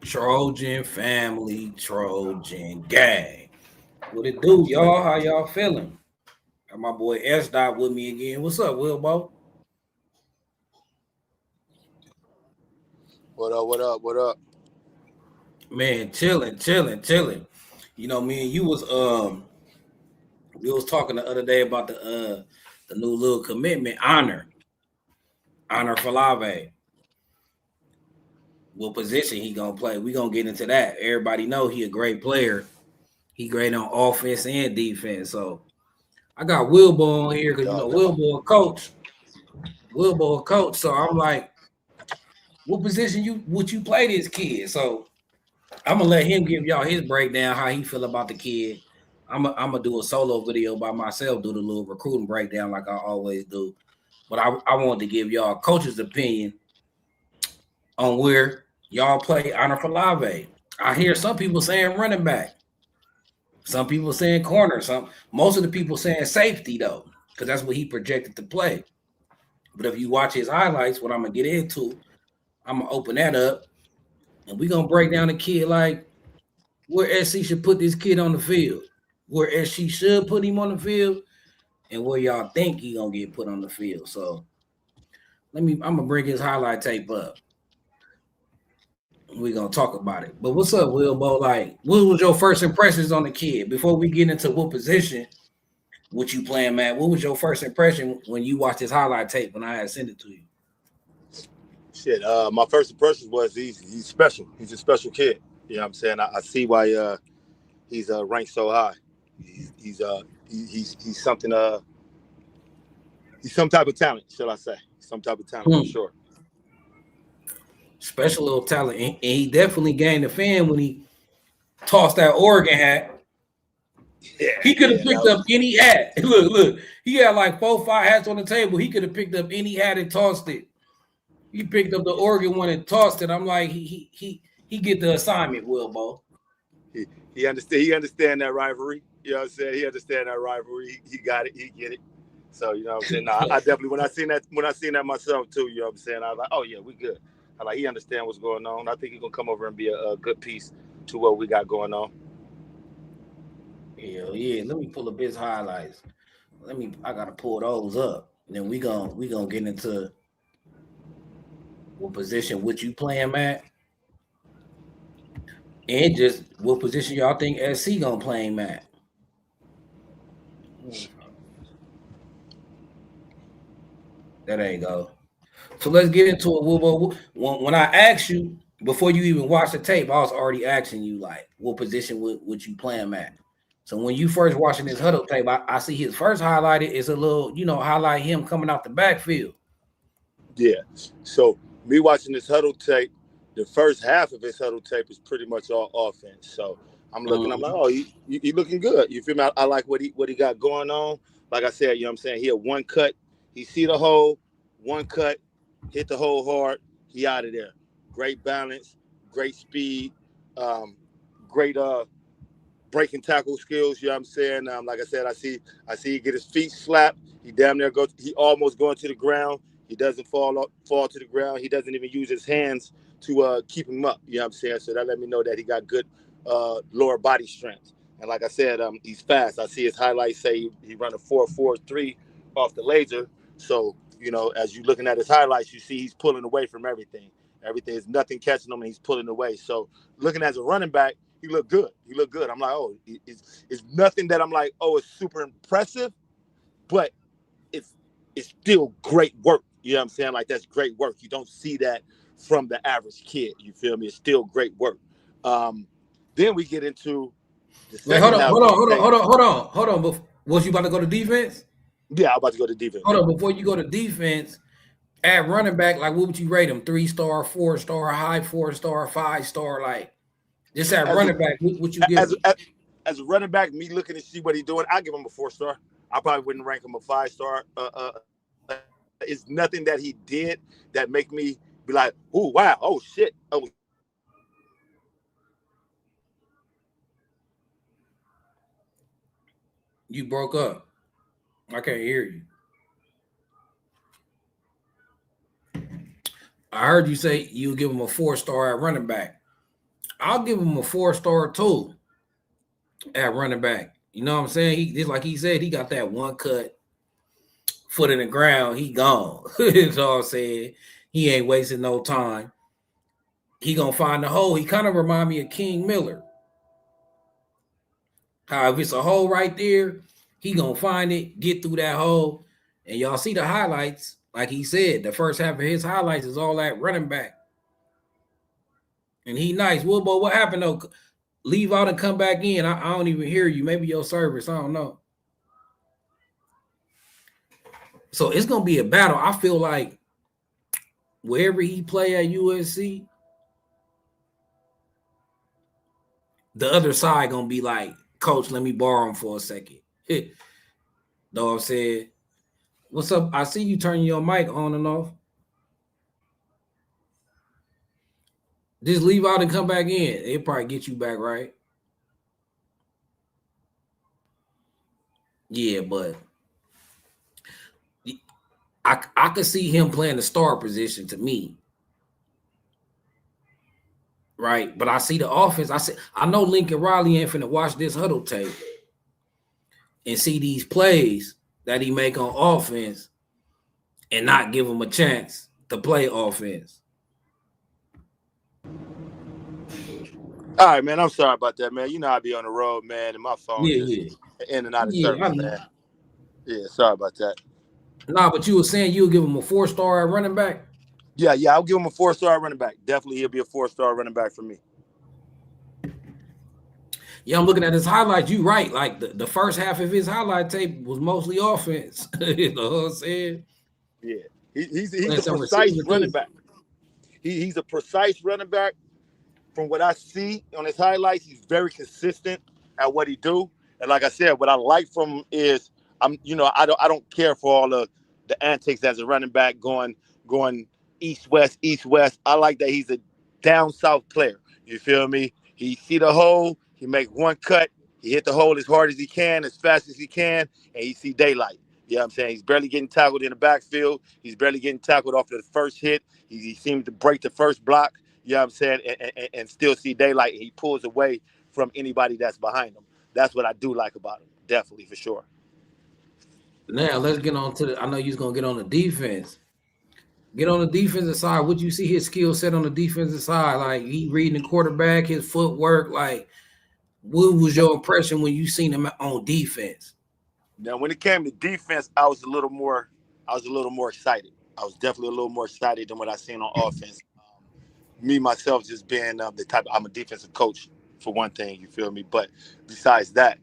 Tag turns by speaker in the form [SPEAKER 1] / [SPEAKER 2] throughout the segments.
[SPEAKER 1] Trojan family, Trojan gang. What it do, y'all? How y'all feeling? Got my boy S Dot with me again. What's up, Wilbo?
[SPEAKER 2] What up? What up? What up?
[SPEAKER 1] Man, chilling. Me and you was we was talking the other day about the new little commitment, honor for Lave. What position he gonna play? We gonna get into that. Everybody know he a great player. He great on offense and defense. So I got Wilbo on here because
[SPEAKER 2] Dog.
[SPEAKER 1] Wilbo a coach. Wilbo a coach. So I'm like, what position would you play this kid? So I'm gonna let him give y'all his breakdown, how he feel about the kid. I'm gonna do a solo video by myself, do the little recruiting breakdown like I always do. But I wanted to give y'all a coach's opinion on where y'all play Honor for Lave. I hear some people saying running back, some people saying corner, most of the people saying safety though, because that's what he projected to play. But if you watch his highlights, what I'm gonna get into, I'm gonna open that up and we're gonna break down the kid like where SC should put this kid on the field, where SC should put him on the field, and where y'all think he gonna get put on the field. So I'm gonna bring his highlight tape up. We're gonna talk about it. But what's up, Wilbo? Like, what was your first impressions on the kid before we get into what position? What you playing, man? What was your first impression when you watched his highlight tape when I had sent it to you?
[SPEAKER 2] Shit. My first impression was he's special. He's a special kid. You know what I'm saying? I see why he's ranked so high. He's something. He's some type of talent, shall I say? Some type of talent for sure.
[SPEAKER 1] Special little talent, and he definitely gained a fan when he tossed that Oregon hat.
[SPEAKER 2] Yeah,
[SPEAKER 1] He could have picked
[SPEAKER 2] that
[SPEAKER 1] up any hat. Look. He had like 4-5 hats on the table. He could have picked up any hat and tossed it. He picked up the Oregon one and tossed it. I'm like, he get the assignment, Wilbo.
[SPEAKER 2] he understand that rivalry. You know what I'm saying? He understand that rivalry. He got it. He get it. So you know what I'm saying? Nah, I definitely when I seen that myself too. You know what I'm saying? I was like, oh yeah, we good. I like he understand what's going on. I think he's gonna come over and be a good piece to what we got going on.
[SPEAKER 1] Hell yeah. Let me pull up his highlights. I gotta pull those up. And then we gonna get into what position would you playing, Matt? And just what position y'all think SC gonna play him at? That ain't go. So let's get into it. When I asked you before you even watched the tape, I was already asking you like what position would you play him at? So when you first watching this huddle tape, I see his first highlighted is a little, highlight him coming out the backfield.
[SPEAKER 2] Yeah. So me watching this huddle tape, the first half of his huddle tape is pretty much all offense. So I'm looking, I'm like, oh, he looking good. You feel me? I like what he got going on. Like I said, you know what I'm saying? He had one cut, he see the hole, one cut, hit the hole hard, he out of there. Great balance, great speed, great breaking tackle skills, you know what I'm saying? Like I said, I see he get his feet slapped. He damn near he almost going to the ground. He doesn't fall to the ground. He doesn't even use his hands to keep him up. You know what I'm saying? So that let me know that he got good lower body strength. And like I said, he's fast. I see his highlights say he run a 4.43 off the laser. So, as you're looking at his highlights, you see he's pulling away from everything. Everything is nothing catching him, and he's pulling away. So looking as a running back, he looked good. I'm like, oh, it's nothing that I'm like, oh, it's super impressive, but it's still great work. You know what I'm saying? Like that's great work. You don't see that from the average kid. You feel me? It's still great work. Then we get into the
[SPEAKER 1] Wait, hold
[SPEAKER 2] second
[SPEAKER 1] on,
[SPEAKER 2] half
[SPEAKER 1] hold
[SPEAKER 2] of
[SPEAKER 1] on,
[SPEAKER 2] the
[SPEAKER 1] hold on,
[SPEAKER 2] tape.
[SPEAKER 1] hold on, hold on, hold on. Was you about to go to defense?
[SPEAKER 2] Yeah, I'm about to go to defense.
[SPEAKER 1] Hold on, before you go to defense, at running back, like what would you rate him? 3-star, 4-star, high 4-star, 5-star, like just at
[SPEAKER 2] As a,
[SPEAKER 1] running back, what you give
[SPEAKER 2] as
[SPEAKER 1] him?
[SPEAKER 2] a, as a running back, me looking to see what he's doing, I give him a 4-star. I probably wouldn't rank him a 5-star. It's nothing that he did that make me be like, oh wow, oh shit, oh.
[SPEAKER 1] You broke up. I can't hear you. I heard you say you give him a 4-star at running back. I'll give him a 4-star too at running back. You know what I'm saying? He just like he said, he got that one cut, foot in the ground, he gone. You know what I'm saying? He ain't wasting no time. He gonna find the hole. He kind of remind me of King Miller. How if it's a hole right there, he gonna find it, get through that hole, and y'all see the highlights. Like he said, the first half of his highlights is all that running back, and he nice. Wilbo, what happened though? Leave out and come back in. I don't even hear you. Maybe your service. I don't know. So it's gonna be a battle. I feel like wherever he play at USC, the other side gonna be like, Coach, let me borrow him for a second. Know what I'm saying? What's up? I see you turning your mic on and off. Just leave out and come back in. It'll probably get you back, right? Yeah, but I could see him playing the star position to me. Right? But I see the offense. I know Lincoln Riley ain't finna watch this huddle tape and see these plays that he make on offense and not give him a chance to play offense.
[SPEAKER 2] All right, man. I'm sorry about that, man. You know I be on the road, man, and my phone just in and out of service, man. Yeah, sorry about that.
[SPEAKER 1] Nah, but you were saying you'll give him a 4-star at running back?
[SPEAKER 2] Yeah, I'll give him a 4-star running back. Definitely, he'll be a 4-star running back for me.
[SPEAKER 1] Yeah, I'm looking at his highlights. You right. Like the first half of his highlight tape was mostly offense. You know what I'm saying?
[SPEAKER 2] Yeah, he's a precise running back. He's a precise running back. From what I see on his highlights, he's very consistent at what he do. And like I said, what I like from him is I don't care for all the antics as a running back going east west. I like that he's a down south player. You feel me? He see the hole, he make one cut, he hit the hole as hard as he can, as fast as he can, and he see daylight. You know what I'm saying? He's barely getting tackled in the backfield. He's barely getting tackled off the first hit. He seems to break the first block. You know what I'm saying? And still see daylight. He pulls away from anybody that's behind him. That's what I do like about him. Definitely, for sure.
[SPEAKER 1] Now, let's get on to I know you're going to get on the defense. Get on the defensive side. What you see his skill set on the defensive side? Like, he reading the quarterback, his footwork. Like, what was your impression when you seen him on defense?
[SPEAKER 2] Now, when it came to defense, I was a little more excited. I was definitely a little more excited than what I seen on offense. Me myself just being the type I'm a defensive coach for one thing, you feel me? But besides that,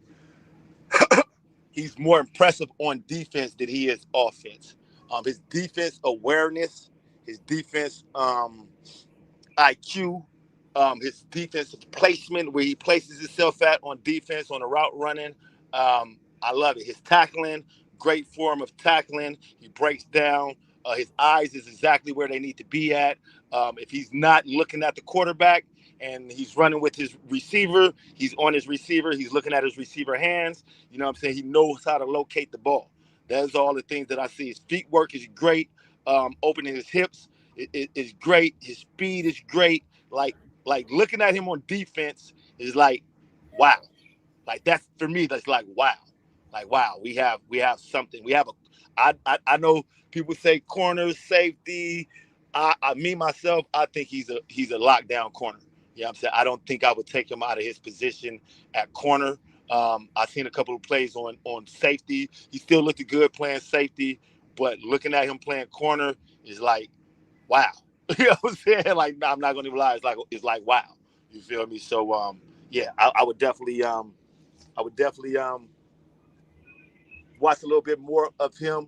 [SPEAKER 2] he's more impressive on defense than he is offense. His defense awareness, his defense IQ, his defensive placement, where he places himself at on defense on the route running. I love it. His tackling, great form of tackling. He breaks down. His eyes is exactly where they need to be at. If he's not looking at the quarterback and he's running with his receiver, he's on his receiver. He's looking at his receiver hands. You know what I'm saying? He knows how to locate the ball. That's all the things that I see. His feet work is great. Opening his hips is great. His speed is great. Like looking at him on defense is like, wow. Like that's for me. That's like wow. Like wow. We have something. We have I know people say corner safety. Me myself, I think he's a lockdown corner. You know what I'm saying? I don't think I would take him out of his position at corner. I've seen a couple of plays on safety. He still looked good playing safety, but looking at him playing corner is like, wow. You know what I'm saying? Like, I'm not gonna even lie. It's like wow. You feel me? So yeah, I would definitely watch a little bit more of him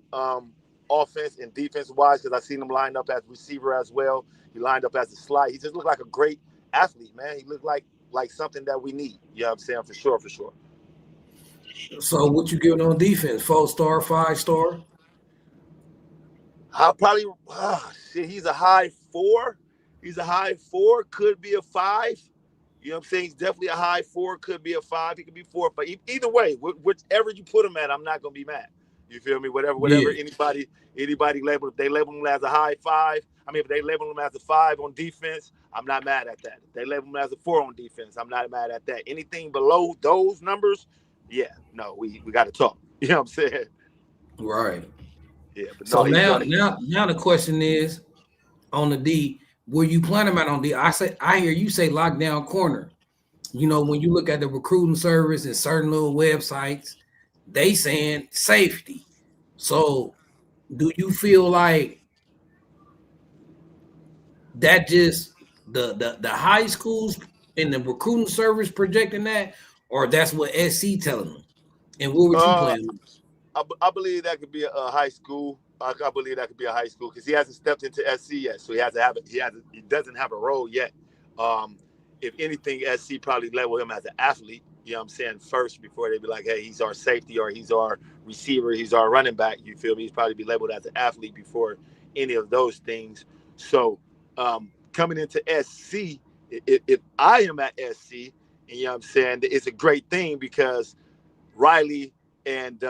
[SPEAKER 2] offense and defense wise because I seen him lined up as receiver as well. He lined up as a slot. He just looked like a great athlete, man. He looked like something that we need. You know what I'm saying? For sure.
[SPEAKER 1] So what you giving on defense? 4-star, 5-star?
[SPEAKER 2] I'll probably he's a high 4. He's a high 4, could be a 5. You know what I'm saying? He's definitely a high 4, could be a 5. He could be 4, but either way, whichever you put him at, I'm not gonna be mad. You feel me? Whatever anybody label, if they label him as a high 5, I mean, if they label him as a 5 on defense, I'm not mad at that. If they label him as a 4 on defense, I'm not mad at that. Anything below those numbers, yeah, no, we got to talk. You know what I'm saying?
[SPEAKER 1] Right.
[SPEAKER 2] Yeah, but
[SPEAKER 1] So
[SPEAKER 2] no, he's
[SPEAKER 1] now,
[SPEAKER 2] gonna.
[SPEAKER 1] now the question is on the D, where you plan him out on D? I hear you say lockdown corner. You know, when you look at the recruiting service and certain little websites, they saying safety. So do you feel like that just the high schools and the recruiting service projecting that, or that's what SC telling them? And what would you
[SPEAKER 2] Uh,
[SPEAKER 1] plan?
[SPEAKER 2] I believe that could be a high school. I believe that could be a high school because he hasn't stepped into SC yet, so he has to have it. He doesn't have a role yet. Um, if anything, SC probably level him as an athlete. You know what I'm saying? First, before they be like, hey, he's our safety or he's our receiver, he's our running back. You feel me? He's probably be labeled as an athlete before any of those things. So coming into SC, if I am at SC, and you know what I'm saying, it's a great thing because Riley and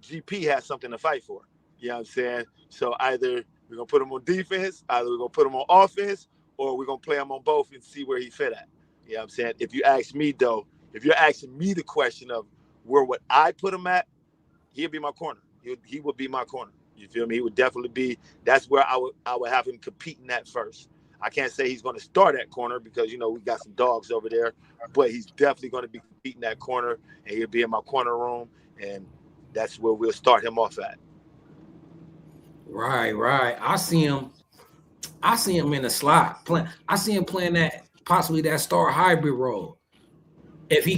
[SPEAKER 2] GP has something to fight for. You know what I'm saying? So either we're gonna put him on defense, either we're gonna put him on offense, or we're gonna play him on both and see where he fit at. You know what I'm saying? If you ask me though, if you're asking me the question of where would I put him at, he'll be my corner. He would be my corner. You feel me? He would definitely be. That's where I would have him competing at first. I can't say he's going to start at corner because we got some dogs over there, but he's definitely going to be competing at corner, and he'll be in my corner room, and that's where we'll start him off at.
[SPEAKER 1] Right, right. I see him in the slot playing. I see him playing that possibly that star hybrid role. If we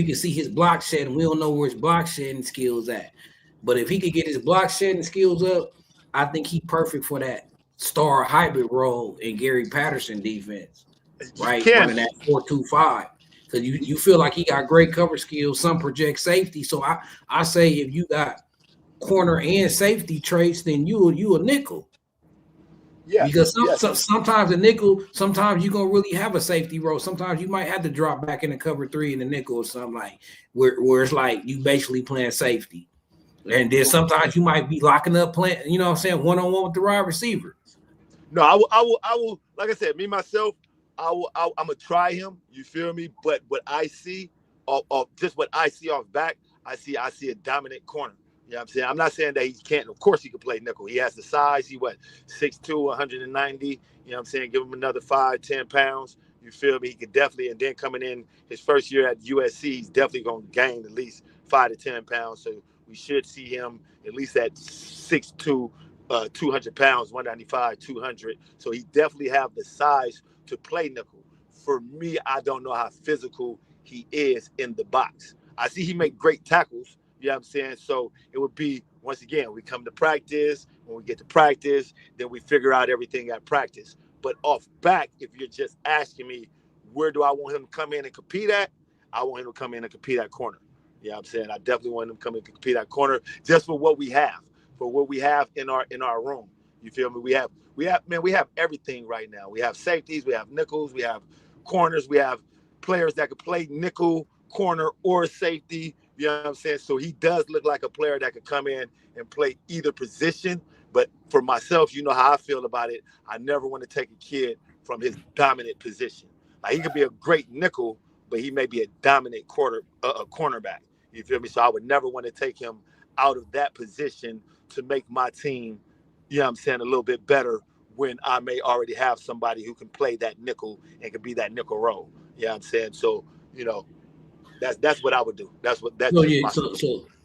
[SPEAKER 1] could see his block shedding, we don't know where his block shedding skills at. But if he could get his block shedding skills up, I think he's perfect for that star hybrid role in Gary Patterson defense,
[SPEAKER 2] He
[SPEAKER 1] right?
[SPEAKER 2] can.
[SPEAKER 1] Running that 4-2-5. Because you feel like he got great cover skills, some project safety. So I say if you got corner and safety traits, then you a nickel.
[SPEAKER 2] Yes,
[SPEAKER 1] Because
[SPEAKER 2] yes.
[SPEAKER 1] sometimes a nickel, sometimes you're gonna really have a safety role. Sometimes you might have to drop back in the cover 3 in the nickel or something like where it's like you basically playing safety. And then sometimes you might be locking up playing, you know what I'm saying, one-on-one with the wide receiver.
[SPEAKER 2] No, I will. Like I said, me myself, I'm gonna try him. You feel me? But what I see, just what I see off back, I see a dominant corner. You know what I'm saying? I'm not saying that he can't. Of course, he can play nickel. He has the size. He 6'2", 190. You know what I'm saying? Give him another 5-10 pounds. You feel me? He could definitely. And then coming in his first year at USC, he's definitely gonna gain at least 5 to 10 pounds. So we should see him at least at 6'2". 200 pounds, 195, 200. So he definitely have the size to play nickel. For me, I don't know how physical he is in the box. I see he make great tackles. You know what I'm saying? So it would be, once again, we come to practice. When we get to practice, then we figure out everything at practice. But off back, if you're just asking me, where do I want him to come in and compete at? I want him to come in and compete at corner. You know what I'm saying? I definitely want him to come in and compete at corner just for what we have. For what we have in our room. You feel me? We have everything right now. We have safeties, we have nickels, we have corners, we have players that could play nickel, corner, or safety. You know what I'm saying? So he does look like a player that could come in and play either position. But for myself, you know how I feel about it. I never want to take a kid from his dominant position. Like he could be a great nickel, but he may be a dominant cornerback. You feel me? So I would never want to take him out of that position to make my team, you know what I'm saying, a little bit better when I may already have somebody who can play that nickel and can be that nickel role. You know what I'm saying? So, that's what I would do. That's
[SPEAKER 1] So
[SPEAKER 2] just
[SPEAKER 1] yeah,
[SPEAKER 2] my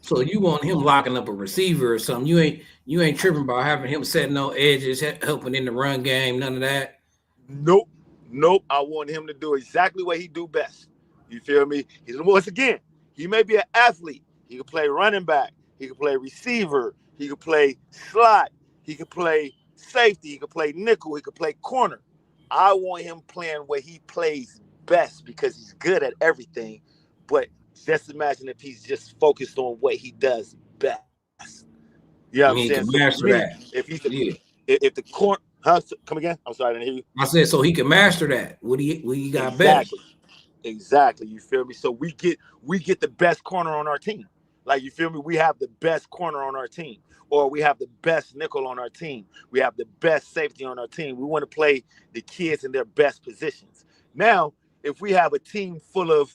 [SPEAKER 1] so you want him locking up a receiver or something. You ain't tripping about having him setting no edges, helping in the run game, none of that.
[SPEAKER 2] Nope. Nope. I want him to do exactly what he do best. You feel me? Once again, he may be an athlete. He can play running back. He can play receiver. He can play slot. He can play safety. He can play nickel. He can play corner. I want him playing where he plays best because he's good at everything. But just imagine if he's just focused on what he does best. You know what I'm
[SPEAKER 1] And
[SPEAKER 2] saying?
[SPEAKER 1] he
[SPEAKER 2] So
[SPEAKER 1] can
[SPEAKER 2] for
[SPEAKER 1] master
[SPEAKER 2] me,
[SPEAKER 1] that. Yeah.
[SPEAKER 2] if the corner, huh? Come again? I'm sorry, I didn't hear you.
[SPEAKER 1] I said so he can master that. What he got better.
[SPEAKER 2] Exactly. Exactly. You feel me? So we get the best corner on our team. Like you feel me? We have the best corner on our team. or we have the best nickel on our team. We have the best safety on our team. We want to play the kids in their best positions. Now, if we have a team full of,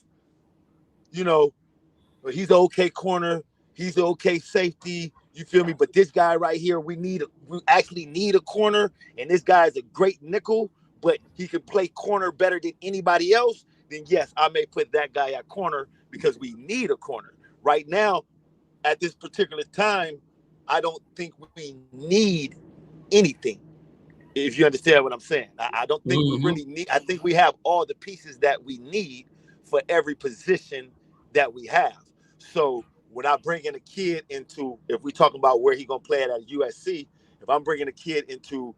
[SPEAKER 2] you know, he's an okay corner, he's an okay safety, you feel me? But this guy right here, we actually need a corner, and this guy is a great nickel, but he can play corner better than anybody else, then yes, I may put that guy at corner because we need a corner. Right now, at this particular time, I don't think we need anything. If you understand what I'm saying, I don't think we really need. I think we have all the pieces that we need for every position that we have. So when I bring in a kid into, if we're talking about where he's gonna play at USC, if I'm bringing a kid into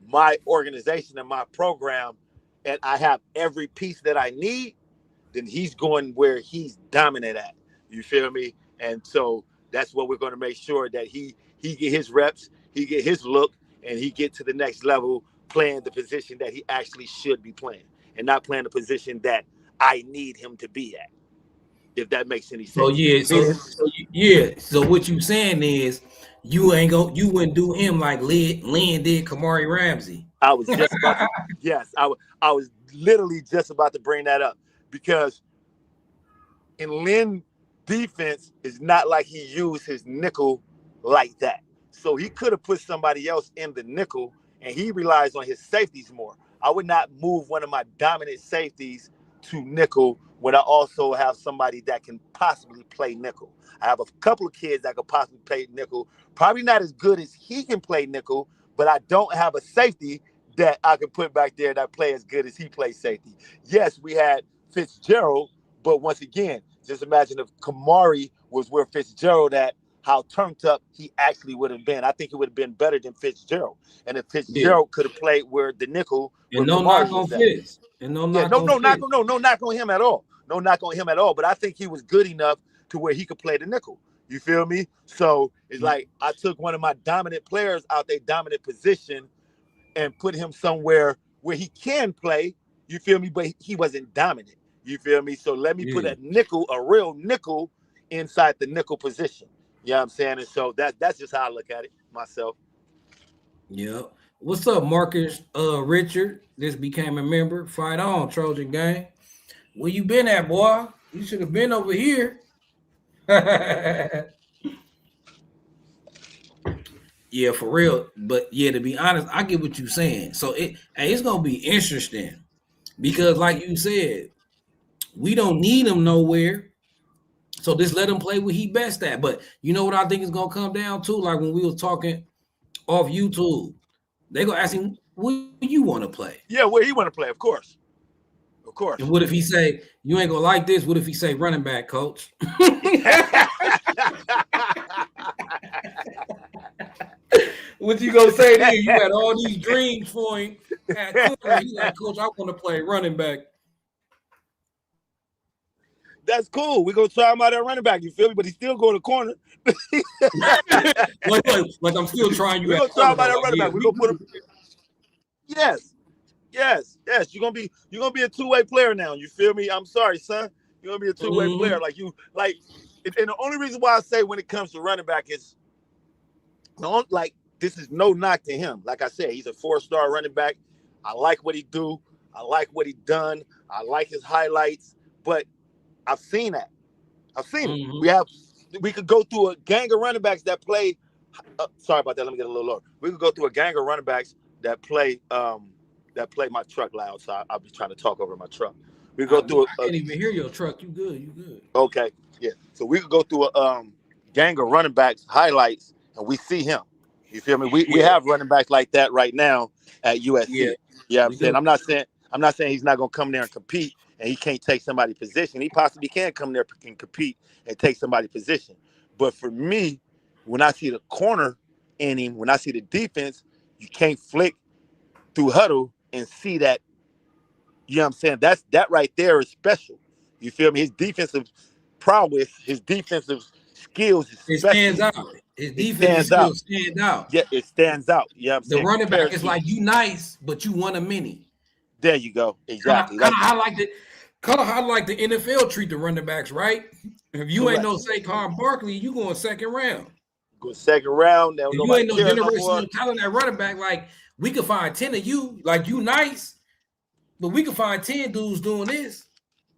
[SPEAKER 2] my organization and my program, and I have every piece that I need, then he's going where he's dominant at. You feel me? And so that's what we're going to make sure that he get his reps, he get his look, and he get to the next level playing the position that he actually should be playing, and not playing the position that I need him to be at. If that makes any sense.
[SPEAKER 1] So what you saying is you wouldn't do him like Lynn did Kamari Ramsey.
[SPEAKER 2] I was just about to, yes, I was literally just about to bring that up, because in Lynn defense is not like he used his nickel like that. So he could have put somebody else in the nickel, and he relies on his safeties more. I would not move one of my dominant safeties to nickel when I also have somebody that can possibly play nickel. I have a couple of kids that could possibly play nickel, probably not as good as he can play nickel, but I don't have a safety that I can put back there that play as good as he plays safety. Yes, we had Fitzgerald, but once again, just imagine if Kamari was where Fitzgerald at, how turned up he actually would have been. I think he would have been better than Fitzgerald. And if Fitzgerald could have played where the nickel,
[SPEAKER 1] and no knock on Fitz. And no knock
[SPEAKER 2] on him at all. No knock on him at all. But I think he was good enough to where he could play the nickel. You feel me? So it's like I took one of my dominant players out their dominant position and put him somewhere where he can play. You feel me? But he wasn't dominant. You feel me? So let me put a nickel, a real nickel, inside the nickel position. You know what I'm saying? And so that's just how I look at it myself.
[SPEAKER 1] Yeah. What's up, Marcus Richard? This became a member. Fight on, Trojan Gang. Where you been at, boy? You should have been over here. Yeah, for real. But yeah, to be honest, I get what you're saying. So it's gonna be interesting because, like you said, we don't need him nowhere. So just let him play what he best at. But you know what I think is gonna come down to? Like when we was talking off YouTube, they gonna ask him, "What you want to play?"
[SPEAKER 2] Yeah, where he want to play, of course. Of course.
[SPEAKER 1] And what if he say, "You ain't gonna like this"? What if he say, "Running back, coach"? What you gonna say then? You had all these dreams for him at corner. He's like, "Coach, I want to play running back."
[SPEAKER 2] That's cool. We're gonna try him out at running back. You feel me? But he's still going to corner.
[SPEAKER 1] like I'm still trying you.
[SPEAKER 2] We're gonna try him out at running back. We're gonna put him. Yes. You're gonna be a two-way player now. You feel me? I'm sorry, son. You're gonna be a two-way player. And the only reason why I say when it comes to running back is this is no knock to him. Like I said, he's a 4-star running back. I like what he do. I like what he done. I like his highlights. But I've seen that. I've seen it. We could go through a gang of running backs that play. Sorry about that. Let me get a little lower. We could go through a gang of running backs that play my truck loud. So I'll be trying to talk over my truck. We go through.
[SPEAKER 1] I can't even hear your truck. You good?
[SPEAKER 2] Okay, yeah. So we could go through a gang of running backs highlights, and we see him. You feel me? We have running backs like that right now at USC. Yeah, I'm saying. I'm not saying he's not gonna come there and compete, and he can't take somebody's position. He possibly can come there and compete and take somebody's position. But for me, when I see the corner in him, when I see the defense, you can't flick through huddle and see that. You know what I'm saying? That right there is special. You feel me? His defensive prowess, his defensive skills,
[SPEAKER 1] it stands out. His defensive skills stand out.
[SPEAKER 2] Yeah, it stands out. You know what I'm saying?
[SPEAKER 1] The running back is like, you nice, but you one of many.
[SPEAKER 2] There you go. Exactly.
[SPEAKER 1] Kind of how like the NFL treat the running backs, right? If you ain't no Saquon Barkley, you going second round.
[SPEAKER 2] Go second round. Now
[SPEAKER 1] You
[SPEAKER 2] nobody
[SPEAKER 1] ain't no
[SPEAKER 2] cares no more.
[SPEAKER 1] generational talent at running back. Like we could find 10 of you, like you nice, but we could find 10 dudes doing this.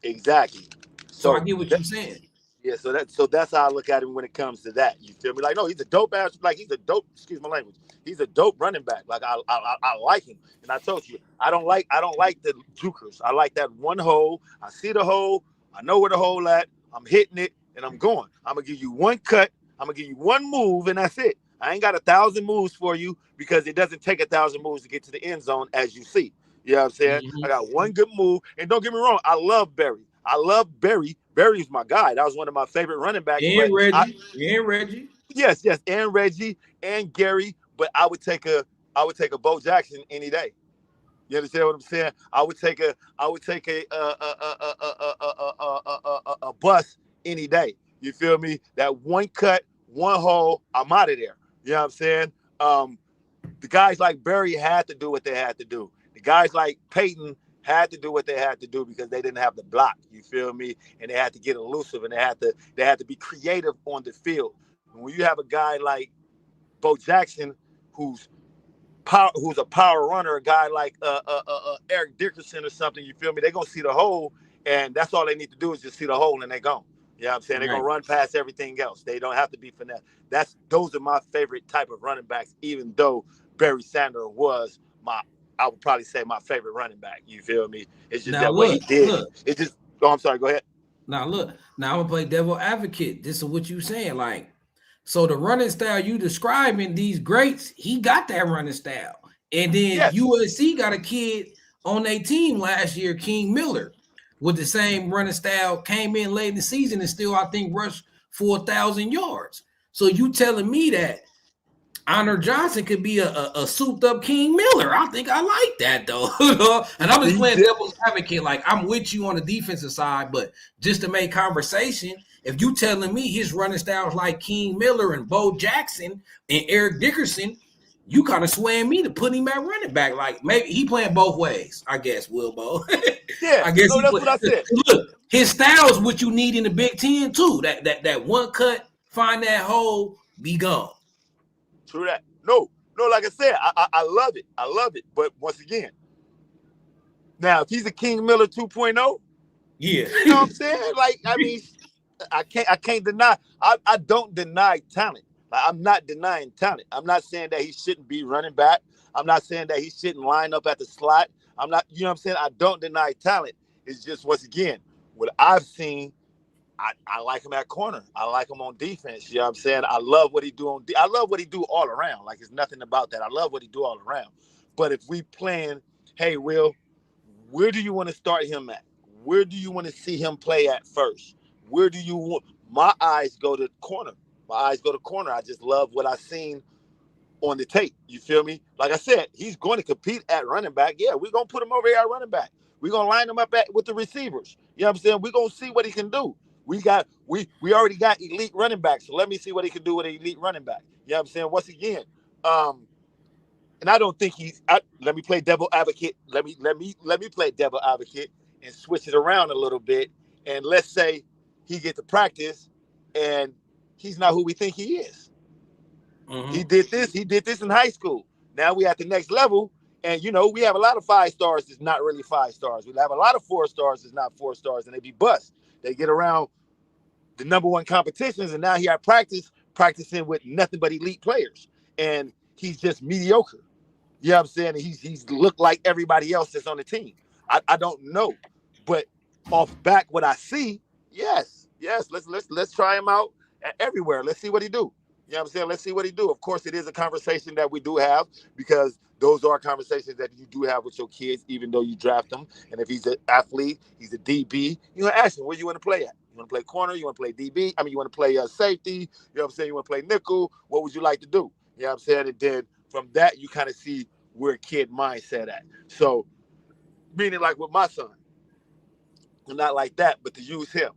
[SPEAKER 2] Exactly.
[SPEAKER 1] So I
[SPEAKER 2] So
[SPEAKER 1] get what you're saying.
[SPEAKER 2] yeah, so that's how I look at him when it comes to that. You feel me? Like, no, he's a dope ass. Like, he's a dope. Excuse my language. He's a dope running back. Like, I like him. And I told you, I don't like the jukers. I like that one hole. I see the hole. I know where the hole at. I'm hitting it and I'm going. I'm gonna give you one cut. I'm gonna give you one move and that's it. I ain't got 1,000 moves for you because it doesn't take 1,000 moves to get to the end zone, as you see. You know what I'm saying? I got one good move. And don't get me wrong, I love Barry. I love Barry. Barry's my guy. That was one of my favorite running backs.
[SPEAKER 1] And Reggie.
[SPEAKER 2] Yes, and Reggie and Gary. But I would take a Bo Jackson any day. You understand what I'm saying? I would take a bus any day. You feel me? That one cut, one hole, I'm out of there. You know what I'm saying? The guys like Barry had to do what they had to do. The guys like Peyton had to do what they had to do because they didn't have the block. You feel me? And they had to get elusive and they had to be creative on the field. And when you have a guy like Bo Jackson, who's a power runner, a guy like Eric Dickerson or something, you feel me? They're gonna see the hole, and that's all they need to do is just see the hole and they're gone. You know what I'm saying? They're gonna run past everything else. They don't have to be finesse. Those are my favorite type of running backs, even though Barry Sanders was I would probably say my favorite running back. You feel me? It's just
[SPEAKER 1] Now
[SPEAKER 2] that what he did.
[SPEAKER 1] look.
[SPEAKER 2] It's just I'm sorry, go ahead.
[SPEAKER 1] Now look. Now I'm gonna play devil advocate. This is what you saying. Like, so the running style you describing these greats, he got that running style. And then
[SPEAKER 2] Yes.
[SPEAKER 1] USC got a kid on their team last year, King Miller, with the same running style, came in late in the season and still, I think, rushed for 1,000 yards. So you telling me that Honor Johnson could be a souped up King Miller? I think I like that though. And I'm just playing devil's advocate. Like, I'm with you on the defensive side, but just to make conversation, if you telling me his running styles like King Miller and Bo Jackson and Eric Dickerson, you kind of swaying me to put him at running back. Like, maybe he playing both ways, I guess, Wilbo.
[SPEAKER 2] Yeah,
[SPEAKER 1] I guess
[SPEAKER 2] no, that's what I said.
[SPEAKER 1] Look, his style is what you need in the Big Ten too. That one cut, find that hole, be gone.
[SPEAKER 2] True that. No, like I said, I love it. I love it. But once again, now if he's a King Miller 2.0,
[SPEAKER 1] yeah,
[SPEAKER 2] you know what I'm saying? Like, I mean, I can't deny. I don't deny talent. Like, I'm not denying talent. I'm not saying that he shouldn't be running back. I'm not saying that he shouldn't line up at the slot. I'm not, you know what I'm saying? I don't deny talent. It's just, once again, what I've seen, I like him at corner. I like him on defense. You know what I'm saying? I love what he do I love what he do all around. Like, it's nothing about that. I love what he do all around. But if we playing, hey, Will, where do you want to start him at? Where do you want to see him play at first? Where do you want? My eyes go to corner. I just love what I seen on the tape. You feel me? Like I said, he's going to compete at running back. Yeah, we're going to put him over here at running back. We're going to line him up with the receivers. You know what I'm saying? We're going to see what he can do. We already got elite running backs. So let me see what he can do with an elite running back. You know what I'm saying? Once again, and I don't think let me play devil advocate. Let me play devil advocate and switch it around a little bit. And let's say he get to practice and he's not who we think he is. Mm-hmm. He did this in high school. Now we at the next level. And, we have a lot of 5 stars that's not really 5 stars. We have a lot of 4 stars that's not 4 stars, and they be bust. They get around the number one competitions, and now he at practicing with nothing but elite players. And he's just mediocre. You know what I'm saying? And he's looked like everybody else that's on the team. I don't know. But off back what I see, yes, let's try him out everywhere. Let's see what he do. You know what I'm saying? Let's see what he do. Of course, it is a conversation that we do have because those are conversations that you do have with your kids, even though you draft them. And if he's an athlete, he's a DB, you're going to ask him, where you want to play at? You want to play corner? You want to play DB? I mean, you want to play safety? You know what I'm saying? You want to play nickel? What would you like to do? You know what I'm saying? And then from that, you kind of see where kid mindset at. So, meaning like with my son, not like that, but to use him.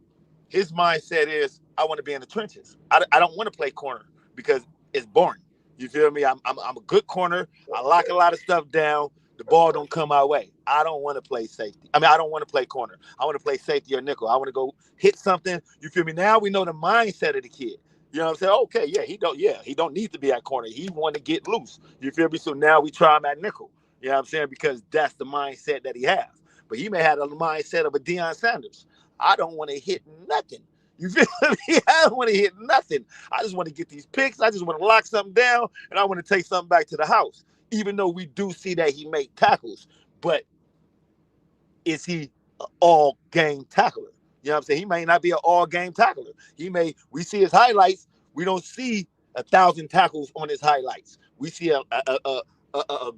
[SPEAKER 2] His mindset is, I want to be in the trenches. I don't want to play corner because it's boring. You feel me? I'm a good corner. I lock a lot of stuff down. The ball don't come my way. I don't want to play safety. I mean, I don't want to play corner. I want to play safety or nickel. I want to go hit something. You feel me? Now we know the mindset of the kid. You You know what I'm saying? Okay, he don't need to be at corner. He want to get loose. You feel me? So now we try him at nickel. You know what I'm saying? Because that's the mindset that he has. But he may have the mindset of a Deion Sanders. I don't want to hit nothing. You feel me? I don't want to hit nothing. I just want to get these picks. I just want to lock something down, and I want to take something back to the house. Even though we do see that he make tackles, but is he an all-game tackler? You know what I'm saying? He may not be an all-game tackler. We see his highlights. We don't see 1,000 tackles on his highlights. We see a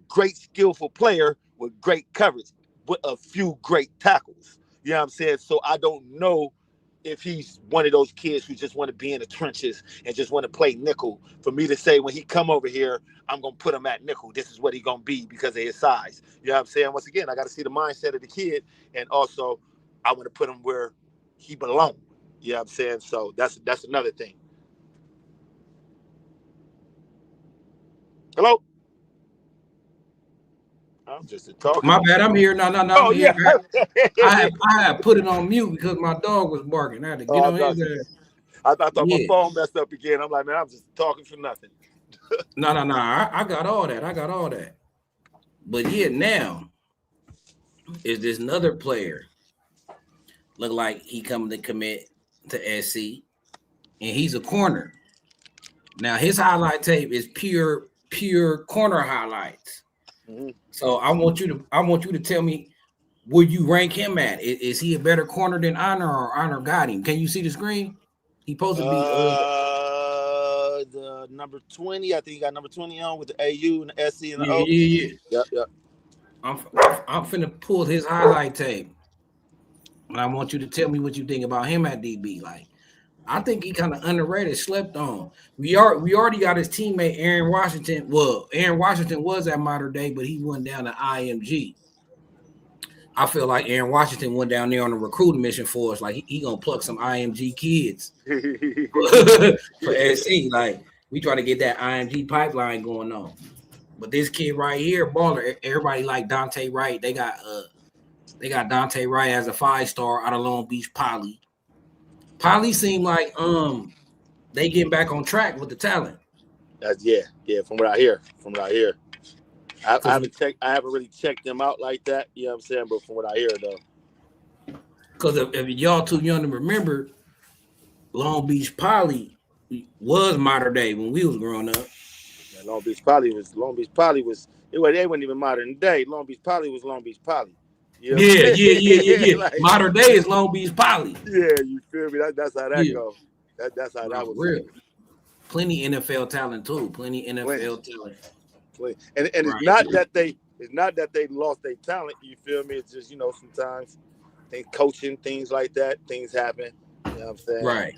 [SPEAKER 2] great skillful player with great coverage, with a few great tackles. You know what I'm saying? So I don't know if he's one of those kids who just want to be in the trenches and just want to play nickel. For me to say when he come over here, I'm going to put him at nickel. This is what he's going to be because of his size. You know what I'm saying? Once again, I got to see the mindset of the kid, and also I want to put him where he belongs. You know what I'm saying? So that's another thing. Hello? I'm just talking.
[SPEAKER 1] My bad. I'm here. No.
[SPEAKER 2] Oh,
[SPEAKER 1] I'm here.
[SPEAKER 2] yeah.
[SPEAKER 1] I have put it on mute because my dog was barking. I had to get on his.
[SPEAKER 2] I thought my phone messed up again. I'm like, man, I'm just talking for nothing.
[SPEAKER 1] No. I got all that. But yeah, now is this another player? Look like he coming to commit to SC, and he's a corner. Now his highlight tape is pure corner highlights. Mm-hmm. So I want you to tell me where you rank him at. Is he a better corner than Honor, or Honor got him? Can you see the screen? He supposed to be
[SPEAKER 2] the number 20. I think he got number 20 on with the AU and the SC and the O.
[SPEAKER 1] Yeah.
[SPEAKER 2] Yep.
[SPEAKER 1] I'm finna pull his highlight tape, and I want you to tell me what you think about him at DB. Like, I think he kind of underrated, slept on. We already got his teammate Aaron Washington. Well, Aaron Washington was at Modern Day, but he went down to IMG. I feel like Aaron Washington went down there on a recruiting mission for us. Like he gonna pluck some IMG kids for SC. Like we try to get that IMG pipeline going on. But this kid right here, baller. Everybody like Dante Wright. They got Dante Wright as a 5-star out of Long Beach Poly. Poly seemed like they getting back on track with the talent.
[SPEAKER 2] That's yeah. From what I hear. I haven't really checked them out like that. You know what I'm saying? But from what I hear though.
[SPEAKER 1] Because if y'all too young to remember, Long Beach Poly was Modern Day when we was growing up.
[SPEAKER 2] Yeah, Long Beach Poly was they weren't even modern day. Long Beach Poly was Long Beach Poly. You know
[SPEAKER 1] yeah. Like, modern day is Long Beach Poly.
[SPEAKER 2] Yeah, you feel me? That's how that goes. That's how that was.
[SPEAKER 1] Real. Plenty NFL talent too. Plenty NFL talent.
[SPEAKER 2] And it's not that they lost their talent. You feel me? It's just sometimes coaching things like that, things happen. You know what I'm saying?
[SPEAKER 1] Right.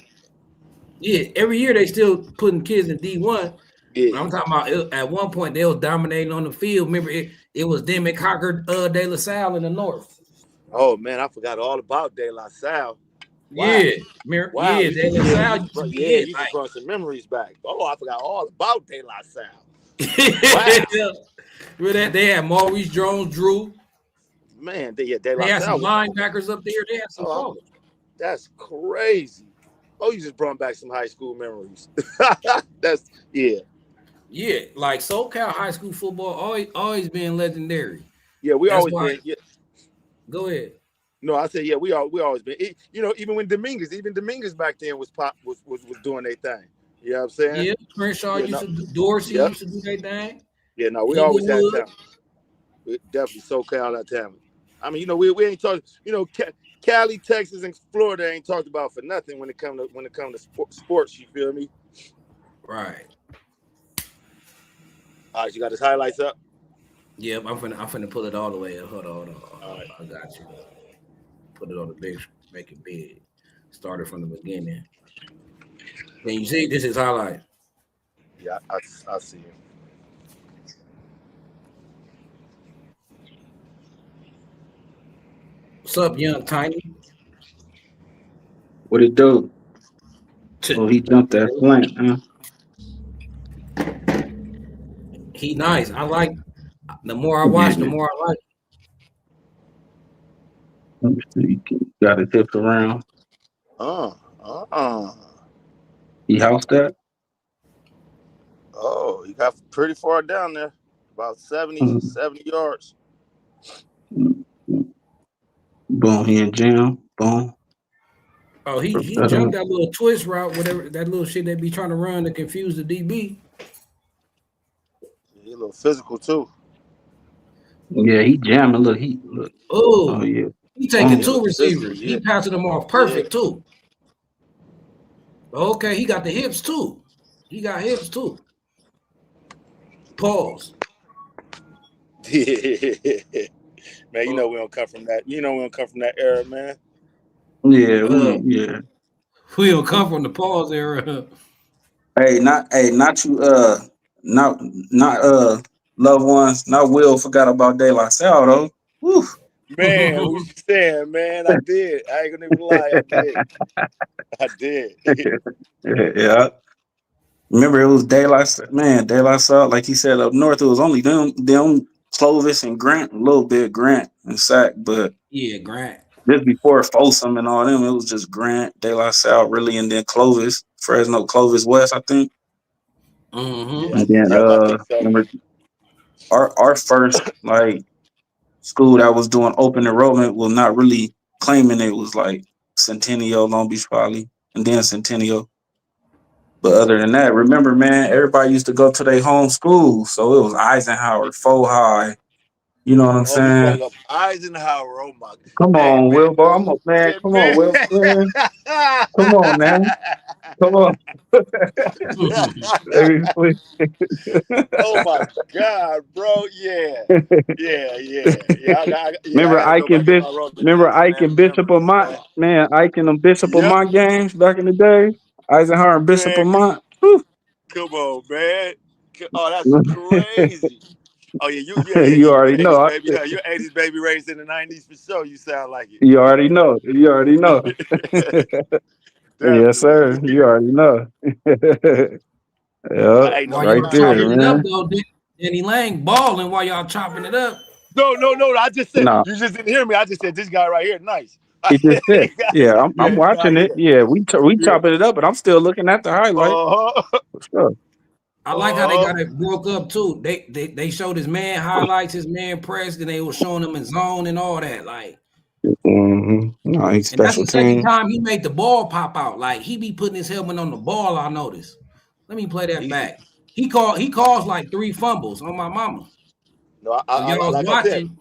[SPEAKER 1] Yeah. Every year they still putting kids in D1.
[SPEAKER 2] Yeah.
[SPEAKER 1] I'm talking about at one point they was dominating on the field. Remember, it was them and Cocker De La Salle in the North.
[SPEAKER 2] Oh man, I forgot all about De La Salle.
[SPEAKER 1] Wow. Yeah, wow. Yeah, De La Salle.
[SPEAKER 2] You just brought some memories back. Oh, I forgot all about De La Salle.
[SPEAKER 1] Wow. Remember that they had Maurice Jones-Drew.
[SPEAKER 2] Man, they had
[SPEAKER 1] some linebackers up there. They had some
[SPEAKER 2] That's crazy. Oh, you just brought back some high school memories.
[SPEAKER 1] Yeah, like SoCal high school football always been legendary.
[SPEAKER 2] Yeah, we always been. Yeah.
[SPEAKER 1] Go ahead.
[SPEAKER 2] No, I said we always been. Even when Dominguez back then was doing their thing. You know what I'm saying?
[SPEAKER 1] Yeah, Crenshaw used to do, Dorsey used to do their thing.
[SPEAKER 2] Yeah, no, we always had talent. We definitely SoCal that talent. I mean, we ain't talking. Cali, Texas, and Florida ain't talked about for nothing when it come to sports. You feel me?
[SPEAKER 1] Right.
[SPEAKER 2] All right, you got his highlights up.
[SPEAKER 1] Yep, I'm finna pull it all the way up. Hold on.
[SPEAKER 2] All right,
[SPEAKER 1] I got you. Put it on the big, make it big. Started from the beginning. Can you see this is highlight?
[SPEAKER 2] Yeah, I see it.
[SPEAKER 1] What's up, young Tiny?
[SPEAKER 3] What it do? Oh, he jumped that flank, huh?
[SPEAKER 1] He nice. I like. The more I watch, the more I like.
[SPEAKER 3] Let me see. Got his hips around. He housed that.
[SPEAKER 2] Oh, he got pretty far down there, about 70 yards.
[SPEAKER 3] Boom, he in jam. Boom.
[SPEAKER 1] Oh, he jumped that little twist route, whatever that little shit they be trying to run to confuse the DB.
[SPEAKER 2] He a little physical too.
[SPEAKER 3] Yeah, he jamming. Look. Oh yeah.
[SPEAKER 1] He taking
[SPEAKER 2] He
[SPEAKER 1] two
[SPEAKER 2] look physical,
[SPEAKER 1] receivers. He passing them off perfect too. Okay, he got the hips too. He got hips too. Pause.
[SPEAKER 2] Man, you know we don't come from that. You know we don't come from that era, man.
[SPEAKER 3] Yeah,
[SPEAKER 1] we don't come from the pause era.
[SPEAKER 3] Hey, not you. Not loved ones. Not Will. Forgot about De La Salle though. Woo.
[SPEAKER 2] Man, what you saying, man? I did. I ain't gonna even lie. I did.
[SPEAKER 3] Yeah. Remember, it was De La Salle. Like he said up north, it was only them, Clovis and Grant, a little bit Grant and Sack, but
[SPEAKER 1] yeah, Grant.
[SPEAKER 3] Just before Folsom and all them, it was just Grant, De La Salle, really, and then Clovis, Fresno, Clovis West, I think.
[SPEAKER 1] Mm-hmm.
[SPEAKER 3] And then
[SPEAKER 2] I think so.
[SPEAKER 3] remember our first like school that was doing open enrollment was not really claiming it was like Centennial, Long Beach Poly, and then Centennial. But other than that, remember, man, everybody used to go to their home school, so it was Eisenhower, Faux High. You know what I'm
[SPEAKER 2] Oh, he
[SPEAKER 3] saying?
[SPEAKER 2] brought up Eisenhower. Oh my!
[SPEAKER 3] Come
[SPEAKER 2] Hey,
[SPEAKER 3] on,
[SPEAKER 2] man.
[SPEAKER 3] Wilbo. I'm a man.
[SPEAKER 2] Yeah,
[SPEAKER 3] Come on,
[SPEAKER 2] man.
[SPEAKER 3] Will. Man. Come on, man. Come on.
[SPEAKER 2] Oh my God, bro! Yeah. I
[SPEAKER 3] Remember
[SPEAKER 2] got to go
[SPEAKER 3] Ike and
[SPEAKER 2] back in
[SPEAKER 3] Bishop?
[SPEAKER 2] my
[SPEAKER 3] Remember
[SPEAKER 2] Rolodex,
[SPEAKER 3] Ike
[SPEAKER 2] man.
[SPEAKER 3] and Bishop
[SPEAKER 2] Remembering,
[SPEAKER 3] Amont?
[SPEAKER 2] man.
[SPEAKER 3] Man, Ike and Bishop
[SPEAKER 2] Yep,
[SPEAKER 3] Amont games back in the day. Eisenhower and Bishop
[SPEAKER 2] man.
[SPEAKER 3] Amont. Whew.
[SPEAKER 2] Come on, man. Oh, that's crazy. Oh yeah,
[SPEAKER 3] You
[SPEAKER 2] you
[SPEAKER 3] already
[SPEAKER 2] '80s
[SPEAKER 3] know.
[SPEAKER 2] baby. You're '80s baby raised in the '90s for sure. You sound like
[SPEAKER 3] You already know. You already know.
[SPEAKER 2] it.
[SPEAKER 3] Yes, sir.
[SPEAKER 2] Definitely.
[SPEAKER 3] You already know. Yeah,
[SPEAKER 2] Hey, no,
[SPEAKER 1] While
[SPEAKER 3] right
[SPEAKER 1] y'all
[SPEAKER 3] there,
[SPEAKER 1] chopping it up
[SPEAKER 3] man.
[SPEAKER 1] though, Danny Lang balling while y'all chopping it up.
[SPEAKER 2] no. I just said
[SPEAKER 3] No,
[SPEAKER 2] you just didn't hear me. I just said this guy right here, nice. I
[SPEAKER 3] he just
[SPEAKER 2] said,
[SPEAKER 3] said, "Yeah, I'm
[SPEAKER 2] this guy
[SPEAKER 3] watching it.
[SPEAKER 2] here.
[SPEAKER 3] Yeah, we
[SPEAKER 2] Yeah.
[SPEAKER 3] chopping it up, but I'm still looking at the highlight
[SPEAKER 2] Uh-huh.
[SPEAKER 3] for sure."
[SPEAKER 1] I like how they got it broke up too. They showed his man highlights, his man press, and they were showing him in zone and all that. Like,
[SPEAKER 3] No, he's
[SPEAKER 1] and that's
[SPEAKER 3] special
[SPEAKER 1] the second
[SPEAKER 3] team.
[SPEAKER 1] time he made the ball pop out. Like he be putting his helmet on the ball. I noticed. Let me play that back. He calls like 3 fumbles on my mama.
[SPEAKER 2] No,
[SPEAKER 1] If y'all was
[SPEAKER 2] like I said,
[SPEAKER 1] watching,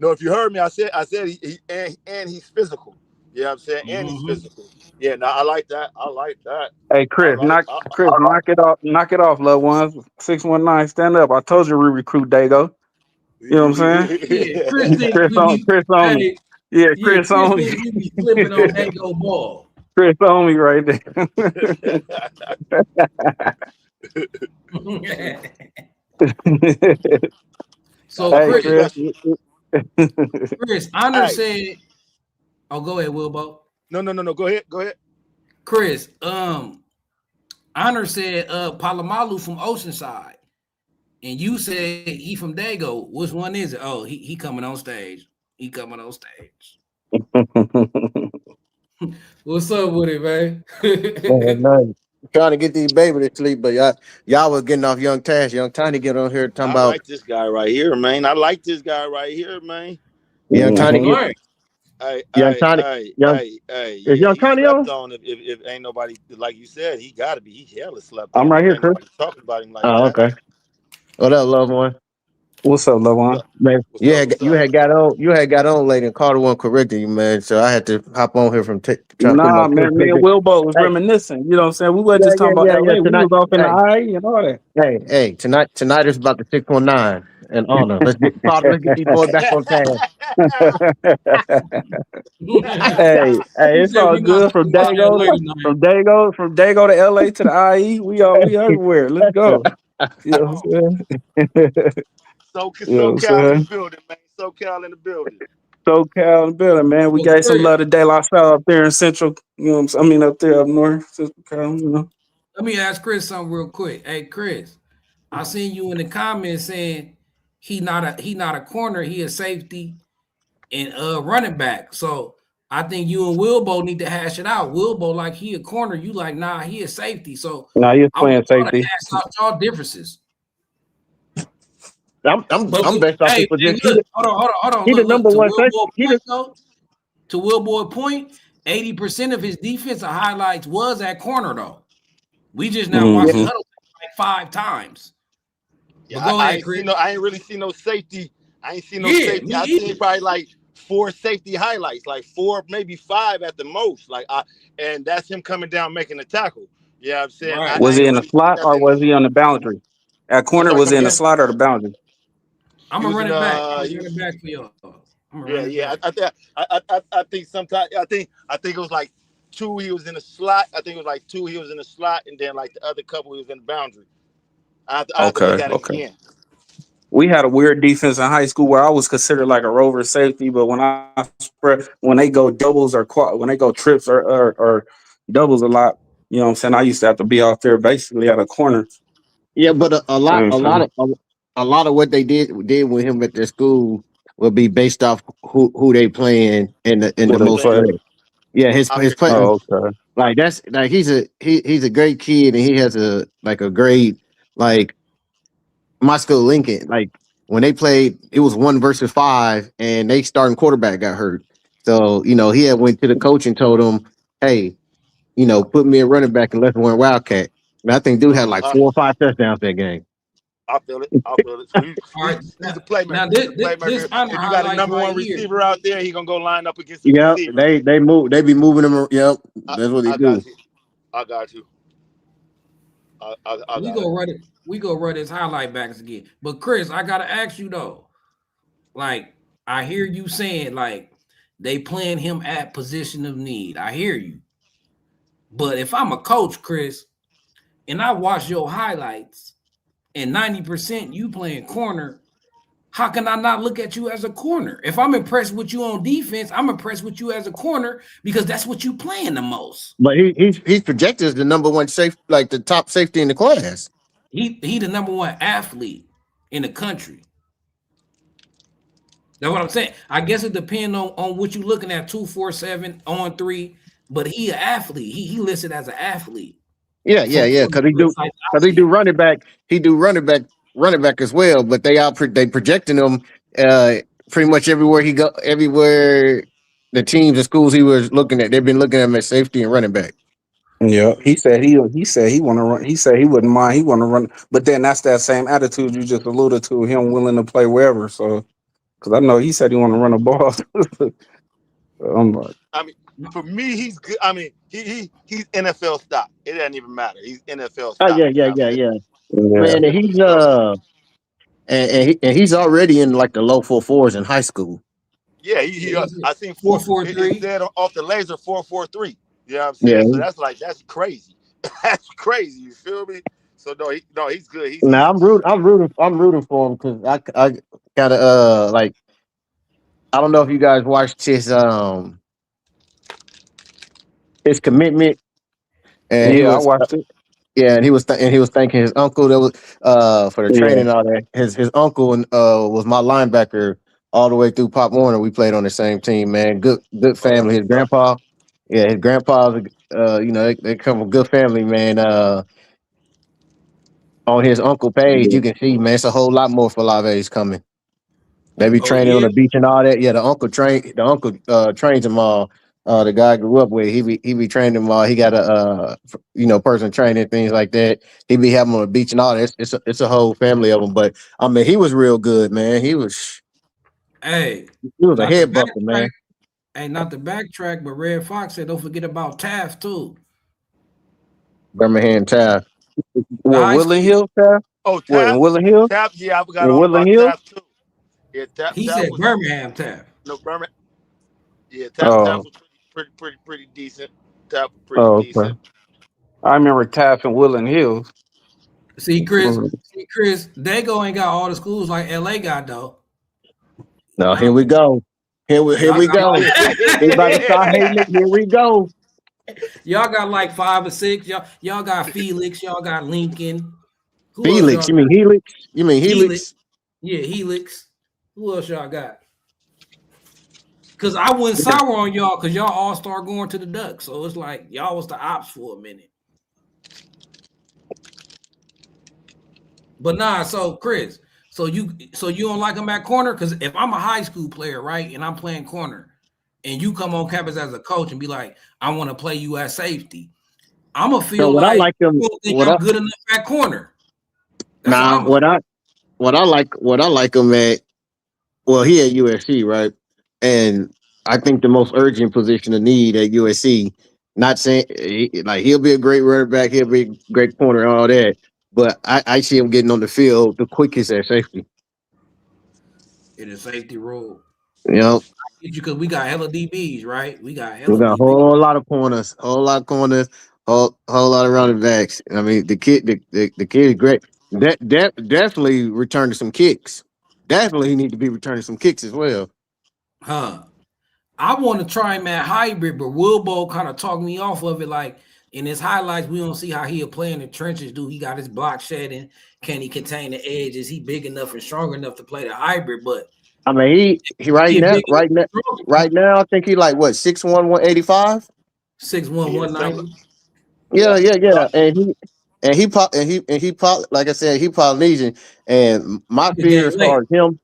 [SPEAKER 2] if you heard me, I said he and he's physical. You know what I'm saying? And he's
[SPEAKER 1] mm-hmm.
[SPEAKER 2] physical. Yeah, no, I like that. I like that.
[SPEAKER 3] Hey, Chris, knock it off, loved ones. 619, stand up. I told you we recruit Dago. You know what I'm saying?
[SPEAKER 1] Yeah, Chris think
[SPEAKER 3] Chris
[SPEAKER 1] we be
[SPEAKER 3] on me.
[SPEAKER 1] hey,
[SPEAKER 3] Yeah,
[SPEAKER 1] yeah,
[SPEAKER 3] Chris
[SPEAKER 1] Chris
[SPEAKER 3] on me.
[SPEAKER 1] think we be flipping on Dago ball.
[SPEAKER 3] Chris on me right there.
[SPEAKER 1] So
[SPEAKER 3] Hey,
[SPEAKER 1] Chris,
[SPEAKER 3] Chris.
[SPEAKER 1] Honor
[SPEAKER 2] Hey,
[SPEAKER 1] said, "Oh, go ahead, Wilbo."
[SPEAKER 2] no. Go ahead.
[SPEAKER 1] Chris, Honor said, Palomalu from Oceanside, and you said he from Dago. Which one is it? Oh, he coming on stage. He coming on stage. What's up with it, man?
[SPEAKER 4] No. Trying to get these baby to sleep, but y'all was getting off Young Tash. Young Tiny get on here talking
[SPEAKER 2] I
[SPEAKER 4] about
[SPEAKER 2] like this guy right here, man. I like this guy right here, man.
[SPEAKER 4] Young Tiny get
[SPEAKER 1] Right.
[SPEAKER 2] Hey,
[SPEAKER 4] Young Tiny Young is
[SPEAKER 2] yeah,
[SPEAKER 4] Young
[SPEAKER 2] he
[SPEAKER 4] Tiny
[SPEAKER 2] slept
[SPEAKER 4] on?
[SPEAKER 2] on. If ain't nobody, like you said, he got to be. He hella slept
[SPEAKER 3] I'm
[SPEAKER 2] on.
[SPEAKER 3] right
[SPEAKER 2] If
[SPEAKER 3] here,
[SPEAKER 2] ain't
[SPEAKER 3] Chris.
[SPEAKER 2] nobody talking about him like
[SPEAKER 4] Oh,
[SPEAKER 2] that.
[SPEAKER 4] okay. What up, loved one?
[SPEAKER 3] What's up, loved
[SPEAKER 2] What's
[SPEAKER 3] one?
[SPEAKER 2] up?
[SPEAKER 4] Man,
[SPEAKER 2] What's up? What's
[SPEAKER 4] you
[SPEAKER 2] up?
[SPEAKER 4] had got on late and Carter one correcting you, man. So I had to hop on here from trying to put my
[SPEAKER 3] Nah, man, me and
[SPEAKER 4] toothpick.
[SPEAKER 3] Wilbo was
[SPEAKER 4] Hey,
[SPEAKER 3] reminiscing. You know what I'm saying? We weren't just talking about
[SPEAKER 4] yeah.
[SPEAKER 3] LA. We
[SPEAKER 4] Tonight,
[SPEAKER 3] was off in the
[SPEAKER 4] hey,
[SPEAKER 3] IE and all that.
[SPEAKER 4] hey, tonight is about the 619 and honor. Let's get Carter. Let's get these boys back on task.
[SPEAKER 3] Hey,
[SPEAKER 1] He
[SPEAKER 3] it's
[SPEAKER 1] said
[SPEAKER 3] all
[SPEAKER 1] we not
[SPEAKER 3] good
[SPEAKER 1] talking
[SPEAKER 3] from
[SPEAKER 1] about
[SPEAKER 3] Dago
[SPEAKER 1] LA tonight.
[SPEAKER 3] from Dago to LA to the IE. We everywhere. Let's go. You know what I'm saying? You know what I'm
[SPEAKER 2] SoCal in the
[SPEAKER 3] saying?
[SPEAKER 2] building, man. SoCal in the building.
[SPEAKER 3] SoCal in the building, man. We
[SPEAKER 1] So
[SPEAKER 3] gave some
[SPEAKER 1] Chris,
[SPEAKER 3] love to De La Salle up there in Central. You know what I'm saying? I mean, up there up north, Central Cal, you know.
[SPEAKER 1] let me ask Chris something real quick. Hey, Chris, I seen you in the comments saying he not a corner, he a safety and running back. So I think you and Wilbo need to hash it out. Wilbo like he a corner, you like nah, he a safety. So
[SPEAKER 3] Now he's
[SPEAKER 1] I want
[SPEAKER 3] playing
[SPEAKER 1] y'all to
[SPEAKER 3] safety.
[SPEAKER 1] hash out y'all differences. But
[SPEAKER 4] I'm based off his
[SPEAKER 1] hey,
[SPEAKER 4] position.
[SPEAKER 1] look, hold on.
[SPEAKER 4] He the
[SPEAKER 1] Look.
[SPEAKER 4] number
[SPEAKER 1] To
[SPEAKER 4] one
[SPEAKER 1] Will
[SPEAKER 4] safety.
[SPEAKER 1] Boy point though, to Will Boy point, 80% of his defensive highlights was at corner though. We just now watched his
[SPEAKER 3] Mm-hmm.
[SPEAKER 1] huddle like 5 times.
[SPEAKER 2] Yeah,
[SPEAKER 1] But go
[SPEAKER 2] I
[SPEAKER 1] ahead,
[SPEAKER 2] ain't
[SPEAKER 1] Chris.
[SPEAKER 2] seen no. I ain't really seen no safety. I ain't seen no
[SPEAKER 1] Yeah,
[SPEAKER 2] safety.
[SPEAKER 1] me
[SPEAKER 2] I seen
[SPEAKER 1] either.
[SPEAKER 2] probably like 4 safety highlights, like 4, maybe 5 at the most. And that's him coming down making a tackle. Yeah, I'm saying
[SPEAKER 1] Right.
[SPEAKER 2] I
[SPEAKER 3] Was he
[SPEAKER 2] ain't
[SPEAKER 3] in the
[SPEAKER 2] really seen
[SPEAKER 3] slot or
[SPEAKER 2] nothing.
[SPEAKER 3] was he on the boundary? At
[SPEAKER 2] I'm
[SPEAKER 3] corner,
[SPEAKER 2] sorry,
[SPEAKER 3] was
[SPEAKER 2] come
[SPEAKER 3] he in the
[SPEAKER 2] again.
[SPEAKER 3] slot or the boundary?
[SPEAKER 1] I'm
[SPEAKER 2] He
[SPEAKER 1] gonna
[SPEAKER 2] was
[SPEAKER 1] run
[SPEAKER 2] in
[SPEAKER 1] it back.
[SPEAKER 2] he was
[SPEAKER 1] For y'all. I'm gonna
[SPEAKER 2] yeah,
[SPEAKER 1] run it
[SPEAKER 2] yeah.
[SPEAKER 1] back.
[SPEAKER 2] I think sometimes I think it was like 2 he was in the slot. I think it was like 2 he was in the slot, and then like the other couple he was in the boundary. I have to look
[SPEAKER 3] Okay,
[SPEAKER 2] at it
[SPEAKER 3] okay.
[SPEAKER 2] again.
[SPEAKER 3] We had a weird defense in high school where I was considered like a rover safety, but when they go doubles or when they go trips or doubles a lot, you know what I'm saying? I used to have to be out there basically at a corner.
[SPEAKER 4] Yeah, but
[SPEAKER 3] Same time.
[SPEAKER 4] a lot of what they did with him at their school will be based off who they playing in
[SPEAKER 2] Who
[SPEAKER 4] the
[SPEAKER 3] What
[SPEAKER 2] they
[SPEAKER 3] they
[SPEAKER 4] most
[SPEAKER 2] playing?
[SPEAKER 3] play.
[SPEAKER 4] threat. Yeah,
[SPEAKER 2] I
[SPEAKER 4] his
[SPEAKER 2] figured
[SPEAKER 4] play
[SPEAKER 2] that.
[SPEAKER 3] Oh, okay.
[SPEAKER 4] like that's like he's a great kid and he has a great like my school Lincoln like when they played it was 1 versus 5 and they starting quarterback got hurt. So he had went to the coach and told him, hey, put me a running back and let's win Wildcat. And I think dude had like
[SPEAKER 2] Uh,
[SPEAKER 4] 4 or 5 touchdowns that game.
[SPEAKER 2] I feel it. I feel it. So
[SPEAKER 1] All right.
[SPEAKER 2] he's a
[SPEAKER 1] Now
[SPEAKER 2] playmaker. He's a
[SPEAKER 1] this
[SPEAKER 2] playmaker.
[SPEAKER 1] honor
[SPEAKER 2] If you got a
[SPEAKER 1] highlights
[SPEAKER 2] number
[SPEAKER 1] right
[SPEAKER 2] one
[SPEAKER 1] here.
[SPEAKER 2] receiver out there, he gonna go line up against the
[SPEAKER 4] Yep,
[SPEAKER 2] receiver.
[SPEAKER 4] they be moving them. Yep,
[SPEAKER 2] I,
[SPEAKER 4] that's what they
[SPEAKER 2] I
[SPEAKER 4] do.
[SPEAKER 2] got you. I got you. I
[SPEAKER 1] We
[SPEAKER 2] got it.
[SPEAKER 1] go run it. We go run his highlight backs again. But Chris, I gotta ask you though. Like, I hear you saying like they playing him at position of need. I hear you. But if I'm a coach, Chris, and I watch your highlights and 90% you playing corner, how can I not look at you as a corner? If I'm impressed with you on defense, I'm impressed with you as a corner because that's what you playing the most.
[SPEAKER 4] But he's projected as the number one safe, like the top safety in the class.
[SPEAKER 1] He the number one athlete in the country. That's what I'm saying. I guess it depends on what you're looking at, 247 on 3, but he an athlete. He listed as an athlete
[SPEAKER 4] Yeah.
[SPEAKER 1] for
[SPEAKER 4] Because
[SPEAKER 1] the sites I
[SPEAKER 4] he do
[SPEAKER 1] see.
[SPEAKER 4] running back. He do running back as well. But they projecting him uh pretty much everywhere he go. Everywhere the teams and schools he was looking at, they've been looking at him as safety and running back.
[SPEAKER 3] Yeah, he want to run. He said he wouldn't mind. He want to run, but then that's that same attitude you just alluded to. Him willing to play wherever. So because I know he said he want to run the ball. I'm like,
[SPEAKER 2] I mean, for me, he's good. I mean, he's NFL stock. It doesn't even matter. He's NFL
[SPEAKER 4] Oh
[SPEAKER 2] stock. You know what I'm saying?
[SPEAKER 4] yeah.
[SPEAKER 3] yeah,
[SPEAKER 4] Man, and he's
[SPEAKER 2] So
[SPEAKER 4] he's already in like the low 4.4s in high school.
[SPEAKER 2] yeah,
[SPEAKER 1] Yeah, he's
[SPEAKER 2] I seen
[SPEAKER 1] four
[SPEAKER 2] four.
[SPEAKER 1] four
[SPEAKER 2] It
[SPEAKER 1] three.
[SPEAKER 2] said off the laser 4.43. You know what I'm
[SPEAKER 4] Yeah.
[SPEAKER 2] saying? So that's crazy. That's crazy. You feel me? So no, he's good.
[SPEAKER 4] Now I'm rooting for him because I gotta like I don't know if you guys watched his commitment and he
[SPEAKER 3] yeah. I
[SPEAKER 4] was
[SPEAKER 3] watched it.
[SPEAKER 4] yeah and he was thanking his uncle that was for the training
[SPEAKER 3] Yeah.
[SPEAKER 4] and all that. His uncle was my linebacker all the way through Pop Warner. We played on the same team, man. Good
[SPEAKER 2] Oh, that's
[SPEAKER 4] family. His
[SPEAKER 2] what's up.
[SPEAKER 4] grandpa, yeah, his grandpa's they come from good family, man. On his uncle page, you can see, man, it's a whole lot more for Lave's coming. They be
[SPEAKER 1] Oh, it
[SPEAKER 4] training on the
[SPEAKER 1] is.
[SPEAKER 4] beach and all that. Yeah, the uncle trains them all. The guy I grew up with, he be training them all. He got a person training things like that. He be having them on the beach and all that. It's a whole family of them. But I mean, he was real good, man.
[SPEAKER 1] Hey,
[SPEAKER 4] He was a
[SPEAKER 1] not the
[SPEAKER 4] head buster,
[SPEAKER 1] backtrack.
[SPEAKER 4] man.
[SPEAKER 1] Hey, not the backtrack, but Red Fox said don't forget about Taft too.
[SPEAKER 4] Birmingham Taft.
[SPEAKER 1] The
[SPEAKER 3] What
[SPEAKER 1] high
[SPEAKER 3] Willing
[SPEAKER 1] school.
[SPEAKER 3] Hill? Tap?
[SPEAKER 2] Oh,
[SPEAKER 3] What in
[SPEAKER 2] Tap,
[SPEAKER 3] Willing Hill?
[SPEAKER 2] Tap. Yeah, I forgot
[SPEAKER 3] In
[SPEAKER 2] all
[SPEAKER 3] Willing
[SPEAKER 2] about
[SPEAKER 3] Hill?
[SPEAKER 2] Tap too. Yeah,
[SPEAKER 1] He
[SPEAKER 2] Tap
[SPEAKER 1] said
[SPEAKER 2] was
[SPEAKER 1] Birmingham Taft.
[SPEAKER 2] no Berman. Yeah, Tap
[SPEAKER 3] Oh,
[SPEAKER 2] was pretty decent. Tap was pretty
[SPEAKER 3] oh, okay.
[SPEAKER 2] decent.
[SPEAKER 3] I remember Taft and Willing Hills.
[SPEAKER 1] See, Chris, Dago ain't got all the schools like LA got though.
[SPEAKER 4] No, here
[SPEAKER 1] Y'all,
[SPEAKER 4] we go. Here
[SPEAKER 1] y'all
[SPEAKER 4] we
[SPEAKER 1] got
[SPEAKER 4] go. He about to start hating it. Here we go.
[SPEAKER 1] y'all got like 5 or 6. Y'all got Felix. Y'all got Lincoln. Who else
[SPEAKER 4] Felix,
[SPEAKER 1] y'all
[SPEAKER 4] you
[SPEAKER 1] got?
[SPEAKER 4] mean Helix? You mean
[SPEAKER 1] Helix.
[SPEAKER 4] Helix?
[SPEAKER 1] Yeah, Helix. Who else y'all got? Cause I went sour on y'all because y'all all start going to the Ducks. So it's like y'all was the ops for a minute. But nah, so Chris, so you don't like him at corner? Because if I'm a high school player, right, and I'm playing corner, and you come on campus as a coach and be like, I want to play you at safety, I'm gonna
[SPEAKER 4] So
[SPEAKER 1] feel
[SPEAKER 4] what I
[SPEAKER 1] like
[SPEAKER 4] like him,
[SPEAKER 1] you don't think
[SPEAKER 4] what
[SPEAKER 1] I'm
[SPEAKER 4] I
[SPEAKER 1] good enough at corner. That's how
[SPEAKER 4] nah,
[SPEAKER 1] I'm gonna feel.
[SPEAKER 4] what I like him at. Well, he at USC, right? And I think the most urgent position of need at USC. Not saying like he'll be a great running back, he'll be a great corner, and all that. But I see him getting on the field the quickest at safety.
[SPEAKER 1] In a safety role.
[SPEAKER 4] You know,
[SPEAKER 1] Because we got hella DBs, right? We got
[SPEAKER 4] we
[SPEAKER 1] hella
[SPEAKER 4] got a
[SPEAKER 1] DBs.
[SPEAKER 4] whole lot of corners, whole lot of running backs. I mean, the kid is great. Definitely returning some kicks. Definitely, he need to be returning some kicks as well.
[SPEAKER 1] Huh. I want to try him at hybrid, but Wilbo kind of talked me off of it. Like in his highlights, we don't see how he'll play in the trenches. Do he got his block shedding? Can he contain the edge? Is he big enough and strong enough to play the hybrid? But
[SPEAKER 4] I mean, he
[SPEAKER 1] he big enough and
[SPEAKER 4] right
[SPEAKER 1] strong.
[SPEAKER 4] now, I think he like what 6'1", 185.
[SPEAKER 1] 6'1",
[SPEAKER 2] Yeah, something.
[SPEAKER 1] 190.
[SPEAKER 4] Yeah,
[SPEAKER 2] Yeah.
[SPEAKER 4] yeah,
[SPEAKER 2] No,
[SPEAKER 4] yeah. And he pop like I said, he Polynesian. And my
[SPEAKER 1] He
[SPEAKER 4] fear
[SPEAKER 1] gained
[SPEAKER 4] as far
[SPEAKER 1] weight.
[SPEAKER 4] as him,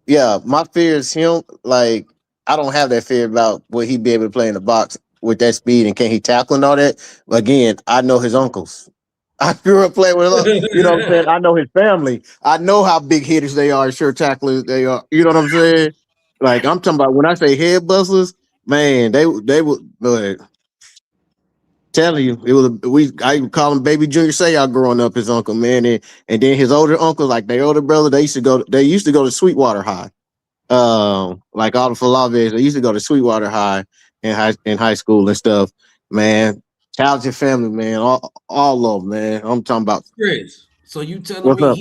[SPEAKER 4] yeah, my fear is him. Like I don't have that fear about will he be able to play in the box with that speed and can he tackle and all that. Again, I know his uncles. I grew up playing with, you know what I'm saying. I know his family. I know how big hitters they are, sure tacklers they are. You know what I'm saying? Like I'm talking about when I say head busters, man, they would telling you, it was I would call him Baby Junior Seau growing up. His uncle, man, and then his older uncle, like their older brother, they used to go to Sweetwater High. Like all the Falaves, they used to go to Sweetwater High in high school and stuff. Man, talented family, man, all of them, man. I'm talking about
[SPEAKER 1] Chris, so you telling
[SPEAKER 4] what's
[SPEAKER 1] me
[SPEAKER 4] up,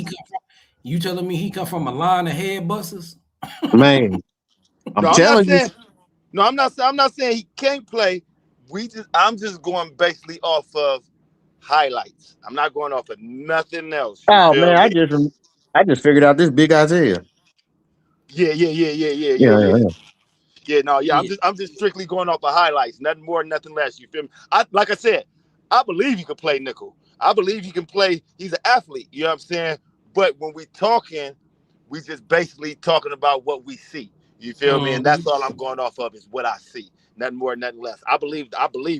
[SPEAKER 1] he come from a line of head busters?
[SPEAKER 4] man. I'm
[SPEAKER 2] no, I'm not
[SPEAKER 4] telling you,
[SPEAKER 2] saying. No, I'm not saying he can't play. I'm just going basically off of highlights. I'm not going off of nothing else. You
[SPEAKER 4] oh
[SPEAKER 2] feel
[SPEAKER 4] man,
[SPEAKER 2] me?
[SPEAKER 4] I just figured out this big Isaiah.
[SPEAKER 2] Yeah, yeah, yeah, yeah, yeah, yeah,
[SPEAKER 4] Yeah,
[SPEAKER 2] yeah.
[SPEAKER 4] yeah,
[SPEAKER 2] Yeah, no, yeah.
[SPEAKER 1] Yeah.
[SPEAKER 2] I'm just strictly going off of highlights. Nothing more, nothing less. You feel me? Like I said, I believe he can play nickel. I believe he can play. He's an athlete. You know what I'm saying? But when we talking, we just basically talking about what we see. You feel me? And that's
[SPEAKER 1] Mhm.
[SPEAKER 2] all I'm going off of is what I see. Nothing more, nothing less. I believe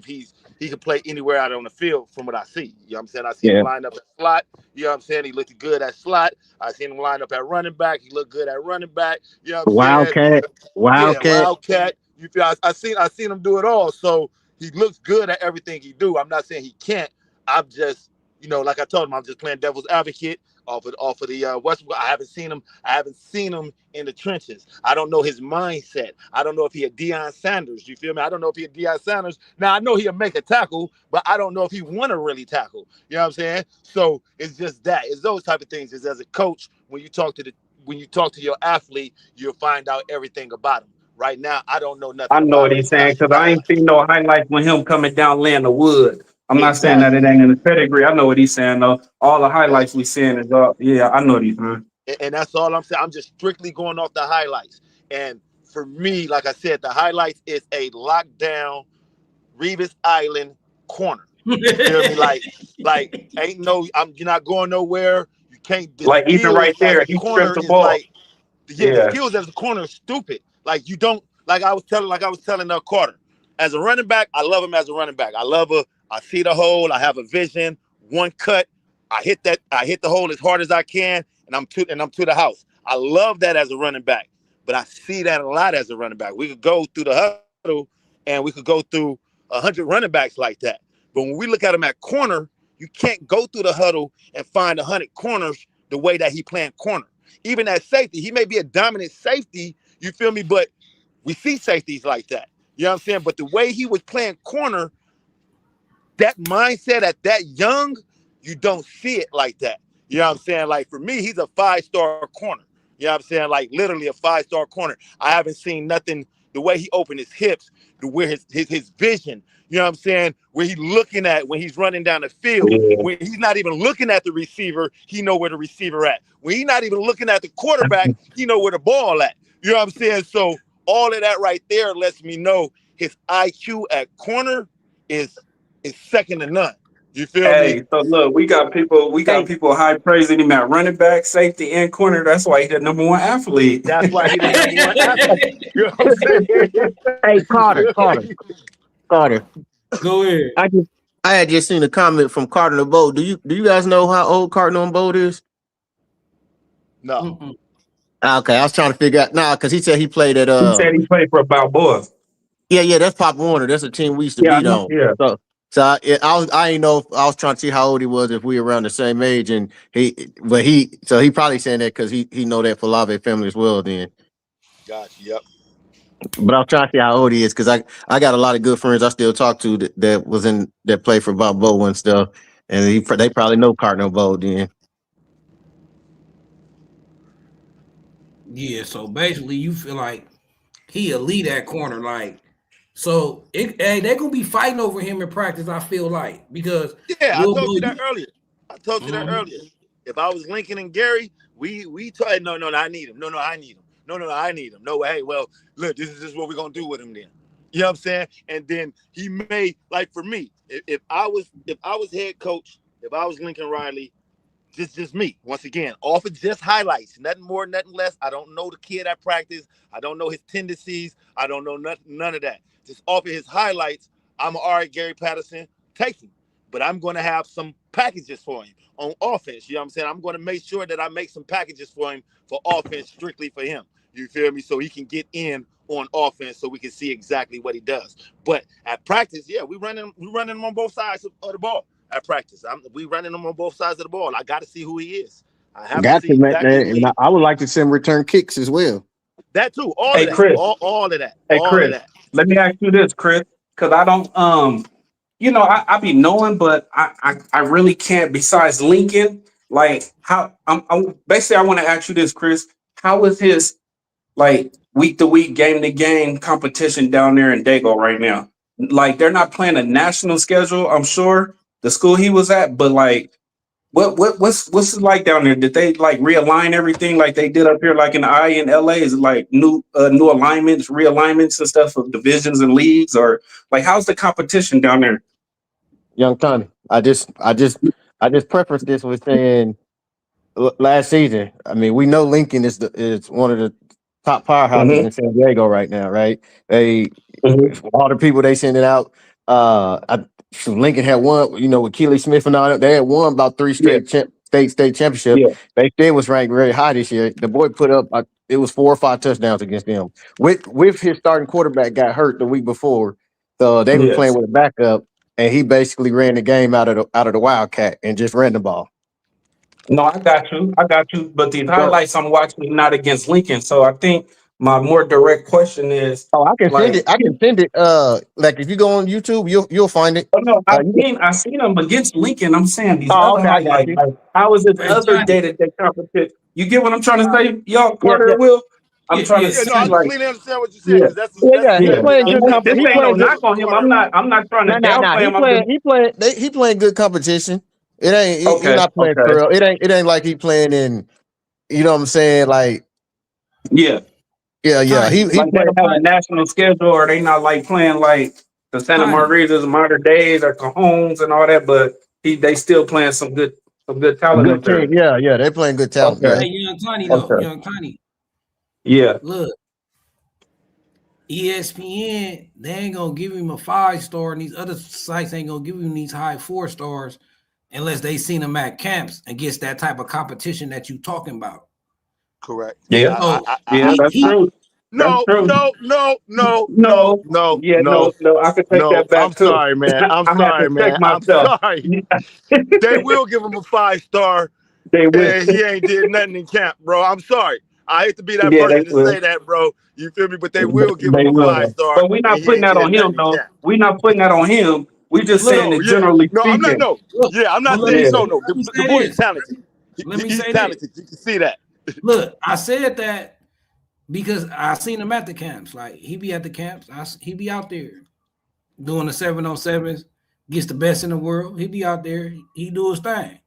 [SPEAKER 2] he can play anywhere out on the field from what I see. You know what I'm saying? I seen him
[SPEAKER 4] yeah.
[SPEAKER 2] line up at slot. You know what I'm saying? He looked good at slot. I seen him line up at running back. He looked good at running back. You know what I'm saying?
[SPEAKER 4] Wildcat,
[SPEAKER 2] Yeah,
[SPEAKER 4] Wildcat.
[SPEAKER 2] Wildcat. You feel? I seen him do it all. So he looks good at everything he do. I'm not saying he can't. I'm just, like I told him, I'm just playing devil's advocate off of the Westbrook. I haven't seen him in the trenches. I don't know his mindset. I don't know if he a Deion Sanders. You feel me? I don't know if he a Deion Sanders. Now I know he'll make a tackle, but I don't know if he want to really tackle. You know what I'm saying? So it's just that. It's those type of things. Is as a coach, when you talk to your athlete, you'll find out everything about him. Right now, I don't know
[SPEAKER 3] I
[SPEAKER 2] nothing
[SPEAKER 3] know
[SPEAKER 2] about
[SPEAKER 3] what
[SPEAKER 2] him
[SPEAKER 3] he's saying
[SPEAKER 2] besides his
[SPEAKER 3] because I ain't
[SPEAKER 2] highlights.
[SPEAKER 3] seen no highlights when him coming down laying the wood. I'm not saying that it
[SPEAKER 2] Exactly.
[SPEAKER 3] ain't in the pedigree. I know what he's saying though. All the highlights we
[SPEAKER 2] Exactly.
[SPEAKER 3] seeing is yeah, I know what he's saying.
[SPEAKER 2] And that's all I'm saying. I'm just strictly going off the highlights. And for me, like I said, the highlights is a lockdown Revis Island corner. You feel me? Like ain't no, you're not going nowhere. You can't. The
[SPEAKER 3] Like even
[SPEAKER 2] skills
[SPEAKER 3] right
[SPEAKER 2] as
[SPEAKER 3] there,
[SPEAKER 2] a
[SPEAKER 3] he stripped
[SPEAKER 2] corner
[SPEAKER 3] the
[SPEAKER 2] is
[SPEAKER 3] ball.
[SPEAKER 2] like, yeah, the
[SPEAKER 3] Yeah.
[SPEAKER 2] skills as a corner is stupid. Like you don't, like I was telling Carter, as a running back, I love him as a running back. I see the hole. I have a vision. One cut, I hit the hole as hard as I can, and I'm to the house. I love that as a running back, but I see that a lot as a running back. We could go through the huddle, and we could go through 100 running backs like that. But when we look at him at corner, you can't go through the huddle and find 100 corners the way that he playing corner. Even at safety, he may be a dominant safety. You feel me? But we see safeties like that. You know what I'm saying? But the way he was playing corner, that mindset at that young, you don't see it like that. You know what I'm saying? Like for me, he's a 5-star corner. You know what I'm saying? Like literally a 5-star corner. I haven't seen nothing the way he opened his hips, the where his vision. You know what I'm saying? Where he's looking at when he's running down the field.
[SPEAKER 3] Yeah.
[SPEAKER 2] When he's not even looking at the receiver, he know where the receiver at. When he's not even looking at the quarterback, he know where the ball at. You know what I'm saying? So all of that right there lets me know his IQ at corner is second to none. You feel me?
[SPEAKER 3] Hey, so look, we got
[SPEAKER 4] Hey,
[SPEAKER 3] people high praising him at running back, safety, and corner. That's why he's the number one athlete.
[SPEAKER 2] That's why he the number one athlete. You know what I'm saying?
[SPEAKER 4] hey,
[SPEAKER 2] You
[SPEAKER 4] Carter,
[SPEAKER 2] feel
[SPEAKER 4] Carter,
[SPEAKER 2] me?
[SPEAKER 4] Carter.
[SPEAKER 1] Go ahead.
[SPEAKER 4] I had just seen a comment from Cardinal Bolt. Do you guys know how old Cardinal Bolt is?
[SPEAKER 2] No.
[SPEAKER 1] Mm-mm.
[SPEAKER 4] Okay, I was trying to figure out because he said he played at
[SPEAKER 3] He said he played for Balboa.
[SPEAKER 4] yeah, that's Pop Warner. That's a team we used to
[SPEAKER 3] Yeah, I
[SPEAKER 4] beat
[SPEAKER 3] know.
[SPEAKER 4] on.
[SPEAKER 3] Yeah.
[SPEAKER 4] I didn't know if I was trying to see how old he was if we were around the same age, and he probably saying that because he know that Falave family as well. Then,
[SPEAKER 2] Gotcha. Yep.
[SPEAKER 4] but I'm trying to see how old he is because I got a lot of good friends I still talk to that play for Bob Bow and stuff, and they probably know Cardinal Bow. Then
[SPEAKER 1] Yeah, so basically you feel like he elite at corner, like so they're gonna be fighting over him in practice, I feel like, because
[SPEAKER 2] Yeah, I
[SPEAKER 1] Will
[SPEAKER 2] told
[SPEAKER 1] Boy,
[SPEAKER 2] you that earlier. If I was Lincoln and Gary, we tried. No, I need him. No, I need him. No, I need him. No, hey, well, look, this is just what we're gonna do with him then. You know what I'm saying? And then he may, like, for me, if I was head coach, if I was Lincoln Riley, just me. Once again, off of just highlights, nothing more, nothing less. I don't know the kid at practice. I don't know his tendencies. I don't know none of that. Just off of his highlights, I'm all right, Gary Patterson, take him. But I'm going to have some packages for him on offense. You know what I'm saying? I'm going to make sure that I make some packages for him for offense strictly for him. You feel me? So he can get in on offense so we can see exactly what he does. But at practice, yeah, we running him on both sides of the ball. At practice, we running him on both sides of the ball. I got to see who he is. I have to
[SPEAKER 4] got
[SPEAKER 2] see
[SPEAKER 4] to man,
[SPEAKER 2] exactly who
[SPEAKER 4] and
[SPEAKER 2] he is.
[SPEAKER 4] I would like to see him return kicks as well.
[SPEAKER 2] That too, all of
[SPEAKER 3] Hey,
[SPEAKER 2] that,
[SPEAKER 3] Chris.
[SPEAKER 2] all of that,
[SPEAKER 3] Hey,
[SPEAKER 2] all of
[SPEAKER 3] Chris.
[SPEAKER 2] that.
[SPEAKER 3] Let me ask you this, Chris, because I don't I be knowing, but I really can't. Besides Lincoln, like I'm basically I want to ask you this, Chris. How is his like week to week, game to game competition down there in Dago right now? Like they're not playing a national schedule, I'm sure, the school he was at, but like what's it like down there? Did they like realign everything like they did up here, like in the I in LA? Is it like new alignments, realignments and stuff of divisions and leagues, or like how's the competition down there?
[SPEAKER 4] Young Tony, I just preface this with saying last season. I mean, we know Lincoln is one of the top powerhouses
[SPEAKER 3] Mm-hmm.
[SPEAKER 4] in San Diego right now, right? They
[SPEAKER 3] Mm-hmm.
[SPEAKER 4] all the people they sending out. Lincoln had won, with Keely Smith and all that. They had won about three
[SPEAKER 3] Yeah,
[SPEAKER 4] straight state championship.
[SPEAKER 3] yeah.
[SPEAKER 4] They still was ranked very high this year. The boy put up it was 4 or 5 touchdowns against them. With his starting quarterback got hurt the week before, so they was playing
[SPEAKER 3] Yes.
[SPEAKER 4] with a backup, and he basically ran the game out of the Wildcat and just ran the ball.
[SPEAKER 3] No, I got you. I got you. But these
[SPEAKER 4] So,
[SPEAKER 3] highlights I'm watching not against Lincoln. So I think my more direct question is
[SPEAKER 4] oh, I can send it.
[SPEAKER 3] like,
[SPEAKER 4] I can send it. Like if you go on YouTube, you'll find it.
[SPEAKER 3] oh no,
[SPEAKER 4] You can,
[SPEAKER 3] I seen them against Lincoln. I'm saying these
[SPEAKER 4] oh,
[SPEAKER 3] other
[SPEAKER 4] okay, I got
[SPEAKER 3] highlights.
[SPEAKER 4] you.
[SPEAKER 3] Like, how is this
[SPEAKER 1] Hey
[SPEAKER 3] other
[SPEAKER 1] Johnny,
[SPEAKER 3] day to day competition? You get what I'm trying to say, y'all,
[SPEAKER 4] Yeah,
[SPEAKER 3] Carter
[SPEAKER 4] yeah,
[SPEAKER 3] and Will? I'm trying to
[SPEAKER 1] yeah,
[SPEAKER 2] Yeah, no, I
[SPEAKER 3] see
[SPEAKER 1] Johnny.
[SPEAKER 3] like,
[SPEAKER 2] completely understand what you're saying
[SPEAKER 3] yeah,
[SPEAKER 2] because
[SPEAKER 4] yeah,
[SPEAKER 2] that's the
[SPEAKER 4] yeah. He
[SPEAKER 3] yeah.
[SPEAKER 2] same thing
[SPEAKER 4] playing
[SPEAKER 2] I
[SPEAKER 3] And
[SPEAKER 4] good
[SPEAKER 2] say
[SPEAKER 3] this
[SPEAKER 4] company.
[SPEAKER 2] about
[SPEAKER 4] He
[SPEAKER 3] ain't no
[SPEAKER 4] playing good.
[SPEAKER 3] knock
[SPEAKER 2] offensive
[SPEAKER 3] on him. I'm
[SPEAKER 2] quarterback.
[SPEAKER 3] not. I'm not trying to
[SPEAKER 4] Nah.
[SPEAKER 3] downplay
[SPEAKER 4] He
[SPEAKER 3] him. I'm
[SPEAKER 4] playing.
[SPEAKER 3] just
[SPEAKER 4] He playing good competition. It ain't. He
[SPEAKER 3] okay.
[SPEAKER 4] not playing
[SPEAKER 3] Okay.
[SPEAKER 4] curl. It ain't like he playing in. You know what I'm saying? Like,
[SPEAKER 3] Yeah.
[SPEAKER 4] yeah. He
[SPEAKER 1] Tiny,
[SPEAKER 4] he
[SPEAKER 3] Like they
[SPEAKER 4] playing.
[SPEAKER 3] don't have a national schedule, or they not like playing like the Santa
[SPEAKER 1] Tiny.
[SPEAKER 3] Margaritas, Modern Days, or Cajones and all that. But they still playing some good talent
[SPEAKER 4] Good
[SPEAKER 3] up
[SPEAKER 4] team.
[SPEAKER 3] there.
[SPEAKER 4] Yeah. They playing good talent.
[SPEAKER 3] Okay,
[SPEAKER 4] Yeah.
[SPEAKER 1] Hey, young Tiny though,
[SPEAKER 3] okay,
[SPEAKER 1] young Tiny.
[SPEAKER 3] yeah.
[SPEAKER 1] Look, ESPN, they ain't gonna give him a 5-star, and these other sites ain't gonna give him these high 4 stars unless they seen him at camps and gets that type of competition that you talking about.
[SPEAKER 2] Correct. And
[SPEAKER 3] Yeah,
[SPEAKER 1] So
[SPEAKER 3] yeah, that's
[SPEAKER 1] he
[SPEAKER 3] true. That's
[SPEAKER 2] no,
[SPEAKER 3] true.
[SPEAKER 2] no, no, no, no,
[SPEAKER 3] No,
[SPEAKER 2] no,
[SPEAKER 3] yeah,
[SPEAKER 2] no,
[SPEAKER 3] no. I could take
[SPEAKER 2] no.
[SPEAKER 3] that
[SPEAKER 2] I'm
[SPEAKER 3] back too.
[SPEAKER 2] sorry, man. I'm
[SPEAKER 3] I had to
[SPEAKER 2] sorry,
[SPEAKER 3] check
[SPEAKER 2] man. I'm
[SPEAKER 3] myself.
[SPEAKER 2] sorry. They will give him a 5-star,
[SPEAKER 3] They will.
[SPEAKER 2] and he ain't did nothing in camp, bro. I'm sorry. I hate to be that
[SPEAKER 3] Yeah, they
[SPEAKER 2] person to
[SPEAKER 3] will.
[SPEAKER 2] say that, bro. You feel me? But they will give
[SPEAKER 3] They
[SPEAKER 2] him a
[SPEAKER 3] will.
[SPEAKER 2] five
[SPEAKER 3] Though.
[SPEAKER 2] star,
[SPEAKER 3] But we're
[SPEAKER 2] and
[SPEAKER 3] not
[SPEAKER 2] he
[SPEAKER 3] putting
[SPEAKER 2] ain't
[SPEAKER 3] that on
[SPEAKER 2] did
[SPEAKER 3] him,
[SPEAKER 2] nothing in
[SPEAKER 3] though.
[SPEAKER 2] camp.
[SPEAKER 3] We're not putting that on him. We just saying
[SPEAKER 1] look,
[SPEAKER 2] No,
[SPEAKER 3] it
[SPEAKER 2] yeah,
[SPEAKER 3] generally
[SPEAKER 2] no, I'm not.
[SPEAKER 3] speaking.
[SPEAKER 2] No,
[SPEAKER 1] look,
[SPEAKER 2] yeah, I'm
[SPEAKER 1] but
[SPEAKER 2] not
[SPEAKER 1] let
[SPEAKER 2] saying
[SPEAKER 1] me
[SPEAKER 3] Yeah.
[SPEAKER 2] no,
[SPEAKER 1] say,
[SPEAKER 2] no.
[SPEAKER 1] let me
[SPEAKER 2] The
[SPEAKER 1] say
[SPEAKER 2] boy is
[SPEAKER 1] this.
[SPEAKER 2] talented.
[SPEAKER 1] Let me
[SPEAKER 2] He's
[SPEAKER 1] say this.
[SPEAKER 2] talented. You can see that.
[SPEAKER 1] Look, I said that because I seen him at the camps. Like he be at the camps. He be out there doing the 7-on-7s, gets the best in the world. He be out there. He do his thing.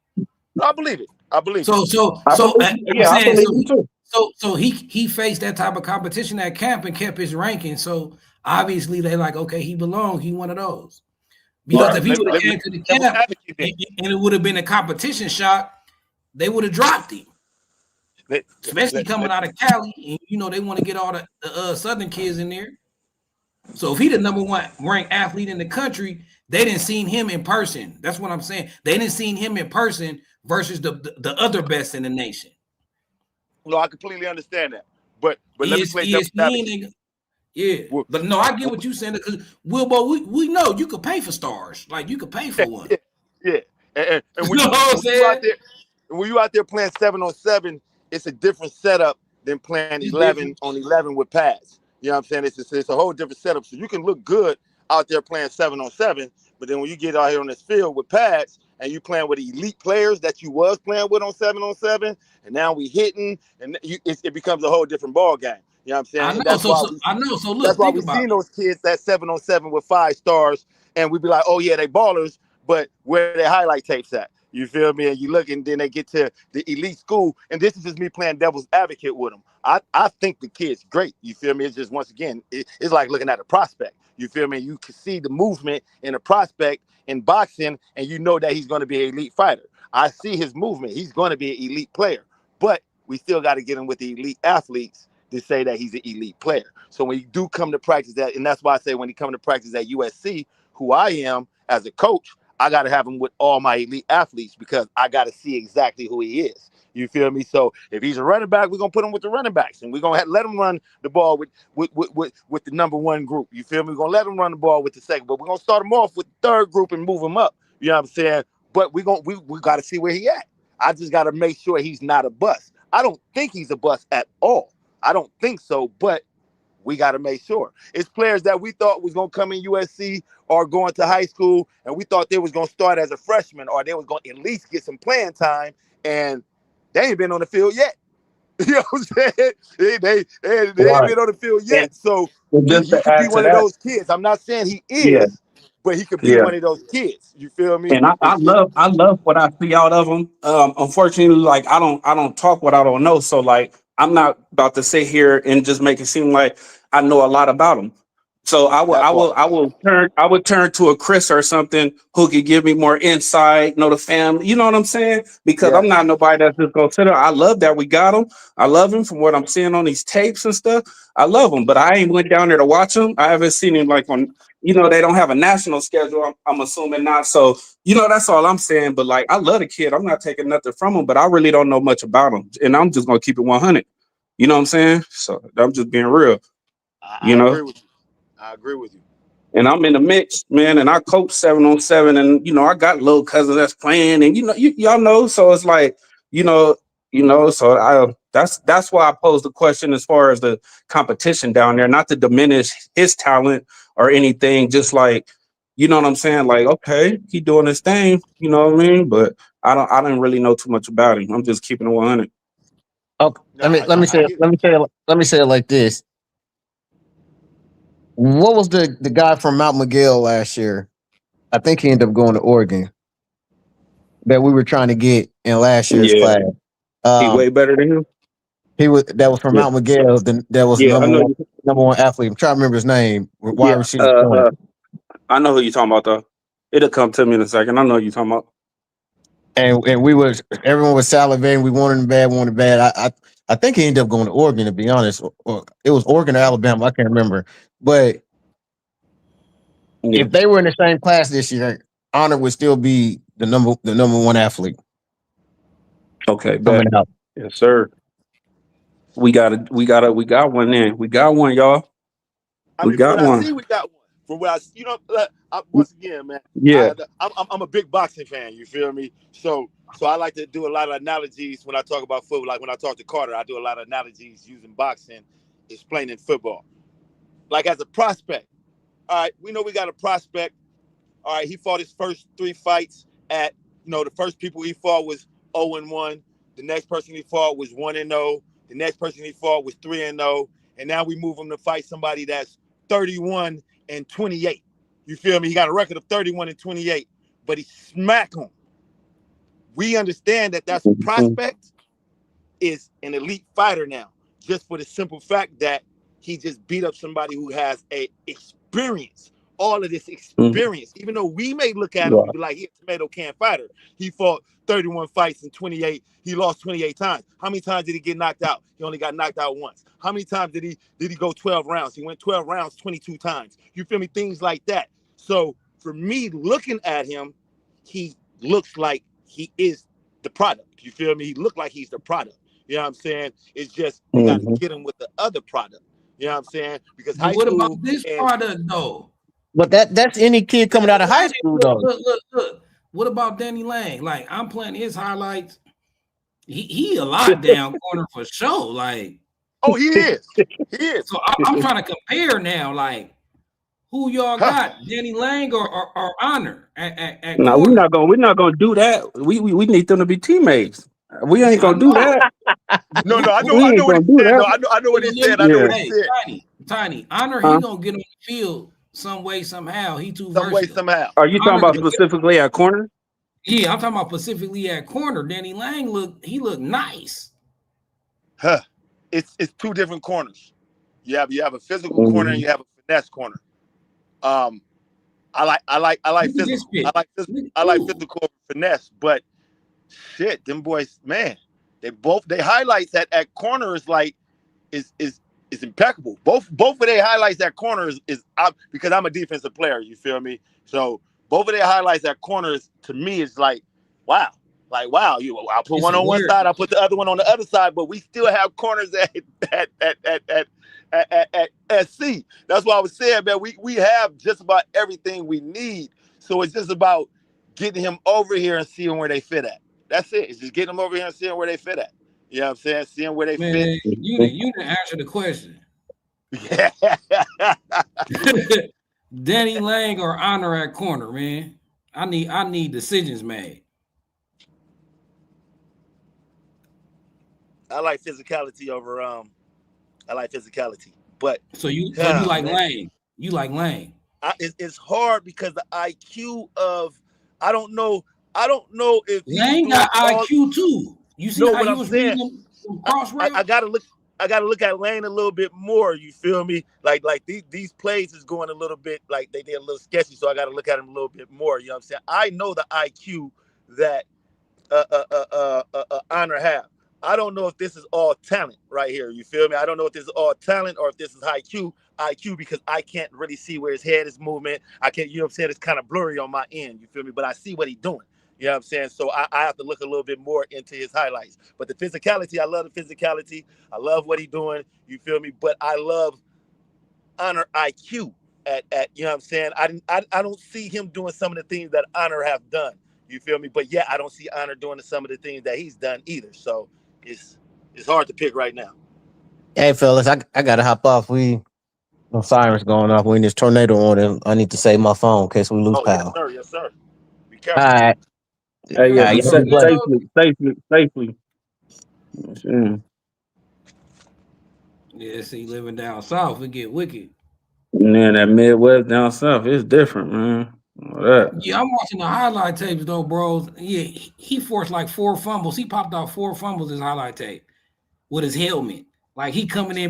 [SPEAKER 2] I believe it. I believe it.
[SPEAKER 1] So
[SPEAKER 3] I believe.
[SPEAKER 1] I'm
[SPEAKER 3] Yeah, I
[SPEAKER 1] saying
[SPEAKER 3] believe him too.
[SPEAKER 1] So he faced that type of competition at camp and kept his ranking. So obviously they like, okay, he belongs. He one of those. Because
[SPEAKER 2] Right.
[SPEAKER 1] if he would have
[SPEAKER 2] Let me
[SPEAKER 1] came to the
[SPEAKER 2] devil's
[SPEAKER 1] camp
[SPEAKER 2] advocate then.
[SPEAKER 1] and it would have been a competition shot, they would have dropped him.
[SPEAKER 2] Let,
[SPEAKER 1] Especially
[SPEAKER 2] let,
[SPEAKER 1] coming
[SPEAKER 2] let,
[SPEAKER 1] out of Cali, and they want to get all the Southern kids in there. So if he the number one ranked athlete in the country, they didn't seen him in person. That's what I'm saying. They didn't seen him in person versus the other best in the nation.
[SPEAKER 2] no, I completely understand that. But let me play devil's advocate.
[SPEAKER 1] ESPN, yeah.
[SPEAKER 2] Well,
[SPEAKER 1] But no, I get what you're saying because Wilbo, we know you could pay for stars. Like you could pay for one.
[SPEAKER 2] yeah, yeah. And
[SPEAKER 1] You know what I'm
[SPEAKER 2] when you out
[SPEAKER 1] saying?
[SPEAKER 2] there, when you out there playing 7-on-7, it's a different setup than playing
[SPEAKER 1] It's
[SPEAKER 2] 11
[SPEAKER 1] different.
[SPEAKER 2] on 11 with pads. You know what I'm saying? It's a whole different setup. So you can look good out there playing 7-on-7, but then when you get out here on this field with pads and you playing with elite players that you was playing with on 7-on-7, and now we hitting, and it becomes a whole different ball game. You know what I'm
[SPEAKER 1] I
[SPEAKER 2] saying? And
[SPEAKER 1] know. So I know. So
[SPEAKER 2] that's
[SPEAKER 1] look,
[SPEAKER 2] why
[SPEAKER 1] think
[SPEAKER 2] we
[SPEAKER 1] about
[SPEAKER 2] seen
[SPEAKER 1] it.
[SPEAKER 2] those kids that 7-on-7 with 5 stars, and we be like, oh yeah, they ballers, but where their highlight tapes at? You feel me? And you look, and then they get to the elite school, and this is just me playing devil's advocate with them. I think the kid's great. You feel me? It's just once again, it's like looking at a prospect. You feel me? You can see the movement in a prospect in boxing, and you know that he's going to be an elite fighter. I see his movement. He's going to be an elite player, but we still got to get him with the elite athletes to say that he's an elite player. So when you do come to practice that, and that's why I say when he come to practice at USC, who I am as a coach, I got to have him with all my elite athletes because I got to see exactly who he is. You feel me? So if he's a running back, we're gonna put him with the running backs, and we're gonna let him run the ball with the number one group. You feel me? We're gonna let him run the ball with the second, but we're gonna start him off with the third group and move him up. You know what I'm saying? But we got to see where he at. I just got to make sure he's not a bust. I don't think he's a bust at all. I don't think so, but we got to make sure. It's players that we thought was going to come in USC or going to high school, and we thought they was going to start as a freshman or they was going to at least get some playing time, and they ain't been on the field yet. You know what I'm saying? They ain't
[SPEAKER 3] Right.
[SPEAKER 2] been on the field
[SPEAKER 3] And
[SPEAKER 2] yet. So
[SPEAKER 3] just
[SPEAKER 2] he
[SPEAKER 3] to
[SPEAKER 2] could be
[SPEAKER 3] add to
[SPEAKER 2] one of
[SPEAKER 3] that,
[SPEAKER 2] those kids. I'm not saying he
[SPEAKER 3] yeah,
[SPEAKER 2] is, but he could be
[SPEAKER 3] yeah.
[SPEAKER 2] one of those kids. You feel me?
[SPEAKER 3] And I love what I see out of them. Unfortunately, like I don't talk what I don't know. So like I'm not about to sit here and just make it seem like I know a lot about them. So
[SPEAKER 2] That part.
[SPEAKER 3] I would turn to a Chris or something who could give me more insight, know the family. You know what I'm saying? Because I'm
[SPEAKER 2] Yes.
[SPEAKER 3] not nobody that's just gonna sit there. I love that we got him. I love him from what I'm seeing on these tapes and stuff. I love him, but I ain't went down there to watch him. I haven't seen him like on. They don't have a national schedule. I'm assuming not. So that's all I'm saying. But like, I love the kid. I'm not taking nothing from him, but I really don't know much about him, and I'm just gonna keep it 100. You know what I'm saying? So I'm just being real. You
[SPEAKER 2] I
[SPEAKER 3] know,
[SPEAKER 2] agree with you. I agree with you.
[SPEAKER 3] and I'm in the mix, man. And I coach 7-on-7, and I got little cousins that's playing, and y'all know. So it's like, you know, So that's why I posed the question as far as the competition down there, not to diminish his talent or anything. Just like, you know what I'm saying? Like, okay, he doing his thing. You know what I mean? But I didn't really know too much about him. I'm just keeping it 100.
[SPEAKER 4] Okay,
[SPEAKER 2] No, I get it.
[SPEAKER 4] let me say it like this. What was the guy from Mount Miguel last year? I think he ended up going to Oregon that we were trying to get in last year's
[SPEAKER 3] Yeah,
[SPEAKER 4] class.
[SPEAKER 3] he
[SPEAKER 4] Um,
[SPEAKER 3] way better than him.
[SPEAKER 4] he was that was from
[SPEAKER 3] Yeah,
[SPEAKER 4] Mount Miguel. That was the
[SPEAKER 3] yeah, I know.
[SPEAKER 4] number one athlete. I'm trying to remember his name. Wide
[SPEAKER 3] Yeah,
[SPEAKER 4] receiver point.
[SPEAKER 3] I know who you talking about though. It'll come to me in a second. I know who you talking about.
[SPEAKER 4] And we was everyone was salivating. We wanted bad. I think he ended up going to Oregon to be honest. Or it was Oregon or Alabama. I can't remember. But
[SPEAKER 3] Yeah.
[SPEAKER 4] if they were in the same class this year, Honor would still be the number one athlete
[SPEAKER 3] Okay,
[SPEAKER 4] coming
[SPEAKER 3] bet.
[SPEAKER 4] out.
[SPEAKER 3] Yes, sir. We got one in. We got one, y'all.
[SPEAKER 2] I
[SPEAKER 3] We
[SPEAKER 2] mean, from
[SPEAKER 3] got
[SPEAKER 2] what I
[SPEAKER 3] one.
[SPEAKER 2] see, we got one. From what once again, man,
[SPEAKER 3] Yeah.
[SPEAKER 2] I'm a big boxing fan. You feel me? So I like to do a lot of analogies when I talk about football. Like when I talk to Carter, I do a lot of analogies using boxing, explaining football. Like as a prospect, all right, we know we got a prospect. All right, he fought his first 3 fights at, the first people he fought was 0-1. The next person he fought was 1-0. The next person he fought was 3-0. And now we move him to fight somebody that's 31-28. You feel me? He got a record of 31-28, but he smacked him. We understand that that's a
[SPEAKER 3] Mhm.
[SPEAKER 2] prospect, is an elite fighter now, just for the simple fact that he just beat up somebody who has a experience. All of this experience, even though we may look at him and be like, he's a tomato can fighter. He fought 31 fights in 28. He lost 28 times. How many times did he get knocked out? He only got knocked out once. How many times did he go 12 rounds? He went 12 rounds 22 times. You feel me? Things like that. So for me, looking at him, he looks like he is the product. You feel me? He looked like he's the product. You know what I'm saying? It's just you got to get him with the other product. You know what I'm saying? Because high
[SPEAKER 1] what
[SPEAKER 2] school
[SPEAKER 1] about this product though?
[SPEAKER 4] But that's any kid coming out of high school though.
[SPEAKER 1] Look. What about Danny Lang? Like I'm playing his highlights. He a lot down corner for sure. Like,
[SPEAKER 2] oh, he is. He is.
[SPEAKER 1] So I'm trying to compare now. Like, who y'all got? Danny Lang or Honor at
[SPEAKER 3] No,
[SPEAKER 1] corner?
[SPEAKER 3] we're not gonna do that. We need them to be teammates. We ain't gonna do that.
[SPEAKER 2] No, I know what he said. No, I know what he said. I know what he said.
[SPEAKER 1] Tiny. Honor, he gonna get on the field some way, somehow. He too versatile.
[SPEAKER 2] Some way, somehow.
[SPEAKER 3] Are you talking about specifically at corner?
[SPEAKER 1] Yeah, I'm talking about specifically at corner. Danny Lang looked nice.
[SPEAKER 2] It's two different corners. You have a physical corner and you have a finesse corner. I like physical. I like physical finesse, but shit, them boys, man, they highlights at corner is like is impeccable. Both of their highlights at corner is because I'm a defensive player, you feel me? So both of their highlights at corners to me is like, wow. Like, wow, I'll put one on one side, I'll put the other one on the other side, but we still have corners at SC. That's why I was saying, man, we have just about everything we need. So it's just about getting him over here and seeing where they fit at. That's it. It's just getting them over here and seeing where they fit at. You know what I'm saying? Seeing where they fit.
[SPEAKER 1] You didn't answer the question.
[SPEAKER 2] Yeah.
[SPEAKER 1] Danny Lang or Honor at corner, man. I need decisions made.
[SPEAKER 2] I like physicality over I like phicality. But
[SPEAKER 1] so you like man. Lang. You like Lang.
[SPEAKER 2] It's hard because the IQ of I don't know if
[SPEAKER 1] Lang got IQ too. You see how you was reading cross rail?
[SPEAKER 2] I gotta look at Lane a little bit more. You feel me? Like these plays is going a little bit like they did a little sketchy, so I got to look at him a little bit more. You know what I'm saying? I know the IQ that Honor have. I don't know if this is all talent right here. You feel me? I don't know if this is all talent or if this is IQ because I can't really see where his head is moving. I can't, you know what I'm saying? It's kind of blurry on my end. You feel me? But I see what he's doing. You know what I'm saying? So I have to look a little bit more into his highlights. But the physicality, I love the physicality. I love what he's doing. You feel me? But I love Honor IQ at you know what I'm saying? I don't see him doing some of the things that Honor have done. You feel me? But yeah, I don't see Honor doing some of the things that he's done either. So it's hard to pick right now.
[SPEAKER 4] Hey fellas, I gotta hop off. No sirens going off. We in this tornado on and I need to save my phone in case we lose power.
[SPEAKER 2] Yes, sir. Be careful.
[SPEAKER 4] All right.
[SPEAKER 3] Hey, yeah, safely.
[SPEAKER 1] Yeah, see, living down south, it get wicked.
[SPEAKER 3] Yeah, that Midwest down south, it's different, man.
[SPEAKER 1] Yeah, I'm watching the highlight tapes though, bros. Yeah, he forced like 4 fumbles. He popped out 4 fumbles in his highlight tape with his helmet. Like he coming in,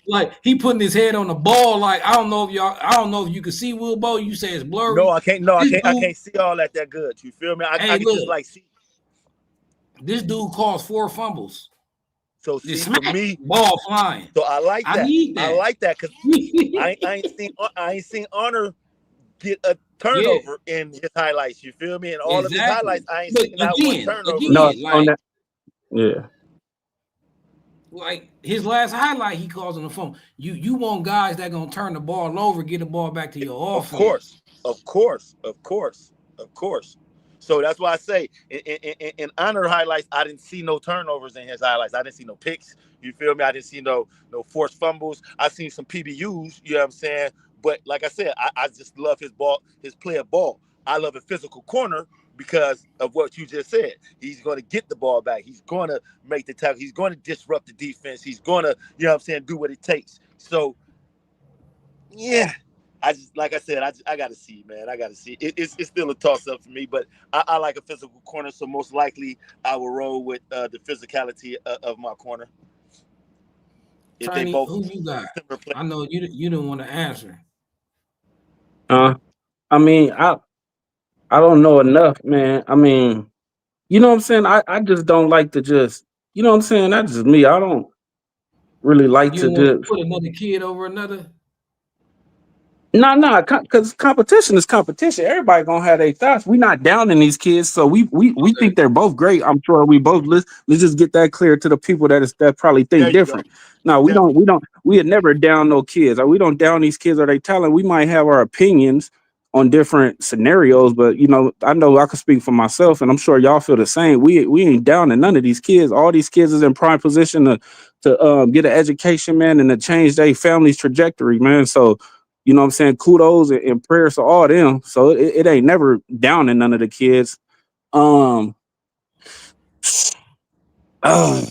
[SPEAKER 1] like he putting his head on the ball. Like I don't know if you can see Wilbo. You say it's blurry.
[SPEAKER 2] No, I can't. No, I can't see all that good. You feel me? I can just like see.
[SPEAKER 1] This dude caused 4 fumbles.
[SPEAKER 2] So see, for me,
[SPEAKER 1] ball flying.
[SPEAKER 2] So I like that. I like that because I ain't seen Honor get a turnover in his highlights. You feel me? And all of his highlights, I ain't seen that one turnover.
[SPEAKER 3] No, on that. Yeah.
[SPEAKER 1] Like his last highlight, he calls on the phone. You want guys that gonna turn the ball over, get the ball back to your offense.
[SPEAKER 2] Of course. So that's why I say in Honor highlights, I didn't see no turnovers in his highlights. I didn't see no picks. You feel me? I didn't see no forced fumbles. I seen some PBUs. You know what I'm saying? But like I said, I just love his play of ball. I love a physical corner because of what you just said. He's going to get the ball back. He's going to make the tackle. He's going to disrupt the defense. He's going to, you know what I'm saying, do what it takes. So, yeah, I just like I said, I got to see, man. I got to see. It's still a toss up for me, but I like a physical corner, so most likely I will roll with the physicality of my corner. If they
[SPEAKER 1] Tiny,
[SPEAKER 2] both
[SPEAKER 1] who you got?
[SPEAKER 2] similar play.
[SPEAKER 1] I know you didn't want to answer.
[SPEAKER 3] Uh, I mean, I don't know enough, man. I mean, you know what I'm saying? I just don't like to just, you know what I'm saying? That's just me. I don't really like
[SPEAKER 1] You
[SPEAKER 3] to
[SPEAKER 1] don't want to
[SPEAKER 3] just.
[SPEAKER 1] put another kid over another.
[SPEAKER 3] No, because competition is competition. Everybody gonna have their thoughts. We not down in these kids, so we
[SPEAKER 1] Okay.
[SPEAKER 3] think they're both great. I'm sure we both let's just get that clear to the people that probably
[SPEAKER 2] There
[SPEAKER 3] think
[SPEAKER 2] you go.
[SPEAKER 3] different. No, we had never down no kids. Or we don't down these kids or they talent. We might have our opinions on different scenarios, but I know I can speak for myself, and I'm sure y'all feel the same. We ain't down in none of these kids. All these kids is in prime position to get an education, man, and to change their family's trajectory, man. So you know what I'm saying? Kudos and prayers to all them. So it ain't never down in none of the kids. Um, uh,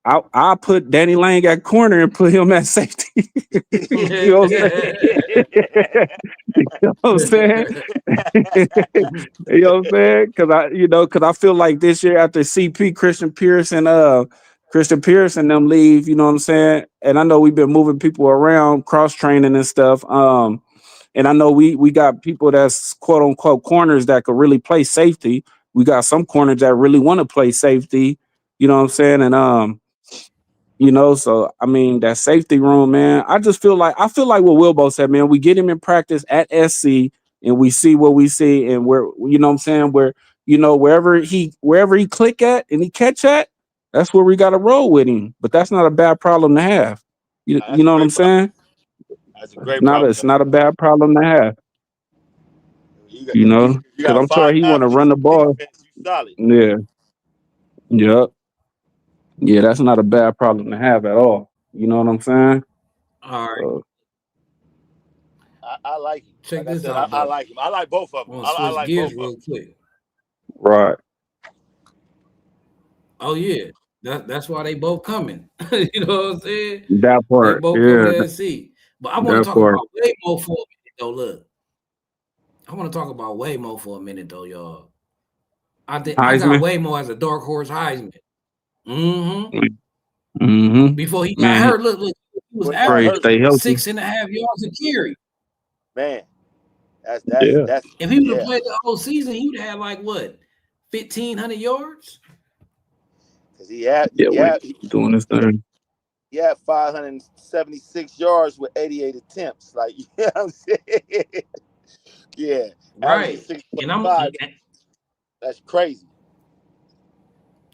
[SPEAKER 3] I put Danny Lang at corner and put him at safety. You know what I'm saying? You know what I'm saying? You know what I'm saying? Because I feel like this year after CP Christian Pierce and them leave, you know what I'm saying? And I know we've been moving people around, cross training and stuff. And I know we got people that's quote unquote corners that could really play safety. We got some corners that really want to play safety. You know what I'm saying? And so I mean that safety room, man. I feel like what Wilbo said, man. We get him in practice at SC and we see what we see, and where you know what I'm saying, where wherever he click at and he catch at, that's where we gotta roll with him. But that's not a bad problem to have. You
[SPEAKER 2] That's a
[SPEAKER 3] know what I'm
[SPEAKER 2] great problem.
[SPEAKER 3] saying?
[SPEAKER 2] That's a great problem.
[SPEAKER 3] It's not a bad problem to have.
[SPEAKER 2] You got
[SPEAKER 3] You know,
[SPEAKER 2] you
[SPEAKER 3] because
[SPEAKER 2] got
[SPEAKER 3] I'm sure
[SPEAKER 2] five
[SPEAKER 3] he want to
[SPEAKER 2] athletes
[SPEAKER 3] run the
[SPEAKER 2] on
[SPEAKER 3] ball.
[SPEAKER 2] defense. You solid.
[SPEAKER 3] Yeah, yeah, yeah. That's not a bad problem to have at all. You know what I'm saying?
[SPEAKER 1] All right.
[SPEAKER 3] So,
[SPEAKER 2] I like him.
[SPEAKER 1] Check
[SPEAKER 2] Like I
[SPEAKER 1] this
[SPEAKER 2] said,
[SPEAKER 1] out
[SPEAKER 2] I
[SPEAKER 1] though.
[SPEAKER 2] like him. I like both of
[SPEAKER 1] I'm
[SPEAKER 2] them.
[SPEAKER 1] gonna
[SPEAKER 2] I
[SPEAKER 1] switch
[SPEAKER 2] like
[SPEAKER 1] gears
[SPEAKER 2] both of
[SPEAKER 1] real
[SPEAKER 2] them.
[SPEAKER 1] quick.
[SPEAKER 3] right.
[SPEAKER 1] Oh yeah, that's why they both coming. You know what I'm saying?
[SPEAKER 3] That
[SPEAKER 1] They
[SPEAKER 3] part.
[SPEAKER 1] both coming
[SPEAKER 3] Yeah,
[SPEAKER 1] to SC. But I want to
[SPEAKER 3] that
[SPEAKER 1] talk
[SPEAKER 3] part.
[SPEAKER 1] about Waymo for a minute though. Look, I want to talk about Waymo for a minute though, y'all. I think I got
[SPEAKER 3] Heisman.
[SPEAKER 1] Waymo as a dark horse Heisman. Mm-hmm.
[SPEAKER 3] Mm-hmm.
[SPEAKER 1] Before he got
[SPEAKER 3] Man,
[SPEAKER 1] hurt, look, he was
[SPEAKER 2] Boy, he got
[SPEAKER 3] pray
[SPEAKER 1] averaging
[SPEAKER 2] hurt.
[SPEAKER 3] stay healthy.
[SPEAKER 1] 6.5 yards a carry.
[SPEAKER 2] Man,
[SPEAKER 3] Yeah.
[SPEAKER 1] If he would have
[SPEAKER 2] yeah.
[SPEAKER 1] played the whole season, he would have had like what, 1,500 yards?
[SPEAKER 2] Because he had
[SPEAKER 3] Yeah,
[SPEAKER 2] he
[SPEAKER 3] we
[SPEAKER 2] had he,
[SPEAKER 3] doing this thing.
[SPEAKER 2] he had 576 yards with 88 attempps. Like, you know what I'm saying? Yeah. Averaging
[SPEAKER 1] Right. And I'm
[SPEAKER 2] 6.5. That's crazy.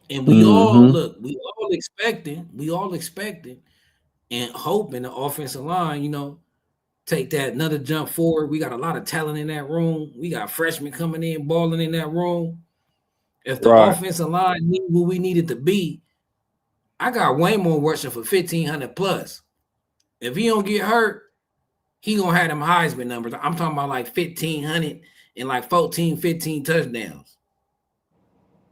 [SPEAKER 1] and
[SPEAKER 3] Mm-hmm.
[SPEAKER 1] we all expecting and hoping the offensive line, take that another jump forward. We got a lot of talent in that room. We got freshmen coming in, balling in that room. If the
[SPEAKER 3] Right.
[SPEAKER 1] offensive line need what we needed to be, I got Waymo rushing for 1,500 plus. If he don't get hurt, he gonna have them Heisman numbers. I'm talking about like 1,500 and like 14, 15 touchdowns.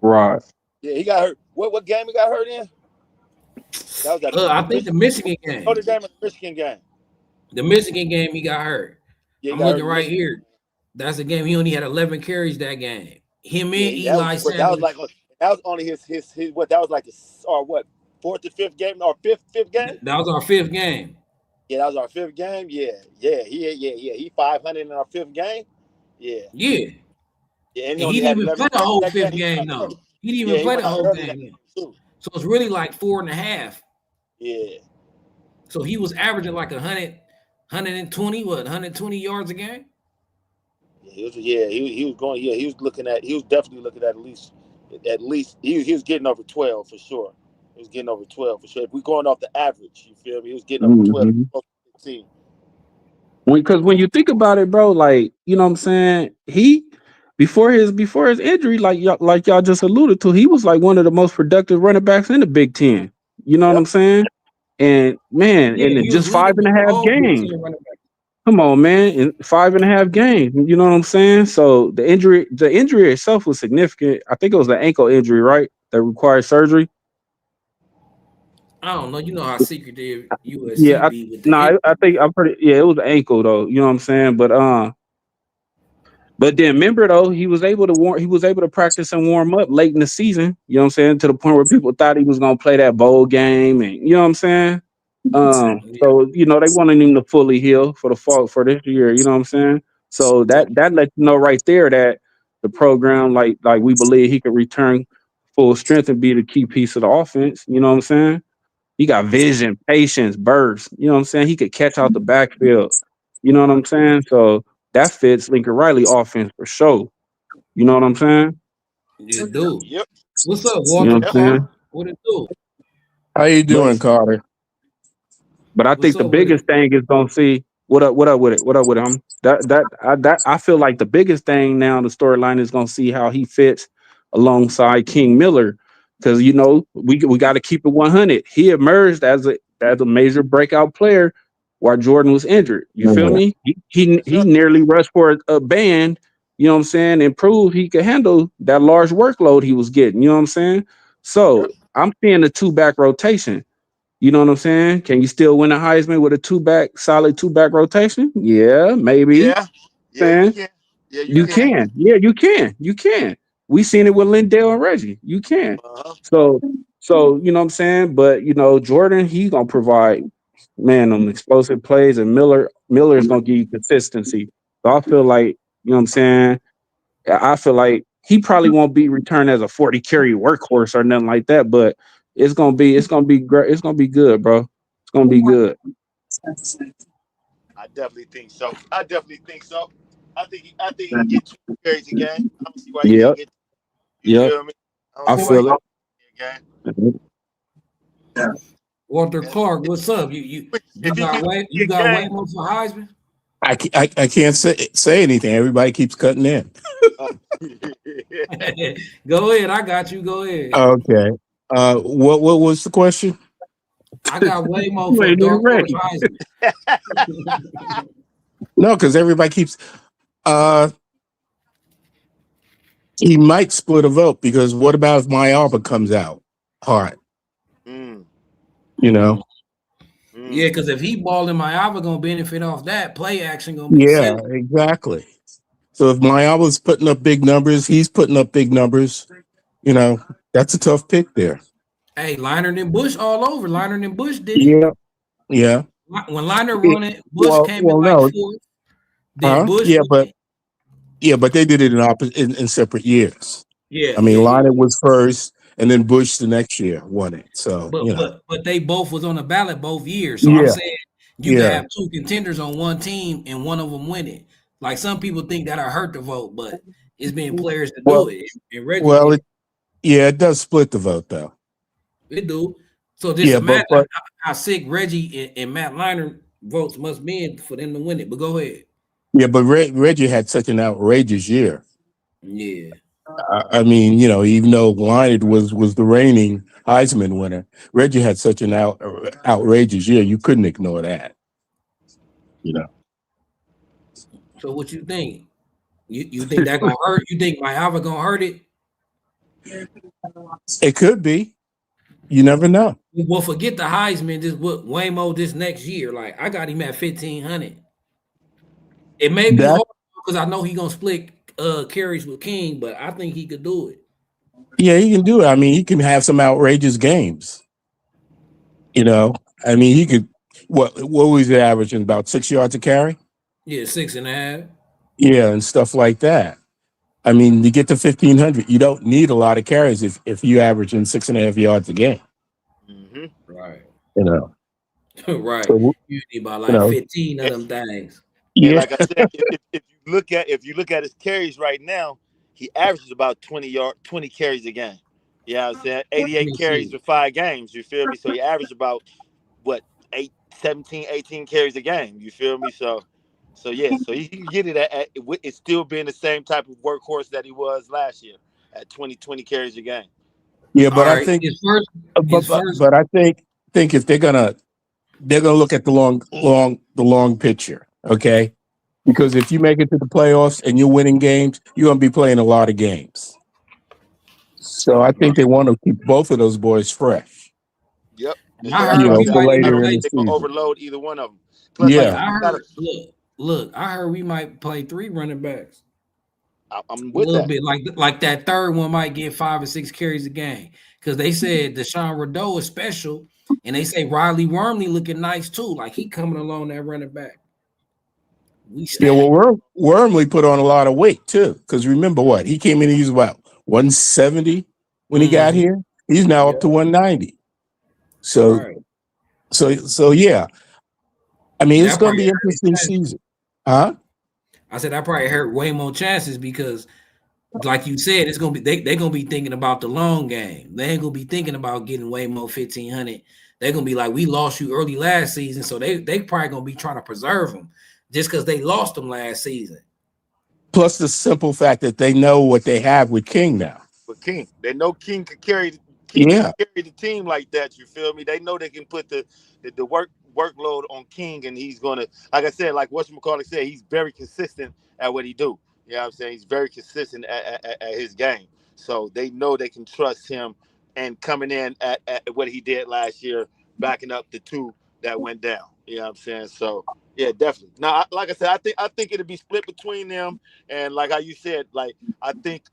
[SPEAKER 3] Right.
[SPEAKER 2] Yeah, he got hurt. What game he got hurt in? That was that
[SPEAKER 1] I think the Michigan
[SPEAKER 2] Notre
[SPEAKER 1] game.
[SPEAKER 2] Dame and the Michigan game.
[SPEAKER 1] The Michigan game, he got hurt.
[SPEAKER 2] Yeah, he
[SPEAKER 1] I'm
[SPEAKER 2] got hurt
[SPEAKER 1] looking
[SPEAKER 2] in the
[SPEAKER 1] right
[SPEAKER 2] Michigan.
[SPEAKER 1] here. That's the game. He only had 11 carries that game. Him and
[SPEAKER 2] Yeah,
[SPEAKER 1] Eli
[SPEAKER 2] that was
[SPEAKER 1] Sanders.
[SPEAKER 2] like that was only his what that was like fourth or fifth game or fifth game.
[SPEAKER 1] That was our fifth game.
[SPEAKER 2] Yeah, that was our fifth game. He 500 in our fifth game. Yeah,
[SPEAKER 1] Yeah.
[SPEAKER 2] yeah, and he
[SPEAKER 1] And he
[SPEAKER 2] only
[SPEAKER 1] didn't
[SPEAKER 2] had
[SPEAKER 1] even
[SPEAKER 2] 11
[SPEAKER 1] play the
[SPEAKER 2] catches
[SPEAKER 1] whole
[SPEAKER 2] that game.
[SPEAKER 1] fifth
[SPEAKER 2] He went
[SPEAKER 1] game,
[SPEAKER 2] out
[SPEAKER 1] though.
[SPEAKER 2] early.
[SPEAKER 1] He didn't
[SPEAKER 2] Yeah,
[SPEAKER 1] even
[SPEAKER 2] he
[SPEAKER 1] play the
[SPEAKER 2] went out
[SPEAKER 1] whole
[SPEAKER 2] early that
[SPEAKER 1] game.
[SPEAKER 2] game too.
[SPEAKER 1] So it's really like 4.5.
[SPEAKER 2] Yeah,
[SPEAKER 1] So he was averaging like 120, 120 yards a game?
[SPEAKER 2] he was going. Yeah, he was definitely looking at least he was getting over 12 for sure. He was getting over 12 for sure. If we're going off the average, you feel me? He was getting over 12.
[SPEAKER 3] Mm-hmm.
[SPEAKER 2] 15.
[SPEAKER 3] Because when you think about it, bro, like you know what I'm saying, he before his injury, like y'all just alluded to, he was like one of the most productive running backs in the Big Ten. You know what I'm
[SPEAKER 2] Yep.
[SPEAKER 3] saying? And man,
[SPEAKER 1] Yeah,
[SPEAKER 3] and in
[SPEAKER 1] he was
[SPEAKER 3] just five
[SPEAKER 1] leading
[SPEAKER 3] and
[SPEAKER 1] the
[SPEAKER 3] a half
[SPEAKER 1] whole Big
[SPEAKER 3] games.
[SPEAKER 1] Ten running back.
[SPEAKER 3] Come on, man, in 5.5 games. You know what I'm saying? So the injury itself was significant. I think it was an ankle injury, right? That required surgery.
[SPEAKER 1] I don't know. You know how secretive USC
[SPEAKER 3] Yeah,
[SPEAKER 1] be with the
[SPEAKER 3] no,
[SPEAKER 1] injury.
[SPEAKER 3] I think I'm pretty. Yeah, it was ankle though. You know what I'm saying? But then remember though, he was able to practice and warm up late in the season. You know what I'm saying? To the point where people thought he was gonna play that bowl game, and you know what I'm saying.
[SPEAKER 1] Yeah,
[SPEAKER 3] So they wanted him to fully heal for the fall for this year. You know what I'm saying? So
[SPEAKER 2] Yeah.
[SPEAKER 3] that lets you know right there that the program, like we believe he could return full strength and be the key piece of the offense. You know what I'm saying? He got vision, patience, burst. You know what I'm saying? He could catch out the backfield. You know what I'm saying? So that fits Lincoln Riley offense for sure. You know what I'm saying?
[SPEAKER 1] you do.
[SPEAKER 2] Yep.
[SPEAKER 1] What's up,
[SPEAKER 3] You know
[SPEAKER 1] Walter
[SPEAKER 3] what
[SPEAKER 2] Yep.
[SPEAKER 3] I'm
[SPEAKER 1] Clark?
[SPEAKER 3] saying?
[SPEAKER 1] What it do?
[SPEAKER 5] How you
[SPEAKER 3] But
[SPEAKER 5] doing, Carter?
[SPEAKER 3] but I
[SPEAKER 1] What's
[SPEAKER 3] think the
[SPEAKER 1] up with it?
[SPEAKER 3] biggest thing is gonna see what up with it. What up with him? That I feel like the biggest thing now in the storyline is gonna see how he fits alongside King Miller. Because we got to keep it 100. He emerged as a major breakout player while Jordan was injured. You feel
[SPEAKER 5] Mhm.
[SPEAKER 3] me? He
[SPEAKER 2] Yes,
[SPEAKER 3] he
[SPEAKER 2] sir.
[SPEAKER 3] nearly rushed for a band. You know what I'm saying? And proved he could handle that large workload he was getting. You know what I'm saying?
[SPEAKER 2] Yep.
[SPEAKER 3] So I'm seeing a two back rotation. You know what I'm saying? Can you still win a Heisman with a solid two back rotation? Yeah, maybe.
[SPEAKER 2] Yeah. Yeah, you
[SPEAKER 3] Saying
[SPEAKER 2] can. Yeah, you
[SPEAKER 3] you
[SPEAKER 2] can.
[SPEAKER 3] can. Yeah, you can. You can. We seen it with Lindale and Reggie. You can.
[SPEAKER 2] Uh-huh.
[SPEAKER 3] So you know what I'm saying? But Jordan, he gonna provide on explosive plays, and Miller is gonna give you consistency. So I feel like, you know what I'm saying? I feel like he probably won't be returned as a 40 carry workhorse or nothing like that, but it's gonna be great. It's gonna be good, bro. It's gonna be good.
[SPEAKER 2] I definitely think so. I think he can get 2 carries a game. I don't see why he can't
[SPEAKER 3] Yep.
[SPEAKER 2] get. You
[SPEAKER 3] Yep.
[SPEAKER 2] feel me? I don't
[SPEAKER 3] I
[SPEAKER 2] see why he
[SPEAKER 3] feel
[SPEAKER 2] can't
[SPEAKER 3] it.
[SPEAKER 2] get a game.
[SPEAKER 1] Walter
[SPEAKER 2] And
[SPEAKER 1] Clark, what's up? You
[SPEAKER 2] if he
[SPEAKER 1] got
[SPEAKER 2] gets
[SPEAKER 1] way you
[SPEAKER 2] a
[SPEAKER 1] got
[SPEAKER 2] game,
[SPEAKER 1] Waymo for Heisman?
[SPEAKER 5] I can't say anything. Everybody keeps cutting in.
[SPEAKER 2] uh,
[SPEAKER 1] Go ahead, I got you. Go ahead.
[SPEAKER 5] Okay. What was the question?
[SPEAKER 1] I got Waymo
[SPEAKER 3] You
[SPEAKER 1] for
[SPEAKER 3] ain't even
[SPEAKER 1] dark horse
[SPEAKER 3] ready.
[SPEAKER 1] Heisman.
[SPEAKER 5] No, because everybody keeps. Uh, he might split a vote because what about if Mayaba comes out hard?
[SPEAKER 2] mm,
[SPEAKER 5] You know.
[SPEAKER 1] Yeah,
[SPEAKER 2] mm.
[SPEAKER 1] because if he balling, Iowa gonna benefit off that. Play action gonna be
[SPEAKER 5] Yeah,
[SPEAKER 1] silly.
[SPEAKER 5] exactly. So if Mayaba's putting up big numbers, he's putting up big numbers. You know, that's a tough pick there.
[SPEAKER 1] Hey, Liner and Bush all over. Liner and Bush did it.
[SPEAKER 5] Yeah. Yeah.
[SPEAKER 1] When Liner
[SPEAKER 5] It-
[SPEAKER 1] run it, Bush
[SPEAKER 5] well,
[SPEAKER 1] came in
[SPEAKER 5] well,
[SPEAKER 1] like
[SPEAKER 5] no,
[SPEAKER 1] fourth. Then
[SPEAKER 5] huh?
[SPEAKER 1] Bush
[SPEAKER 5] Yeah,
[SPEAKER 1] went.
[SPEAKER 5] but they did it in separate years.
[SPEAKER 1] Yeah,
[SPEAKER 5] I mean,
[SPEAKER 1] yeah, yeah.
[SPEAKER 5] Lonnie was first, and then Bush the next year won it. So
[SPEAKER 1] But but they both was on the ballot both years. So I'm
[SPEAKER 5] yeah,
[SPEAKER 1] saying you could
[SPEAKER 5] yeah.
[SPEAKER 1] have two contenders on one team and one of them win it. Like some people think that'll hurt the vote, but it's been players to do
[SPEAKER 5] Well,
[SPEAKER 1] it. And Reggie
[SPEAKER 5] well,
[SPEAKER 1] did
[SPEAKER 5] it yeah, it does split the vote though.
[SPEAKER 1] it. It do. So just
[SPEAKER 5] Yeah,
[SPEAKER 1] imagine
[SPEAKER 5] but
[SPEAKER 1] how sick Reggie and Matt Liner votes must be for them to win it. But go ahead.
[SPEAKER 5] yeah, but Reggie had such an outrageous year.
[SPEAKER 1] Yeah.
[SPEAKER 5] I mean, even though Lonnie was the reigning Heisman winner, Reggie had such an outrageous year. You couldn't ignore that. You know,
[SPEAKER 1] So what you think? You think that gonna hurt? You think Iowa gonna hurt it?
[SPEAKER 5] it could be. You never know.
[SPEAKER 1] Well, forget the Heisman. Just what Waymo this next year. Like I got him at 1,500. It may be
[SPEAKER 5] That
[SPEAKER 1] hard because I know he gonna split carries with King, but I think he could do it.
[SPEAKER 5] Yeah, he can do it. I mean, he can have some outrageous games. You know, I mean, he could. What was he averaging? About 6 yards a carry?
[SPEAKER 1] Yeah, 6.5.
[SPEAKER 5] Yeah, and stuff like that. I mean, to get to 1,500, you don't need a lot of carries if you averaging 6.5 yards a game.
[SPEAKER 2] Hmm.
[SPEAKER 1] Right.
[SPEAKER 5] You know,
[SPEAKER 1] Right.
[SPEAKER 5] so
[SPEAKER 1] You need about
[SPEAKER 5] you
[SPEAKER 1] like
[SPEAKER 5] know,
[SPEAKER 1] 15 of them things.
[SPEAKER 2] And
[SPEAKER 5] yeah,
[SPEAKER 2] like I said, if you look at his carries right now, he averages about 20 carries a game. You know what I'm saying?
[SPEAKER 1] Let
[SPEAKER 2] 88
[SPEAKER 1] me
[SPEAKER 2] carries
[SPEAKER 1] see.
[SPEAKER 2] for 5 games. You feel me? So he averaged about what 18 carries a game. You feel me? So yeah, so he can get it with it still being the same type of workhorse that he was last year at 20 carries a game.
[SPEAKER 5] yeah.
[SPEAKER 1] All
[SPEAKER 5] But I
[SPEAKER 1] right.
[SPEAKER 5] think,
[SPEAKER 1] His first,
[SPEAKER 5] but I think if they're gonna look at the long picture, okay? Because if you make it to the playoffs and you're winning games, you're gonna be playing a lot of games. So I think they want to keep both of those boys fresh.
[SPEAKER 2] Yep. And
[SPEAKER 1] I
[SPEAKER 2] so that's
[SPEAKER 1] heard
[SPEAKER 2] why
[SPEAKER 1] we
[SPEAKER 5] for
[SPEAKER 1] might
[SPEAKER 2] I
[SPEAKER 1] even
[SPEAKER 5] later
[SPEAKER 2] don't
[SPEAKER 5] in
[SPEAKER 1] play.
[SPEAKER 2] think
[SPEAKER 5] the
[SPEAKER 2] they're gonna
[SPEAKER 5] season.
[SPEAKER 2] overload either one of them. Plus, like
[SPEAKER 5] Yeah.
[SPEAKER 1] I
[SPEAKER 2] you gotta,
[SPEAKER 1] heard. Look. I heard we might play 3 running backs.
[SPEAKER 2] I'm
[SPEAKER 1] A
[SPEAKER 2] with
[SPEAKER 1] little
[SPEAKER 2] that.
[SPEAKER 1] bit like that third one might get 5 or 6 carries a game because they said Deshaun Rideau is special, and they say Riley Wormley looking nice too. Like he coming along that running back. We
[SPEAKER 5] Yeah,
[SPEAKER 1] stacked.
[SPEAKER 5] well, Wormley put on a lot of weight too. Because remember what? He came in, he was about 170 when he got
[SPEAKER 1] Mm-hmm.
[SPEAKER 5] here. He's now
[SPEAKER 1] Yeah.
[SPEAKER 5] up to 190. So,
[SPEAKER 1] Right.
[SPEAKER 5] so yeah. I mean, it's
[SPEAKER 1] That
[SPEAKER 5] going to
[SPEAKER 1] probably
[SPEAKER 5] be an
[SPEAKER 1] hurt his
[SPEAKER 5] interesting
[SPEAKER 1] chances.
[SPEAKER 5] season. Huh?
[SPEAKER 1] I said that probably hurt way more chances because, like you said, it's gonna be they're gonna be thinking about the long game. They ain't gonna be thinking about getting way more 1,500. They're gonna be like, we lost you early last season, so they probably gonna be trying to preserve them just because they lost them last season.
[SPEAKER 5] Plus the simple fact that they know what they have with King now.
[SPEAKER 2] But King, they know King can
[SPEAKER 5] Yeah.
[SPEAKER 2] carry the team like that. You feel me? They know they can put the workload on King, and he's gonna, like I said, like whatchamacallit said, he's very consistent at what he do. You know what I'm saying? He's very consistent at his game. So they know they can trust him and coming in at what he did last year, backing up the two that went down. You know what I'm saying? So yeah, definitely. Now, like I said, I think it'll be split between them, and like how you said, like I think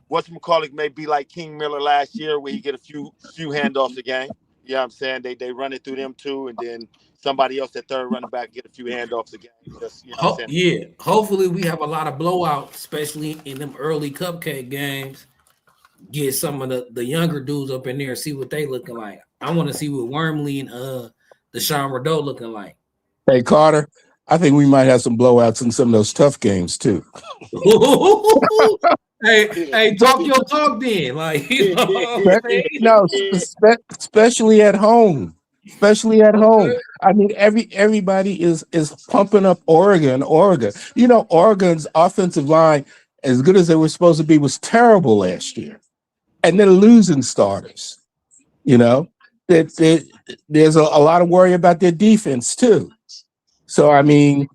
[SPEAKER 2] whatchamacallit may be like King Miller last year, where he get a few handoffs a game. You know what I'm saying? They run it through them too, and then somebody else, that third running back, get a few handoffs a game. Just, you know what I'm saying?
[SPEAKER 1] Yeah, hopefully we have a lot of blowouts, especially in them early cupcake games. Get some of the younger dudes up in there, see what they looking like. I want to see what Wormley and Deshaun Rideau looking like.
[SPEAKER 5] Hey, Carter, I think we might have some blowouts in some of those tough games too.
[SPEAKER 1] hey, talk your talk then. Like, you know what I'm saying?
[SPEAKER 5] No, especially at home. Especially at home.
[SPEAKER 1] Okay.
[SPEAKER 5] I mean, everybody is pumping up Oregon. Oregon. You know, Oregon's offensive line, as good as they were supposed to be, was terrible last year. And they're losing starters. You know, there's a lot of worry about their defense too. So I mean,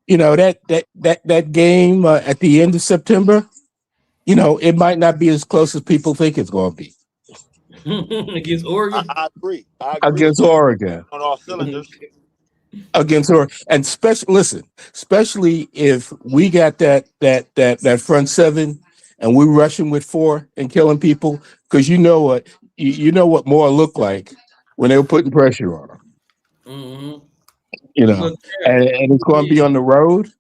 [SPEAKER 5] you know, that game at the end of September, you know, it might not be as close as people think it's going to be
[SPEAKER 1] Against Oregon.
[SPEAKER 2] I agree. I agree.
[SPEAKER 5] against Oregon.
[SPEAKER 2] On all cylinders.
[SPEAKER 5] Against her, and especially if we got that front seven and we rushing with four and killing people, because you know what more looked like when they were putting pressure on them,
[SPEAKER 1] Mm-hmm.
[SPEAKER 5] you know,
[SPEAKER 1] Look, yeah,
[SPEAKER 5] and it's going to
[SPEAKER 1] yeah,
[SPEAKER 5] be on the road.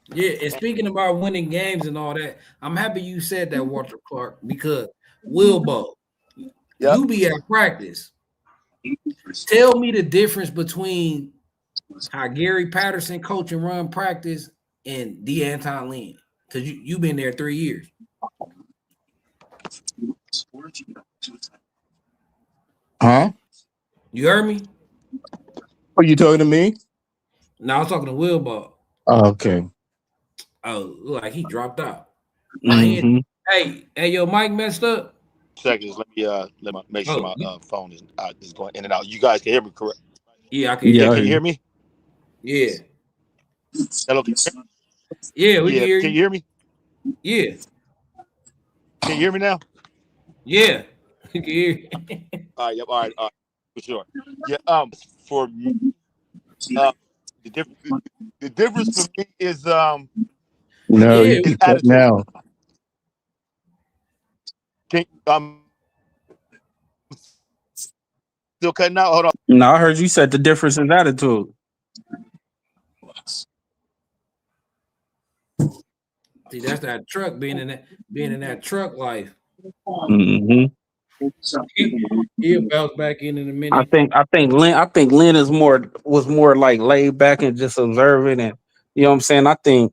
[SPEAKER 1] yeah. And speaking about winning games and all that, I'm happy you said that, Walter Clark, because Wilbo,
[SPEAKER 2] Yep.
[SPEAKER 1] you be at practice. Tell me the difference between how Gary Patterson coach and run practice and DeAnton Lynn, because you've been there 3 years.
[SPEAKER 5] Huh?
[SPEAKER 1] You heard me?
[SPEAKER 5] Are you talking to me?
[SPEAKER 1] No, I was talking to Wilbo.
[SPEAKER 5] Oh, okay.
[SPEAKER 1] Oh, look like he dropped out. No, he ain't.
[SPEAKER 5] Hmm.
[SPEAKER 1] Hey, your mic messed up.
[SPEAKER 2] Seconds. Let me make sure
[SPEAKER 1] Oh,
[SPEAKER 2] my phone is going in and out. You guys can hear me correct?
[SPEAKER 1] yeah, I can hear
[SPEAKER 2] Yeah.
[SPEAKER 5] Yeah.
[SPEAKER 1] you.
[SPEAKER 2] Can you hear me?
[SPEAKER 1] Yeah,
[SPEAKER 2] Hello.
[SPEAKER 1] yeah, we can
[SPEAKER 2] Yeah.
[SPEAKER 1] hear
[SPEAKER 2] Can
[SPEAKER 1] you.
[SPEAKER 2] you hear me?
[SPEAKER 1] Yeah,
[SPEAKER 2] Can you hear me now?
[SPEAKER 1] yeah, we can hear you.
[SPEAKER 2] All right. Yep. All right. All right. For sure. Yeah. For me, the difference. The difference for me is
[SPEAKER 5] No,
[SPEAKER 1] Yeah,
[SPEAKER 5] you keep cutting
[SPEAKER 2] attitude.
[SPEAKER 5] out.
[SPEAKER 2] Can still cutting out? Hold on.
[SPEAKER 3] No, I heard you said the difference in attitude.
[SPEAKER 1] see, that's that truck being in that truck life.
[SPEAKER 3] Hmm.
[SPEAKER 1] He'll bounce back in a minute.
[SPEAKER 3] I think Lynn was more like laid back and just observing, and you know what I'm saying. I think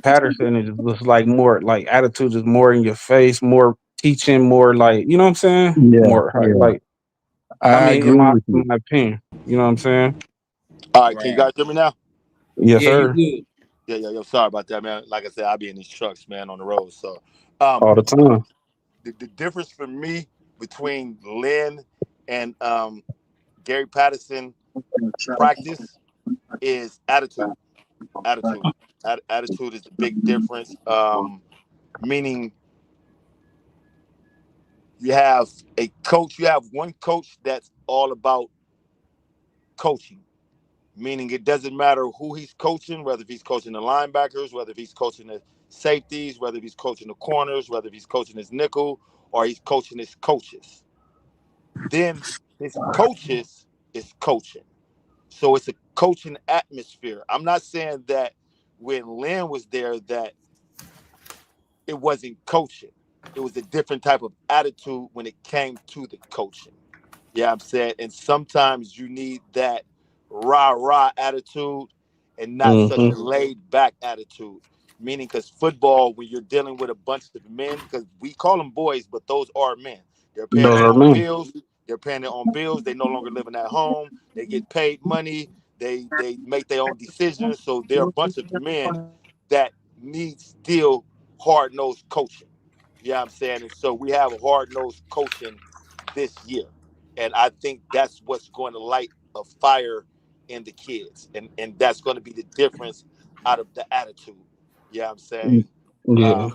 [SPEAKER 3] Patterson was like more like attitude is more in your face, more teaching, more like you know what I'm saying.
[SPEAKER 5] Yeah,
[SPEAKER 3] More
[SPEAKER 5] yeah.
[SPEAKER 3] like I
[SPEAKER 5] I
[SPEAKER 3] mean, in
[SPEAKER 5] agree with you.
[SPEAKER 3] my opinion, you know what I'm saying.
[SPEAKER 2] All right. Can you
[SPEAKER 1] Right.
[SPEAKER 2] guys hear me now?
[SPEAKER 3] Yes,
[SPEAKER 1] Yeah, you
[SPEAKER 3] sir.
[SPEAKER 1] good.
[SPEAKER 2] Yeah. Sorry about that, man. Like I said, I be in these trucks, man, on the road. So, um,
[SPEAKER 3] All the time.
[SPEAKER 2] the difference for me between Lynn and Gary Patterson practice is attitude. Attitude. Attitude is the big difference. Meaning You have a coach. You have one coach that's all about coaching, meaning it doesn't matter who he's coaching, whether he's coaching the linebackers, whether he's coaching the safeties, whether he's coaching the corners, whether he's coaching his nickel, or he's coaching his coaches. Then his coaches is coaching. So it's a coaching atmosphere. I'm not saying that when Lynn was there that it wasn't coaching. It was a different type of attitude when it came to the coaching. Yeah, I'm saying, and sometimes you need that rah-rah attitude and not such a
[SPEAKER 3] Mm-hmm.
[SPEAKER 2] laid-back attitude. Meaning, because football, when you're dealing with a bunch of men, because we call them boys, but those are men. They're paying
[SPEAKER 3] Those
[SPEAKER 2] their
[SPEAKER 3] are
[SPEAKER 2] own
[SPEAKER 3] me.
[SPEAKER 2] bills. They're paying their own bills. They no longer living at home. They get paid money. They make their own decisions. So they're a bunch of men that need still hard-nosed coaching. Yeah, I'm saying, and so we have a hard-nosed coaching this year, and I think that's what's going to light a fire in the kids, and that's going to be the difference out of the attitude. Yeah, I'm saying,
[SPEAKER 3] Yeah.
[SPEAKER 2] um,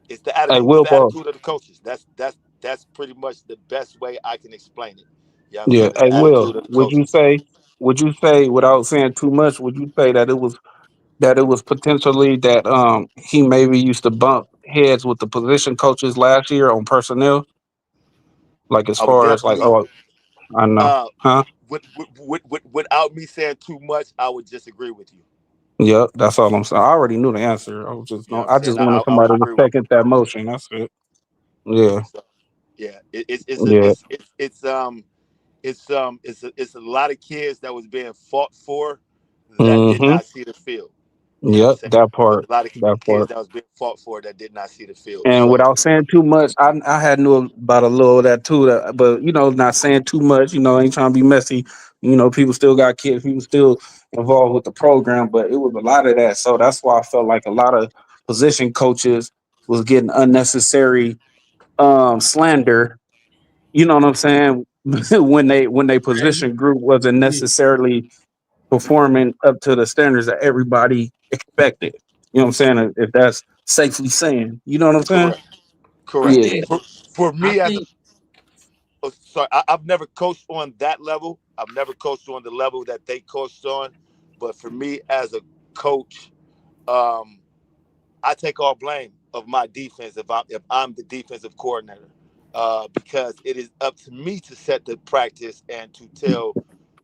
[SPEAKER 2] it's the
[SPEAKER 3] Hey,
[SPEAKER 2] attitude. It's the
[SPEAKER 3] Wilbur.
[SPEAKER 2] attitude of the coaches. That's pretty much the best way I can explain it. Yeah, I'm
[SPEAKER 3] Yeah.
[SPEAKER 2] saying it's
[SPEAKER 3] Hey,
[SPEAKER 2] the
[SPEAKER 3] Will.
[SPEAKER 2] attitude of the coaches.
[SPEAKER 3] Would you say, without saying too much, would you say that it was potentially that he maybe used to bump heads with the position coaches last year on personnel, like as
[SPEAKER 2] I would
[SPEAKER 3] far as like,
[SPEAKER 2] definitely,
[SPEAKER 3] oh, I know,
[SPEAKER 2] uh,
[SPEAKER 3] huh?
[SPEAKER 2] without me saying too much, I would disagree with you.
[SPEAKER 3] Yeah, that's all I'm saying. I already knew the answer. I was just
[SPEAKER 2] You know what I'm
[SPEAKER 3] I
[SPEAKER 2] saying?
[SPEAKER 3] just wanted
[SPEAKER 2] I would
[SPEAKER 3] somebody to
[SPEAKER 2] agree with you.
[SPEAKER 3] second that motion. That's it. Yeah,
[SPEAKER 2] So, yeah, it's a
[SPEAKER 3] yeah.
[SPEAKER 2] it's a lot of kids that was being fought for that did
[SPEAKER 3] Mm-hmm.
[SPEAKER 2] not see the field. You know what I'm
[SPEAKER 3] Yep,
[SPEAKER 2] saying?
[SPEAKER 3] that
[SPEAKER 2] There's
[SPEAKER 3] part.
[SPEAKER 2] a lot of
[SPEAKER 3] That
[SPEAKER 2] kids
[SPEAKER 3] part.
[SPEAKER 2] that was being fought for that did not see the field.
[SPEAKER 3] And
[SPEAKER 2] So
[SPEAKER 3] without saying too much, I had knew about a little of that too. But not saying too much. Ain't trying to be messy. People still got kids. People still involved with the program. But it was a lot of that. So that's why I felt like a lot of position coaches was getting unnecessary slander. You know what I'm saying? when they
[SPEAKER 1] Hey,
[SPEAKER 3] position group wasn't
[SPEAKER 1] yeah,
[SPEAKER 3] necessarily performing up to the standards that everybody expected. You know what I'm saying? If that's safely saying, you know what I'm saying?
[SPEAKER 2] correct, correct.
[SPEAKER 3] Yeah.
[SPEAKER 1] yeah.
[SPEAKER 2] For
[SPEAKER 1] I
[SPEAKER 2] me as a
[SPEAKER 1] think
[SPEAKER 2] sorry, I've never coached on that level. I've never coached on the level that they coached on. But for me as a coach, um, I take all blame of my defense if I'm the defensive coordinator, because it is up to me to set the practice and to tell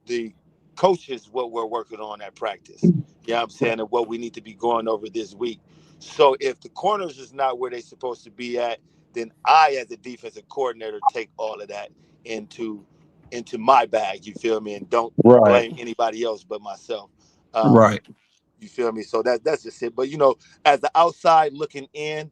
[SPEAKER 2] the coaches what we're working on at practice. Yeah, I'm saying, and what we need to be going over this week. So if the corners is not where they're supposed to be at, then I, as a defensive coordinator, take all of that into into my bag. You feel me? And don't
[SPEAKER 3] Right.
[SPEAKER 2] blame anybody else but myself. Um,
[SPEAKER 3] Right.
[SPEAKER 2] you feel me? So that's just it. But as the outside looking in,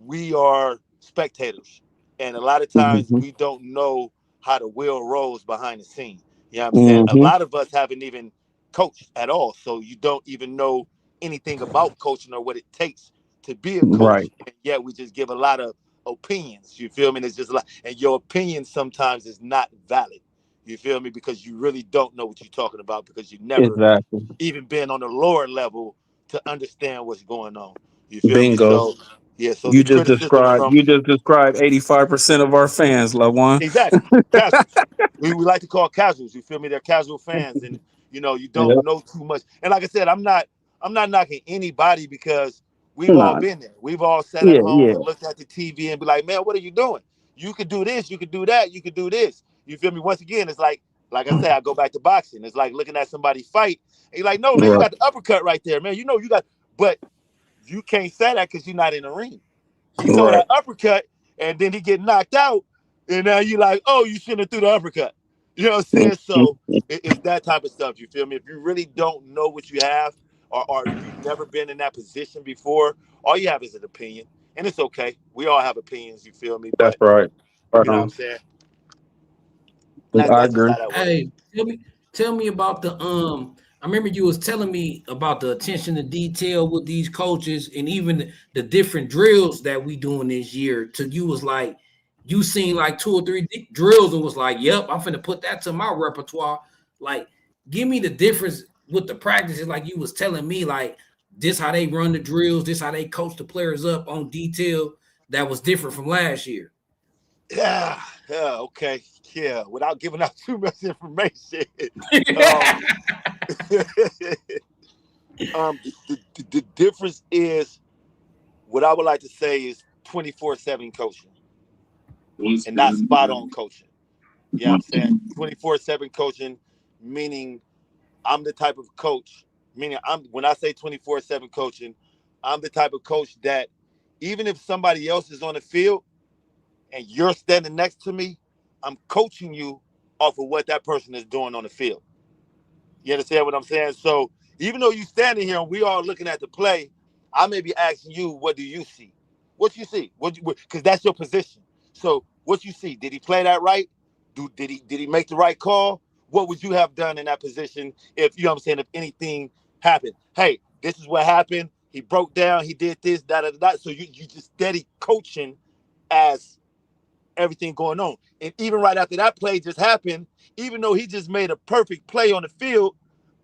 [SPEAKER 2] we are spectators, and a lot of times
[SPEAKER 3] Mm-hmm.
[SPEAKER 2] we don't know how the wheel rolls behind the scene. You know what I'm saying? A
[SPEAKER 3] Mm-hmm.
[SPEAKER 2] lot of us haven't even coached at all, so you don't even know anything about coaching or what it takes to be a
[SPEAKER 3] Right.
[SPEAKER 2] coach, and yet we just give a lot of opinions. You feel me? And it's just a lot, and your opinion sometimes is not valid. You feel me? Because you really don't know what you're talking about because you never
[SPEAKER 3] Exactly.
[SPEAKER 2] even been on the lower level to understand what's going on. You feel me?
[SPEAKER 3] Bingo.
[SPEAKER 2] So yeah, so
[SPEAKER 3] You
[SPEAKER 2] the
[SPEAKER 3] just
[SPEAKER 2] criticism
[SPEAKER 3] described
[SPEAKER 2] from
[SPEAKER 3] you just described 85% of our fans, Lawan.
[SPEAKER 2] exactly casuals. We like to call casuals. You feel me? They're casual fans, and you don't
[SPEAKER 3] Yeah.
[SPEAKER 2] know too much. And like I said, I'm not knocking anybody because we've all
[SPEAKER 3] Nah.
[SPEAKER 2] been there. We've all sat at
[SPEAKER 3] Yeah,
[SPEAKER 2] home
[SPEAKER 3] yeah.
[SPEAKER 2] and looked at the TV and be like, man, what are you doing? You could do this, you could do that, you could do this. You feel me? Once again, it's like I say, I go back to boxing. It's like looking at somebody fight. And you're like, no, man, you
[SPEAKER 3] Right.
[SPEAKER 2] got the uppercut right there, man. You got, but you can't say that because you're not in the ring. He throw
[SPEAKER 3] Right.
[SPEAKER 2] that uppercut and then he get knocked out, and now you like, oh, you shouldn't have threw the uppercut. You know what I'm saying?
[SPEAKER 3] Mhm.
[SPEAKER 2] So it's that type of stuff. You feel me? If you really don't know what you have, or you've never been in that position before, all you have is an opinion, and it's okay. We all have opinions. You feel me?
[SPEAKER 3] That's
[SPEAKER 2] But
[SPEAKER 3] right. Right
[SPEAKER 2] you know what I'm
[SPEAKER 3] on.
[SPEAKER 2] saying? And
[SPEAKER 3] I
[SPEAKER 2] that's just
[SPEAKER 3] agree.
[SPEAKER 2] how that works.
[SPEAKER 1] Hey, tell me about the I remember you was telling me about the attention to detail with these coaches and even the different drills that we doing this year. To you was like you seen like two or three drills and was like, "Yep, I'm finna put that to my repertoire." Like, give me the difference with the practices. Like you was telling me, like this how they run the drills, this how they coach the players up on detail that was different from last year.
[SPEAKER 2] Yeah, yeah, okay, yeah. Without giving out too much information, um, the difference is what I would like to say is 24/7 coaching and not spot on coaching. Yeah, I'm saying 24/7 coaching, meaning I'm the type of coach. Meaning I'm when I say 24/7 coaching, I'm the type of coach that even if somebody else is on the field and you're standing next to me, I'm coaching you off of what that person is doing on the field. You understand what I'm saying? So even though you standing here and we all looking at the play, I may be asking you, what do you see? What you see? Because that's your position. So what you see? Did he play that right? Did he make the right call? What would you have done in that position if you know what I'm saying? If anything happened, hey, this is what happened. He broke down. He did this, da da da. So you just steady coaching as everything going on. And even right after that play just happened, even though he just made a perfect play on the field,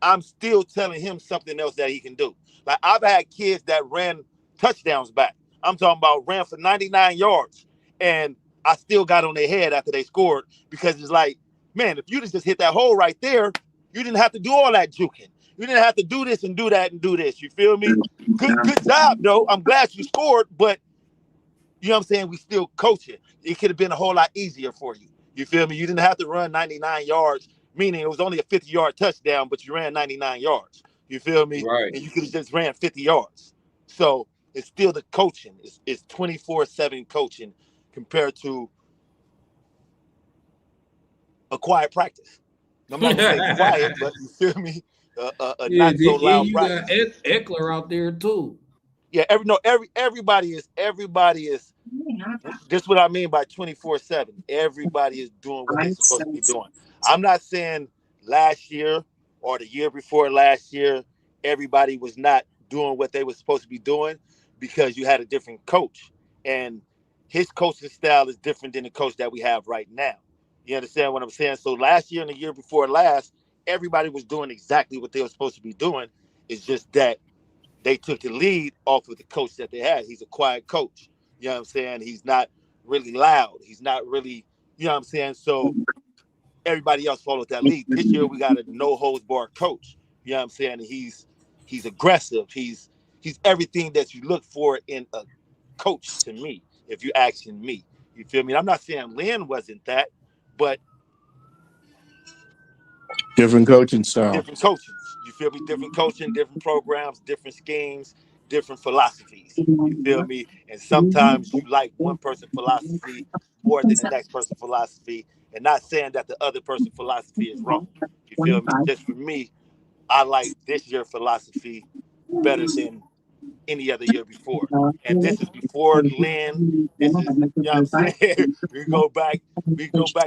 [SPEAKER 2] I'm still telling him something else that he can do. Like I've had kids that ran touchdowns back. I'm talking about ran for 99 yards, and I still got on their head after they scored because it's like, man, if you just hit that hole right there, you didn't have to do all that juking. You didn't have to do this and do that and do this. You feel me? Good job, though. I'm glad you scored, but you know what I'm saying? We still coach it. It could have been a whole lot easier for you. You feel me? You didn't have to run 99 yards, meaning it was only a 50-yard touchdown, but you ran 99 yards. You feel me?
[SPEAKER 1] Right.
[SPEAKER 2] And you could have just ran 50 yards. So it's still the coaching. It's 24/7 coaching compared to a quiet practice. I'm not gonna say quiet, but you feel me? A
[SPEAKER 1] Yeah,
[SPEAKER 2] not so loud
[SPEAKER 1] you got
[SPEAKER 2] practice.
[SPEAKER 1] Eckler out there too.
[SPEAKER 2] Yeah, everybody is this is what I mean by 24/7. Everybody is doing what they're supposed to be doing. I'm not saying last year or the year before last year, everybody was not doing what they were supposed to be doing because you had a different coach. And his coaching style is different than the coach that we have right now. You understand what I'm saying? So last year and the year before last, everybody was doing exactly what they were supposed to be doing. It's just that they took the lead off of the coach that they had. He's a quiet coach. You know what I'm saying? He's not really loud. He's not really, you know what I'm saying? So everybody else followed that lead. This year we got a no holds barred coach. You know what I'm saying? And he's aggressive. He's everything that you look for in a coach to me, if you're asking me. You feel me? I'm not saying Lynn wasn't that, but
[SPEAKER 5] Different coaching style.
[SPEAKER 2] different coaches. You feel me? Different coaching, different programs, different schemes, different philosophies. You feel me? And sometimes you like one person's philosophy more than the next person's philosophy. And not saying that the other person's philosophy is wrong. You feel me? Just for me, I like this year's philosophy better than any other year before. And this is before Lynn. This is, you know what I'm saying? we go back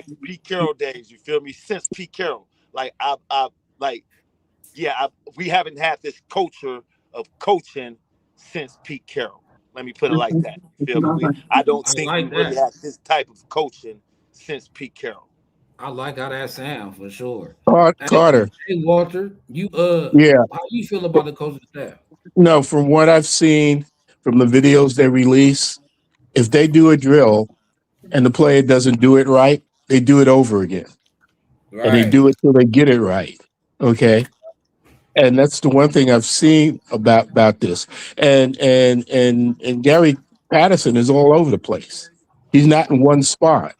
[SPEAKER 2] to Pete Carroll days. You feel me? Since Pete Carroll. Like I like yeah, we haven't had this culture of coaching since Pete Carroll. Let me put it like that. You feel me? I don't
[SPEAKER 1] I
[SPEAKER 2] think we
[SPEAKER 1] like
[SPEAKER 2] really
[SPEAKER 1] that.
[SPEAKER 2] had this type of coaching since Pete Carroll.
[SPEAKER 1] I like how that sound for sure.
[SPEAKER 5] Carter.
[SPEAKER 1] Hey Walter, you
[SPEAKER 5] Yeah.
[SPEAKER 1] how you feel about the coaching staff?
[SPEAKER 5] No, from what I've seen from the videos they release, if they do a drill and the player doesn't do it right, they do it over again. And they
[SPEAKER 1] Right,
[SPEAKER 5] do it till they get it right. Okay. And that's the one thing I've seen about this. And Gary Patterson is all over the place. He's not in one spot.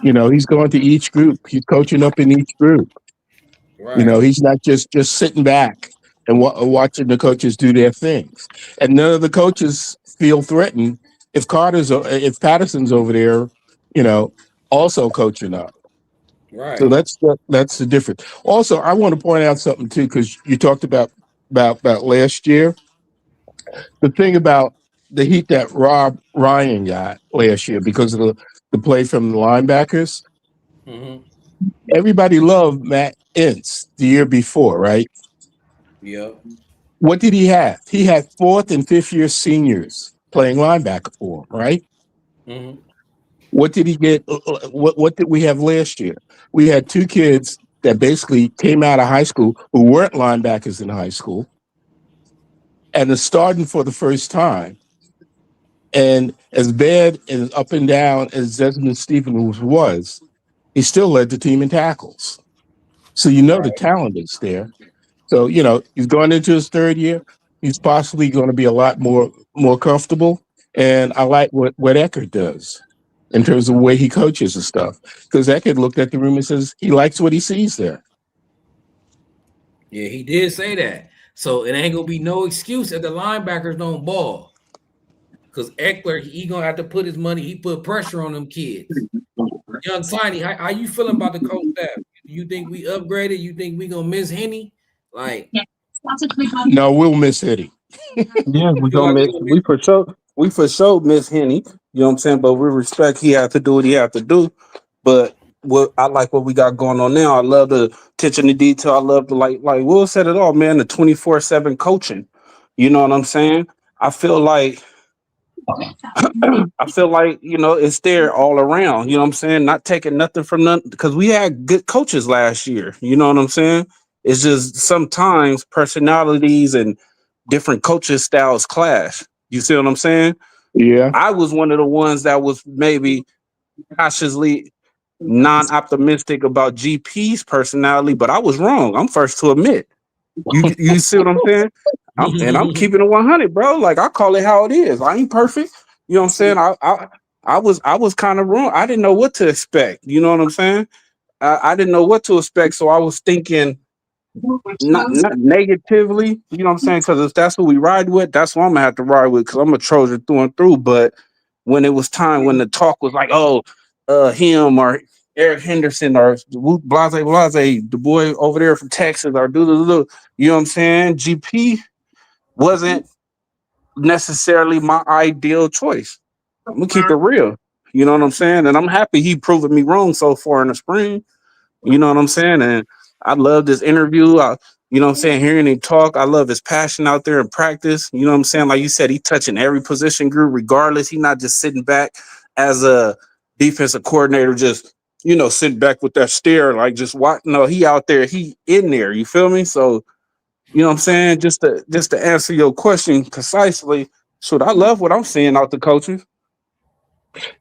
[SPEAKER 5] You know, he's going to each group. He's coaching up in each group. You
[SPEAKER 1] right,
[SPEAKER 5] know, he's not just sitting back and watching the coaches do their things. And none of the coaches feel threatened if Patterson's over there, you know, also coaching up. So
[SPEAKER 1] right.
[SPEAKER 5] that's the difference. Also, I want to point out something too, because you talked about last year. The thing about the heat that Rob Ryan got last year because of the play from the linebackers,
[SPEAKER 1] Mm-hmm.
[SPEAKER 5] everybody loved Matt Ince the year before, right?
[SPEAKER 1] Yep.
[SPEAKER 5] What did he have? He had fourth and fifth year seniors playing linebacker for him, right?
[SPEAKER 1] Mm-hmm.
[SPEAKER 5] What did he get? What did we have last year? We had two kids that basically came out of high school who weren't linebackers in high school and are starting for the first time. And as bad and up and down as Desmond Stevens was, he still led the team in tackles. So you know the
[SPEAKER 1] Right.
[SPEAKER 5] talent is there. So he's going into his third year. He's possibly going to be a lot more comfortable. And I like what Eckert does in terms of the way he coaches and stuff. Because Eckert looked at the room and says he likes what he sees there.
[SPEAKER 1] Yeah, he did say that. So it ain't gonna be no excuse if the linebackers don't ball. Because Eckler, he gonna have to put his money. He put pressure on them kids. Young Tiny, how you feeling about the coach staff? You think we upgraded? You think we gonna miss Henny? Like,
[SPEAKER 5] No, we'll miss Eddie.
[SPEAKER 3] Yeah, we
[SPEAKER 1] feel
[SPEAKER 3] gonna
[SPEAKER 1] like we
[SPEAKER 3] miss.
[SPEAKER 1] gonna
[SPEAKER 3] We for sure miss Henny. You know what I'm saying? But we respect he had to do what he had to do. But what I like what we got going on now. I love the attention to detail. I love the like Will said it all, man. The 24/7 coaching. You know what I'm saying? I feel like I feel like, it's there all around. You know what I'm saying? Not taking nothing from none because we had good coaches last year. You know what I'm saying? It's just sometimes personalities and different coaching styles clash. You see what I'm saying?
[SPEAKER 5] Yeah.
[SPEAKER 3] I was one of the ones that was maybe cautiously non-optimistic about GP's personality, but I was wrong. I'm first to admit. You see what I'm saying? I'm
[SPEAKER 1] miss.
[SPEAKER 3] keeping it 100, bro. Like I call it how it is. I ain't perfect. You know what I'm saying? I was kind of wrong. I didn't know what to expect. You know what I'm saying? I didn't know what to expect, so I was thinking not negatively. You know what I'm saying? Because if that's who we ride with, that's what I'm gonna have to ride with. Because I'm a Trojan through and through. But when it was time, when the talk was like, oh, him or Eric Henderson or Blase Blase, the boy over there from Texas, or do, you know what I'm saying? GP wasn't necessarily my ideal choice. I'm gonna keep it real. You know what I'm saying? And I'm happy he proved me wrong so far in the spring. You know what I'm saying? And I love this interview. You know what I'm saying? Hearing him talk, I love his passion out there in practice. You know what I'm saying? Like you said, he touching every position group regardless. He not just sitting back as a defensive coordinator, just, sitting back with that stare, like just what? No, he out there, he in there. You feel me? So, you know what I'm saying? Just to answer your question concisely, shoot, I love what I'm seeing out the coaches.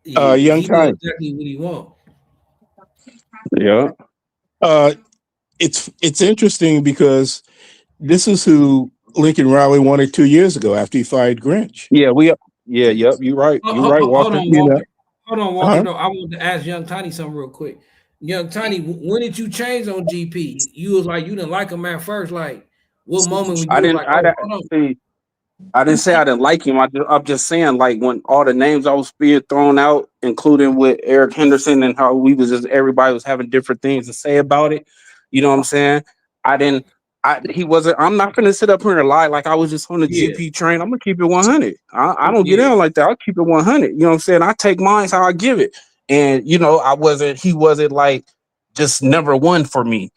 [SPEAKER 1] Yeah,
[SPEAKER 5] Young
[SPEAKER 1] he know
[SPEAKER 5] time.
[SPEAKER 1] exactly what he want.
[SPEAKER 3] Yeah.
[SPEAKER 5] Uh, it's interesting because this is who Lincoln Riley wanted 2 years ago after he fired Grinch.
[SPEAKER 3] Yeah, yep, you right. You right,
[SPEAKER 1] Hold
[SPEAKER 3] Walter.
[SPEAKER 1] on,
[SPEAKER 5] You know,
[SPEAKER 1] Walter. Hold on, Walter.
[SPEAKER 5] huh?
[SPEAKER 1] No, I want to ask Young Tiny something real quick. Young Tiny, when did you change on GP? You was like you didn't like him at first. Like, what moment when
[SPEAKER 3] I
[SPEAKER 1] you was
[SPEAKER 3] didn't.
[SPEAKER 1] like,
[SPEAKER 3] I
[SPEAKER 1] oh,
[SPEAKER 3] didn't
[SPEAKER 1] hold on?
[SPEAKER 3] see. I didn't say I didn't like him. I'm just saying, like when all the names I was being thrown out, including with Eric Henderson, and how we was just everybody was having different things to say about it. You know what I'm saying? I didn't. He wasn't. I'm not gonna sit up here and lie like I was just on the
[SPEAKER 1] Yeah,
[SPEAKER 3] GP train. I'm gonna keep it 100. I don't get
[SPEAKER 1] yeah.
[SPEAKER 3] down like that. I'll keep it 100. You know what I'm saying? I take mine how I give it. And I wasn't. He wasn't like just number one for me.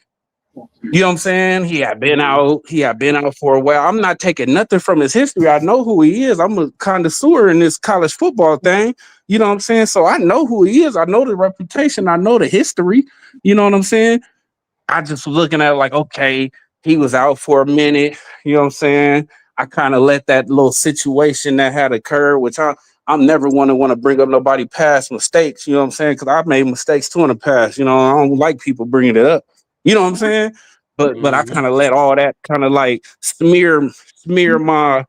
[SPEAKER 3] You know what I'm saying? He had been out. He had been out for a while. I'm not taking nothing from his history. I know who he is. I'm a connoisseur in this college football thing. You know what I'm saying? So I know who he is. I know the reputation. I know the history. You know what I'm saying? I just was looking at it like, okay, he was out for a minute. You know what I'm saying? I kind of let that little situation that had occurred, which I'm never want to bring up nobody past mistakes. You know what I'm saying? Because I've made mistakes too in the past. I don't like people bringing it up. You know what I'm saying? But I kind of let all that kind of like smear my,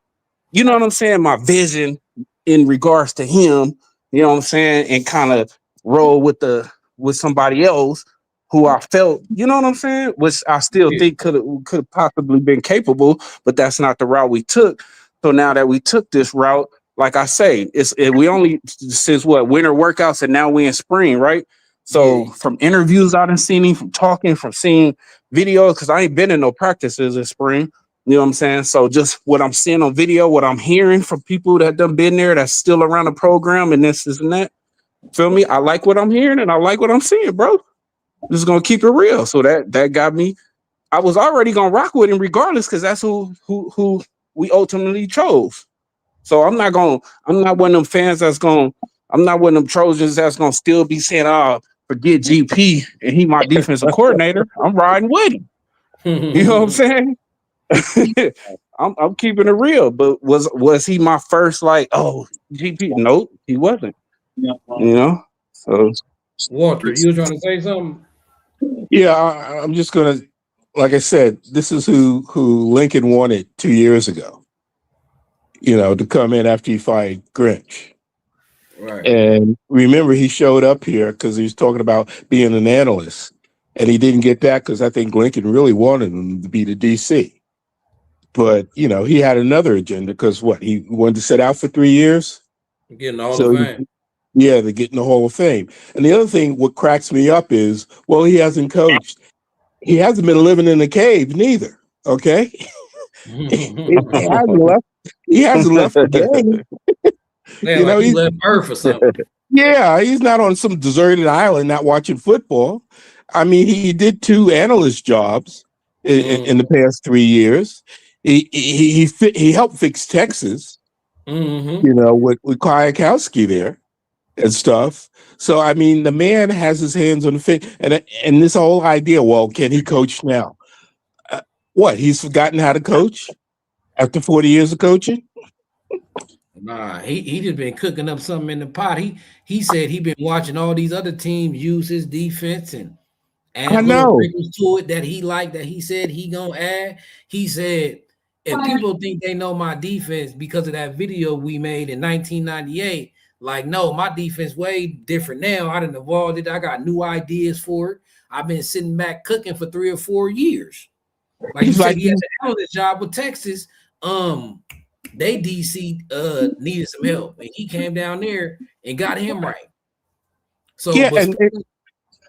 [SPEAKER 3] you know what I'm saying, my vision in regards to him, you know what I'm saying, and kind of roll with somebody else who I felt, you know what I'm saying, which I still
[SPEAKER 1] Yeah.
[SPEAKER 3] think could have possibly been capable, but that's not the route we took. So now that we took this route, like I say, we only since what winter workouts and now we in spring, right? So
[SPEAKER 1] Yeah.
[SPEAKER 3] from interviews I done seen him, from talking, from seeing videos, because I ain't been in no practices in spring. You know what I'm saying? So just what I'm seeing on video, what I'm hearing from people that done been there, that's still around the program, and this and that. Feel me? I like what I'm hearing and I like what I'm seeing, bro. Just gonna keep it real. So that got me. I was already gonna rock with him regardless, because that's who we ultimately chose. So I'm not one of them fans I'm not one of them Trojans that's gonna still be saying, oh, forget GP and he my defensive coordinator. I'm riding with him. You know what I'm saying? I'm keeping it real. But was he my first like? Oh, GP? Nope, he wasn't. You know. So
[SPEAKER 1] Walter, you were trying to say something?
[SPEAKER 5] Yeah, I'm just gonna, like I said, this is who Lincoln wanted 2 years ago. To come in after he fired Grinch.
[SPEAKER 1] Right.
[SPEAKER 5] And remember, he showed up here because he was talking about being an analyst, and he didn't get that because I think Lincoln really wanted him to be the DC. But he had another agenda because he wanted to sit out for 3 years.
[SPEAKER 1] Getting all
[SPEAKER 5] So
[SPEAKER 1] the fame.
[SPEAKER 5] yeah, to get in the Hall of Fame. And the other thing, what cracks me up is, well, he hasn't coached. He hasn't been living in a cave neither. Okay, he hasn't left. He hasn't left the game.
[SPEAKER 1] Yeah, like he
[SPEAKER 5] He's
[SPEAKER 1] left Earth or something.
[SPEAKER 5] yeah, he's not on some deserted island not watching football. I mean, he did 2 analyst jobs in the past 3 years. He helped fix Texas. With Kwiatkowski there and stuff. So I mean, the man has his hands on the thing, and this whole idea. Well, can he coach now? What? He's forgotten how to coach after 40 years of coaching?
[SPEAKER 1] Nah, he just been cooking up something in the pot. He said he been watching all these other teams use his defense and
[SPEAKER 5] I
[SPEAKER 1] add little
[SPEAKER 5] know.
[SPEAKER 1] wrinkles to it that he liked, that he said he gonna add. He said, if people think they know my defense because of that video we made in 1998, like, no, my defense way different now. I done evolved it. I got new ideas for it. I've been sitting back cooking for 3 or 4 years. Like you
[SPEAKER 5] He's
[SPEAKER 1] said,
[SPEAKER 5] like,
[SPEAKER 1] he had the analyst job with Texas. They DC needed some help, and he came down there and got him right. So,
[SPEAKER 5] yeah,
[SPEAKER 1] but
[SPEAKER 5] and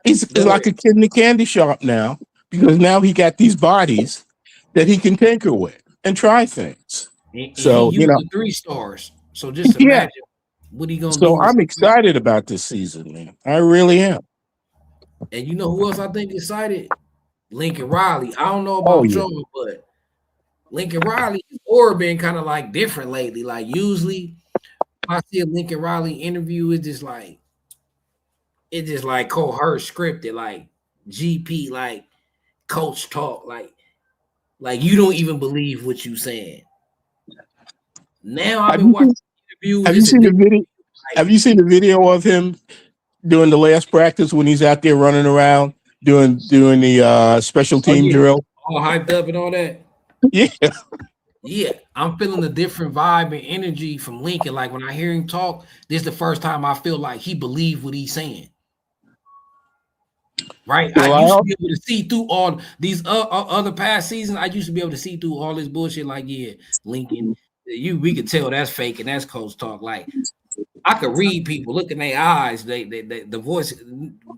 [SPEAKER 5] he's like a kid in the candy shop now because now he got these bodies that he can tinker with and try things.
[SPEAKER 1] and he
[SPEAKER 5] So
[SPEAKER 1] used the 3 stars. So just
[SPEAKER 5] yeah.
[SPEAKER 1] imagine what he gonna do.
[SPEAKER 5] So I'm excited about this season, man. I really am.
[SPEAKER 1] And you know who else I think excited? Lincoln Riley. I don't know about y'all, but Lincoln Riley or been kind of like different lately. Like usually I see a Lincoln Riley interview, it's just like coerced, scripted, like GP, like coach talk, like you don't even believe what you saying. Now I've been watching interviews.
[SPEAKER 5] Have you seen the video? Have you seen the video of him doing the last practice when he's out there running around doing the special team drill?
[SPEAKER 1] All hyped up and all that.
[SPEAKER 5] Yeah.
[SPEAKER 1] Yeah, I'm feeling a different vibe and energy from Lincoln. Like when I hear him talk, this is the first time I feel like he believed what he's saying. Right?
[SPEAKER 5] Well,
[SPEAKER 1] I used to be able to see through all these other past seasons. I used to be able to see through all this bullshit. Like, yeah, Lincoln, we could tell that's fake and that's coach talk. Like, I could read people, look in their eyes, they the voice,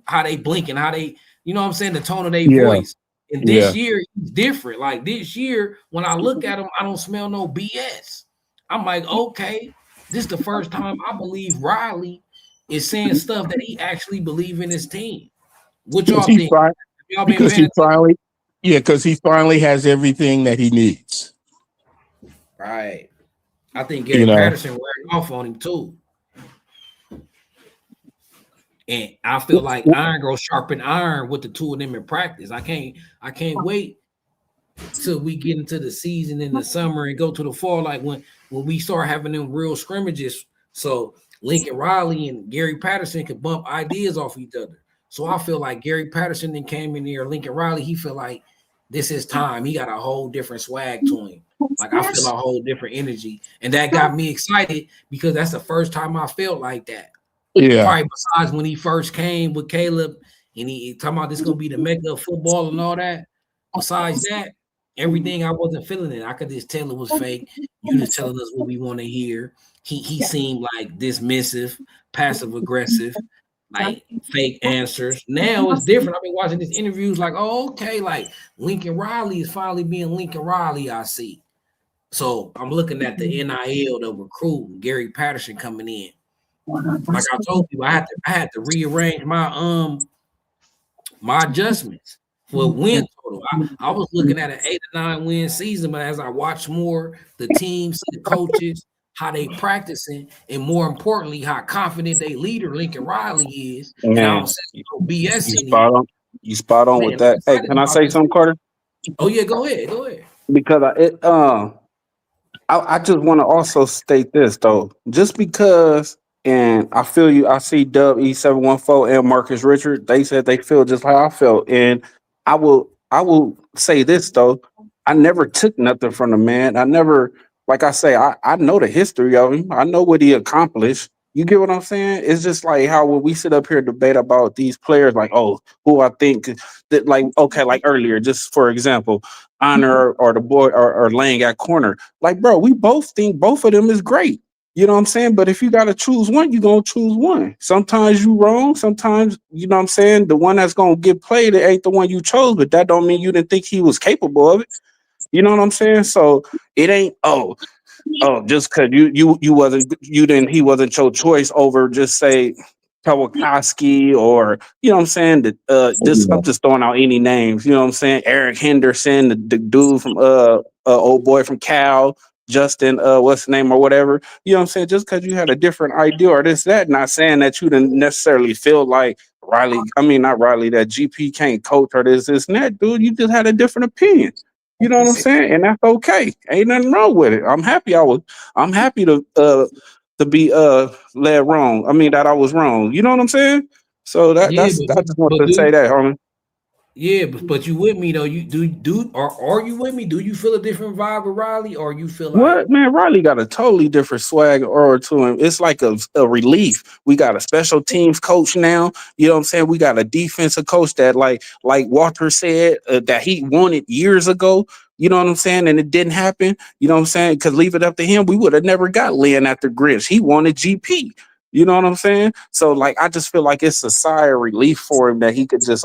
[SPEAKER 1] how they blinking, how they, you know what I'm saying, the tone of their voice. And this year he's different. Like this year, when I look at him, I don't smell no BS. I'm like, okay, this is the first time I believe Riley is saying stuff that he actually believe in his team. What y'all think?
[SPEAKER 5] Because he finally has everything that he needs.
[SPEAKER 1] Right. I think Gary Patterson wearing off on him too. And I feel like iron goes sharpen iron with the two of them in practice. I can't wait till we get into the season in the summer and go to the fall, like when we start having them real scrimmages. So Lincoln Riley and Gary Patterson could bump ideas off each other. So I feel like Gary Patterson then came in there. Lincoln Riley, he feel like this is time. He got a whole different swag to him. Like I feel a whole different energy, and that got me excited because that's the first time I felt like that. Yeah. Probably besides when he first came with Caleb and he talking about this gonna be the mecca of football and all that. Besides that, everything I wasn't feeling it. I could just tell it was fake. You just telling us what we want to hear. He seemed like dismissive, passive aggressive, like fake answers. Now it's different. I've been watching these interviews like, oh, okay, like Lincoln Riley is finally being Lincoln Riley, I see. So I'm looking at the NIL, the recruit, Gary Patterson coming in. Like I told you, I had to rearrange my my adjustments for win total. I was looking at an 8 or 9 win season, but as I watch more, the teams, the coaches, how they practicing, and more importantly, how confident their leader Lincoln Riley is. Man, and I don't say no BS anymore.
[SPEAKER 3] You spot on with that. Hey, can I say something, Carter?
[SPEAKER 1] Oh yeah, go ahead.
[SPEAKER 3] Because I just want to also state this though, just because, and I feel you. I see Dub E714 and Marcus Richard. They said they feel just like I felt, and I will say this though. I never took nothing from the man. I never, like I say, I know the history of him. I know what he accomplished. You get what I'm saying? It's just like how when we sit up here and debate about these players, like, oh, who I think that, like, okay, like earlier, just for example, Honor or the boy or Lang at corner. Like, bro, we both think both of them is great. You know what I'm saying? But if you gotta choose one, you're gonna choose one. Sometimes you wrong, sometimes, you know what I'm saying, the one that's gonna get played, it ain't the one you chose, but that don't mean you didn't think he was capable of it. You know what I'm saying? So it ain't, just cause you wasn't, you didn't, he wasn't your choice over, just say Kawakowski, or you know what I'm saying, this, I'm just throwing out any names, you know what I'm saying, Eric Henderson, the dude from old boy from Cal, Justin, what's the name or whatever, you know what I'm saying, just because you had a different idea or this, that, not saying that you didn't necessarily feel like Riley, I mean not Riley, that GP can't coach or this and that, dude, you just had a different opinion. You know what I'm saying? And that's okay. Ain't nothing wrong with it. I'm happy to be led wrong. I mean that I was wrong. You know what I'm saying? So
[SPEAKER 1] Yeah,
[SPEAKER 3] that's I just want
[SPEAKER 1] but
[SPEAKER 3] to say
[SPEAKER 1] dude,
[SPEAKER 3] that, homie.
[SPEAKER 1] yeah, but you with me though? You do or are you with me? Do you feel a different vibe with Riley, or you feel like
[SPEAKER 3] What, man? Riley got a totally different swag aura to him. It's like a relief. We got a special teams coach now. You know what I'm saying? We got a defensive coach that, like Walter said, that he wanted years ago. You know what I'm saying? And it didn't happen. You know what I'm saying? Because leave it up to him, we would have never got Lynn after Grinch. He wanted GP. You know what I'm saying? So like, I just feel like it's a sigh of relief for him that he could just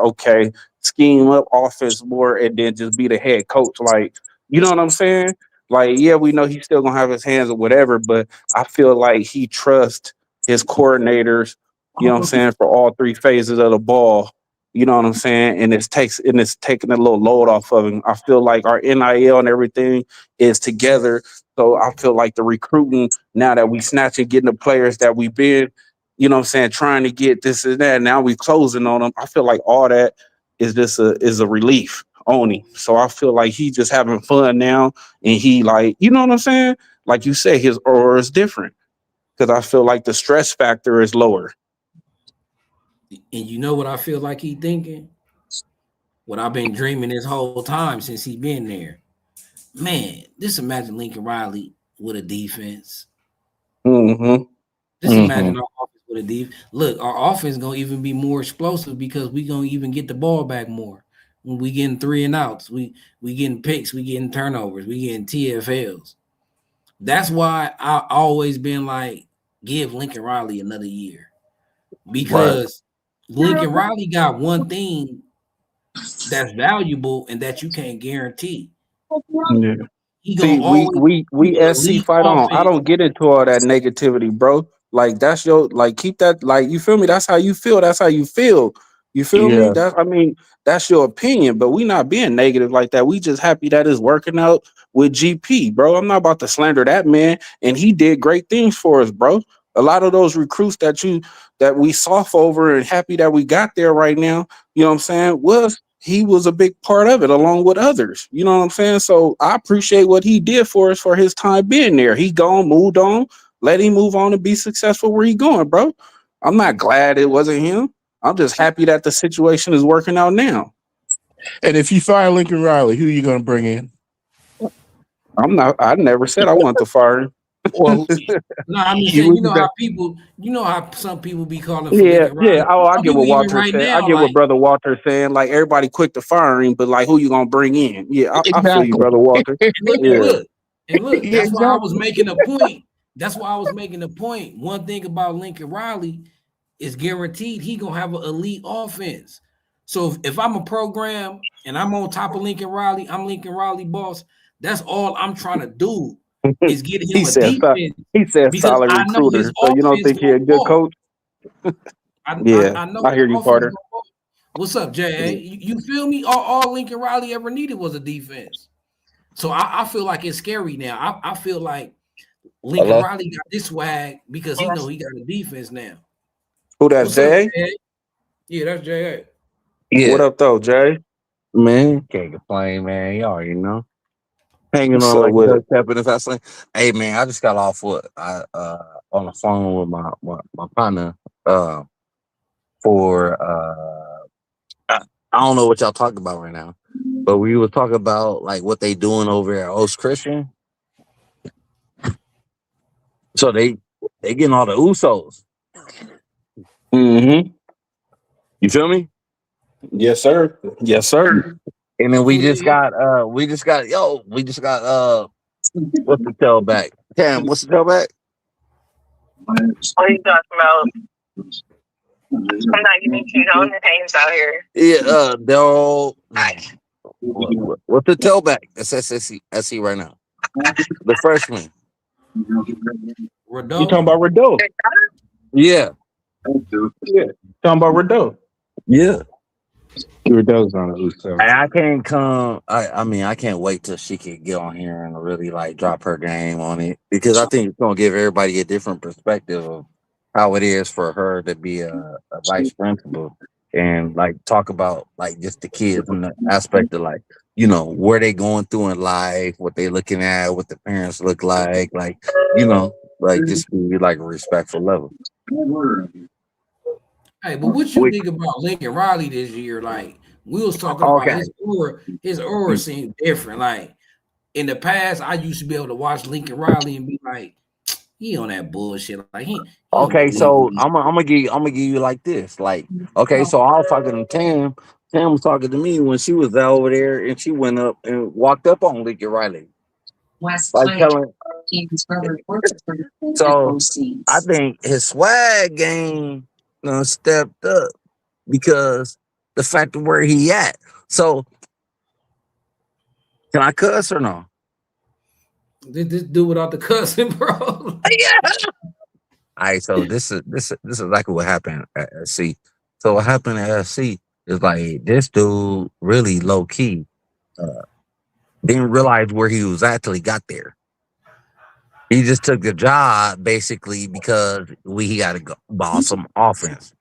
[SPEAKER 3] scheme up offense more and then just be the head coach. Like, you know what I'm saying? Like, yeah, we know he's still gonna have his hands or whatever, but I feel like he trusts his coordinators, you know what I'm saying, for all three phases of the ball. You know what I'm saying? And it's taking a little load off of him. I feel like our NIL and everything is together. So I feel like the recruiting, now that we snatching getting the players that we've been, you know what I'm saying, trying to get this and that. Now we closing on them. I feel like all that is just a relief on him. So I feel like he just having fun now, and he, like, you know what I'm saying? Like you said, his aura is different because I feel like the stress factor is lower.
[SPEAKER 1] and you know what I feel like he thinking? What I've been dreaming this whole time since he been there. Man, just imagine Lincoln Riley with a defense.
[SPEAKER 3] Mm-hmm.
[SPEAKER 1] Just
[SPEAKER 5] Mm-hmm.
[SPEAKER 1] imagine our offense with a defense. Look, our offense gonna even be more explosive because we gonna even get the ball back more. When we getting 3 and outs, we getting picks, we getting turnovers, we getting TFLs. That's why I always been like, give Lincoln Riley another year,
[SPEAKER 5] Right.
[SPEAKER 1] because Lincoln Riley got one thing that's valuable and that you can't guarantee.
[SPEAKER 3] Yeah.
[SPEAKER 1] He gonna
[SPEAKER 3] See,
[SPEAKER 1] always
[SPEAKER 3] we
[SPEAKER 1] give you
[SPEAKER 3] SC
[SPEAKER 1] elite
[SPEAKER 3] fight on. I
[SPEAKER 1] offense.
[SPEAKER 3] don't get into all that negativity, bro. Like, that's your, like, keep that, like, you feel me? That's how you feel. That's how you feel. You feel me?
[SPEAKER 5] Yeah.
[SPEAKER 3] That's, I mean, that's your opinion, but we not being negative like that. We just happy that it's working out with GP, bro. I'm not about to slander that man, and he did great things for us, bro. A lot of those recruits that we soft over and happy that we got there right now, you know what I'm saying, he was a big part of it along with others. You know what I'm saying? So I appreciate what he did for us for his time being there. He gone, moved on, let him move on and be successful where he going, bro. I'm not glad it wasn't him. I'm just happy that the situation is working out now.
[SPEAKER 5] And if you fire Lincoln Riley, who are you going to bring in?
[SPEAKER 3] I never said I want to fire him.
[SPEAKER 5] Well,
[SPEAKER 1] No, I'm just
[SPEAKER 5] you
[SPEAKER 1] saying,
[SPEAKER 5] would be back.
[SPEAKER 1] you know how some people be calling for
[SPEAKER 3] Yeah,
[SPEAKER 1] Lincoln
[SPEAKER 3] yeah.
[SPEAKER 1] Riley.
[SPEAKER 3] Oh, I
[SPEAKER 1] Some
[SPEAKER 3] get
[SPEAKER 1] people
[SPEAKER 3] what
[SPEAKER 1] even
[SPEAKER 3] Walter
[SPEAKER 1] right
[SPEAKER 3] said. I
[SPEAKER 1] now,
[SPEAKER 3] get what
[SPEAKER 1] like,
[SPEAKER 3] brother Walter saying. Like, everybody quick to fire him, but like, who you gonna bring in? Yeah, I feel you,
[SPEAKER 5] Exactly.
[SPEAKER 3] brother Walter.
[SPEAKER 1] and
[SPEAKER 3] Yeah.
[SPEAKER 1] look, and look.
[SPEAKER 5] Yeah,
[SPEAKER 1] That's why I was
[SPEAKER 5] exactly.
[SPEAKER 1] making a point. That's why I was making a point. One thing about Lincoln Riley is guaranteed he gonna have an elite offense. So if I'm a program and I'm on top of Lincoln Riley, I'm Lincoln Riley boss. That's all I'm trying to do is get
[SPEAKER 3] he
[SPEAKER 1] him a
[SPEAKER 3] said
[SPEAKER 1] defense,
[SPEAKER 3] he said
[SPEAKER 1] because
[SPEAKER 3] solid
[SPEAKER 1] I know his
[SPEAKER 3] recruiter. So you don't
[SPEAKER 1] offense
[SPEAKER 3] think he
[SPEAKER 1] gonna
[SPEAKER 3] a good
[SPEAKER 1] ball.
[SPEAKER 3] coach? Yeah,
[SPEAKER 1] I know
[SPEAKER 3] I
[SPEAKER 1] his
[SPEAKER 3] hear you,
[SPEAKER 1] offense
[SPEAKER 3] Carter.
[SPEAKER 1] gonna ball. What's up, Jay?
[SPEAKER 3] Yeah.
[SPEAKER 1] You feel me? All Lincoln Riley ever needed was a defense. So I feel like it's scary now. I feel like Lincoln
[SPEAKER 2] Hello?
[SPEAKER 1] Riley got this swag because he know he got a defense now.
[SPEAKER 3] Who, that's
[SPEAKER 1] What's up,
[SPEAKER 3] Jay?
[SPEAKER 1] Jay? Yeah, that's Jay.
[SPEAKER 3] What
[SPEAKER 4] Yeah,
[SPEAKER 3] up though, Jay?
[SPEAKER 4] man, can't complain, man. You already know.
[SPEAKER 6] hanging
[SPEAKER 7] What's
[SPEAKER 6] on
[SPEAKER 7] up
[SPEAKER 6] like
[SPEAKER 7] with
[SPEAKER 6] a
[SPEAKER 7] it?
[SPEAKER 6] duck tap in the fast lane. Hey man, I just got off with on the phone with my partner for I don't know what y'all talking about right now, but we were talking about like what they doing over at Oast Christian. So they getting all the Usos.
[SPEAKER 7] Mm-hmm.
[SPEAKER 6] You feel me?
[SPEAKER 7] Yes, sir. Yes, sir.
[SPEAKER 6] And then we
[SPEAKER 1] Who
[SPEAKER 6] just
[SPEAKER 1] they?
[SPEAKER 6] got what's the tailback? Damn, what's the tailback?
[SPEAKER 8] What are you talking about? I'm not even too on the names out here.
[SPEAKER 6] Yeah, they'll what's the tailback? It's SC right now. The freshman.
[SPEAKER 7] You talking
[SPEAKER 1] Redoe?
[SPEAKER 7] about Rideau?
[SPEAKER 6] Yeah.
[SPEAKER 7] Yeah. Talking about Rideau.
[SPEAKER 6] Yeah.
[SPEAKER 5] Rideau's on the Uso.
[SPEAKER 6] I can't come. I mean, I can't wait till she can get on here and really like drop her game on it because I think it's gonna give everybody a different perspective of how it is for her to be a vice principal and like talk about like just the kids and the aspect of like where they going through in life, what they looking at, what the parents look like like just be like a respectful level.
[SPEAKER 1] Hey, but what you think about Lincoln Riley this year? Like we was talking about
[SPEAKER 6] Okay.
[SPEAKER 1] his aura seemed different. Like in the past, I used to be able to watch Lincoln Riley and be like, he on that bullshit. Like he don't
[SPEAKER 6] Okay,
[SPEAKER 1] believe
[SPEAKER 6] so
[SPEAKER 1] in
[SPEAKER 6] I'm gonna give you like this. Like, okay, so I was talking to Tam. Tam was talking to me when she was over there, and she went up and walked up on Lincoln Riley, like telling. So I think his swag game stepped up because the fact of where he at. So can I cuss or no?
[SPEAKER 1] this dude without the cussing, bro.
[SPEAKER 6] Yeah. All right, so this is exactly what happened at SC. So what happened at SC is like this dude really low key didn't realize where he was at till he got there. He just took the job basically because he got to go ball some offense.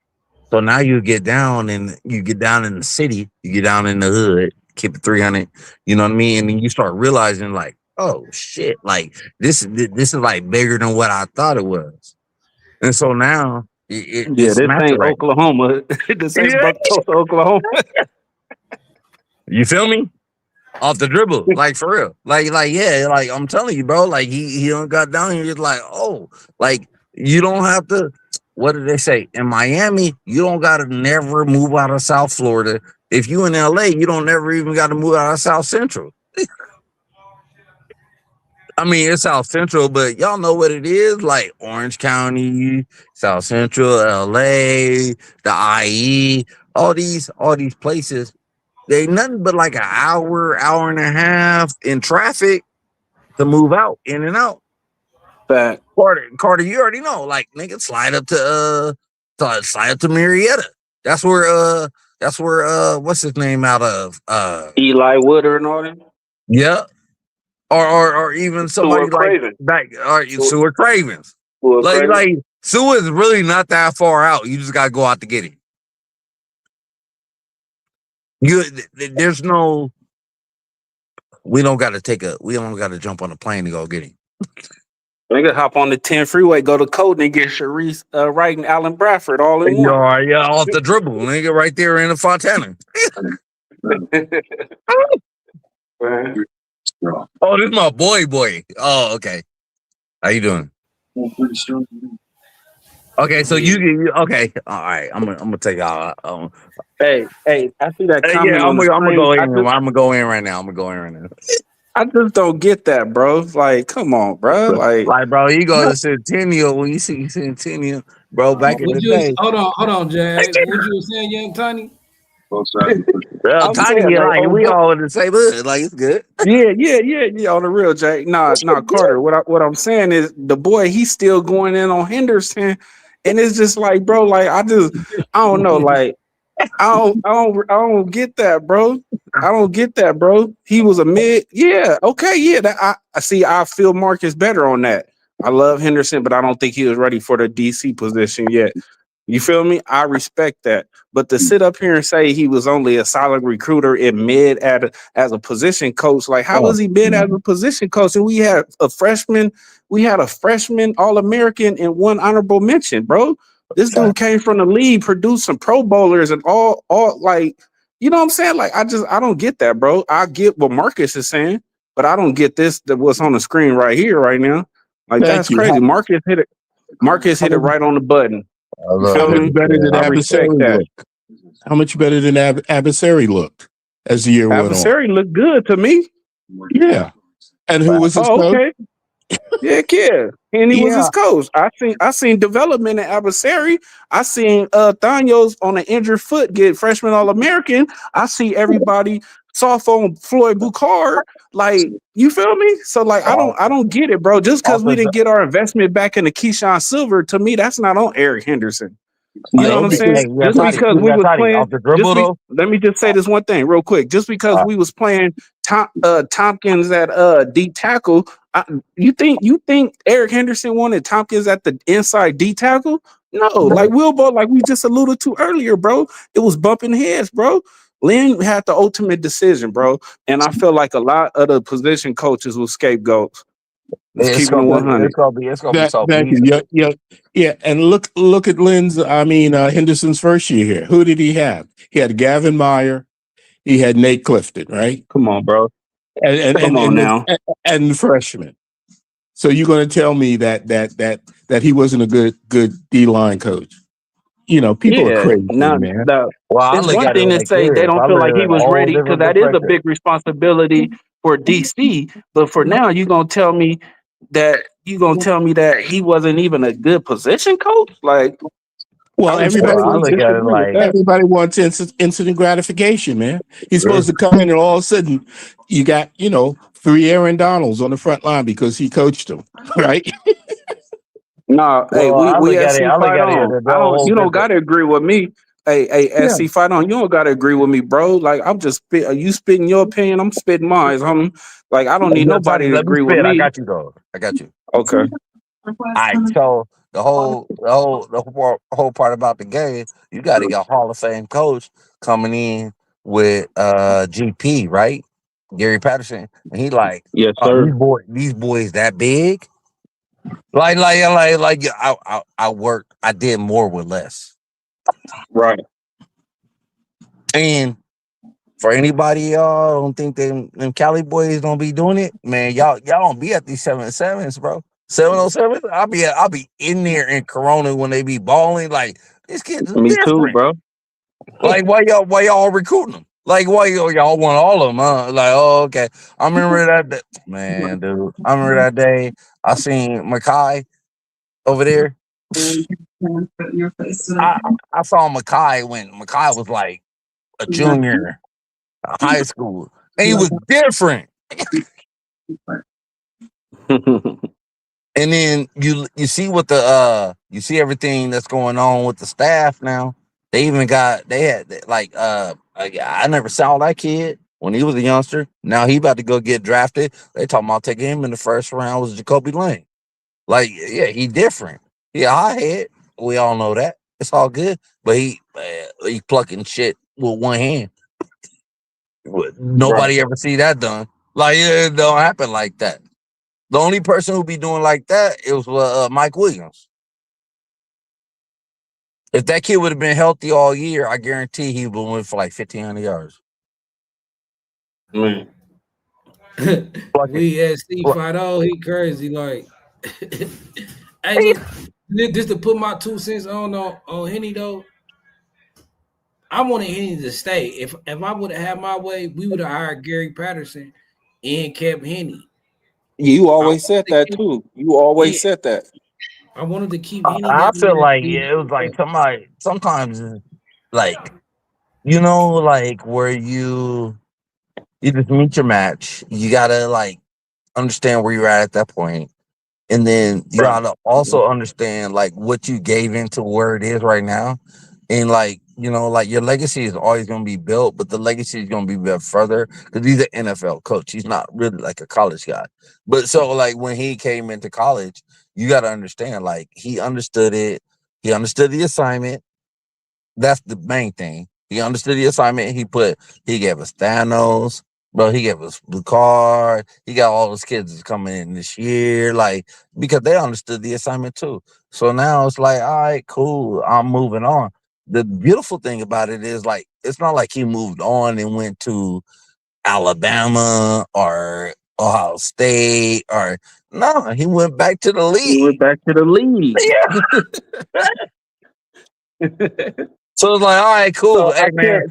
[SPEAKER 6] So now you get down in the city, you get down in the hood, keep it 300, you know what I mean? And then you start realizing like, oh shit, like this is like bigger than what I thought it was. And so now
[SPEAKER 7] Yeah,
[SPEAKER 6] it's
[SPEAKER 7] this ain't
[SPEAKER 6] macerating.
[SPEAKER 7] Oklahoma. This ain't
[SPEAKER 6] Yeah.
[SPEAKER 7] Tulsa, Oklahoma.
[SPEAKER 6] You feel me? Off the dribble, like for real. Like yeah, like I'm telling you, bro. Like he done got down here, just like, oh, like you don't have to. What did they say? In Miami, you don't gotta never move out of South Florida. If you in LA, you don't never even gotta move out of South Central. I mean, it's South Central, but y'all know what it is, like Orange County, South Central, LA, the IE, all these places. They nothing but like an hour and a half in traffic to move out, in and out.
[SPEAKER 7] Fact.
[SPEAKER 6] Carter, you already know, like nigga, slide up to Marietta. That's where what's his name out of
[SPEAKER 7] Eli Wooder and all them.
[SPEAKER 6] yeah, or even somebody
[SPEAKER 7] Stuart
[SPEAKER 6] like
[SPEAKER 7] Craven.
[SPEAKER 6] back or Seward Cravens.
[SPEAKER 7] Stuart
[SPEAKER 6] Like
[SPEAKER 7] Craven.
[SPEAKER 6] Sue is really not that far out. You just gotta go out to get him. There's no. We don't gotta jump on a plane to go get him.
[SPEAKER 7] Nigga hop on the 10 freeway, go to Colton and get Sharice Wright and Alan Bradford all in one.
[SPEAKER 6] Yeah, off the dribble, nigga, right there in the Fontana. Oh, this is my boy. Oh, okay. How you doing? Okay, so you okay? All right, I'm gonna take y'all.
[SPEAKER 7] Hey, I see that comment
[SPEAKER 6] Yeah,
[SPEAKER 7] on the
[SPEAKER 6] I'm gonna
[SPEAKER 7] screen.
[SPEAKER 6] go in. I'm gonna go in right now.
[SPEAKER 7] I just don't get that, bro. Like, come on, bro. Like,
[SPEAKER 6] Like, bro, you go to Centennial when you see Centennial, bro. Back in the
[SPEAKER 1] What you
[SPEAKER 6] day,
[SPEAKER 1] hold on, Jazz. What you was saying, Young Tony?
[SPEAKER 6] well,
[SPEAKER 7] I'm
[SPEAKER 6] Tiny,
[SPEAKER 7] saying, like,
[SPEAKER 6] like
[SPEAKER 7] oh,
[SPEAKER 6] we all in the same hood. Like it's good.
[SPEAKER 7] yeah, on the real, Jay. Nah, Carter. What I'm saying is the boy, he's still going in on Henderson, and it's just like, bro, like I don't know, like I don't get that, bro. I don't get that, bro. He was a mid, yeah, okay, yeah. That I see. I feel Marcus better on that. I love Henderson, but I don't think he was ready for the DC position yet. You feel me? I respect that. But to sit up here and say he was only a solid recruiter in mid as a position coach, like how was he mid as a position coach? And we had a freshman All-American and one honorable mention, bro. This dude came from the league, produced some Pro Bowlers and all like, you know what I'm saying? Like I don't get that, bro. I get what Marcus is saying, but I don't get this that what's on the screen right here, right now. Like
[SPEAKER 5] Thank
[SPEAKER 7] that's
[SPEAKER 5] you.
[SPEAKER 7] crazy. Marcus hit it. Marcus hit it right on the button. You
[SPEAKER 5] How
[SPEAKER 7] feel
[SPEAKER 5] much
[SPEAKER 7] me?
[SPEAKER 5] better did
[SPEAKER 7] I respect
[SPEAKER 5] Adversary
[SPEAKER 7] that.
[SPEAKER 5] look? How much better than Adversary looked as the year went on?
[SPEAKER 7] Adversary looked good to me.
[SPEAKER 5] Yeah. And who was his
[SPEAKER 7] Oh,
[SPEAKER 5] coach?
[SPEAKER 7] okay. Yeah, kid. And he was his
[SPEAKER 5] Yeah.
[SPEAKER 7] coach. I seen development in Adversary. I seen Thanios on an injured foot get freshman All-American. I see everybody soft on Floyd Bucard. Like, you feel me? So like I don't get it, bro. Just because we didn't get our investment back into Keyshawn Silver, to me, that's not on Eric Henderson. You know
[SPEAKER 5] No,
[SPEAKER 7] what I'm saying?
[SPEAKER 5] because
[SPEAKER 7] Just because we was playing, let me just say this one thing real quick. Just because we was playing Tompkins at D tackle, you think Eric Henderson wanted Tompkins at the inside D tackle? No, like Wilbo, like we just alluded to earlier, bro. It was bumping heads, bro. Lynn had the ultimate decision, bro, and I feel like a lot of the position coaches were scapegoats. Let's keep it 100.
[SPEAKER 6] It's gonna be so
[SPEAKER 5] Thank you.
[SPEAKER 6] peaceful.
[SPEAKER 5] Yeah. And look at Henderson's first year here. Who did he have? He had Gavin Meyer. He had Nate Clifton, right?
[SPEAKER 7] Come on, bro.
[SPEAKER 5] And
[SPEAKER 7] Come on now.
[SPEAKER 5] and freshman. So you're going to tell me that he wasn't a good D-line coach? You know, people are crazy, man.
[SPEAKER 6] Well, I
[SPEAKER 7] It's
[SPEAKER 6] look
[SPEAKER 7] one
[SPEAKER 6] at it
[SPEAKER 7] thing to
[SPEAKER 6] like
[SPEAKER 7] say they
[SPEAKER 6] this.
[SPEAKER 7] don't
[SPEAKER 6] I
[SPEAKER 7] feel
[SPEAKER 6] look
[SPEAKER 7] like
[SPEAKER 6] at it
[SPEAKER 7] he
[SPEAKER 6] in a
[SPEAKER 7] was
[SPEAKER 6] whole
[SPEAKER 7] ready, because
[SPEAKER 6] different
[SPEAKER 7] that is a
[SPEAKER 6] perspective.
[SPEAKER 7] big responsibility for DC. But for now, you're gonna tell me that he wasn't even a good position coach? Like,
[SPEAKER 5] Well,
[SPEAKER 7] I
[SPEAKER 5] everybody
[SPEAKER 6] I
[SPEAKER 7] respectfully
[SPEAKER 6] look at it
[SPEAKER 7] disagree with
[SPEAKER 6] like
[SPEAKER 7] that.
[SPEAKER 5] everybody wants instant gratification, man. He's supposed to come in and all of a sudden you got, 3 Aaron Donalds on the front line because he coached them, right?
[SPEAKER 7] No, hey,
[SPEAKER 6] well, I
[SPEAKER 7] we
[SPEAKER 6] look at it.
[SPEAKER 7] SC
[SPEAKER 6] I look
[SPEAKER 7] fight
[SPEAKER 6] at it
[SPEAKER 7] on.
[SPEAKER 6] as a whole
[SPEAKER 7] You don't
[SPEAKER 6] different.
[SPEAKER 7] gotta agree with me. Hey,
[SPEAKER 5] Yeah.
[SPEAKER 7] SC fight on. You don't gotta agree with me, bro. Like I'm just you spitting your opinion, I'm spitting mine, homie. Like I don't need nobody to
[SPEAKER 6] Let me
[SPEAKER 7] agree with
[SPEAKER 6] spit. I
[SPEAKER 7] me.
[SPEAKER 6] got you though. I got you.
[SPEAKER 7] Okay.
[SPEAKER 6] All right. So the whole part about the game, you got to get a Hall of Fame coach coming in with GP, right? Gary Patterson, and he like,
[SPEAKER 7] Yes,
[SPEAKER 6] oh,
[SPEAKER 7] sir.
[SPEAKER 6] these boys that big. Like I worked. I did more with less.
[SPEAKER 7] Right.
[SPEAKER 6] And for anybody y'all don't think them Cali boys don't be doing it, man. Y'all don't be at these 707s, bro. 707. I'll be in there in Corona when they be balling. Like these kids are
[SPEAKER 7] Me too,
[SPEAKER 6] different.
[SPEAKER 7] bro.
[SPEAKER 6] Like why y'all recruiting them? Like why y'all want all of them? Huh? Like oh okay. I remember that day. Man, dude. I remember that day. I seen Mackay over there. I saw Mackay when Mackay was like a junior in high school, and he was different. And then you see what you see everything that's going on with the staff now. They had like I never saw that kid when he was a youngster. Now he about to go get drafted. They talking about taking him in the first round was Jacoby Lane. Like yeah, he different. He a hothead. We all know that. It's all good, but he plucking shit with one hand. Nobody ever see that done. Like it don't happen like that. The only person who be doing like that it was Mike Williams. If that kid would have been healthy all year, I guarantee he would have went for like 1,500 yards.
[SPEAKER 7] Man.
[SPEAKER 1] We SC fight on. He crazy. Like, hey, look, just to put my 2 cents on Henny though. I wanted Henny to stay. If I would have had my way, we would have hired Gary Patterson and kept Henny.
[SPEAKER 7] You always said that too. You always said that.
[SPEAKER 1] I wanted to keep Henny
[SPEAKER 6] I
[SPEAKER 1] down
[SPEAKER 6] feel
[SPEAKER 1] there.
[SPEAKER 6] like it was like somebody sometimes it's like like where you just meet your match. You gotta like understand where you're at that point. And then you gotta also understand like what you gave into where it is right now. And like, like your legacy is always gonna be built, but the legacy is gonna be built further because he's an NFL coach. He's not really like a college guy. But so like when he came into college, you gotta understand, like he understood it. He understood the assignment. That's the main thing. He understood the assignment. He gave us Thanos, bro. He gave us Blue Card. He got all those kids that's coming in this year, like because they understood the assignment too. So now it's like, all right, cool. I'm moving on. The beautiful thing about it is like it's not like he moved on and went to Alabama or Ohio State or no, he went back to the
[SPEAKER 7] He went
[SPEAKER 6] league.
[SPEAKER 7] back to the league.
[SPEAKER 6] So it's like, all right, cool.
[SPEAKER 7] So
[SPEAKER 6] Hey man,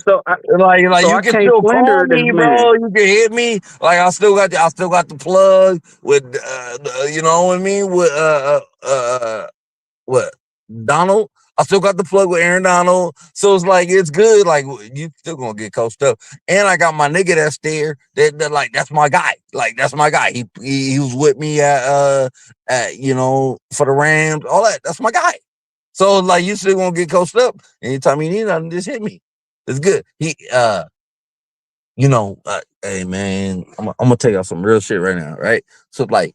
[SPEAKER 6] like
[SPEAKER 7] so
[SPEAKER 6] you
[SPEAKER 7] I
[SPEAKER 6] can
[SPEAKER 7] can't
[SPEAKER 6] still call
[SPEAKER 7] slander this
[SPEAKER 6] me,
[SPEAKER 7] man.
[SPEAKER 6] bro. You can hit me. Like I still got the plug with you know what I mean with what Donald. I still got the plug with Aaron Donald. So it's like it's good. Like you still gonna get coached up. And I got my nigga that's there. That like that's my guy. Like that's my guy. He was with me at you know for the Rams. All that. That's my guy. So like you still gonna get coached up. Anytime you need nothing, just hit me. It's good. You know, hey man, I'm gonna tell y'all some real shit right now, right? So like,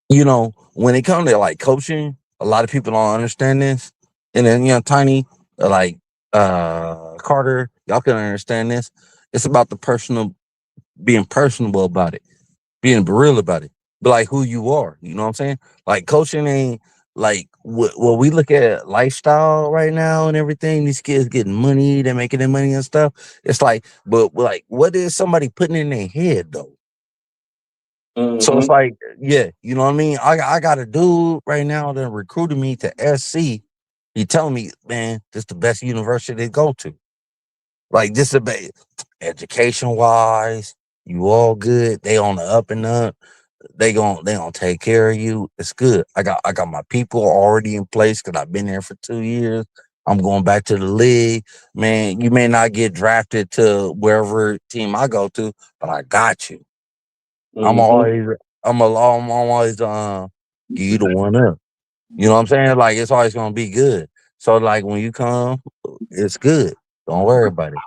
[SPEAKER 6] you know, when it comes to like coaching, a lot of people don't understand this. And then Tiny, like Carter, y'all can understand this. It's about the personal being personable about it, being real about it, but like who you are. You know what I'm saying? Like coaching ain't like what we look at lifestyle right now and everything. These kids getting money, they're making their money and stuff. It's like, but like, what is somebody putting in their head though? So it's like, yeah, you know what I mean? I got a dude right now that recruited me to SC. He telling me, man, this the best university to go to. Like this is education wise, you all good. They on the up and up. They gonna take care of you. It's good. I got my people already in place because I've been there for 2 years. I'm going back to the league. Man, you may not get drafted to wherever team I go to, but I got you. I'm always I'm always give you the one up. You know what I'm saying? Like it's always gonna be good. So like when you come, it's good. Don't worry about it.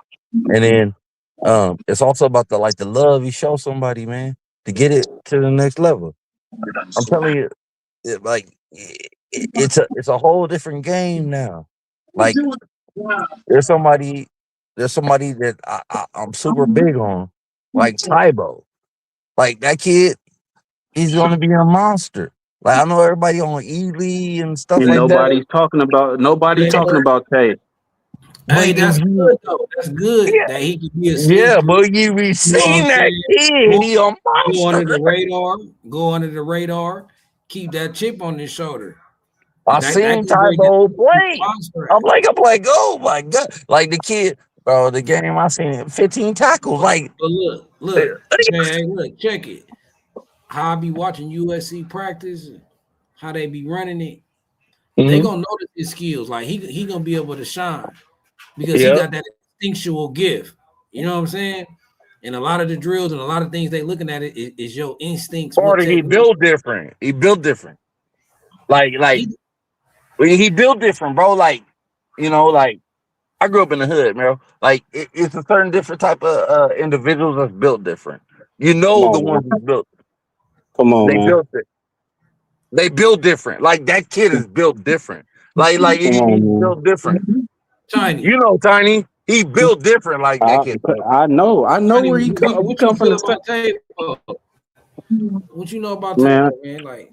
[SPEAKER 6] And then it's also about the love you show somebody, man, to get it to the next level. I'm telling you, it's a whole different game now. Like there's somebody that I'm super big on, like Tybo. Like that kid, he's gonna be a monster. Like I know everybody on Ely and stuff
[SPEAKER 7] And
[SPEAKER 6] like that,
[SPEAKER 7] nobody's
[SPEAKER 1] Hey,
[SPEAKER 7] talking about Tay.
[SPEAKER 1] hey,
[SPEAKER 6] but
[SPEAKER 1] that's
[SPEAKER 6] if
[SPEAKER 1] good
[SPEAKER 6] you
[SPEAKER 1] though. That's good
[SPEAKER 6] yeah,
[SPEAKER 1] that he can be a
[SPEAKER 6] yeah,
[SPEAKER 1] sneak through.
[SPEAKER 6] but you be
[SPEAKER 1] You know what
[SPEAKER 6] seeing
[SPEAKER 1] I'm
[SPEAKER 6] that
[SPEAKER 1] saying?
[SPEAKER 6] kid,
[SPEAKER 1] Go,
[SPEAKER 6] he a
[SPEAKER 1] go under
[SPEAKER 6] monster.
[SPEAKER 1] the radar. Go under the radar. Keep that chip on his shoulder.
[SPEAKER 6] I
[SPEAKER 1] That
[SPEAKER 6] seen
[SPEAKER 1] can bring his
[SPEAKER 6] Tybo play.
[SPEAKER 1] spread.
[SPEAKER 6] I'm like, oh my god! Like the kid, bro. The game I seen 15 tackles. Like,
[SPEAKER 1] But look, hey, look, check it. How I be watching USC practice, how they be running it. They
[SPEAKER 6] mhm,
[SPEAKER 1] gonna notice his skills. Like he gonna be able to shine because he
[SPEAKER 6] yep.
[SPEAKER 1] got that instinctual gift. You know what I'm saying? And a lot of the drills and a lot of things they looking at it is your instincts. What
[SPEAKER 6] Carter, he
[SPEAKER 1] technique?
[SPEAKER 6] built different. He built different. Like
[SPEAKER 1] He
[SPEAKER 6] he built different, bro. Like, like I grew up in the hood, bro. Like it's a certain different type of individuals that's built different. You
[SPEAKER 7] Come
[SPEAKER 6] know the
[SPEAKER 7] on,
[SPEAKER 6] ones
[SPEAKER 7] man.
[SPEAKER 6] that built.
[SPEAKER 7] Come on,
[SPEAKER 6] They
[SPEAKER 7] man.
[SPEAKER 6] built it. They built different. Like that kid is built different. Like
[SPEAKER 7] Come
[SPEAKER 6] he's
[SPEAKER 7] on,
[SPEAKER 6] built different.
[SPEAKER 1] tiny.
[SPEAKER 6] You know, Tiny. He built different. Like that
[SPEAKER 7] man.
[SPEAKER 6] kid built.
[SPEAKER 7] I know
[SPEAKER 1] Tiny,
[SPEAKER 7] where he come. We
[SPEAKER 1] what you
[SPEAKER 7] come from
[SPEAKER 1] feel
[SPEAKER 7] the same.
[SPEAKER 1] about Tabo? What you know about
[SPEAKER 7] Man,
[SPEAKER 1] Tabo, man? Like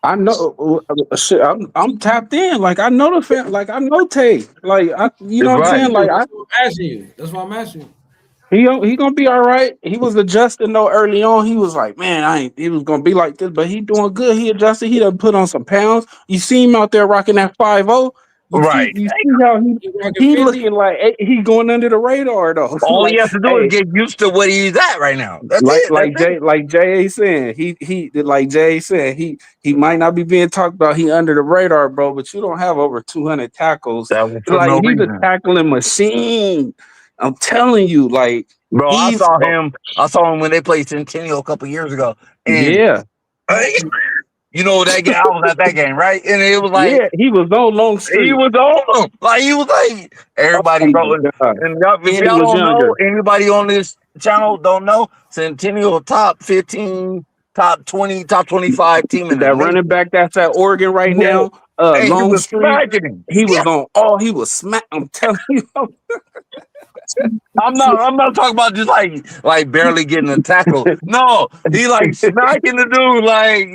[SPEAKER 7] I know. Shit, I'm tapped in. Like I know the fan. Like I know Tay. Like you know
[SPEAKER 6] It's
[SPEAKER 7] what I'm
[SPEAKER 6] right.
[SPEAKER 7] saying. Like
[SPEAKER 1] that's what I'm asking you. That's what I'm asking you.
[SPEAKER 7] he gonna be all right. He was adjusting though early on. He was like, man, I ain't. He was gonna be like this, but he doing good. He adjusted. He done put on some pounds. You see him out there rocking that 5-0.
[SPEAKER 6] Right.
[SPEAKER 7] You see how
[SPEAKER 1] You rocking
[SPEAKER 7] he
[SPEAKER 1] 50?
[SPEAKER 7] looking like he going under the radar though.
[SPEAKER 6] All he
[SPEAKER 7] Like
[SPEAKER 6] has to do is
[SPEAKER 7] hey,
[SPEAKER 6] get used to what he's at right now. That's it. That's it.
[SPEAKER 7] like Jay saying he like Jay saying he might not be being talked about. He under the radar, bro. But you don't have over 200 tackles.
[SPEAKER 6] That was for
[SPEAKER 7] Like
[SPEAKER 6] no
[SPEAKER 7] he's a
[SPEAKER 6] reason.
[SPEAKER 7] tackling machine. I'm telling you, like
[SPEAKER 6] Bro,
[SPEAKER 7] he's
[SPEAKER 6] I saw him when they played Centennial a couple years ago. And
[SPEAKER 7] yeah.
[SPEAKER 6] uh, you know that game, I was at that game, right? And it was like
[SPEAKER 7] Yeah, he was on Long
[SPEAKER 6] he
[SPEAKER 7] Street.
[SPEAKER 6] was on them. Like he was like everybody,
[SPEAKER 7] Oh
[SPEAKER 6] bro.
[SPEAKER 7] my god.
[SPEAKER 6] And if
[SPEAKER 7] And he
[SPEAKER 6] y'all
[SPEAKER 7] was
[SPEAKER 6] don't know,
[SPEAKER 7] younger.
[SPEAKER 6] anybody on this channel don't know, Centennial top 15 top 20, top 25 team in the
[SPEAKER 7] That running
[SPEAKER 6] nation.
[SPEAKER 7] back that's at Oregon right
[SPEAKER 6] Yeah.
[SPEAKER 7] now,
[SPEAKER 6] And he was
[SPEAKER 7] Longstreet,
[SPEAKER 6] smacking him.
[SPEAKER 7] he was
[SPEAKER 6] Yeah.
[SPEAKER 7] on. Oh, he was smack. I'm telling you.
[SPEAKER 6] I'm not talking about just like barely getting a tackle. No, he like smacking the dude like,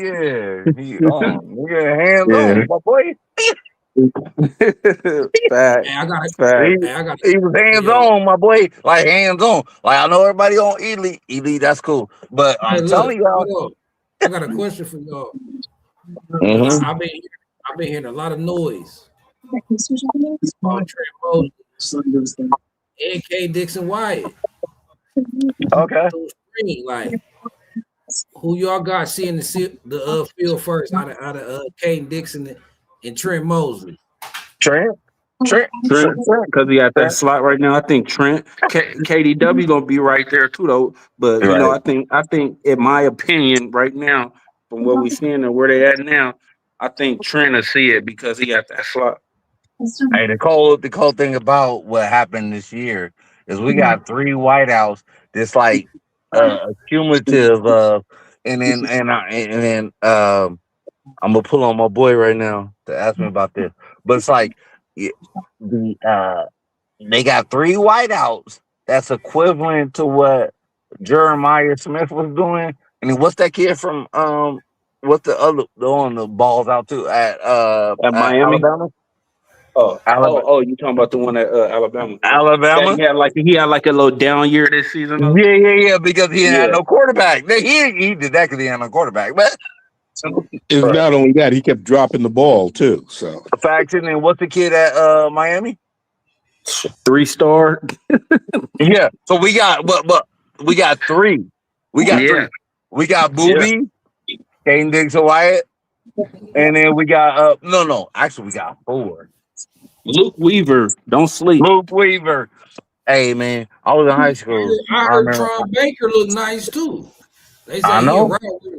[SPEAKER 6] hands
[SPEAKER 7] Yeah.
[SPEAKER 6] on, my boy.
[SPEAKER 7] Fact.
[SPEAKER 1] Hey, I got it.
[SPEAKER 6] He,
[SPEAKER 7] Fact.
[SPEAKER 1] Hey, I got it.
[SPEAKER 6] he was hands
[SPEAKER 1] Yo,
[SPEAKER 6] on, my boy. Like hands on. Like I know everybody on elite. Elite, that's cool. But
[SPEAKER 1] hey,
[SPEAKER 6] I'm
[SPEAKER 1] look,
[SPEAKER 6] telling y'all.
[SPEAKER 1] hold on. I got a question for y'all. Cause
[SPEAKER 6] Mhm.
[SPEAKER 1] I've been hearing a lot of noise about Trent Moses and K. Dixon Wyatt.
[SPEAKER 6] Okay.
[SPEAKER 1] Through spring, like who y'all got seeing the field first out of Caden Dixon and Trent Mosley?
[SPEAKER 6] Trent. Trent.
[SPEAKER 7] Trent,
[SPEAKER 6] Trent.
[SPEAKER 7] because he at that
[SPEAKER 6] Trent.
[SPEAKER 7] slot right now. I think Trent, KDW gonna be right there too, though. But you know,
[SPEAKER 6] Right.
[SPEAKER 7] I think, in my opinion, right now, from what we seeing and where they at now, I think Trent will see it because he got that slot.
[SPEAKER 6] Hey, the cool thing about what happened this year is we got three whiteouts. That's like cumulative of, and then I'm gonna pull on my boy right now to ask me about this. But it's like the they got three whiteouts. That's equivalent to what Jeremiah Smith was doing. And then what's that kid from what's the on the balls out to
[SPEAKER 7] At
[SPEAKER 6] at
[SPEAKER 7] Miami.
[SPEAKER 6] Alabama? Alabama.
[SPEAKER 7] Oh! You talking about the one at Alabama? That
[SPEAKER 6] Alabama.
[SPEAKER 7] he had like a little down year this season. Though?
[SPEAKER 6] Yeah, because he had
[SPEAKER 7] Yeah.
[SPEAKER 6] no quarterback. He did that because he had no quarterback. But
[SPEAKER 5] It's not only that, he kept dropping the ball too. So
[SPEAKER 6] faction and what's the kid at Miami?
[SPEAKER 7] 3-star.
[SPEAKER 6] Yeah. So we got but we got three. We got three.
[SPEAKER 7] Yeah.
[SPEAKER 6] We got
[SPEAKER 7] Yeah.
[SPEAKER 6] Booby, Caden Dixon Wyatt, and then we got actually we got four.
[SPEAKER 7] Luke Weaver, don't sleep.
[SPEAKER 6] Luke Weaver. Hey man, I was in high school.
[SPEAKER 1] I
[SPEAKER 6] I
[SPEAKER 1] heard
[SPEAKER 6] remember.
[SPEAKER 1] Tron Baker look nice too. They
[SPEAKER 6] I
[SPEAKER 1] say he a
[SPEAKER 6] know.
[SPEAKER 1] route winner.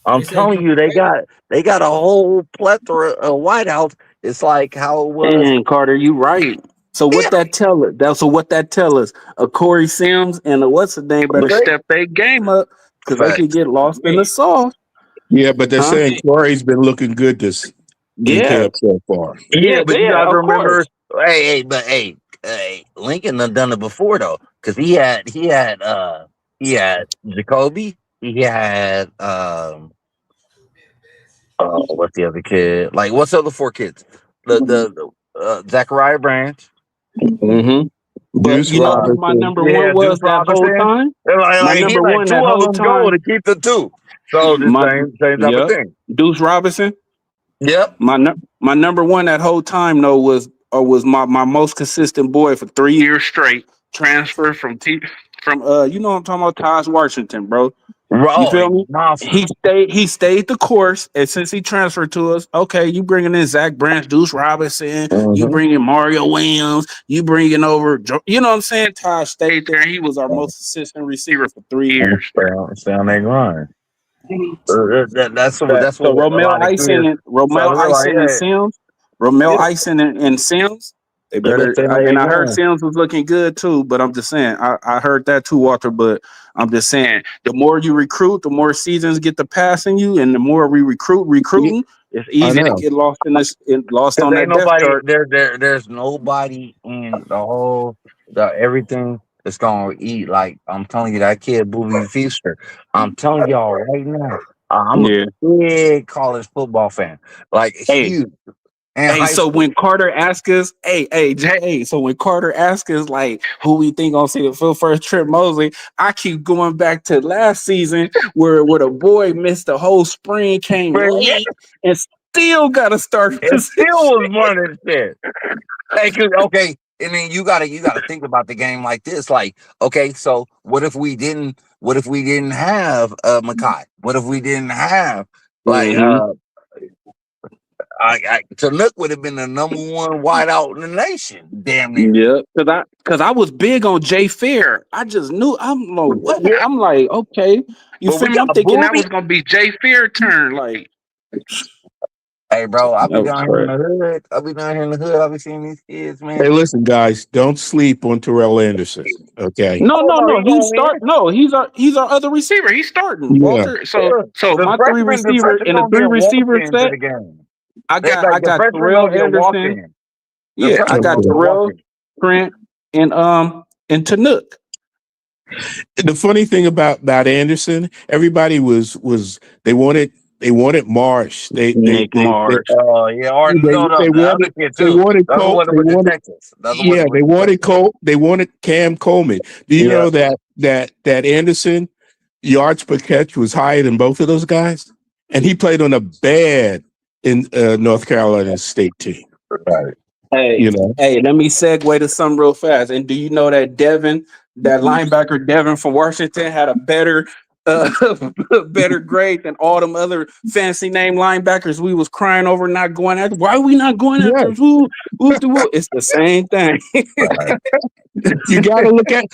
[SPEAKER 6] I'm
[SPEAKER 1] They say
[SPEAKER 6] telling
[SPEAKER 1] Tron
[SPEAKER 6] you,
[SPEAKER 1] Baker.
[SPEAKER 6] they got a whole plethora of whiteouts. It's like how it was.
[SPEAKER 7] And Carter, you right. So
[SPEAKER 6] Yeah,
[SPEAKER 7] what that tell us? What that tell us? A Corey Sims and a what's the name better
[SPEAKER 6] okay.
[SPEAKER 7] step their game up because they could
[SPEAKER 6] Facts.
[SPEAKER 7] get lost in
[SPEAKER 1] Hey,
[SPEAKER 7] the sauce,
[SPEAKER 5] yeah, but they're
[SPEAKER 7] huh?
[SPEAKER 5] saying Corey's been looking good this in
[SPEAKER 7] Yeah,
[SPEAKER 5] camp so far.
[SPEAKER 6] Yeah, but you
[SPEAKER 7] yeah,
[SPEAKER 6] got to
[SPEAKER 7] of
[SPEAKER 6] remember.
[SPEAKER 7] course.
[SPEAKER 6] Hey, Lincoln done it before though, because he had Jacoby, he had what's the other kid? Like what's the other four kids? The Zachariah Branch.
[SPEAKER 7] Mm-hmm. But
[SPEAKER 5] Deuce
[SPEAKER 7] you know who my
[SPEAKER 5] Robinson.
[SPEAKER 7] number one
[SPEAKER 6] Yeah,
[SPEAKER 7] was
[SPEAKER 6] Deuce
[SPEAKER 7] that whole
[SPEAKER 6] Robinson.
[SPEAKER 7] time?
[SPEAKER 6] And
[SPEAKER 7] My
[SPEAKER 6] he
[SPEAKER 7] number
[SPEAKER 6] like
[SPEAKER 7] one
[SPEAKER 6] two
[SPEAKER 7] that
[SPEAKER 6] of
[SPEAKER 7] whole
[SPEAKER 6] them go
[SPEAKER 7] time.
[SPEAKER 6] to keep the two. So the
[SPEAKER 7] My
[SPEAKER 6] same type of
[SPEAKER 7] Yep,
[SPEAKER 6] thing.
[SPEAKER 7] Deuce Robinson.
[SPEAKER 6] Yep.
[SPEAKER 7] My number one that whole time though was my most consistent boy for 3 years straight. Transfer from you know what I'm talking about, Taj Washington, bro. You
[SPEAKER 6] Oh,
[SPEAKER 7] feel me?
[SPEAKER 6] monster.
[SPEAKER 7] He stayed the course, and since he transferred to us, okay, you bringing in Zach Branch, Deuce Robinson, you
[SPEAKER 6] Mm-hmm.
[SPEAKER 7] bringing Mario Williams, you bringing over, you know what I'm saying? Taj stayed there, and he was our most consistent receiver for 3 years straight.
[SPEAKER 6] Stay on their grind. That's
[SPEAKER 7] So
[SPEAKER 6] what a lot of kids try
[SPEAKER 7] Romel
[SPEAKER 6] to realize.
[SPEAKER 7] Ison and
[SPEAKER 6] Yeah,
[SPEAKER 7] Sims, Romel
[SPEAKER 6] yeah.
[SPEAKER 7] Ison and Sims, they
[SPEAKER 6] They better
[SPEAKER 7] better.
[SPEAKER 6] stay on their
[SPEAKER 7] And I heard
[SPEAKER 6] grind.
[SPEAKER 7] Sims was looking good too. But I'm just saying, I heard that too, Walter. But I'm just saying, the more you recruit, the more seasons get to passing you, and the more we recruiting, it's
[SPEAKER 5] I
[SPEAKER 7] easy to
[SPEAKER 5] know.
[SPEAKER 7] get lost lost
[SPEAKER 6] Cause
[SPEAKER 7] on
[SPEAKER 6] ain't
[SPEAKER 7] that depth
[SPEAKER 6] nobody
[SPEAKER 7] chart.
[SPEAKER 6] there's nobody in the everything that's gonna eat. Like I'm telling you, that kid Booby Feaster. I'm telling y'all right now, I'm a
[SPEAKER 7] Yeah.
[SPEAKER 6] big college football fan. Like
[SPEAKER 7] Hey,
[SPEAKER 6] huge in
[SPEAKER 7] Hey,
[SPEAKER 6] high
[SPEAKER 7] so
[SPEAKER 6] school.
[SPEAKER 7] when Carter asks us, so when Carter asks us like who we think gonna see the field first, Trip Mosley, I keep going back to last season where the boy missed the whole spring, came
[SPEAKER 6] But yeah,
[SPEAKER 7] late, and still got a starting
[SPEAKER 6] it still
[SPEAKER 7] position.
[SPEAKER 6] was running shit. Hey, okay, and then you gotta think about the game like this. Like, okay, so what if we didn't have Makai? What if we didn't have like
[SPEAKER 7] Mm-hmm.
[SPEAKER 6] Chinook would have been the number one wideout in the nation, damn near.
[SPEAKER 7] Yeah, cause I was big on Jay Fair. I just knew I'm like what
[SPEAKER 6] Yeah,
[SPEAKER 7] I'm like, okay. You
[SPEAKER 6] but we
[SPEAKER 7] feel me?
[SPEAKER 6] got
[SPEAKER 7] I'm thinking that
[SPEAKER 6] Booby.
[SPEAKER 7] was gonna be Jay Fair turn. Like
[SPEAKER 6] Hey, bro, I'll
[SPEAKER 7] That
[SPEAKER 6] be
[SPEAKER 7] was
[SPEAKER 6] down here in
[SPEAKER 7] crazy.
[SPEAKER 6] the hood. I'll be down here in the hood. I'll be seeing these kids, man.
[SPEAKER 5] Hey, listen, guys, don't sleep on Terrell Anderson. Okay.
[SPEAKER 7] No,
[SPEAKER 6] Oh
[SPEAKER 7] no,
[SPEAKER 6] no,
[SPEAKER 7] no.
[SPEAKER 6] he
[SPEAKER 7] He's
[SPEAKER 6] going in.
[SPEAKER 7] start. No, he's our other receiver. He's starting,
[SPEAKER 5] Yeah.
[SPEAKER 7] Walter.
[SPEAKER 6] Yeah.
[SPEAKER 7] So
[SPEAKER 6] The
[SPEAKER 7] my three
[SPEAKER 6] freshman, the
[SPEAKER 7] receiver
[SPEAKER 6] freshman
[SPEAKER 7] in the
[SPEAKER 6] gonna be
[SPEAKER 7] three
[SPEAKER 6] a walk
[SPEAKER 7] receiver
[SPEAKER 6] into
[SPEAKER 7] set.
[SPEAKER 6] the game.
[SPEAKER 7] I
[SPEAKER 6] Like the
[SPEAKER 7] got
[SPEAKER 6] freshman
[SPEAKER 7] Terrell
[SPEAKER 6] gonna be a walk
[SPEAKER 7] Anderson.
[SPEAKER 6] in. The
[SPEAKER 7] Yeah, I
[SPEAKER 6] freshman
[SPEAKER 7] got
[SPEAKER 6] gonna be a walk
[SPEAKER 7] Terrell,
[SPEAKER 6] in.
[SPEAKER 7] Trent, and Tanuk.
[SPEAKER 5] The funny thing about Anderson, everybody was they wanted Marsh.
[SPEAKER 7] Nick Marsh.
[SPEAKER 6] Oh yeah, or no, no,
[SPEAKER 5] They
[SPEAKER 6] the other
[SPEAKER 5] wanted
[SPEAKER 6] kid
[SPEAKER 5] they
[SPEAKER 6] too.
[SPEAKER 5] wanted
[SPEAKER 6] The other
[SPEAKER 5] Cole.
[SPEAKER 6] one
[SPEAKER 5] They
[SPEAKER 6] with the
[SPEAKER 5] wanted
[SPEAKER 6] Texas. The other one with
[SPEAKER 5] they
[SPEAKER 6] the
[SPEAKER 5] wanted
[SPEAKER 6] Texas.
[SPEAKER 5] Cole. They wanted Cam Coleman. Do you
[SPEAKER 6] Yeah.
[SPEAKER 5] know that Anderson yards per catch was higher than both of those guys, and he played on a bad in North Carolina State team.
[SPEAKER 6] Right.
[SPEAKER 7] Hey,
[SPEAKER 5] You know,
[SPEAKER 7] let me segue to something real fast. And do you know that that linebacker Devin from Washington, had a better uh, better grade than all them other fancy name linebackers we was crying over not going after? Why are we not going
[SPEAKER 5] yeah,
[SPEAKER 7] after who? It's the same thing.
[SPEAKER 5] you got to look at.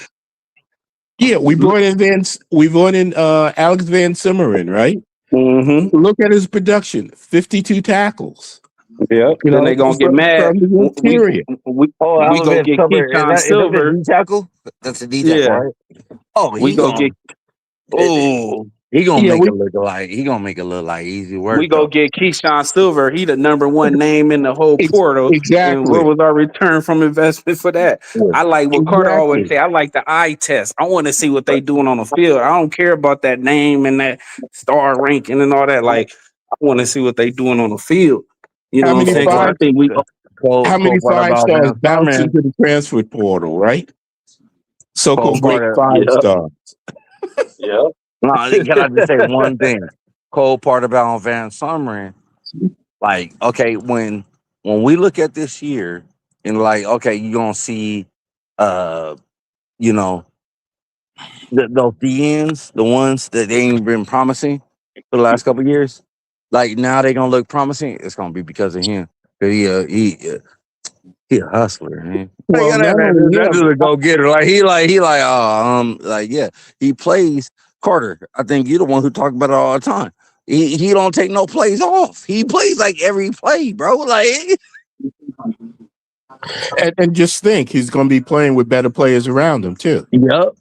[SPEAKER 5] Yeah, we brought in Alex Van Simmeren, right?
[SPEAKER 7] Mm-hmm.
[SPEAKER 5] Look at his production: 52 tackles.
[SPEAKER 7] Yep.
[SPEAKER 5] You
[SPEAKER 7] Then
[SPEAKER 5] know,
[SPEAKER 7] they gonna get mad.
[SPEAKER 5] from the interior.
[SPEAKER 6] Oh,
[SPEAKER 7] We go
[SPEAKER 6] Alvin
[SPEAKER 7] get
[SPEAKER 6] cover.
[SPEAKER 7] Keyshawn
[SPEAKER 6] Is that the
[SPEAKER 7] Silver.
[SPEAKER 6] D tackle? That's the D tackle,
[SPEAKER 7] Yeah.
[SPEAKER 6] right? Oh,
[SPEAKER 7] We
[SPEAKER 6] he
[SPEAKER 7] go
[SPEAKER 6] gonna
[SPEAKER 7] get oh
[SPEAKER 6] he gonna
[SPEAKER 5] Yeah,
[SPEAKER 6] make it look like easy
[SPEAKER 7] we
[SPEAKER 6] work
[SPEAKER 7] go
[SPEAKER 6] though.
[SPEAKER 7] get Keyshawn Silver. He the number one name in the whole portal. And
[SPEAKER 5] exactly,
[SPEAKER 7] where was our return from investment for that?
[SPEAKER 6] Yeah.
[SPEAKER 7] I like what Carter always
[SPEAKER 5] exactly.
[SPEAKER 7] say. I like the eye test. I want to see what they doing on the field. I don't care about that name and that star ranking and all that. Like, I want to see what they doing on the field. You know
[SPEAKER 5] How
[SPEAKER 7] what I'm
[SPEAKER 5] many
[SPEAKER 7] saying? Because I
[SPEAKER 5] five?
[SPEAKER 7] think we.
[SPEAKER 5] How
[SPEAKER 6] Cool
[SPEAKER 5] many
[SPEAKER 6] part
[SPEAKER 5] 5 stars
[SPEAKER 6] about Van
[SPEAKER 5] bounce
[SPEAKER 6] Summerman.
[SPEAKER 5] into the transfer portal? Right,
[SPEAKER 6] Cool
[SPEAKER 5] so-called great
[SPEAKER 6] part of
[SPEAKER 5] five
[SPEAKER 7] Yeah,
[SPEAKER 5] stars.
[SPEAKER 7] yeah.
[SPEAKER 6] no, can I just say one thing? Cool part about Van Summerman, like, okay, when we look at this year and like, okay, you gonna see uh, you know, those DNs, the ones that they ain't been promising for the last couple of years, like now they gonna look promising. It's gonna be because of him. 'Cause he a hustler, man. Like,
[SPEAKER 5] Well,
[SPEAKER 6] yeah,
[SPEAKER 5] not only
[SPEAKER 6] that
[SPEAKER 5] him,
[SPEAKER 6] dude a go getter. Like yeah, he plays Carter. I think you're the one who talk about it all the time. He don't take no plays off. He plays like every play, bro. Like
[SPEAKER 5] and just think, he's going to be playing with better players around him too.
[SPEAKER 6] yep.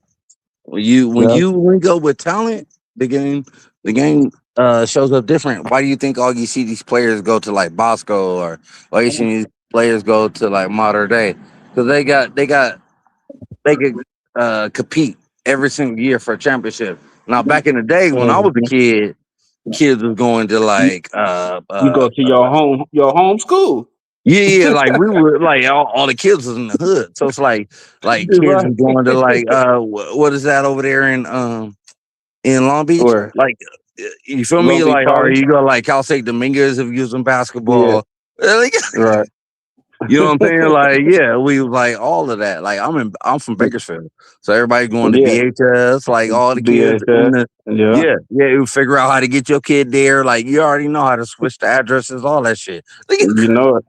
[SPEAKER 6] When
[SPEAKER 5] Yeah.
[SPEAKER 6] you link up with talent, the game shows up different. Why do you think all you see these players go to like Bosco or you see these players go to like modern day? Because they could compete every single year for a championship. Now back in the day when I was a
[SPEAKER 7] Mhm.
[SPEAKER 6] kid, kids was going to
[SPEAKER 7] You,
[SPEAKER 6] like
[SPEAKER 7] you go to your home school.
[SPEAKER 6] yeah, like we were like all the kids was in the hood. So it's like kids
[SPEAKER 7] Right.
[SPEAKER 6] was going to like what is that over there in Long Beach?
[SPEAKER 7] Or
[SPEAKER 6] Like you feel me?
[SPEAKER 7] Long Beach
[SPEAKER 6] Like or
[SPEAKER 7] Poly.
[SPEAKER 6] you go like Cal State Dominguez if you using
[SPEAKER 7] Yeah.
[SPEAKER 6] basketball. Like,
[SPEAKER 7] Right.
[SPEAKER 6] you know what I'm saying? Like, yeah, we like all of that. Like I'm from Bakersfield. So everybody going to
[SPEAKER 7] Yeah.
[SPEAKER 6] BHS, like all the kids in
[SPEAKER 7] BHS.
[SPEAKER 6] the
[SPEAKER 7] Yeah.
[SPEAKER 6] yeah, you figure out how to get your kid there. Like you already know how to switch the addresses, all that shit. Like,
[SPEAKER 7] You know it.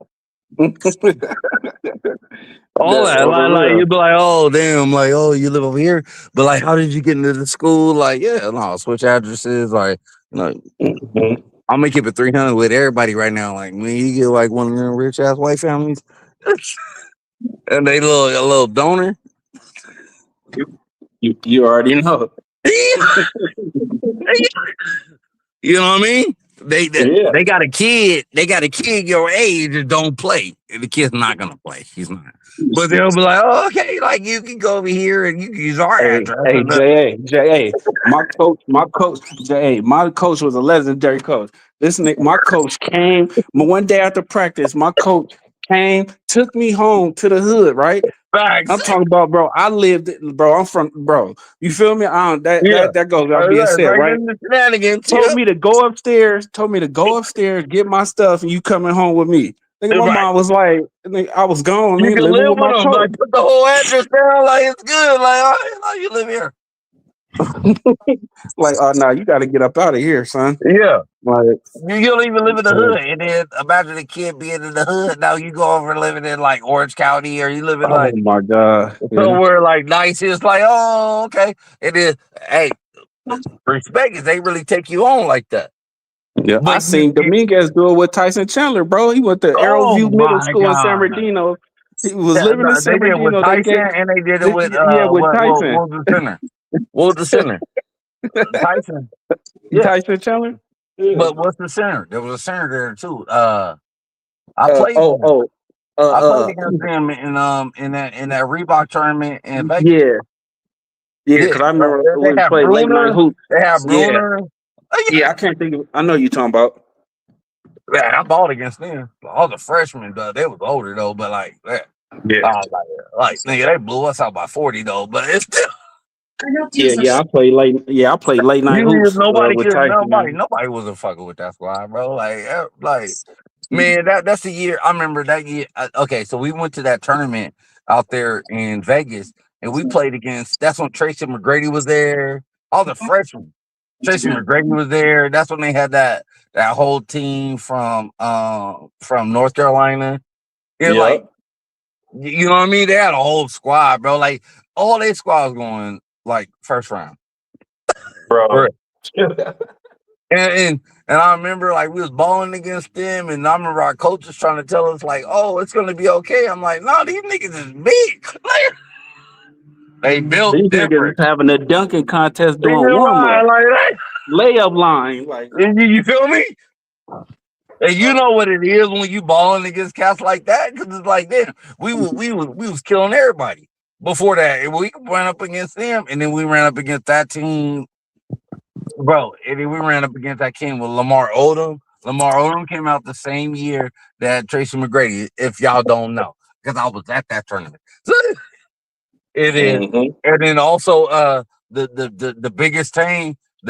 [SPEAKER 6] all
[SPEAKER 7] That
[SPEAKER 6] that.
[SPEAKER 7] over
[SPEAKER 6] Like
[SPEAKER 7] real.
[SPEAKER 6] you'd be like, oh damn, like, oh, you live over here. But like, how did you get into the school? Like, yeah, no, switch addresses, like, you know,
[SPEAKER 7] Mhm.
[SPEAKER 6] I'm gonna keep it 300 with everybody right now. Like when you get like one of them rich ass white families and they a little donor.
[SPEAKER 7] You already know.
[SPEAKER 6] You know what I mean?
[SPEAKER 7] Yeah.
[SPEAKER 6] They got a kid. They got a kid your age that don't play. The kid's not gonna play. He's not. But they'll be like, oh, okay, like you can go over here and you can use our address.
[SPEAKER 7] Hey, J.A. My coach, J.A. My coach was a legendary coach. This nigga, my coach came one day after practice. My coach came, took me home to the hood, right?
[SPEAKER 6] Facts.
[SPEAKER 7] I'm talking about, bro. I lived, bro. I'm from, bro. You feel me? I don't,
[SPEAKER 6] Yeah.
[SPEAKER 7] that goes without being
[SPEAKER 6] It's
[SPEAKER 7] said,
[SPEAKER 6] like
[SPEAKER 7] right?
[SPEAKER 6] in the shenanigans.
[SPEAKER 7] Told me to go upstairs. Told me to go upstairs, get my stuff, and you coming home with me. Nigga, my
[SPEAKER 6] Right.
[SPEAKER 7] mom was like, nigga, I was gone,
[SPEAKER 6] You
[SPEAKER 7] nigga,
[SPEAKER 6] can
[SPEAKER 7] living
[SPEAKER 6] live
[SPEAKER 7] with
[SPEAKER 6] with
[SPEAKER 7] my
[SPEAKER 6] them.
[SPEAKER 7] coach.
[SPEAKER 6] Like put the whole address down. Like it's good. Like all right, like, you live here.
[SPEAKER 7] Like, oh no, you got to get up out of here, son.
[SPEAKER 6] Yeah.
[SPEAKER 7] Like,
[SPEAKER 6] You don't even live in the
[SPEAKER 7] so,
[SPEAKER 6] hood. And then imagine a kid being in the hood. Now you go over living in like Orange County or you live in
[SPEAKER 7] oh
[SPEAKER 6] like
[SPEAKER 7] my god, yeah.
[SPEAKER 6] somewhere like nice. It's like, oh, okay. And then hey, respect is they really take you on like that.
[SPEAKER 7] Yeah, I
[SPEAKER 6] But
[SPEAKER 7] seen Dominguez do it with Tyson Chandler, bro. He went to
[SPEAKER 6] oh
[SPEAKER 7] Arrowview Middle
[SPEAKER 6] my
[SPEAKER 7] School in San
[SPEAKER 6] god,
[SPEAKER 7] Bernardino. He was living in
[SPEAKER 6] they
[SPEAKER 7] San
[SPEAKER 6] did it with
[SPEAKER 7] Bernardino. They
[SPEAKER 6] Tyson
[SPEAKER 7] gave,
[SPEAKER 6] and they did it with
[SPEAKER 7] yeah, with Tyson.
[SPEAKER 6] what was the center? What was the center? Tyson. Yeah,
[SPEAKER 7] Tyson Chandler. Yeah.
[SPEAKER 6] but what's the center? There was a center there too. I
[SPEAKER 7] Uh,
[SPEAKER 6] played
[SPEAKER 7] oh, oh,
[SPEAKER 6] I played
[SPEAKER 7] uh,
[SPEAKER 6] against them in that Reebok tournament in Vegas.
[SPEAKER 7] yeah, yeah.
[SPEAKER 6] Yeah,
[SPEAKER 7] Because I remember
[SPEAKER 6] they
[SPEAKER 7] we
[SPEAKER 6] have
[SPEAKER 7] played late night
[SPEAKER 6] Bruner.
[SPEAKER 7] hoops.
[SPEAKER 6] They have
[SPEAKER 7] Yeah,
[SPEAKER 6] Bruner. Oh, yeah.
[SPEAKER 7] yeah. I can't think of. I know you talking about.
[SPEAKER 6] Man, I balled against them. All the freshmen, though, they was older though, but like, man,
[SPEAKER 7] Yeah,
[SPEAKER 6] like nigga, they blew us out by 40 though. But it's still
[SPEAKER 7] yeah. I played late. Yeah, I played late night hoops
[SPEAKER 6] nobody
[SPEAKER 7] with
[SPEAKER 6] could
[SPEAKER 7] Tyson.
[SPEAKER 6] nobody wasn't fucking with that squad, bro. Like man, that's the year. I remember that year. Okay, so we went to that tournament out there in Vegas, and we played against. That's when Tracy McGrady was there. All the freshmen. Tracy McGrady was there. That's when they had that whole team from North Carolina. It like
[SPEAKER 7] Yep,
[SPEAKER 6] you know what I mean. They had a whole squad, bro. Like all their squads going like first round.
[SPEAKER 7] bro.
[SPEAKER 6] And I remember like we was balling against them, and I remember our coaches trying to tell us like, "Oh, it's gonna be okay." I'm like, "No, these niggas is big. Like, they built
[SPEAKER 7] These niggas is
[SPEAKER 6] different."
[SPEAKER 7] having a dunking contest
[SPEAKER 6] You
[SPEAKER 7] doing
[SPEAKER 6] know
[SPEAKER 7] warm
[SPEAKER 6] why?
[SPEAKER 7] up,
[SPEAKER 6] Like that.
[SPEAKER 7] layup line. Like,
[SPEAKER 6] You feel me? And you know what it is when you balling against cats like that, because it's like then we was killing everybody before that. And we ran up against them, and then we ran up against that team. Bro, and then we ran up against that team with Lamar Odom. Lamar Odom came out the same year that Tracy McGrady, if y'all don't know, because I was at that tournament. It is,
[SPEAKER 7] mhm.
[SPEAKER 6] and then also the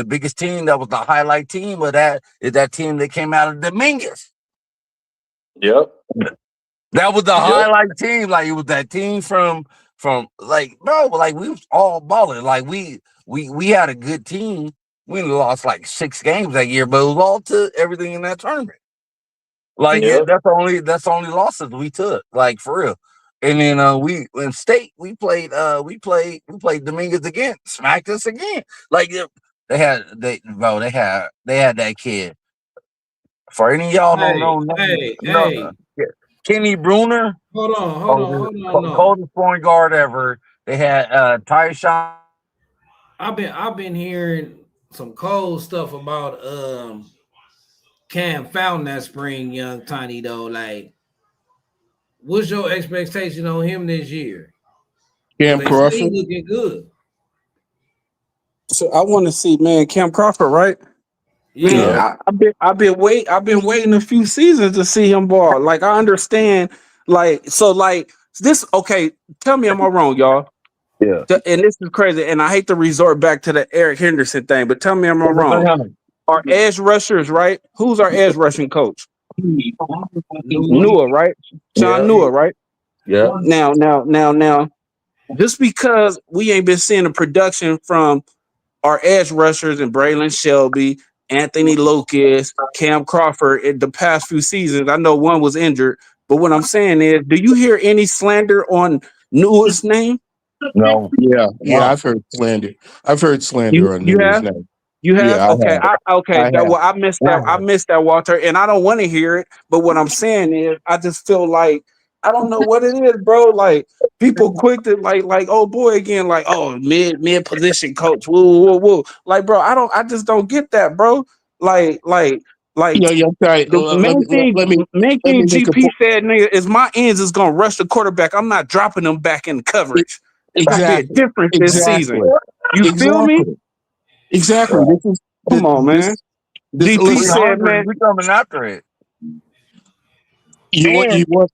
[SPEAKER 6] biggest team that was the highlight team of that is that team that came out of Dominguez.
[SPEAKER 7] Yep,
[SPEAKER 6] That was the
[SPEAKER 7] yep,
[SPEAKER 6] highlight team. Like it was that team from like bro, like we was all balling. Like we had a good team. We lost like 6 games that year, but it was all to everything in that tournament. Like
[SPEAKER 7] yep,
[SPEAKER 6] that's the only losses we took, like for real. And then we in state we played Dominguez again, smacked us again. Like they had that kid. For any of y'all don't
[SPEAKER 1] Hey,
[SPEAKER 6] know,
[SPEAKER 1] hey,
[SPEAKER 6] no,
[SPEAKER 1] hey.
[SPEAKER 6] yeah, Kenny Bruner, coldest point guard ever. They had Tyshawn.
[SPEAKER 1] I've been hearing some cold stuff about Cam Fountain that spring, young Tiny though. Like, what's your expectation on him this year? Because
[SPEAKER 5] Cam
[SPEAKER 1] they say he
[SPEAKER 5] Crawford.
[SPEAKER 1] looking good.
[SPEAKER 7] So I want to see, man, Cam Crawford, right? Man,
[SPEAKER 1] Yeah.
[SPEAKER 5] Yeah.
[SPEAKER 7] I've been waiting a few seasons to see him ball. Like I understand, like this. Okay, tell me am I wrong, y'all?
[SPEAKER 6] Yeah.
[SPEAKER 7] And this is crazy. And I hate to resort back to the Eric Henderson thing, but tell me am I wrong? Our edge rushers, right? Who's our edge rushing coach?
[SPEAKER 1] Nua.
[SPEAKER 7] Nua, right? Sean
[SPEAKER 6] Yeah.
[SPEAKER 1] Yeah.
[SPEAKER 7] Nua, right?
[SPEAKER 6] Yeah.
[SPEAKER 7] Now. Just because we ain't been seeing the production from our edge rushers and Braylon Shelby, Anthony Lucas, Cam Crawford in the past few seasons. I know one was injured, but what I'm saying is, do you hear any slander on Nua's name?
[SPEAKER 6] No.
[SPEAKER 5] Yeah. Yeah.
[SPEAKER 6] Wow.
[SPEAKER 5] I've heard slander. I've heard
[SPEAKER 7] You
[SPEAKER 5] slander on
[SPEAKER 7] you
[SPEAKER 5] Nua's
[SPEAKER 7] have
[SPEAKER 5] name.
[SPEAKER 7] you have
[SPEAKER 5] Yeah, I
[SPEAKER 7] okay.
[SPEAKER 5] have.
[SPEAKER 7] Okay.
[SPEAKER 5] I
[SPEAKER 7] That
[SPEAKER 5] have.
[SPEAKER 7] well, I missed that, Walter, and I don't want to hear it. But what I'm saying is, I just feel like I don't know what it is, bro. Like people quick to like oh boy again, like oh mid position coach, woo woo woo. Like bro, I just don't get that, bro. Like like like
[SPEAKER 5] Yo, sorry.
[SPEAKER 7] the main
[SPEAKER 5] Let me
[SPEAKER 7] thing
[SPEAKER 5] make a
[SPEAKER 7] GP
[SPEAKER 5] point.
[SPEAKER 7] said, nigga, is my ends is gonna rush the quarterback. I'm not dropping them back in coverage. It's gonna be a
[SPEAKER 5] Exactly.
[SPEAKER 7] difference this season.
[SPEAKER 5] Exactly.
[SPEAKER 7] You feel me?
[SPEAKER 5] Exactly. Exactly.
[SPEAKER 6] Right.
[SPEAKER 5] This is
[SPEAKER 7] Come on, man. GP
[SPEAKER 6] We
[SPEAKER 5] listen.
[SPEAKER 7] said,
[SPEAKER 6] hungry.
[SPEAKER 7] man,
[SPEAKER 6] We coming after it.
[SPEAKER 5] You
[SPEAKER 6] And
[SPEAKER 5] want look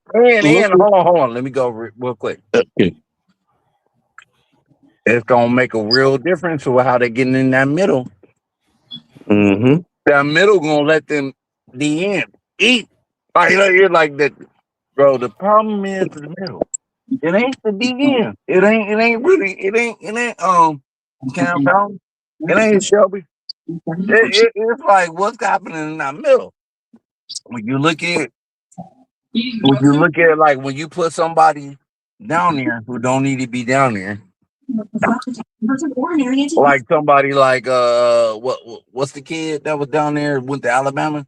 [SPEAKER 6] hold on. Let me go real quick.
[SPEAKER 5] okay.
[SPEAKER 6] It's gonna make a real difference with how they getting in that middle.
[SPEAKER 7] mm-hmm.
[SPEAKER 6] That middle gonna let them DM eat. You're like that, bro. The problem is the middle. It ain't the DM. It ain't really. It ain't Cam Fountain. It ain't Shelby. It's like what's happening in that middle. When you look at like when you put somebody down there who don't need to be down there, Like somebody like what's the kid that was down there went to Alabama?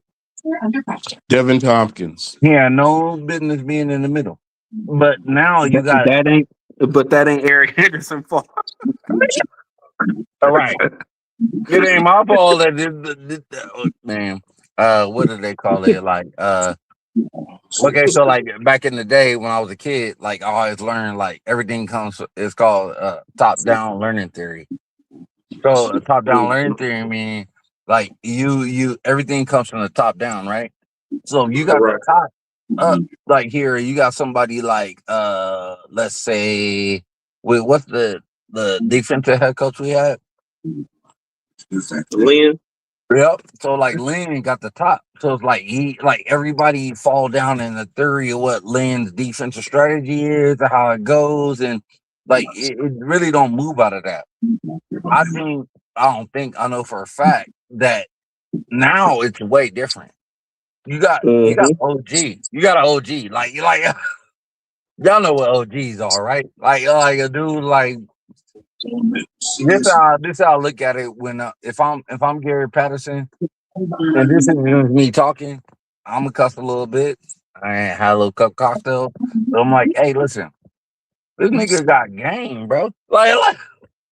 [SPEAKER 5] Devin Tompkins.
[SPEAKER 6] He had no business being in the middle. But now you got
[SPEAKER 7] That ain't. But that ain't Eric Henderson fault.
[SPEAKER 6] all right. It ain't my fault that man. What do they call it? Like okay, so like back in the day when I was a kid, like I always learned like everything comes. It's called top down learning theory. So top down learning theory mean like you everything comes from the top down, right? So you got the
[SPEAKER 7] Right.
[SPEAKER 6] top up like here. You got somebody like let's say what's the defensive head coach we had?
[SPEAKER 7] Lynn.
[SPEAKER 6] Yep. So like Lynn got the top. So it's like he like everybody fall down in the theory of what Lynn's defensive strategy is and how it goes, and like it really don't move out of that. I know for a fact that now it's way different. You got
[SPEAKER 7] Mm-hmm.
[SPEAKER 6] OG. You got an OG. Like you like y'all know what OGs are, right? Like a dude like this how I look at it when if I'm Gary Patterson. And this is just me talking. I'm a cuss a little bit. I ain't had a little cup cocktail. So I'm like, hey, listen, this nigga got game, bro. Like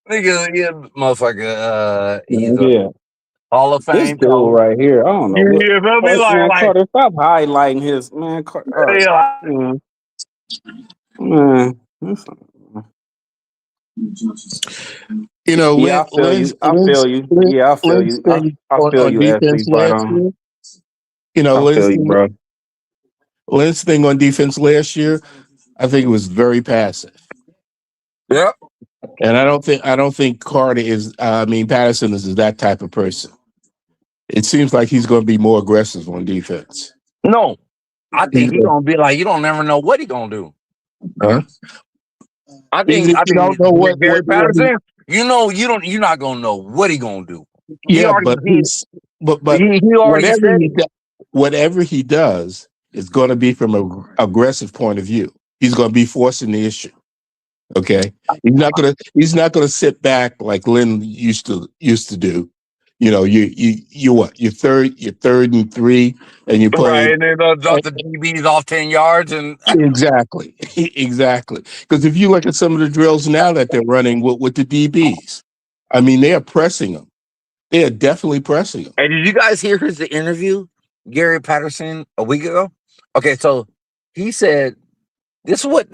[SPEAKER 6] nigga, yeah, motherfucker. He's a
[SPEAKER 7] Yeah.
[SPEAKER 6] Hall of
[SPEAKER 7] This
[SPEAKER 6] Fame
[SPEAKER 7] dude
[SPEAKER 6] coach.
[SPEAKER 7] right here, I don't know
[SPEAKER 6] You,
[SPEAKER 7] what.
[SPEAKER 6] you feel me?
[SPEAKER 7] Man,
[SPEAKER 6] Like,
[SPEAKER 7] Carter, stop highlighting his man.
[SPEAKER 6] yeah,
[SPEAKER 7] Man, man.
[SPEAKER 5] You know,
[SPEAKER 7] Yeah, I feel you. I feel you. Yeah, I feel
[SPEAKER 5] Lynn's
[SPEAKER 7] you. I,
[SPEAKER 5] thing
[SPEAKER 7] I feel
[SPEAKER 5] on
[SPEAKER 7] you,
[SPEAKER 5] defense
[SPEAKER 7] SC. Right
[SPEAKER 5] last
[SPEAKER 7] on.
[SPEAKER 5] year. You know,
[SPEAKER 7] I feel you, bro.
[SPEAKER 5] Lynn's thing on defense last year, I think it was very passive.
[SPEAKER 6] yep.
[SPEAKER 5] And I don't think Carter is. Patterson is that type of person. It seems like he's going to be more aggressive on defense.
[SPEAKER 6] No, I
[SPEAKER 5] He's
[SPEAKER 6] think he gonna be like you don't never know what he gonna do.
[SPEAKER 5] huh?
[SPEAKER 6] I
[SPEAKER 5] Even
[SPEAKER 6] think
[SPEAKER 5] if
[SPEAKER 6] I
[SPEAKER 5] you don't
[SPEAKER 6] think
[SPEAKER 5] know
[SPEAKER 6] Gary
[SPEAKER 5] what he,
[SPEAKER 6] Patterson. You're not gonna know what he gonna do. He
[SPEAKER 5] yeah,
[SPEAKER 6] already
[SPEAKER 5] but he's but
[SPEAKER 6] he already
[SPEAKER 5] whatever
[SPEAKER 6] said
[SPEAKER 5] he
[SPEAKER 6] it.
[SPEAKER 5] does, whatever he does is going to be from an aggressive point of view. He's going to be forcing the issue. Okay, he's not gonna sit back like Lynn used to do. You know, you what? You're third and 3, and you're
[SPEAKER 6] Right,
[SPEAKER 5] playing
[SPEAKER 6] and then drop the DBs off 10 yards and
[SPEAKER 5] exactly, exactly. Because if you look at some of the drills now that they're running with the DBs, I mean, they are pressing them. They are definitely pressing them.
[SPEAKER 6] hey, did you guys hear his interview, Gary Patterson, a week ago? Okay, so he said this is what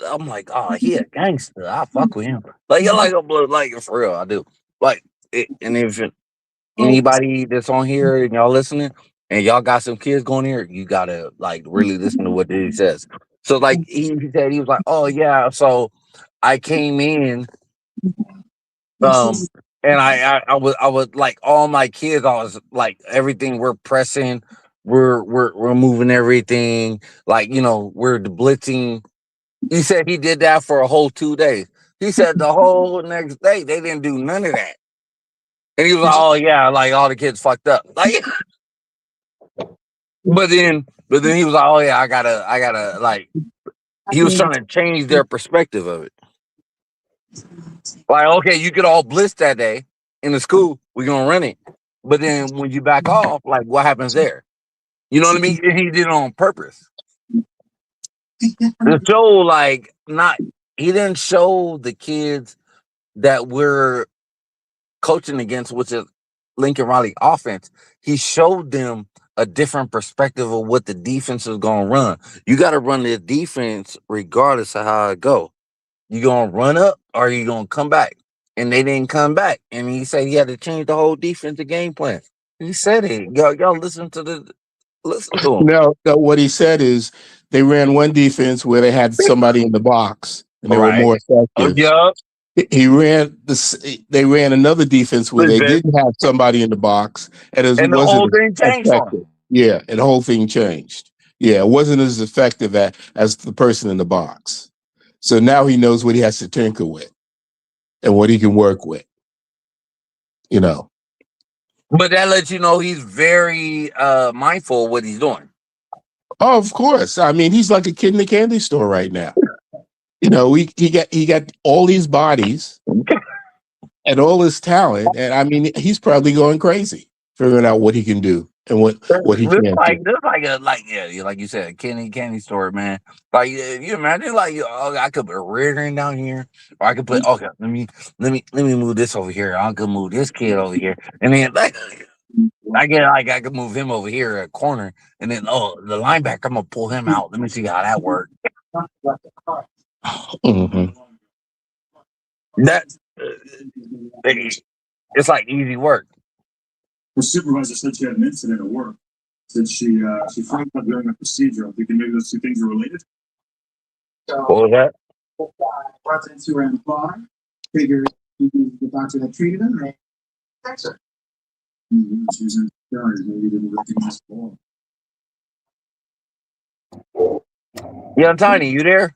[SPEAKER 6] I'm like, oh, he a gangster. I fuck with him. Like you're like a blood, like for real, I do. Like and if anybody that's on here and y'all listening and y'all got some kids going here, you gotta like really listen to what he says. So like he said he was like, oh yeah, so I came in and I was like all my kids, I was like everything we're pressing, we're moving everything, like we're blitzing. He said he did that for a whole 2 days. He said the whole next day they didn't do none of that. And he was like, oh yeah, like all the kids fucked up. Like but then he was like, oh yeah, I gotta like he was trying to change their perspective of it. Like, okay, you could all blitz that day in the school, we're gonna run it. But then when you back off, like what happens there? You know what I mean? And he did it on purpose. To show like not he didn't show the kids that we're coaching against, which is Lincoln Riley offense. He showed them a different perspective of what the defense is gonna run. You gotta run the defense regardless of how it go. You gonna run up or you gonna come back? And they didn't come back. And he said he had to change the whole defensive game plan. He said it. Y'all listen to him.
[SPEAKER 5] No, what he said is they ran one defense where they had somebody in the box and
[SPEAKER 6] All
[SPEAKER 5] they were
[SPEAKER 6] right.
[SPEAKER 5] more
[SPEAKER 6] Oh,
[SPEAKER 5] effective.
[SPEAKER 6] yeah.
[SPEAKER 5] He ran this. They ran another defense where they
[SPEAKER 6] Listen.
[SPEAKER 5] didn't have somebody in the box, and it
[SPEAKER 6] And the
[SPEAKER 5] wasn't
[SPEAKER 6] whole
[SPEAKER 5] as
[SPEAKER 6] thing changed for him.
[SPEAKER 5] effective. Yeah, and the whole thing changed. Yeah, it wasn't as effective as the person in the box. So now he knows what he has to tinker with and what he can work with. You know.
[SPEAKER 6] But that lets you know he's very mindful of what he's doing.
[SPEAKER 5] Oh, of course. I mean, he's like a kid in the candy store right now. You know, he got all these bodies and all his talent, and I mean, he's probably going crazy figuring out what he can do and what he can't do.
[SPEAKER 6] This like yeah, like you said, candy store, man. Like you imagine, like oh, I could put Reardon down here, or I could put okay. Let me move this over here. I could move this kid over here, and then like I could move him over here at corner, and then oh the linebacker, I'm gonna pull him out. Let me see how that works.
[SPEAKER 5] Mhm.
[SPEAKER 6] That's it's like easy work.
[SPEAKER 9] Her supervisor said she had an incident at work. Said she found out during a procedure. I'm thinking maybe those two things are related.
[SPEAKER 6] What was that?
[SPEAKER 9] Residents who were in the bar figured the doctor that treated him and text her. She was in charge. Maybe didn't recognize the ball.
[SPEAKER 6] Yeah, Tiny, you there?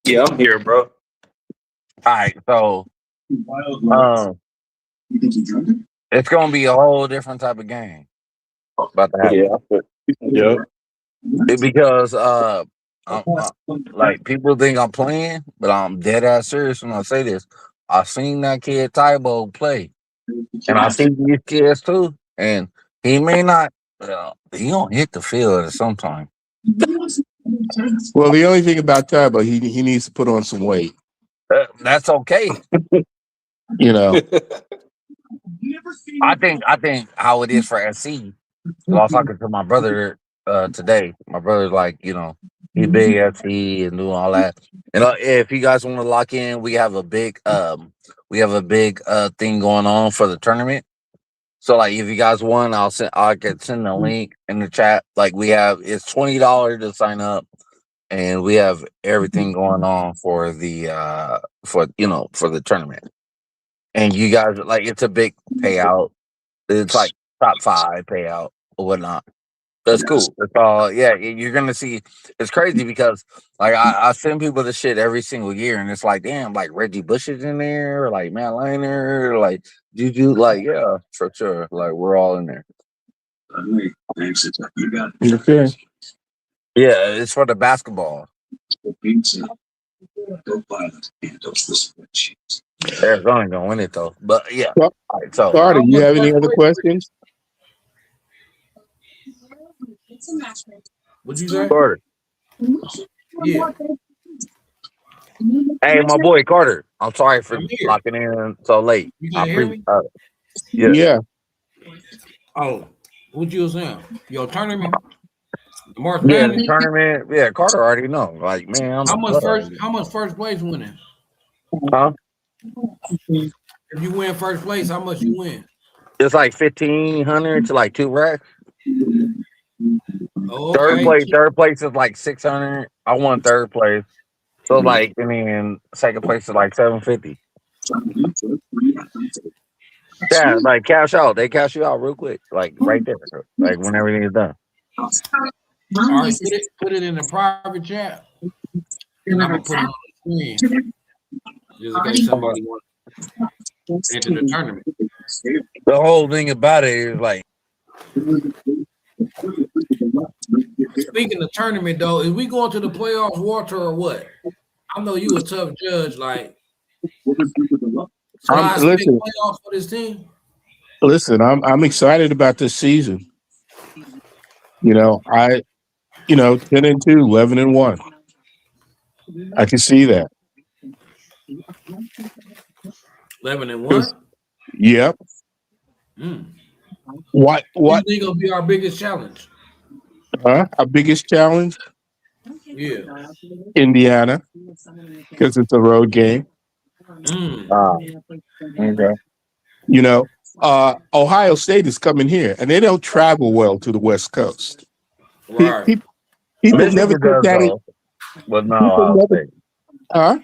[SPEAKER 7] Yeah, I'm here, bro.
[SPEAKER 6] All right, so
[SPEAKER 9] You think he drunk it?
[SPEAKER 6] it's gonna be a whole different type of game about to happen.
[SPEAKER 7] Yeah.
[SPEAKER 6] Because like people think I'm playing, but I'm dead ass serious when I say this. I've seen that kid Tybo play, and I've seen these kids too, and he may not. He don't hit the field at some time.
[SPEAKER 5] Well, the only thing about Tybo, he needs to put on some weight.
[SPEAKER 6] That's okay.
[SPEAKER 5] You know,
[SPEAKER 6] I think how it is for SC. So I was talking to my brother today. My brother's like, he big SC and doing all that. And if you guys want to lock in, we have a big thing going on for the tournament. So like if you guys want, I could send a link in the chat. Like it's $20 to sign up, and we have everything going on for the for the tournament. And you guys like it's a big payout. It's like top 5 payout or whatnot. That's cool. That's all. Yeah, you're gonna see. It's crazy because like I send people this shit every single year, and it's like, damn, like Reggie Bush is in there, or like Matt Liner, like Juju, like yeah, for sure. Like we're all in there.
[SPEAKER 9] You got
[SPEAKER 5] okay.
[SPEAKER 6] Yeah, it's for the basketball. Arizona's gonna win it though. But yeah. All right, so
[SPEAKER 5] Carter, you have any other questions?
[SPEAKER 1] What'd you say?
[SPEAKER 6] Carter.
[SPEAKER 1] Yeah.
[SPEAKER 6] Hey, my boy Carter. I'm sorry for
[SPEAKER 1] I'm here.
[SPEAKER 6] locking in so late.
[SPEAKER 1] You can hear me?
[SPEAKER 5] Yeah.
[SPEAKER 1] Oh, what you was saying? Your tournament? March
[SPEAKER 6] Yeah,
[SPEAKER 1] Madness?
[SPEAKER 6] the tournament. Yeah, Carter already know. Like, man, I'm
[SPEAKER 1] How much first place winning?
[SPEAKER 6] Huh?
[SPEAKER 1] If you win first place, how much you win?
[SPEAKER 6] It's like 1,500 to like 2 racks.
[SPEAKER 1] Oh, okay.
[SPEAKER 6] Third place is like 600. I won third place. So like, and then second place is like 750. Yeah, like cash out. They cash you out real quick, like right there, like when everything is done.
[SPEAKER 1] All right, put it in the private chat, and I'm gonna put it on the screen just in case somebody wants to enter the tournament.
[SPEAKER 6] The whole thing about it is like,
[SPEAKER 1] speaking of tournament though, is we going to the playoffs, Walter, or what? I know you a tough judge. Like,
[SPEAKER 5] Listen,
[SPEAKER 1] playoffs for this team.
[SPEAKER 5] Listen, I'm excited about this season. 10-2, 11-1. I can see that.
[SPEAKER 1] 11-1.
[SPEAKER 5] Yep. What
[SPEAKER 1] do you think will be our biggest challenge?
[SPEAKER 5] Our biggest challenge?
[SPEAKER 1] Yeah.
[SPEAKER 5] Indiana, because it's a road game.
[SPEAKER 6] okay.
[SPEAKER 5] Ohio State is coming here, and they don't travel well to the West Coast.
[SPEAKER 1] Right.
[SPEAKER 5] People never took that.
[SPEAKER 6] Though, but not Ohio State.
[SPEAKER 5] Huh?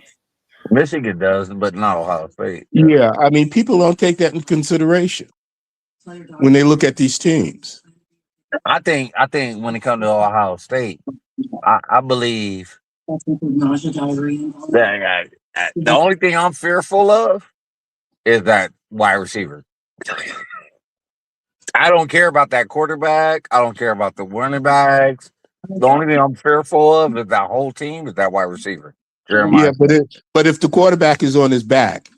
[SPEAKER 6] Michigan does, but not Ohio State.
[SPEAKER 5] Yeah, I mean, people don't take that in consideration when they look at these teams.
[SPEAKER 6] I think when it comes to Ohio State, I believe that the only thing I'm fearful of is that wide receiver. I don't care about that quarterback. I don't care about the running backs. The only thing I'm fearful of is that whole team is that wide receiver. Jeremiah.
[SPEAKER 5] but if the quarterback is on his back,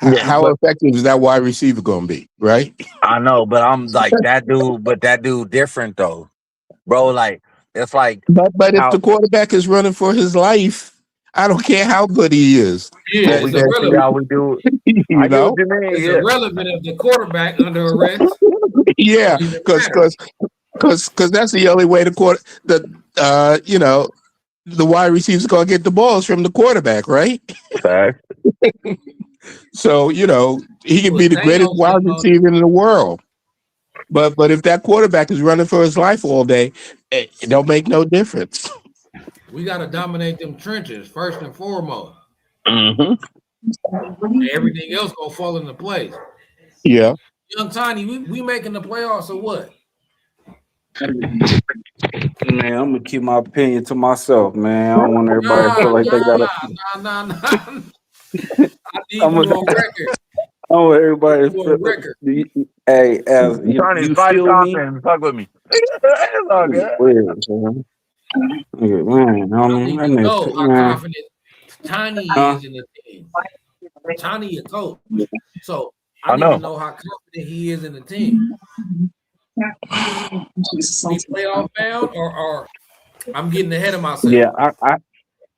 [SPEAKER 6] Yeah,
[SPEAKER 5] how
[SPEAKER 6] but
[SPEAKER 5] effective is that wide receiver going to be? Right?
[SPEAKER 6] I know, but I'm like that dude. But that dude different though, bro. Like it's like
[SPEAKER 5] But if
[SPEAKER 6] how
[SPEAKER 5] the quarterback is running for his life, I don't care how good he is.
[SPEAKER 1] Yeah,
[SPEAKER 6] well
[SPEAKER 5] That
[SPEAKER 6] we
[SPEAKER 1] it's
[SPEAKER 6] gotta see
[SPEAKER 1] irrelevant.
[SPEAKER 6] how we do. I
[SPEAKER 5] you
[SPEAKER 6] get what
[SPEAKER 5] know,
[SPEAKER 6] you mean.
[SPEAKER 1] It's
[SPEAKER 6] Yeah,
[SPEAKER 1] irrelevant if the quarterback under arrest.
[SPEAKER 5] yeah,
[SPEAKER 1] Don't even
[SPEAKER 5] because
[SPEAKER 1] matter.
[SPEAKER 5] that's the only way the wide receiver's going to get the balls from the quarterback, right?
[SPEAKER 6] fact.
[SPEAKER 5] So he can be
[SPEAKER 1] Put
[SPEAKER 5] the greatest
[SPEAKER 1] Thanos
[SPEAKER 5] wide
[SPEAKER 1] name on
[SPEAKER 5] receiver in the world, but if that quarterback is running for his life all day, it don't make no difference.
[SPEAKER 1] it. We got to dominate them trenches first and foremost.
[SPEAKER 6] Mm-hmm.
[SPEAKER 1] Everything else gonna fall into place.
[SPEAKER 5] Yeah.
[SPEAKER 1] Young Tiny, we making the playoffs or what?
[SPEAKER 7] Man, I'm gonna keep my opinion to myself, man. I don't want everybody to
[SPEAKER 1] Nah,
[SPEAKER 7] feel like they gotta.
[SPEAKER 1] nah. I need
[SPEAKER 7] I'm
[SPEAKER 1] you
[SPEAKER 7] gonna.
[SPEAKER 1] on record.
[SPEAKER 7] I want everybody to
[SPEAKER 1] You
[SPEAKER 7] feel.
[SPEAKER 1] on record.
[SPEAKER 7] Hey, as
[SPEAKER 6] Trying to
[SPEAKER 7] you
[SPEAKER 6] fight
[SPEAKER 7] feel me.
[SPEAKER 6] Compton. Fuck with me. It's all good.
[SPEAKER 7] Weird, man. Yeah, man,
[SPEAKER 1] I
[SPEAKER 7] homie,
[SPEAKER 1] need
[SPEAKER 7] that
[SPEAKER 1] to know
[SPEAKER 7] nigga,
[SPEAKER 1] how
[SPEAKER 7] man.
[SPEAKER 1] confident Tiny
[SPEAKER 7] Huh?
[SPEAKER 1] is in the team. Tiny a coach, so I
[SPEAKER 6] I
[SPEAKER 1] need to
[SPEAKER 6] know.
[SPEAKER 1] know how confident he is in the team. We playoff bound, or I'm getting ahead of myself.
[SPEAKER 7] Yeah,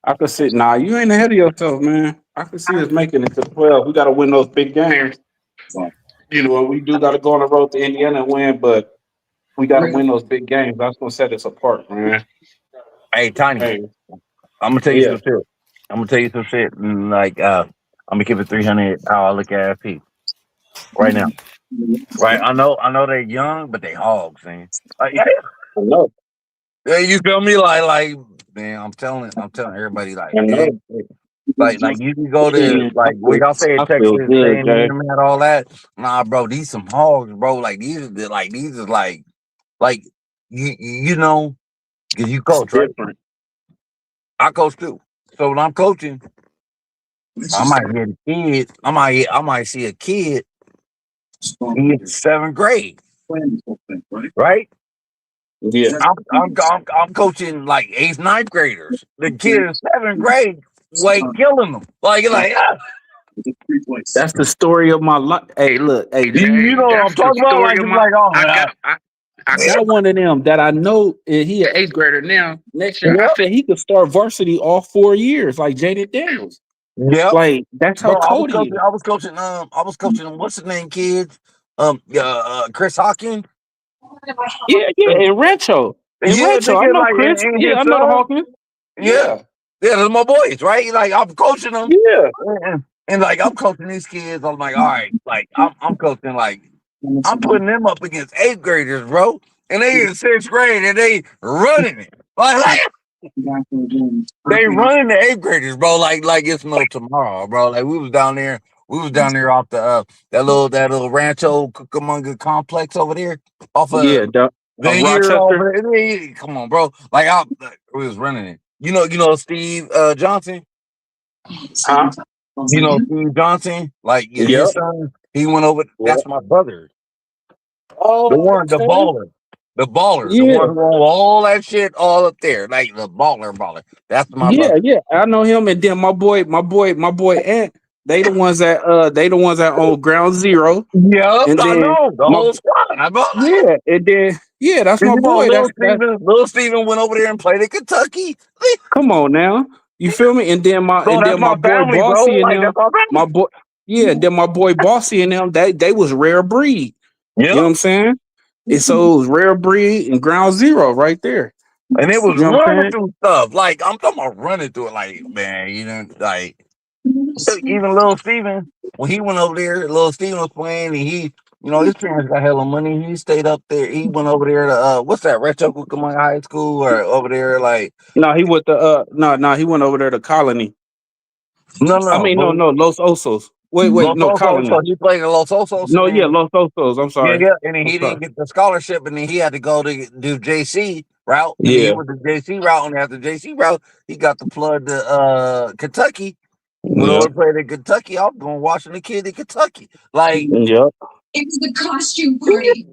[SPEAKER 7] I could see. Nah, you ain't ahead of yourself, man. I could see us making it to 12. We got to win those big games. We do got to go on the road to Indiana and win, but we got to win those big games. That's gonna set us apart, man.
[SPEAKER 6] Hey, Tiny,
[SPEAKER 7] Hey,
[SPEAKER 6] I'm gonna tell you
[SPEAKER 7] yeah,
[SPEAKER 6] some shit. I'm gonna tell you some shit. Like, I'm gonna give it 300. How I look at FP right now. Right, I know they're young, but they hogs, man. Like, yeah,
[SPEAKER 7] I know,
[SPEAKER 6] yeah, you feel me? Man, I'm telling everybody, like,
[SPEAKER 7] I know.
[SPEAKER 6] man, like you can go to
[SPEAKER 7] Man,
[SPEAKER 6] like what y'all say
[SPEAKER 7] I
[SPEAKER 6] Texas
[SPEAKER 7] feel good,
[SPEAKER 6] A&M
[SPEAKER 7] Jay.
[SPEAKER 6] and all that. Nah, bro, these some hogs, bro. Like these is like you know, cause you
[SPEAKER 7] It's
[SPEAKER 6] coach, right?
[SPEAKER 7] different.
[SPEAKER 6] I coach too. So when I'm coaching, I might hit a kid. I might see a kid in 7th grade, right?
[SPEAKER 7] Yeah,
[SPEAKER 6] I'm coaching like 8th, 9th graders. The kid in 7th grade, like killing them.
[SPEAKER 7] that's the story of my life. Hey, look, hey,
[SPEAKER 6] You
[SPEAKER 7] Jay,
[SPEAKER 6] know what I'm
[SPEAKER 7] that's the
[SPEAKER 6] talking about?
[SPEAKER 7] story
[SPEAKER 6] Like
[SPEAKER 7] of
[SPEAKER 6] it's
[SPEAKER 7] my.
[SPEAKER 6] like, oh
[SPEAKER 7] I
[SPEAKER 6] man,
[SPEAKER 7] got, I got one of them that I know. He an 8th grader now. Next year, I
[SPEAKER 6] yep,
[SPEAKER 7] said he could start varsity all 4 years, like Jaden Daniels.
[SPEAKER 6] yep.
[SPEAKER 7] Like that's how
[SPEAKER 6] Bro,
[SPEAKER 7] cold he is.
[SPEAKER 6] I was coaching. What's his name, kids? Chris Hawkins.
[SPEAKER 7] Yeah, yeah, in Rancho,
[SPEAKER 6] Yeah,
[SPEAKER 7] I
[SPEAKER 6] nigga,
[SPEAKER 7] know
[SPEAKER 6] like
[SPEAKER 7] Chris.
[SPEAKER 6] in
[SPEAKER 7] Yeah,
[SPEAKER 6] his
[SPEAKER 7] I know the
[SPEAKER 6] son.
[SPEAKER 7] Hawkins.
[SPEAKER 6] Yeah,
[SPEAKER 7] Yeah,
[SPEAKER 6] yeah, those my boys, right? Like I'm coaching them,
[SPEAKER 7] yeah,
[SPEAKER 6] and like I'm coaching these kids. I'm like, all right, like I'm coaching, like I'm putting them up against 8th graders, bro, and they in 6th grade and they running it, like they running the 8th graders, bro. Like it's no tomorrow, bro. Like we was down there off the that little Rancho Cucamonga complex over there, off of
[SPEAKER 7] yeah. The, of
[SPEAKER 6] Vineyard
[SPEAKER 7] Rochester.
[SPEAKER 6] over there. Come on, bro. We was running it. You know Steve Johnson.
[SPEAKER 7] Huh?
[SPEAKER 6] You know Steve Johnson. Like yeah,
[SPEAKER 7] Yep.
[SPEAKER 6] his son. He went over.
[SPEAKER 7] Yep.
[SPEAKER 6] That's my brother. The
[SPEAKER 7] Oh,
[SPEAKER 6] one,
[SPEAKER 7] okay.
[SPEAKER 6] the baller, the
[SPEAKER 7] Yeah.
[SPEAKER 6] one who owned all that shit all up there, like the baller. That's my
[SPEAKER 7] Yeah,
[SPEAKER 6] brother.
[SPEAKER 7] yeah. I know him, and then my boy Ant. They the ones that own Ground Zero,
[SPEAKER 6] Yep,
[SPEAKER 7] and
[SPEAKER 6] I
[SPEAKER 7] then
[SPEAKER 6] know the
[SPEAKER 7] my
[SPEAKER 6] whole squad. I know.
[SPEAKER 7] yeah, and then yeah, that's
[SPEAKER 6] And
[SPEAKER 7] my
[SPEAKER 6] you know,
[SPEAKER 7] boy. That's
[SPEAKER 6] Little Steven went over there and played in Kentucky.
[SPEAKER 7] come on now. You feel me?
[SPEAKER 6] Bro,
[SPEAKER 7] And
[SPEAKER 6] that's
[SPEAKER 7] then my
[SPEAKER 6] my
[SPEAKER 7] boy
[SPEAKER 6] family, bro.
[SPEAKER 7] Bossy and
[SPEAKER 6] Like
[SPEAKER 7] them,
[SPEAKER 6] that's my
[SPEAKER 7] my
[SPEAKER 6] family.
[SPEAKER 7] boy yeah, then my boy Bossy and them, they was rare breed. You know
[SPEAKER 6] Yep.
[SPEAKER 7] what I'm saying? And so it was rare breed and Ground Zero right there.
[SPEAKER 6] And it was
[SPEAKER 7] You know what I'm
[SPEAKER 6] running
[SPEAKER 7] saying?
[SPEAKER 6] through stuff. Like I'm talking about running through it. Like man, like even little Steven, when he went over there, little Steven was playing, and his parents got hella money. He stayed up there. He went over there to what's that, Rancho Cucamonga High School, or over there like
[SPEAKER 7] No, he went to he went over there to Colony. I
[SPEAKER 6] no,
[SPEAKER 7] mean,
[SPEAKER 6] but
[SPEAKER 7] no, Los Osos. Wait,
[SPEAKER 6] Los
[SPEAKER 7] no,
[SPEAKER 6] Osos. So
[SPEAKER 7] Colony.
[SPEAKER 6] he played in Los Osos, and
[SPEAKER 7] No, yeah,
[SPEAKER 6] then
[SPEAKER 7] Los Osos. I'm
[SPEAKER 6] yeah,
[SPEAKER 7] sorry.
[SPEAKER 6] yeah, and then
[SPEAKER 7] I'm
[SPEAKER 6] he
[SPEAKER 7] sorry.
[SPEAKER 6] didn't get the scholarship, and then he had to go to do JC route, and he
[SPEAKER 7] Yeah,
[SPEAKER 6] went the JC route, and after JC route, he got the plug to Kentucky. Went
[SPEAKER 7] yeah,
[SPEAKER 6] over to play in Kentucky. I was going watching the kid in Kentucky. Like,
[SPEAKER 7] yep.
[SPEAKER 8] It's the costume party.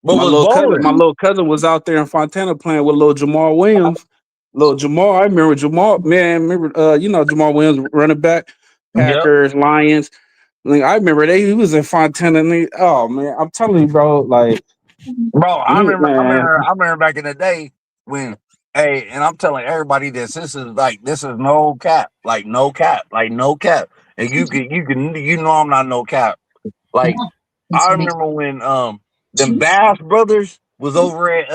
[SPEAKER 6] but was balling.
[SPEAKER 7] My little cousin was out there in Fontana playing with little Jamal Williams. Little Jamal, I remember Jamal, man. Remember, Jamal Williams, running back,
[SPEAKER 6] Yep.
[SPEAKER 7] Packers, Lions. Like I remember he was in Fontana. And oh man, I'm telling you, bro. Like,
[SPEAKER 6] Bro,
[SPEAKER 7] man,
[SPEAKER 6] I remember back in the day when, hey, and I'm telling everybody this. This is no cap, like no cap, like no cap. And you know I'm not no cap. Like I remember when them Bass brothers was over at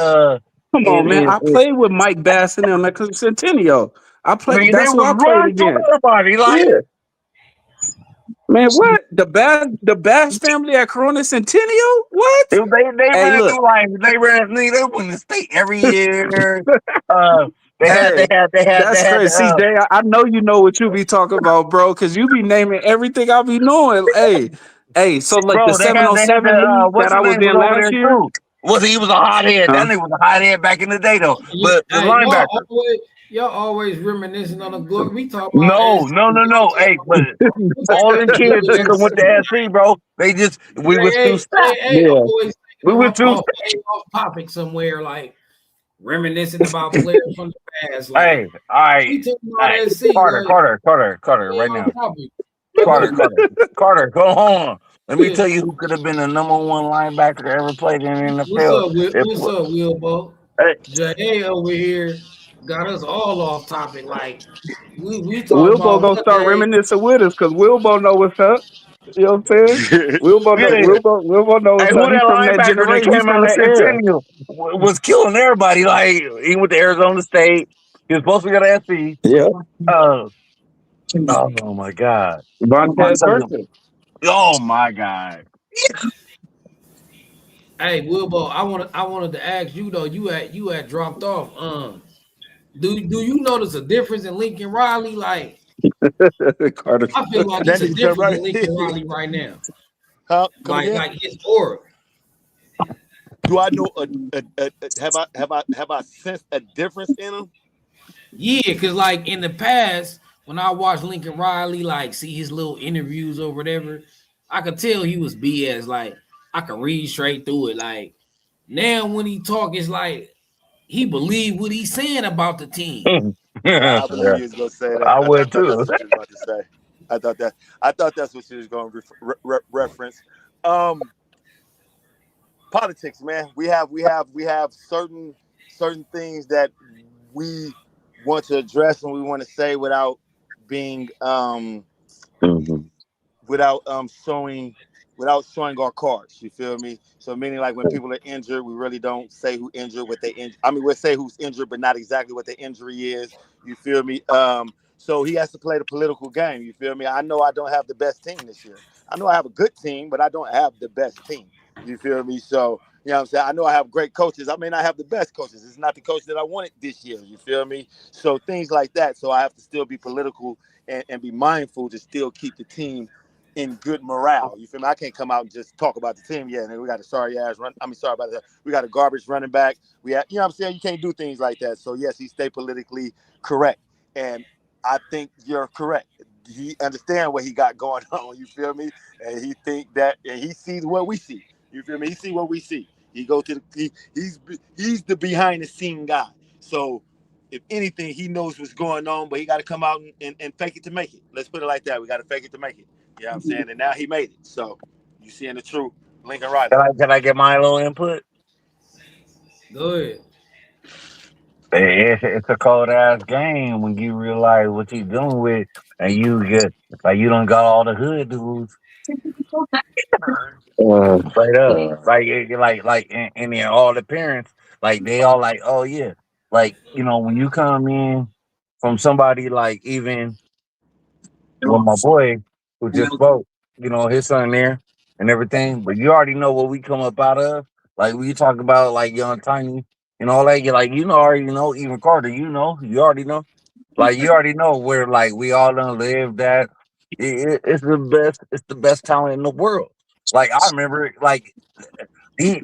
[SPEAKER 7] come on, man. I played with Mike Bass and them at Centennial. I played.
[SPEAKER 6] nigga, they
[SPEAKER 7] That's who
[SPEAKER 6] was
[SPEAKER 7] I played
[SPEAKER 6] running through
[SPEAKER 7] against.
[SPEAKER 6] everybody. Like
[SPEAKER 7] Yeah, man. What the Bass family at Corona Centennial? What?
[SPEAKER 6] they
[SPEAKER 7] Hey,
[SPEAKER 6] ran
[SPEAKER 7] look.
[SPEAKER 6] through like they win the state every year. Uh,
[SPEAKER 7] Hey,
[SPEAKER 6] they
[SPEAKER 7] that's
[SPEAKER 6] had
[SPEAKER 7] crazy. CJ, I know you know what you be talking about, bro, because you be naming everything I be knowing. Hey, so like the
[SPEAKER 6] bro, they had
[SPEAKER 7] 707 league
[SPEAKER 6] what's
[SPEAKER 7] that
[SPEAKER 6] his
[SPEAKER 7] I was
[SPEAKER 6] name was
[SPEAKER 7] in
[SPEAKER 6] over
[SPEAKER 7] last
[SPEAKER 6] there
[SPEAKER 7] year?
[SPEAKER 6] too. He was a hothead. That
[SPEAKER 7] Huh?
[SPEAKER 6] nigga was a hothead back in the day though.
[SPEAKER 1] You,
[SPEAKER 6] But the
[SPEAKER 1] hey,
[SPEAKER 6] linebacker.
[SPEAKER 1] y'all always reminiscing on the glory. We talk about
[SPEAKER 6] No,
[SPEAKER 1] SC.
[SPEAKER 6] no, no,
[SPEAKER 1] Y'all
[SPEAKER 6] no.
[SPEAKER 1] talk
[SPEAKER 6] Hey, but
[SPEAKER 1] about
[SPEAKER 6] all them kids that
[SPEAKER 1] SC.
[SPEAKER 6] went to SC, bro. We was too stacked.
[SPEAKER 1] I
[SPEAKER 7] Yeah.
[SPEAKER 1] always
[SPEAKER 6] We
[SPEAKER 1] think
[SPEAKER 6] were
[SPEAKER 1] I'm
[SPEAKER 6] too
[SPEAKER 1] off, off topic somewhere, like reminiscing about players from the past. Like
[SPEAKER 6] Hey, all right.
[SPEAKER 1] we talking
[SPEAKER 6] All
[SPEAKER 1] about
[SPEAKER 6] right.
[SPEAKER 1] SC, like
[SPEAKER 6] Carter,
[SPEAKER 1] stay
[SPEAKER 6] right
[SPEAKER 1] on
[SPEAKER 6] now.
[SPEAKER 1] topic. But
[SPEAKER 6] Carter,
[SPEAKER 1] go
[SPEAKER 6] Carter, Carter, go on. Let me
[SPEAKER 1] yeah.
[SPEAKER 6] tell you who could have been the number one linebacker to ever played in the NFL.
[SPEAKER 1] What's up, Wilbo?
[SPEAKER 6] Hey,
[SPEAKER 1] Jay over here got us all off topic. Like we talking
[SPEAKER 7] Wilbo
[SPEAKER 1] about
[SPEAKER 7] gonna
[SPEAKER 1] what
[SPEAKER 7] start
[SPEAKER 1] day?
[SPEAKER 7] reminiscing with us because Wilbo know what's up. You know what I'm saying?
[SPEAKER 6] yeah.
[SPEAKER 7] Wilbo know
[SPEAKER 6] Hey,
[SPEAKER 7] what's
[SPEAKER 6] who
[SPEAKER 7] up.
[SPEAKER 6] that
[SPEAKER 7] He's from that
[SPEAKER 6] linebacker that
[SPEAKER 7] generation. He's
[SPEAKER 6] came
[SPEAKER 7] from
[SPEAKER 6] out of
[SPEAKER 7] that era.
[SPEAKER 6] Centennial was killing everybody. Like he went to Arizona State. He was supposed to go to SC.
[SPEAKER 7] Yeah.
[SPEAKER 6] Uh, oh my God. I'm
[SPEAKER 7] Vontez
[SPEAKER 6] telling you.
[SPEAKER 7] Burton.
[SPEAKER 6] Oh my God.
[SPEAKER 1] Hey, Wilbo, I wanted to ask you though. You had dropped off. Do you notice a difference in Lincoln Riley? Like
[SPEAKER 7] Carter.
[SPEAKER 1] I feel like
[SPEAKER 2] That
[SPEAKER 1] it's a
[SPEAKER 2] nigga said
[SPEAKER 1] difference
[SPEAKER 2] right.
[SPEAKER 1] in Lincoln Riley right now.
[SPEAKER 2] Huh? Come again?
[SPEAKER 1] Like his aura.
[SPEAKER 2] Do I know have I sensed a difference in him?
[SPEAKER 1] Yeah, because like in the past, when I watched Lincoln Riley, like see his little interviews or whatever, I could tell he was BS. Like I could read straight through it. Like now when he talk, it's like he believe what he's saying about the team.
[SPEAKER 6] yeah,
[SPEAKER 2] I knew you was gonna say that.
[SPEAKER 6] I
[SPEAKER 2] I
[SPEAKER 6] would
[SPEAKER 2] thought that's
[SPEAKER 6] too.
[SPEAKER 2] what you was about to say. I thought that's what you was going to reference. Um, Politics, man. We have certain things that we want to address and we want to say being
[SPEAKER 6] Mhm.
[SPEAKER 2] showing without showing our cards. You feel me? So meaning like when people are injured, we really don't say who injured, what they injured. I mean, we'll say who's injured, but not exactly what the injury is. You feel me? So he has to play the political game. You feel me? I know I don't have the best team this year. I know I have a good team, but I don't have the best team. You feel me? So you know what I'm saying? I know I have great coaches. I may not have the best coaches. It's not the coach that I wanted this year. You feel me? So things like that. So I have to still be political and be mindful to still keep the team in good morale. You feel me? I can't come out and just talk about the team. Yeah, and we got a sorry ass run. I mean, sorry about that. We got a garbage running back. We have, you know what I'm saying? You can't do things like that. So yes, he stay politically correct. And I think you're correct. He understand what he got going on. You feel me? And he think that, and he sees what we see. You feel me? He see what we see. He go to he's the behind the scene guy. So if anything, he knows what's going on, but he got to come out and fake it to make it. Let's put it like that. We got to fake it to make it. You know what I'm saying? And now he made it. So you seeing the true Lincoln Riley.
[SPEAKER 6] Can I get my little input?
[SPEAKER 1] Go ahead.
[SPEAKER 6] It's a cold ass game when you realize what you're dealing with, and you get like you don't got all the hood dudes straight up, and then all the parents like they all like, oh yeah, like when you come in from somebody like even with my boy who just spoke, his son there and everything, but you already know what we come up out of. Like we talk about like young tiny and all that. You like already know even Carter. You already know. Like you already know where like we all done lived at. It's the best. It's the best talent in the world. Like I remember, like hey,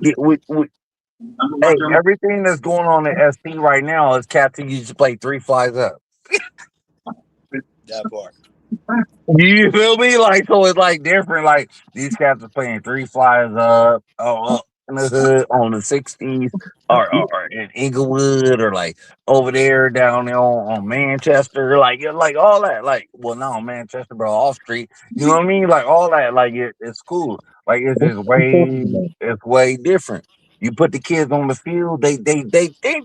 [SPEAKER 6] everything that's going on at SC right now is cats who used to play three flies up.
[SPEAKER 2] That part.
[SPEAKER 6] You feel me? Like so, it's like different. Like these cats are playing three flies up. Oh, in the hood on the 60s or in Inglewood or like over there down there on Manchester, like all that. Like, well, no, Manchester, bro, off street. You know what I mean? Like all that. Like it's cool. Like it's way different. You put the kids on the field, they think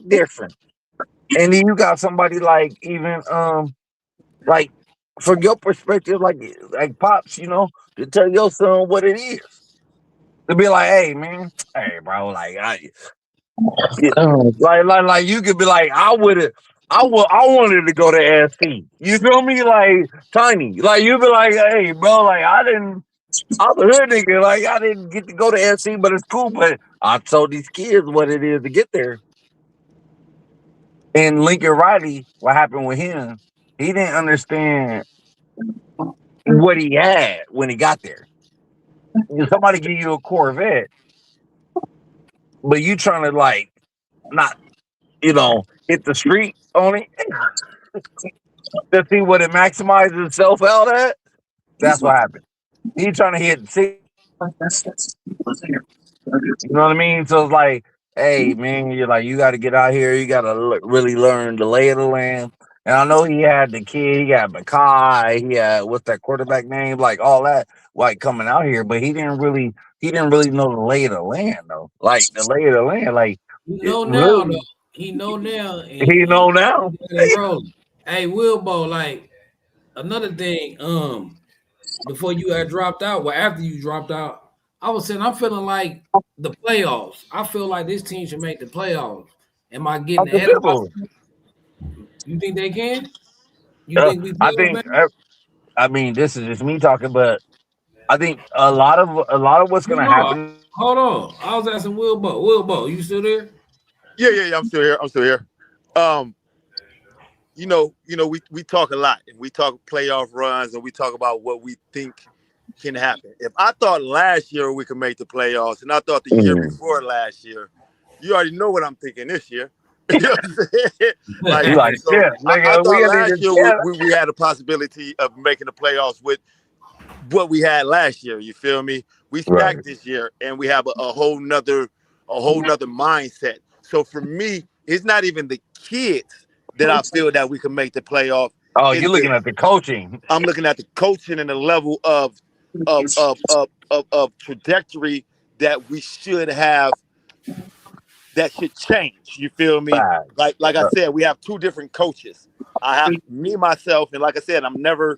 [SPEAKER 6] different. And then you got somebody like even like from your perspective, like pops, to tell your son what it is. To be like, hey man, hey bro, yeah, like you could be like, I wanted to go to SC. You feel me? Like tiny. Like you be like, hey bro, like I'm a hood nigga, like I didn't get to go to SC, but it's cool. But I told these kids what it is to get there. And Lincoln Riley, what happened with him, he didn't understand what he had when he got there. Somebody give you a Corvette, but you trying to like not, hit the street on it to see what it maximizes itself out at. That's what happened. He trying to hit You know what I mean? So it's like, hey man, you're like, you got to get out here. You got to really learn the lay of the land. And I know he had the kid. He got Makai. He had what's that quarterback name? Like all that, like coming out here. But he didn't really know the lay of the land though. Like the lay of the land, like
[SPEAKER 1] He
[SPEAKER 6] it
[SPEAKER 1] know now though.
[SPEAKER 6] really,
[SPEAKER 1] He know now,
[SPEAKER 6] he know now.
[SPEAKER 1] he got it rolling. Hey, Wilbo, like another thing, before you had dropped out, well, after you dropped out, I was saying I'm feeling like the playoffs. I feel like this team should make the playoffs. Am I getting ahead of myself?
[SPEAKER 6] Unbelievable.
[SPEAKER 1] You think they can? You
[SPEAKER 6] Uh,
[SPEAKER 1] think we
[SPEAKER 6] I
[SPEAKER 1] playoff
[SPEAKER 6] think.
[SPEAKER 1] man?
[SPEAKER 6] I mean, this is just me talking, but I think a lot of what's
[SPEAKER 1] No,
[SPEAKER 6] gonna
[SPEAKER 1] no.
[SPEAKER 6] happen.
[SPEAKER 1] Hold on. I was asking Wilbo. Wilbo, you still there?
[SPEAKER 2] Yeah. I'm still here. I'm still here. Um, we talk a lot and we talk playoff runs and we talk about what we think can happen. If I thought last year we could make the playoffs and I thought the year
[SPEAKER 6] Mm,
[SPEAKER 2] before last year, you already know what I'm thinking this year. You know what I'm saying? Like,
[SPEAKER 6] you like
[SPEAKER 2] so
[SPEAKER 6] shit,
[SPEAKER 2] I
[SPEAKER 6] nigga?
[SPEAKER 2] thought
[SPEAKER 6] We ain't
[SPEAKER 2] last
[SPEAKER 6] even
[SPEAKER 2] year
[SPEAKER 6] yeah.
[SPEAKER 2] we had a possibility of making the playoffs with what we had last year. You feel me? We
[SPEAKER 6] Right.
[SPEAKER 2] stacked this year and we have a whole nother mindset. So for me, it's not even the kids that I feel that we can make the playoff.
[SPEAKER 6] Oh,
[SPEAKER 2] It's
[SPEAKER 6] you're
[SPEAKER 2] the
[SPEAKER 6] looking at the coaching.
[SPEAKER 2] I'm looking at the coaching and the level of trajectory that we should have that should change. You feel me?
[SPEAKER 6] Facts.
[SPEAKER 2] Like I
[SPEAKER 6] Uh,
[SPEAKER 2] said, we have two different coaches. I have me myself, and like I said, I'm never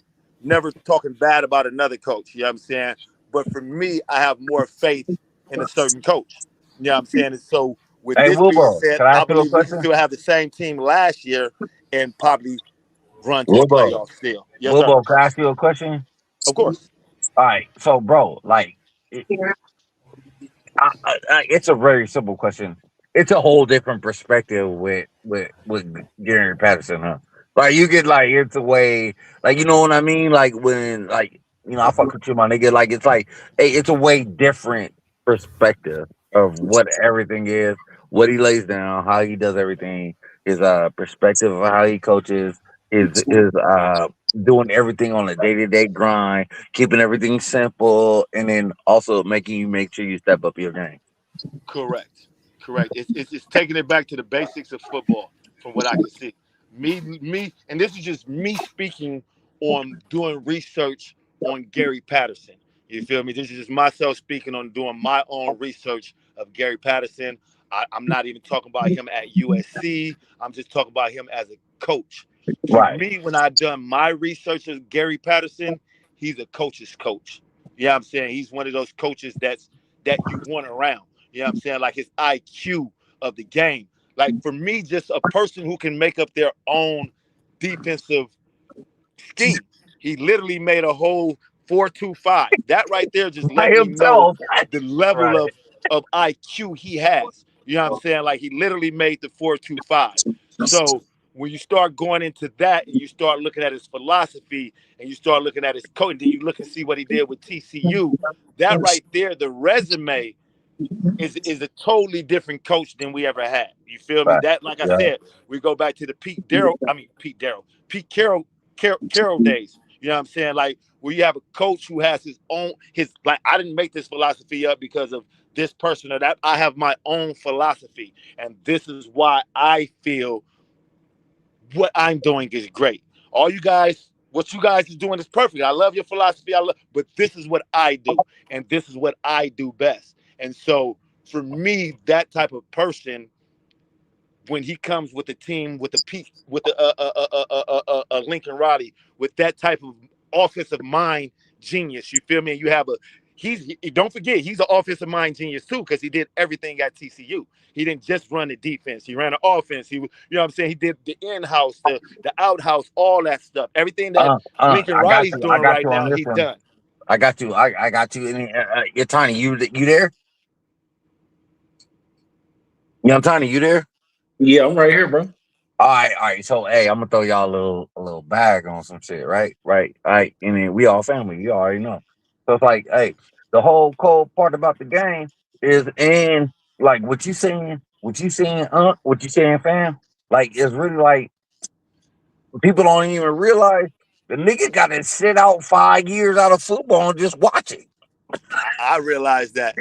[SPEAKER 2] talking bad about another coach. You know what I'm saying? But for me, I have more faith in a certain coach. You know what I'm saying? And so with
[SPEAKER 6] Hey,
[SPEAKER 2] this being
[SPEAKER 6] Wilbur,
[SPEAKER 2] said,
[SPEAKER 6] can I
[SPEAKER 2] I
[SPEAKER 6] ask you a
[SPEAKER 2] believe we can
[SPEAKER 6] question?
[SPEAKER 2] still have the same team last year and probably run to the
[SPEAKER 6] Wilbur,
[SPEAKER 2] playoffs still. Yes, sir.
[SPEAKER 6] Wilbur, can I ask you a question?
[SPEAKER 2] Of course.
[SPEAKER 6] All right, so bro, like, it's a very simple question. It's a whole different perspective with Gary Patterson, huh? Like you get like it's a way, like you know what I mean. Like when like I fuck with you, my nigga. Like it's like hey, it's a way different perspective of what everything is, what he lays down, how he does everything, his perspective of how he coaches, is doing everything on a day-to-day grind, keeping everything simple, and then also making you make sure you step up your game.
[SPEAKER 2] Correct. Correct. It's taking it back to the basics of football, from what I can see. Me, and this is just me speaking on doing research on Gary Patterson. You feel me? This is just myself speaking on doing my own research of Gary Patterson. I'm not even talking about him at USC. I'm just talking about him as a coach. For
[SPEAKER 6] Right.
[SPEAKER 2] me, when I done my research of Gary Patterson, he's a coach's coach. You know what I'm saying? He's one of those coaches that you want around. You know what I'm saying? Like his IQ of the game. Like for me, just a person who can make up their own defensive scheme. He literally made a whole 4-2-5. That right there just
[SPEAKER 6] By
[SPEAKER 2] let me know
[SPEAKER 6] himself.
[SPEAKER 2] the level
[SPEAKER 6] Right.
[SPEAKER 2] of IQ he has. You know what I'm saying? Like he literally made the 4-2-5. So when you start going into that and you start looking at his philosophy and you start looking at his code, and then you look and see what he did with TCU, that right there, the resume is a totally different coach than we ever had. You feel me?
[SPEAKER 6] Right.
[SPEAKER 2] That, like I
[SPEAKER 6] Yeah.
[SPEAKER 2] said, we go back to the Pete Carroll days. You know what I'm saying? Like where you have a coach who has his like I didn't make this philosophy up because of this person or that. I have my own philosophy, and this is why I feel what I'm doing is great. All you guys, what you guys is doing is perfect. I love your philosophy. But this is what I do, and this is what I do best. And so, for me, that type of person, when he comes with a team with a piece with a Lincoln Riley with that type of offensive mind genius, you feel me? And you have don't forget he's an offensive mind genius too because he did everything at TCU. He didn't just run the defense; he ran the offense. You know what I'm saying? He did the in-house, the out-house, all that stuff. Everything that Lincoln Riley's
[SPEAKER 6] I
[SPEAKER 2] doing
[SPEAKER 6] got
[SPEAKER 2] right
[SPEAKER 6] you on
[SPEAKER 2] now,
[SPEAKER 6] this
[SPEAKER 2] he
[SPEAKER 6] one.
[SPEAKER 2] done.
[SPEAKER 6] I got you. I got you. And you're Tiny. You there? You know, Tiny. You there?
[SPEAKER 7] Yeah, I'm right here, bro.
[SPEAKER 6] All right. So, hey, I'm gonna throw y'all a little bag on some shit, right? Right. All right. And then we all family. You already know. So it's like, hey, the whole cold part about the game is, and like what you saying, fam? Like, it's really like people don't even realize the nigga got to sit out 5 years out of football and just watch it.
[SPEAKER 2] I realize that.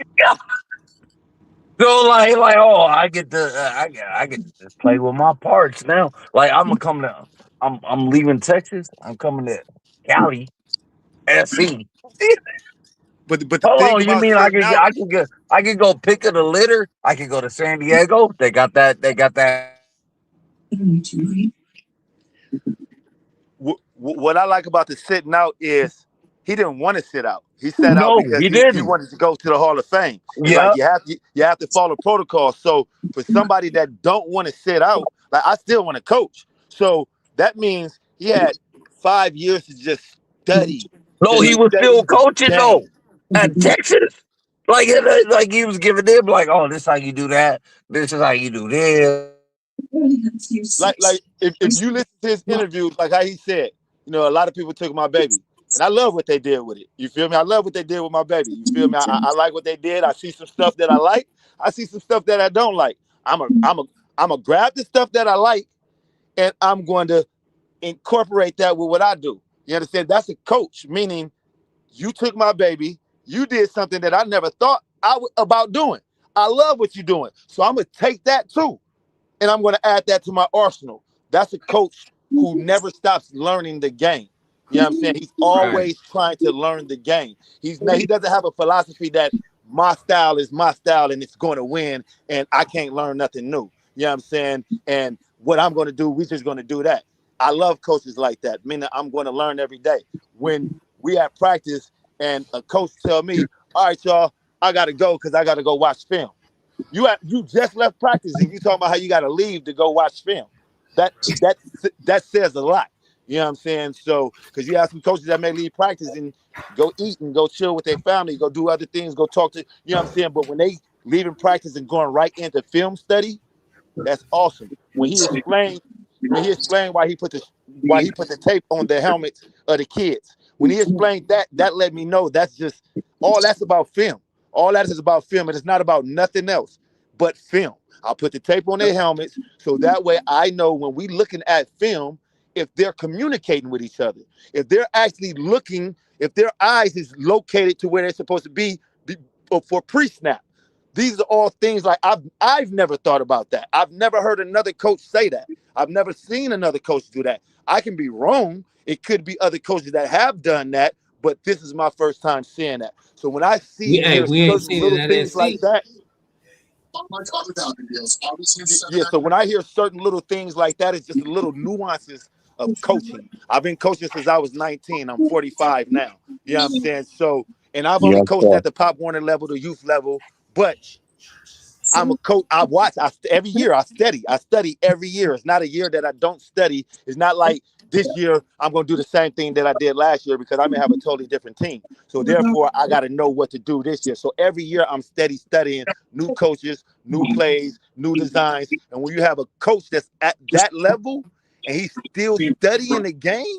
[SPEAKER 6] So oh, I get to just play with my parts now. Like I'm leaving Texas. I'm coming to Cali, SC.
[SPEAKER 2] But the
[SPEAKER 6] Hold
[SPEAKER 2] thing
[SPEAKER 6] on, you
[SPEAKER 2] about
[SPEAKER 6] mean
[SPEAKER 2] sitting out,
[SPEAKER 6] I could go pick of the litter? I could go to San Diego. They got that.
[SPEAKER 2] what I like about the sitting out is he didn't want to sit out. He sat out
[SPEAKER 6] No,
[SPEAKER 2] because
[SPEAKER 6] he
[SPEAKER 2] he
[SPEAKER 6] didn't.
[SPEAKER 2] wanted to go to the Hall of Fame. It's like
[SPEAKER 6] Yeah.
[SPEAKER 2] you have to follow protocol. So for somebody that don't want to sit out, like I still want to coach. So that means he had 5 years to
[SPEAKER 6] No,
[SPEAKER 2] just
[SPEAKER 6] he was
[SPEAKER 2] study
[SPEAKER 6] still
[SPEAKER 2] the
[SPEAKER 6] coaching though
[SPEAKER 2] game.
[SPEAKER 6] at Texas. Like he was giving them like, oh, this is how you do that. This is how you do this.
[SPEAKER 2] Like if you listen to his interviews, like how he said, a lot of people took my baby. And I love what they did with it. You feel me? I love what they did with my baby. You feel me? I like what they did. I see some stuff that I like. I see some stuff that I don't like. I'm a grab the stuff that I like, and I'm going to incorporate that with what I do. You understand? That's a coach, meaning you took my baby, you did something that I never thought about doing. I love what you're doing, so I'm gonna take that too and I'm going to add that to my arsenal. That's a coach who never stops learning the game. You know what I'm saying? He's
[SPEAKER 1] Right.
[SPEAKER 2] always trying to learn the game. He doesn't have a philosophy that my style is my style and it's going to win and I can't learn nothing new. You know what I'm saying? And what I'm going to do, we're just going to do that. I love coaches like that, meaning I'm going to learn every day. When we at practice and a coach tell me, all right, y'all, I got to go because I got to go watch film. You just left practice and you talking about how you got to leave to go watch film. That that that says a lot. You know what I'm saying? So because you have some coaches that may leave practice and go eat and go chill with their family, go do other things, go talk to you know what I'm saying. But when they leaving practice and going right into film study, that's awesome. When he explained why he put the tape on the helmets of the kids. When he explained that, that let me know that's just all that's about film. All that is about film, and it's not about nothing else but film. I'll put the tape on their helmets so that way I know when we looking at film if they're communicating with each other, if they're actually looking, if their eyes is located to where they're supposed to be for pre-snap. These are all things like I've never thought about that. I've never heard another coach say that. I've never seen another coach do that. I can be wrong. It could be other coaches that have done that, but this is my first time seeing that. So when I see and hear
[SPEAKER 1] We ain't
[SPEAKER 2] certain
[SPEAKER 1] seen it
[SPEAKER 2] little
[SPEAKER 1] at
[SPEAKER 2] things like
[SPEAKER 1] SC.
[SPEAKER 2] that, yeah. So when I hear certain little things like that, it's just little nuances of coaching. I've been coaching since I was 19. I'm 45 now. You know what I'm saying? So, and I've only
[SPEAKER 6] Yes,
[SPEAKER 2] coached
[SPEAKER 6] sir.
[SPEAKER 2] at the Pop Warner level, the youth level, but I'm a coach. I watch. Every year I study. I study every year. It's not a year that I don't study. It's not like this year I'm going to do the same thing that I did last year because I may have a totally different team. So therefore, I got to know what to do this year. So every year I'm steady studying new coaches, new plays, new designs. And when you have a coach that's at that level and he's still studying the game,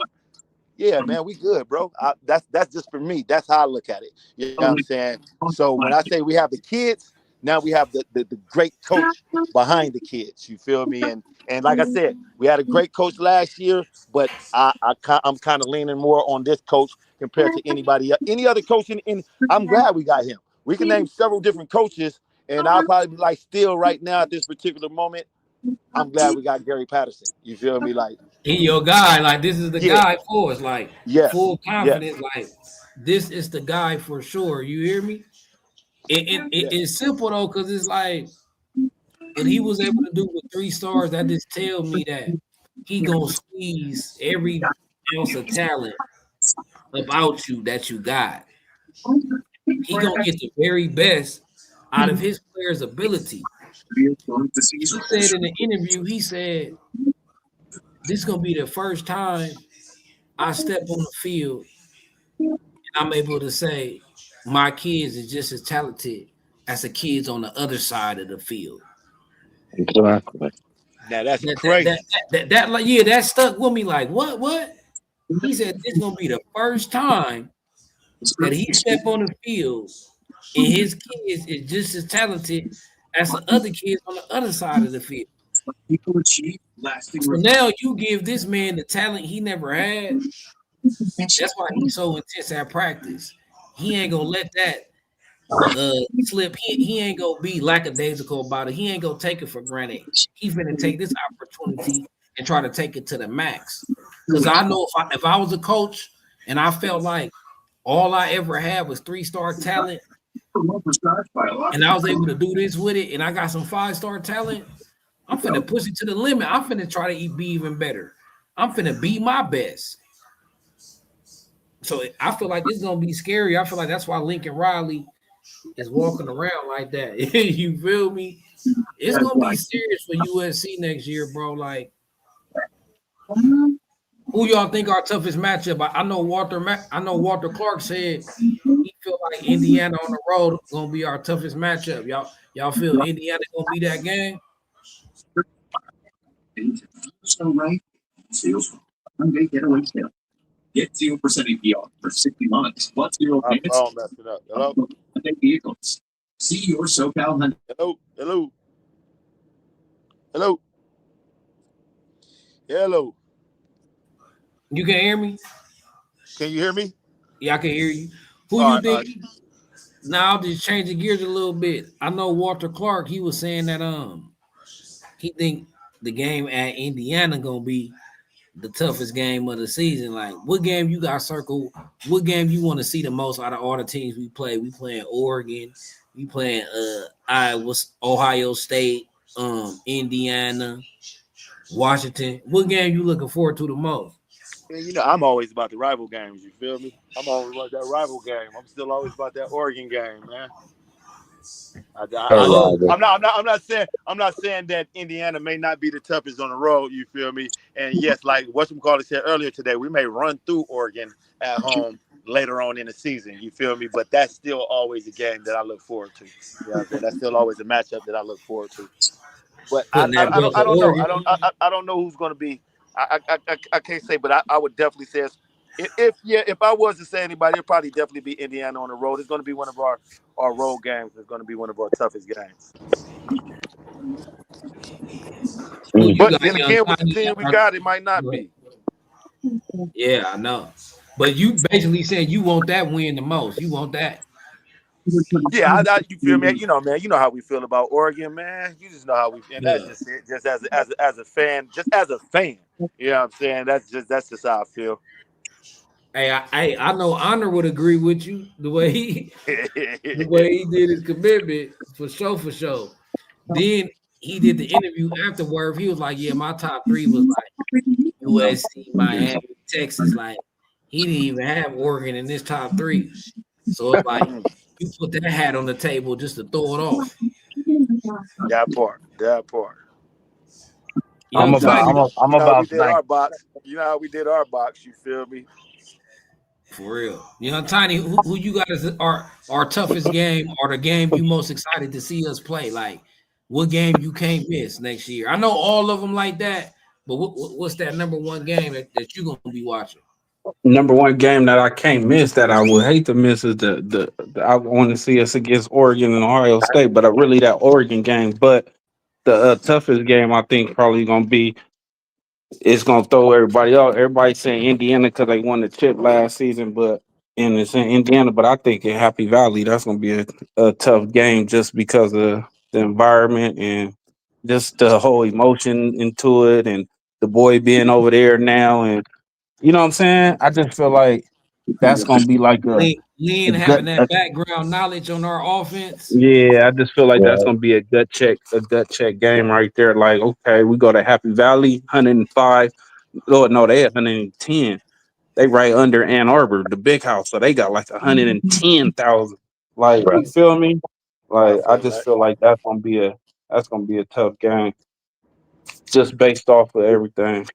[SPEAKER 2] yeah, man, we good, bro. That's just for me. That's how I look at it. You know what I'm saying? So when I say we have the kids, Now we have the great coach behind the kids. You feel me? And like I said, we had a great coach last year, but I'm kind of leaning more on this coach compared to any other coach. I'm glad we got him. We can name several different coaches, and I'll probably be like, still right now at this particular moment, I'm glad we got Gary Patterson. You feel me? Like,
[SPEAKER 1] He your guy. Like this is the
[SPEAKER 2] yeah,
[SPEAKER 1] guy for us. Like
[SPEAKER 2] yes,
[SPEAKER 1] full
[SPEAKER 2] yes,
[SPEAKER 1] confidence. Like this is the guy for sure. You hear me?
[SPEAKER 2] yes.
[SPEAKER 1] It's simple though, because it's like what he was able to do with 3 stars. That just tell me that he gonna squeeze every ounce of talent about you that you got. He gonna get the very best out of his players' ability. He said in the interview, he said, "This is gonna be the first time I step on the field and I'm able to say my kids is just as talented as the kids on the other side of the field."
[SPEAKER 5] Exactly.
[SPEAKER 2] Now that's
[SPEAKER 1] That that that
[SPEAKER 2] crazy.
[SPEAKER 1] that like yeah, that stuck with me. Like what? He said this is gonna be the first time that he step on the field and his kids is just as talented as the other kids on the other side of the field. So now you give this man the talent he never had. That's why he's so intense at practice. He ain't gonna let that slip. He ain't gonna be lackadaisical about it. He ain't gonna take it for granted. He's gonna take this opportunity and try to take it to the max. Because I know if I was a coach and I felt like all I ever had was 3-star talent, and I was able to do this with it, and I got some 5-star talent, I'm finna push it to the limit. I'm finna try to be even better. I'm finna be my best. So I feel like it's gonna be scary. I feel like that's why Lincoln Riley is walking around like that. You feel me? It's gonna be serious for USC next year, bro. Like, who y'all think our toughest matchup? I know Walter Clark said he feel like Indiana on the road gonna be our toughest matchup. Y'all feel Indiana gonna be that game?
[SPEAKER 9] Get 0% APR for 60 months plus 0
[SPEAKER 2] My
[SPEAKER 9] payments.
[SPEAKER 2] phone messing up. Hello,
[SPEAKER 9] Hyundai vehicles. See your SoCal Hyundai.
[SPEAKER 2] hello, hello, hello.
[SPEAKER 1] You can hear me?
[SPEAKER 2] Can you hear me?
[SPEAKER 1] Yeah, I can hear you. Who
[SPEAKER 2] All
[SPEAKER 1] you
[SPEAKER 2] right, all right.
[SPEAKER 1] think? Now I'll just change the gears a little bit. I know Walter Clark. He was saying that he think the game at Indiana gonna be the toughest game of the season. Like, what game you got circled? What game you want to see the most out of all the teams we play? We playing Oregon, we playing Iowa, Ohio State, Indiana, Washington. What game you looking forward to the most?
[SPEAKER 2] Man, you know, I'm always about the rival games. You feel me? I'm always about that rival game. I'm still always about that Oregon game, man.
[SPEAKER 1] Oh,
[SPEAKER 2] I'm not saying that Indiana may not be the toughest on the road. You feel me? And yes, like whatchamacallit said earlier today, we may run through Oregon at home later on in the season. You feel me? But that's still always a game that I look forward to. You know what I'm saying? That's still always a matchup that I look forward to. But
[SPEAKER 1] putting that belt
[SPEAKER 2] I
[SPEAKER 1] for
[SPEAKER 2] don't know.
[SPEAKER 1] Oregon.
[SPEAKER 2] I don't know who's going to be. I can't say, but I would definitely say if I was to say anybody, it'd probably definitely be Indiana on the road. It's going to be one of our road games. It's going to be one of our toughest games.
[SPEAKER 1] Who you
[SPEAKER 2] But
[SPEAKER 1] got,
[SPEAKER 2] then
[SPEAKER 1] young
[SPEAKER 2] again, with the
[SPEAKER 1] Tiny?
[SPEAKER 2] team we got, it might not be.
[SPEAKER 1] Yeah, I know. But you basically saying you want that win the most. You want that.
[SPEAKER 2] Yeah, you feel me? You know, man. You know how we feel about Oregon, man. You just know how we, and that's
[SPEAKER 1] Yeah.
[SPEAKER 2] just it. Just as a fan, just as a fan. You know what I'm saying? That's just how I feel.
[SPEAKER 1] Hey, I know Honor would agree with you the way he did his commitment for sure. Then he did the interview afterward. He was like, "Yeah, my top 3 was like USC, Miami, Texas. Like he didn't even have Oregon in this top 3. So it's like you put that hat on the table just to throw it off."
[SPEAKER 2] That part.
[SPEAKER 6] I'm
[SPEAKER 1] Young
[SPEAKER 6] about
[SPEAKER 1] Tiny,
[SPEAKER 6] I'm
[SPEAKER 2] You know how we
[SPEAKER 6] about
[SPEAKER 2] did our
[SPEAKER 6] 90.
[SPEAKER 2] box. You know how we did our box. You feel me?
[SPEAKER 1] for real. Young Tiny, who you got as our toughest game or the game you most excited to see us play? Like, what game you can't miss next year? I know all of them like that, but what's that number one game that you gonna be watching?
[SPEAKER 7] Number one game that I can't miss that I would hate to miss is the I want to see us against Oregon and Ohio State, but really that Oregon game. But the toughest game I think probably gonna be it's gonna throw everybody out. Everybody saying Indiana because they won the chip last season, but and it's in Indiana. But I think in Happy Valley that's gonna be a tough game just because of the environment and just the whole emotion into it, and the boy being over there now, and you know what I'm saying. I just feel like that's gonna be like a
[SPEAKER 1] Lynn
[SPEAKER 7] gut.
[SPEAKER 1] having that background knowledge on our offense.
[SPEAKER 7] Yeah, I just feel like that's
[SPEAKER 6] Right.
[SPEAKER 7] gonna be a gut check game right there. Like, okay, we go to Happy Valley, 105. Oh no, they at 110. They right under Ann Arbor, the big house. So they got like 110,000. Like,
[SPEAKER 6] Right.
[SPEAKER 7] you feel me?
[SPEAKER 2] I
[SPEAKER 7] Like, I
[SPEAKER 2] feel
[SPEAKER 7] just
[SPEAKER 2] that.
[SPEAKER 7] feel like that's gonna be a tough game, just based off of everything.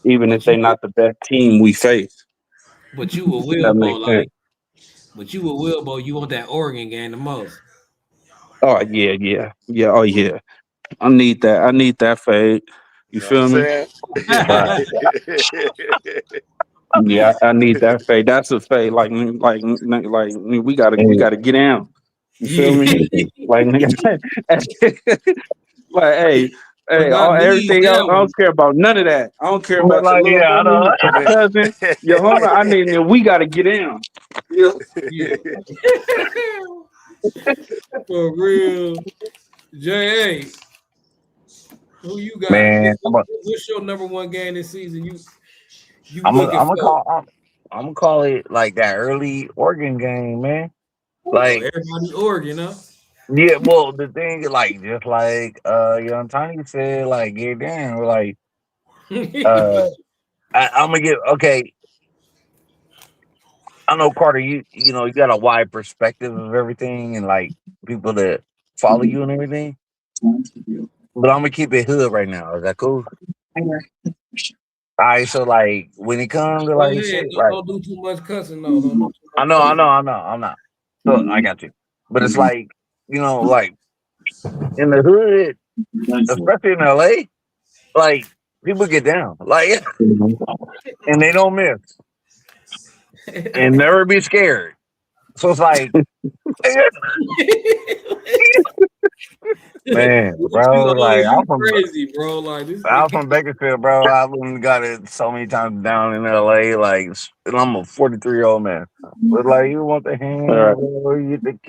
[SPEAKER 7] Even if
[SPEAKER 1] But
[SPEAKER 7] they
[SPEAKER 1] you
[SPEAKER 7] not the best team we face.
[SPEAKER 1] but you a
[SPEAKER 7] That
[SPEAKER 1] Wilbo
[SPEAKER 7] makes sense.
[SPEAKER 1] like but you a Wilbo, you want that Oregon game the most.
[SPEAKER 7] Oh yeah, yeah, yeah. Oh yeah. I need that. I need that fade. You
[SPEAKER 2] You know what I'm
[SPEAKER 7] feel me?
[SPEAKER 2] saying?
[SPEAKER 6] Right.
[SPEAKER 7] Yeah, I need that fade. That's a fade. Like we
[SPEAKER 6] And,
[SPEAKER 7] gotta get down. You feel
[SPEAKER 1] Yeah.
[SPEAKER 7] me? Like nigga, like
[SPEAKER 1] Bring our
[SPEAKER 7] all
[SPEAKER 1] knees
[SPEAKER 7] everything else. I
[SPEAKER 1] down.
[SPEAKER 7] don't care about none of that. I don't care
[SPEAKER 6] but
[SPEAKER 7] about your
[SPEAKER 6] like,
[SPEAKER 7] little
[SPEAKER 6] yeah, I
[SPEAKER 7] homie,
[SPEAKER 6] know.
[SPEAKER 7] your cousin, your homie. I need. We gotta get down. Yeah.
[SPEAKER 1] Yeah. For real. J.A. Who you got?
[SPEAKER 6] Man,
[SPEAKER 1] What's your number one game this season? You
[SPEAKER 6] I'm
[SPEAKER 1] looking
[SPEAKER 6] gonna
[SPEAKER 1] for?
[SPEAKER 6] I'm gonna call it like that early Oregon game, man.
[SPEAKER 1] So
[SPEAKER 6] Like,
[SPEAKER 1] everybody Oregon, huh?
[SPEAKER 6] yeah, well, the thing, like, just like young Tiny said, like, get down, like, uh, I'm gonna get okay. I know Carter, you know, you got a wide perspective of everything and like people that follow you and everything. But I'm gonna keep it hood right now. Is that cool? All right, so like when it comes to
[SPEAKER 1] Go
[SPEAKER 6] like
[SPEAKER 1] ahead.
[SPEAKER 6] shit, like
[SPEAKER 1] Don't do too much cussing. No, don't do too much
[SPEAKER 6] I'm not. So I got you. But it's like, you know, like in the hood, especially in LA, like people get down. Like and they don't miss
[SPEAKER 1] cussing.
[SPEAKER 6] and never be scared. So it's like man, bro, like
[SPEAKER 1] You crazy, bro. Like this
[SPEAKER 6] I'm
[SPEAKER 1] nigga.
[SPEAKER 6] from Bakersfield, bro. I've got it so many times down in LA. Like, and I'm a 43-year-old man. But like, you want the
[SPEAKER 7] All
[SPEAKER 6] hand,
[SPEAKER 7] right.
[SPEAKER 6] bro? You can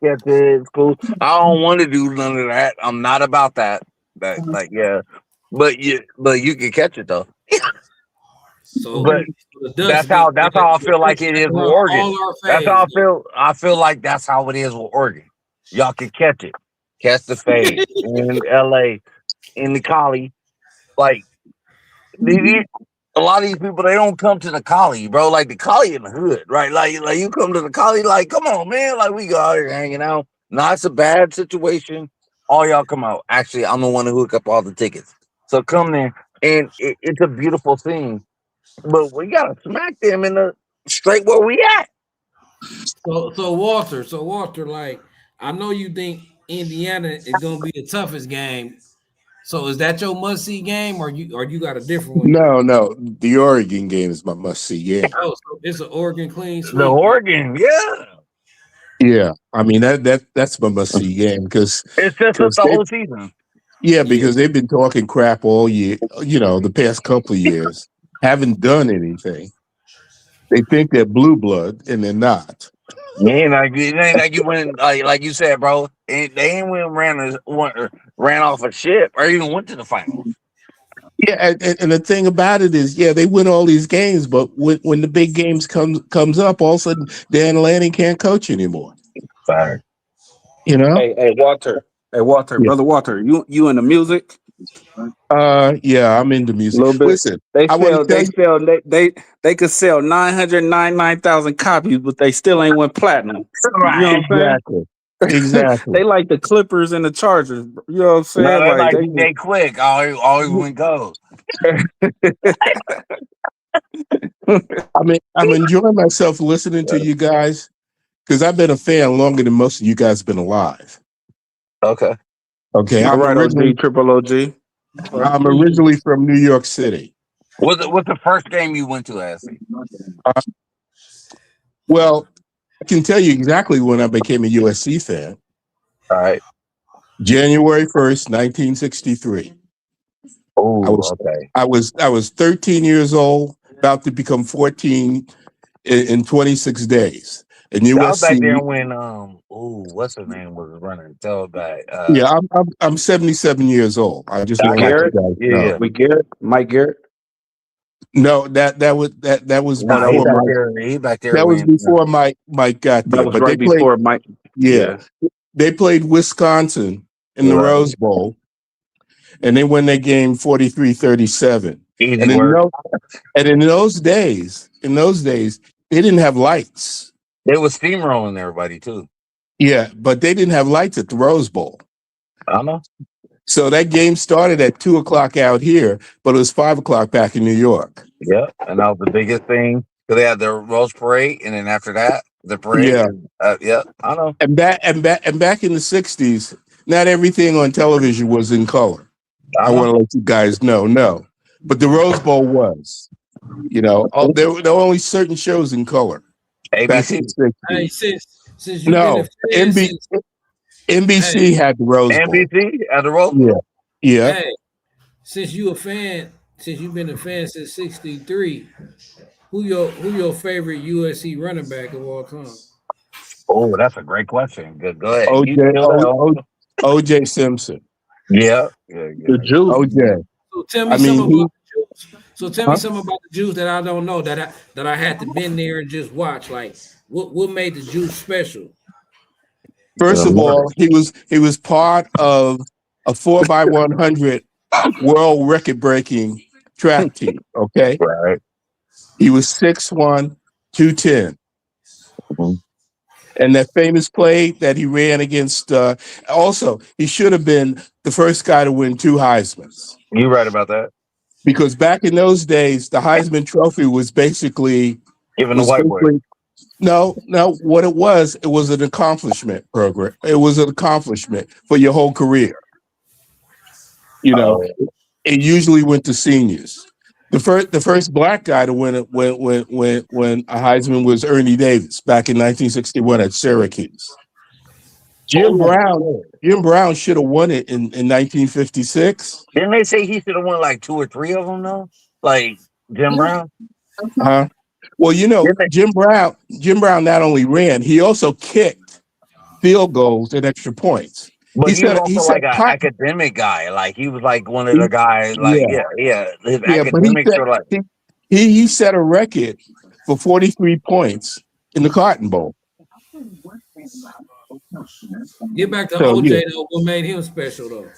[SPEAKER 6] catch it. It's cool. I don't want to do none of that. I'm not about that. That, like, yeah. But you can catch it though.
[SPEAKER 1] So
[SPEAKER 6] But
[SPEAKER 1] the Dutch
[SPEAKER 6] that's how I
[SPEAKER 1] the
[SPEAKER 6] feel like
[SPEAKER 1] Dutch
[SPEAKER 6] it
[SPEAKER 1] got
[SPEAKER 6] is with
[SPEAKER 1] around
[SPEAKER 6] Oregon.
[SPEAKER 1] all our
[SPEAKER 6] That's how
[SPEAKER 1] phase.
[SPEAKER 6] I feel. I feel like that's how it is with Oregon. Y'all can catch it, catch the fade in LA, in the collie. Like a lot of these people they don't come to the collie, bro. Like the collie in the hood, right? Like you come to the collie, like come on, man. Like we go out here hanging out. Nah, it's a bad situation. All y'all come out. Actually, I'm the one who hook up all the tickets. So come there, and it's a beautiful thing. But we gotta smack them in the straight where we at.
[SPEAKER 1] So Walter, like I know you think Indiana is gonna be the toughest game. So is that your must see game, or you got a different one?
[SPEAKER 5] No, no, the Oregon game is my must see game.
[SPEAKER 1] Oh, so it's an Oregon clean
[SPEAKER 6] The
[SPEAKER 1] sweep.
[SPEAKER 6] Oregon, yeah.
[SPEAKER 5] Yeah, I mean that's my must see game because
[SPEAKER 6] It sets up the
[SPEAKER 5] they
[SPEAKER 6] whole season.
[SPEAKER 1] Yeah.
[SPEAKER 5] because they've been talking crap all year. You know, the past couple of years, haven't done anything. They think they're blue blood and they're not.
[SPEAKER 6] It ain't like you went like you said, bro. They ain't went ran off a ship or even went to the finals.
[SPEAKER 5] Yeah, and the thing about it is, yeah, they win all these games, but when the big games comes up, all of a sudden Dan Lanning can't coach anymore.
[SPEAKER 6] Sorry.
[SPEAKER 5] You know?
[SPEAKER 7] Hey, Walter. Hey, Walter,
[SPEAKER 5] Yeah.
[SPEAKER 7] brother Walter. You in the music?
[SPEAKER 5] Yeah, I'm into
[SPEAKER 7] A
[SPEAKER 5] music.
[SPEAKER 7] little bit.
[SPEAKER 5] Listen, I want to tell you.
[SPEAKER 7] They could sell 999,000 copies, but they still ain't went platinum. You know
[SPEAKER 6] Right.
[SPEAKER 7] what I'm saying?
[SPEAKER 5] Exactly. Exactly.
[SPEAKER 7] They like the Clippers and the Chargers. You know what I'm
[SPEAKER 6] No,
[SPEAKER 7] saying?
[SPEAKER 6] that's
[SPEAKER 7] Like
[SPEAKER 6] like
[SPEAKER 7] they
[SPEAKER 6] DJ Quick. Always went gold.
[SPEAKER 5] I'm enjoying myself listening to you guys because I've been a fan longer than most of you guys been alive.
[SPEAKER 6] Okay.
[SPEAKER 5] Okay,
[SPEAKER 7] all right, OG, triple OG.
[SPEAKER 5] I'm originally from New York City.
[SPEAKER 6] What's the first game you went to, Ashley?
[SPEAKER 5] Well, I can tell you exactly when I became a USC fan.
[SPEAKER 6] All right.
[SPEAKER 5] January 1st, 1963. I
[SPEAKER 6] Oh,
[SPEAKER 5] was
[SPEAKER 6] okay.
[SPEAKER 5] I was 13 years old, about to become 14 in 26 days. And
[SPEAKER 6] I was back
[SPEAKER 5] USC,
[SPEAKER 6] there when what's his name was running tailback.
[SPEAKER 5] yeah, I'm 77 years old. I just
[SPEAKER 6] I
[SPEAKER 5] want to let
[SPEAKER 6] got
[SPEAKER 5] you
[SPEAKER 7] Garrett,
[SPEAKER 6] you.
[SPEAKER 5] guys
[SPEAKER 6] Yeah,
[SPEAKER 5] know.
[SPEAKER 6] yeah.
[SPEAKER 7] we Garrett, Mike Garrett.
[SPEAKER 5] No, that was
[SPEAKER 6] Nah,
[SPEAKER 7] That
[SPEAKER 6] he
[SPEAKER 7] was
[SPEAKER 5] before
[SPEAKER 6] back
[SPEAKER 5] Mike.
[SPEAKER 6] there. He back there
[SPEAKER 5] That was
[SPEAKER 6] when
[SPEAKER 5] before Mike got
[SPEAKER 7] that
[SPEAKER 5] there.
[SPEAKER 7] was
[SPEAKER 5] But they
[SPEAKER 7] right
[SPEAKER 5] played,
[SPEAKER 7] before Mike.
[SPEAKER 5] yeah,
[SPEAKER 7] Yeah,
[SPEAKER 5] they played Wisconsin in
[SPEAKER 6] you're
[SPEAKER 5] the
[SPEAKER 6] right.
[SPEAKER 5] Rose Bowl, and they won that game 43-37.
[SPEAKER 6] Easy
[SPEAKER 5] And in
[SPEAKER 6] work.
[SPEAKER 5] those, in those days, they didn't have lights.
[SPEAKER 6] They was steamrolling everybody too.
[SPEAKER 5] Yeah, but they didn't have lights at the Rose Bowl.
[SPEAKER 6] I know.
[SPEAKER 5] So that game started at 2 o'clock out here, but it was 5 o'clock back in New York.
[SPEAKER 6] Yeah, and that was the biggest thing. So they had the Rose Parade, and then after that, the parade.
[SPEAKER 5] Yeah,
[SPEAKER 6] And, yeah, I know.
[SPEAKER 5] and back in the '60s, not everything on television was in color.
[SPEAKER 6] I
[SPEAKER 5] I
[SPEAKER 6] know.
[SPEAKER 5] want to let you guys know, no, but the Rose Bowl was. You know, there were only certain shows in color back in
[SPEAKER 6] ABC,
[SPEAKER 5] the
[SPEAKER 1] Hey,
[SPEAKER 5] '60s.
[SPEAKER 1] since you've been a
[SPEAKER 5] No,
[SPEAKER 1] fan since hey,
[SPEAKER 5] NBC had the Rose Bowl.
[SPEAKER 6] NBC at the Rose
[SPEAKER 5] Yeah,
[SPEAKER 6] Bowl.
[SPEAKER 5] yeah.
[SPEAKER 1] hey, since you've been a fan since '63, who your favorite USC running back of all time?
[SPEAKER 6] Oh, that's a great question. Good. Go ahead. You
[SPEAKER 5] OJ,
[SPEAKER 6] kill that.
[SPEAKER 5] OJ Simpson.
[SPEAKER 6] Yeah. Yeah.
[SPEAKER 7] the
[SPEAKER 6] Yeah.
[SPEAKER 7] juice.
[SPEAKER 5] OJ.
[SPEAKER 1] So tell me
[SPEAKER 5] I
[SPEAKER 1] something
[SPEAKER 5] mean,
[SPEAKER 1] about the Jews. So tell me
[SPEAKER 5] huh?
[SPEAKER 1] something about the Jews that I don't know that I had to been there and just watch. Like what made the Jews special?
[SPEAKER 5] First of all, he was part of a 4x100 world record breaking track team. Okay,
[SPEAKER 6] Right.
[SPEAKER 5] he was 6'1", 210.
[SPEAKER 6] Mhm.
[SPEAKER 5] And that famous play that he ran against, also, he should have been the first guy to win 2 Heismans.
[SPEAKER 6] You right about that.
[SPEAKER 5] Because back in those days, the Heisman Trophy was basically
[SPEAKER 6] Even the
[SPEAKER 5] was
[SPEAKER 6] white boy.
[SPEAKER 5] basically no. What it was an accomplishment program. It was an accomplishment for your whole career. You know,
[SPEAKER 6] Oh,
[SPEAKER 5] it usually went to seniors. The first black guy to win it when a Heisman was Ernie Davis back in 1961 at Syracuse.
[SPEAKER 6] oh.
[SPEAKER 5] Jim Brown should have won it in 1956.
[SPEAKER 6] Didn't they say he should have won like 2 or 3 of them though? Like Jim Brown.
[SPEAKER 5] Huh? Well, you know,
[SPEAKER 6] Didn't they?
[SPEAKER 5] Jim Brown not only ran, he also kicked field goals and extra points.
[SPEAKER 6] But he was
[SPEAKER 5] He
[SPEAKER 6] also
[SPEAKER 5] said
[SPEAKER 6] like an
[SPEAKER 5] punt.
[SPEAKER 6] academic guy. Like he was like one of the guys. Like
[SPEAKER 5] Yeah,
[SPEAKER 6] yeah. His
[SPEAKER 5] yeah, but
[SPEAKER 6] academics are like.
[SPEAKER 5] he set a record for 43 points in the Cotton Bowl.
[SPEAKER 1] Get back to
[SPEAKER 5] So yeah,
[SPEAKER 1] OJ though. What made him special though?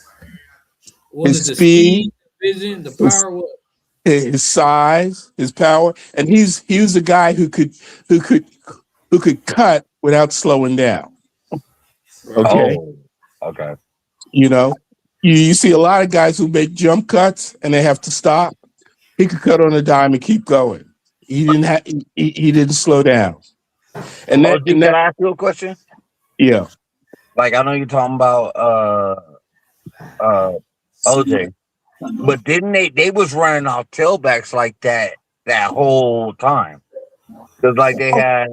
[SPEAKER 1] Was
[SPEAKER 5] his
[SPEAKER 1] it the
[SPEAKER 5] speed,
[SPEAKER 1] speed, the vision, the
[SPEAKER 5] his,
[SPEAKER 1] power? What?
[SPEAKER 5] his size, his power, and he was a guy who could who could cut without slowing down. Okay,
[SPEAKER 6] Oh, okay.
[SPEAKER 5] you know, you see a lot of guys who make jump cuts and they have to stop. He could cut on a dime and keep going. He didn't slow down. And
[SPEAKER 6] Oh,
[SPEAKER 5] that
[SPEAKER 6] G, can I ask you a question?
[SPEAKER 5] yeah.
[SPEAKER 6] Like I know you're talking about OJ, but didn't they was running off tailbacks like that whole time? Because like they had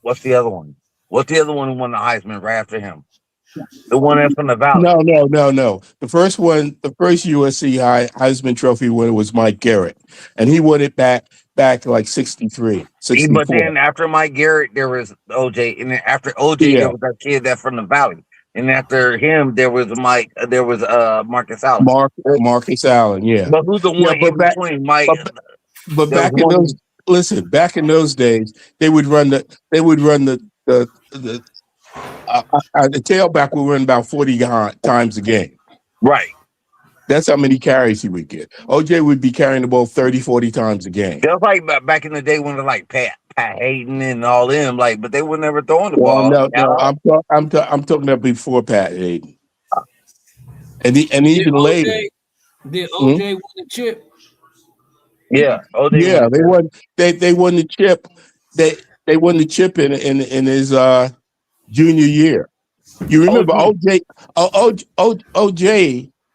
[SPEAKER 6] what's the other one? What's the other one who won the Heisman right after him? The one that's from the Valley.
[SPEAKER 5] No. The first USC Heisman Trophy winner was Mike Garrett, and he won it back like 63,
[SPEAKER 6] But
[SPEAKER 5] 64.
[SPEAKER 6] then after Mike Garrett, there was OJ, and then after OJ, there
[SPEAKER 5] Yeah,
[SPEAKER 6] was that kid that from the Valley, and after him, there was Marcus Allen.
[SPEAKER 5] Marcus Allen. Yeah,
[SPEAKER 6] But who's the
[SPEAKER 5] yeah,
[SPEAKER 6] one in between Mike?
[SPEAKER 5] but
[SPEAKER 6] There was
[SPEAKER 5] back in those
[SPEAKER 6] one.
[SPEAKER 5] back in those days, they would run the tailback would run about 40 times a game.
[SPEAKER 6] Right.
[SPEAKER 5] That's how many carries he would get. OJ would be carrying the ball 30, 40 times a game.
[SPEAKER 6] That was like back in the day when they're like Pat Hayden and all them, like, but they were never throwing the
[SPEAKER 5] Well,
[SPEAKER 6] ball at
[SPEAKER 5] no,
[SPEAKER 6] all.
[SPEAKER 5] I'm talking about before Pat Hayden, and
[SPEAKER 1] Did
[SPEAKER 5] even later.
[SPEAKER 1] OJ did OJ win the chip?
[SPEAKER 6] Yeah, OJ
[SPEAKER 5] Yeah,
[SPEAKER 6] won.
[SPEAKER 5] they won the chip. They won the chip in his junior year. You remember OJ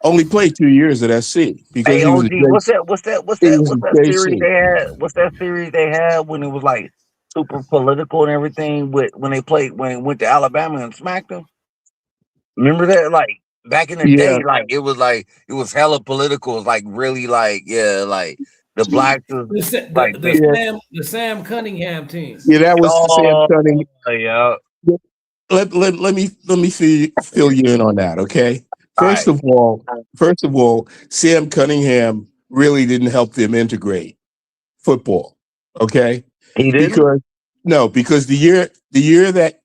[SPEAKER 5] only played 2 years at SC because
[SPEAKER 6] Hey,
[SPEAKER 5] he was a
[SPEAKER 6] OG,
[SPEAKER 5] J,
[SPEAKER 6] what's
[SPEAKER 5] he was
[SPEAKER 6] that
[SPEAKER 5] a
[SPEAKER 6] series
[SPEAKER 5] JC.
[SPEAKER 6] they had? What's that series they had when it was like super political and everything? With when they played when it went to Alabama and smacked them. Remember that? Like back in the
[SPEAKER 5] Yeah,
[SPEAKER 6] day, like it was hella political. It was like really like yeah, like the blacks was like they
[SPEAKER 5] yeah,
[SPEAKER 1] The Sam Cunningham team.
[SPEAKER 5] yeah. That was the Sam
[SPEAKER 6] oh
[SPEAKER 5] Cunningham.
[SPEAKER 6] yeah.
[SPEAKER 5] Let me fill you in on that, okay?
[SPEAKER 6] All
[SPEAKER 5] First
[SPEAKER 6] right.
[SPEAKER 5] of all, first of all, Sam Cunningham really didn't help them integrate football, okay?
[SPEAKER 6] He didn't?
[SPEAKER 5] Because no, because the year that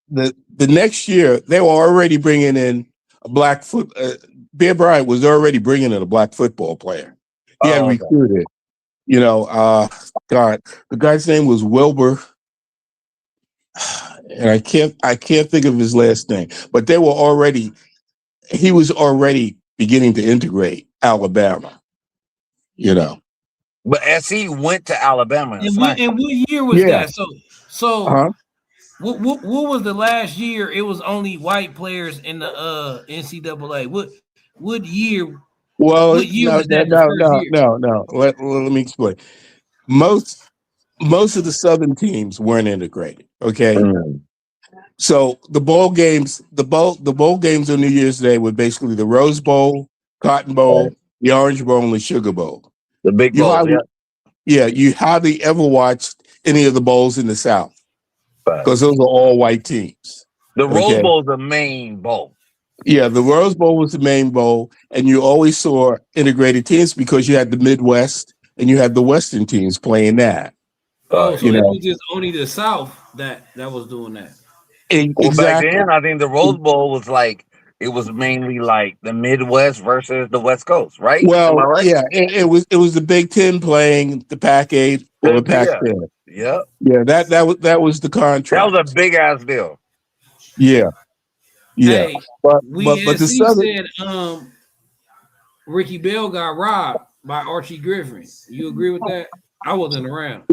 [SPEAKER 5] the next year they were already bringing in a black foot. Bear Bryant was already bringing in a black football player. He had
[SPEAKER 6] Oh, okay.
[SPEAKER 5] recruited, God, the guy's name was Wilbur, and I can't think of his last name, but he was already beginning to integrate Alabama, you know.
[SPEAKER 6] But SC went to Alabama and smacked
[SPEAKER 1] And
[SPEAKER 6] them.
[SPEAKER 1] what year was
[SPEAKER 5] Yeah.
[SPEAKER 1] that? So
[SPEAKER 5] Uh-huh.
[SPEAKER 1] what was the last year? It was only white players in the NCAA. What year?
[SPEAKER 5] Well,
[SPEAKER 1] What year
[SPEAKER 5] no,
[SPEAKER 1] was
[SPEAKER 5] no,
[SPEAKER 1] that? The
[SPEAKER 5] no,
[SPEAKER 1] first
[SPEAKER 5] no,
[SPEAKER 1] year?
[SPEAKER 5] no, no. Let me explain. Most of the Southern teams weren't integrated. Okay,
[SPEAKER 6] Mm.
[SPEAKER 5] so the bowl games on New Year's Day were basically the Rose Bowl, Cotton
[SPEAKER 6] Right.
[SPEAKER 5] Bowl, the Orange Bowl, and the Sugar Bowl.
[SPEAKER 6] The big
[SPEAKER 5] You
[SPEAKER 6] bowls, yeah.
[SPEAKER 5] hardly, yeah, you hardly ever watched any of the bowls in the South
[SPEAKER 6] But
[SPEAKER 5] because those are all white teams.
[SPEAKER 6] the Rose
[SPEAKER 5] Okay,
[SPEAKER 6] Bowl is the main bowl.
[SPEAKER 5] yeah, the Rose Bowl was the main bowl, and you always saw integrated teams because you had the Midwest and you had the Western teams playing that.
[SPEAKER 1] Oh, so
[SPEAKER 5] You
[SPEAKER 1] it
[SPEAKER 5] know,
[SPEAKER 1] was just only the South that was doing that.
[SPEAKER 6] Well, back
[SPEAKER 5] exactly.
[SPEAKER 6] then, I think the Rose Bowl was like it was mainly like the Midwest versus the West Coast, right? Am I
[SPEAKER 5] Well,
[SPEAKER 6] right?
[SPEAKER 5] yeah, it was the Big Ten playing the Pac-8 or the
[SPEAKER 6] Yeah,
[SPEAKER 5] Pac-10.
[SPEAKER 6] yeah.
[SPEAKER 5] Yeah, that was the
[SPEAKER 6] That was a
[SPEAKER 5] contract.
[SPEAKER 6] big ass deal.
[SPEAKER 5] Yeah, yeah.
[SPEAKER 1] Hey,
[SPEAKER 5] But the
[SPEAKER 1] SC
[SPEAKER 5] Southern,
[SPEAKER 1] said Ricky Bell got robbed by Archie Griffin. You agree with that? I wasn't around.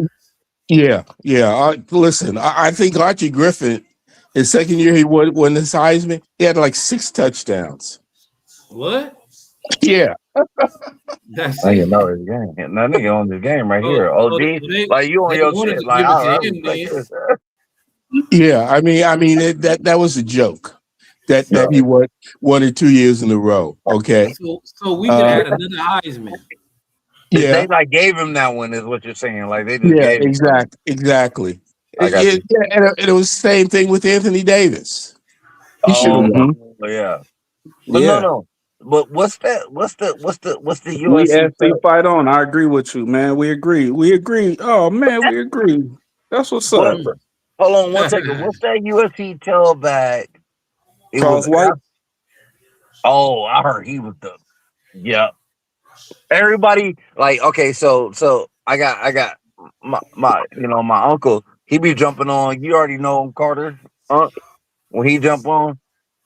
[SPEAKER 5] yeah, yeah. Listen, I think Archie Griffin, his second year he won his Heisman, he had like 6 touchdowns.
[SPEAKER 1] What?
[SPEAKER 5] Yeah,
[SPEAKER 1] That's
[SPEAKER 6] I didn't
[SPEAKER 1] it.
[SPEAKER 6] know this game. That nigga on this game right
[SPEAKER 1] Oh,
[SPEAKER 6] here.
[SPEAKER 1] oh
[SPEAKER 6] OG, like you on
[SPEAKER 1] they
[SPEAKER 6] your
[SPEAKER 1] wanted
[SPEAKER 6] shit.
[SPEAKER 1] to
[SPEAKER 6] Like
[SPEAKER 1] give it to
[SPEAKER 6] I
[SPEAKER 1] him
[SPEAKER 6] respect
[SPEAKER 1] then.
[SPEAKER 6] this.
[SPEAKER 5] yeah. That was a joke that he
[SPEAKER 6] No,
[SPEAKER 5] won it 2 years in a row. Okay.
[SPEAKER 1] So we could
[SPEAKER 5] Uh,
[SPEAKER 1] have had another Heisman.
[SPEAKER 5] yeah,
[SPEAKER 6] they like gave him that one, is what you're saying. Like they just
[SPEAKER 5] yeah.
[SPEAKER 6] gave him that one.
[SPEAKER 5] Exactly.
[SPEAKER 6] I got you.
[SPEAKER 5] Yeah, and it was the same thing with Anthony Davis. He should have
[SPEAKER 6] Oh,
[SPEAKER 5] won.
[SPEAKER 6] yeah. But no,
[SPEAKER 5] Yeah.
[SPEAKER 6] no. But what's that? What's the
[SPEAKER 7] We
[SPEAKER 6] USC
[SPEAKER 7] SC
[SPEAKER 6] tell?
[SPEAKER 7] fight on. I agree with you, man. We agree. We agree. Oh man, we agree. That's what's
[SPEAKER 6] What?
[SPEAKER 7] up.
[SPEAKER 6] Hold on one second. What's that USC tailback? It was.
[SPEAKER 7] Charles White.
[SPEAKER 6] Oh, I heard he was the. Yeah. Everybody like okay. So I got my uncle. He be jumping on. You already know him, Carter. When he jump on,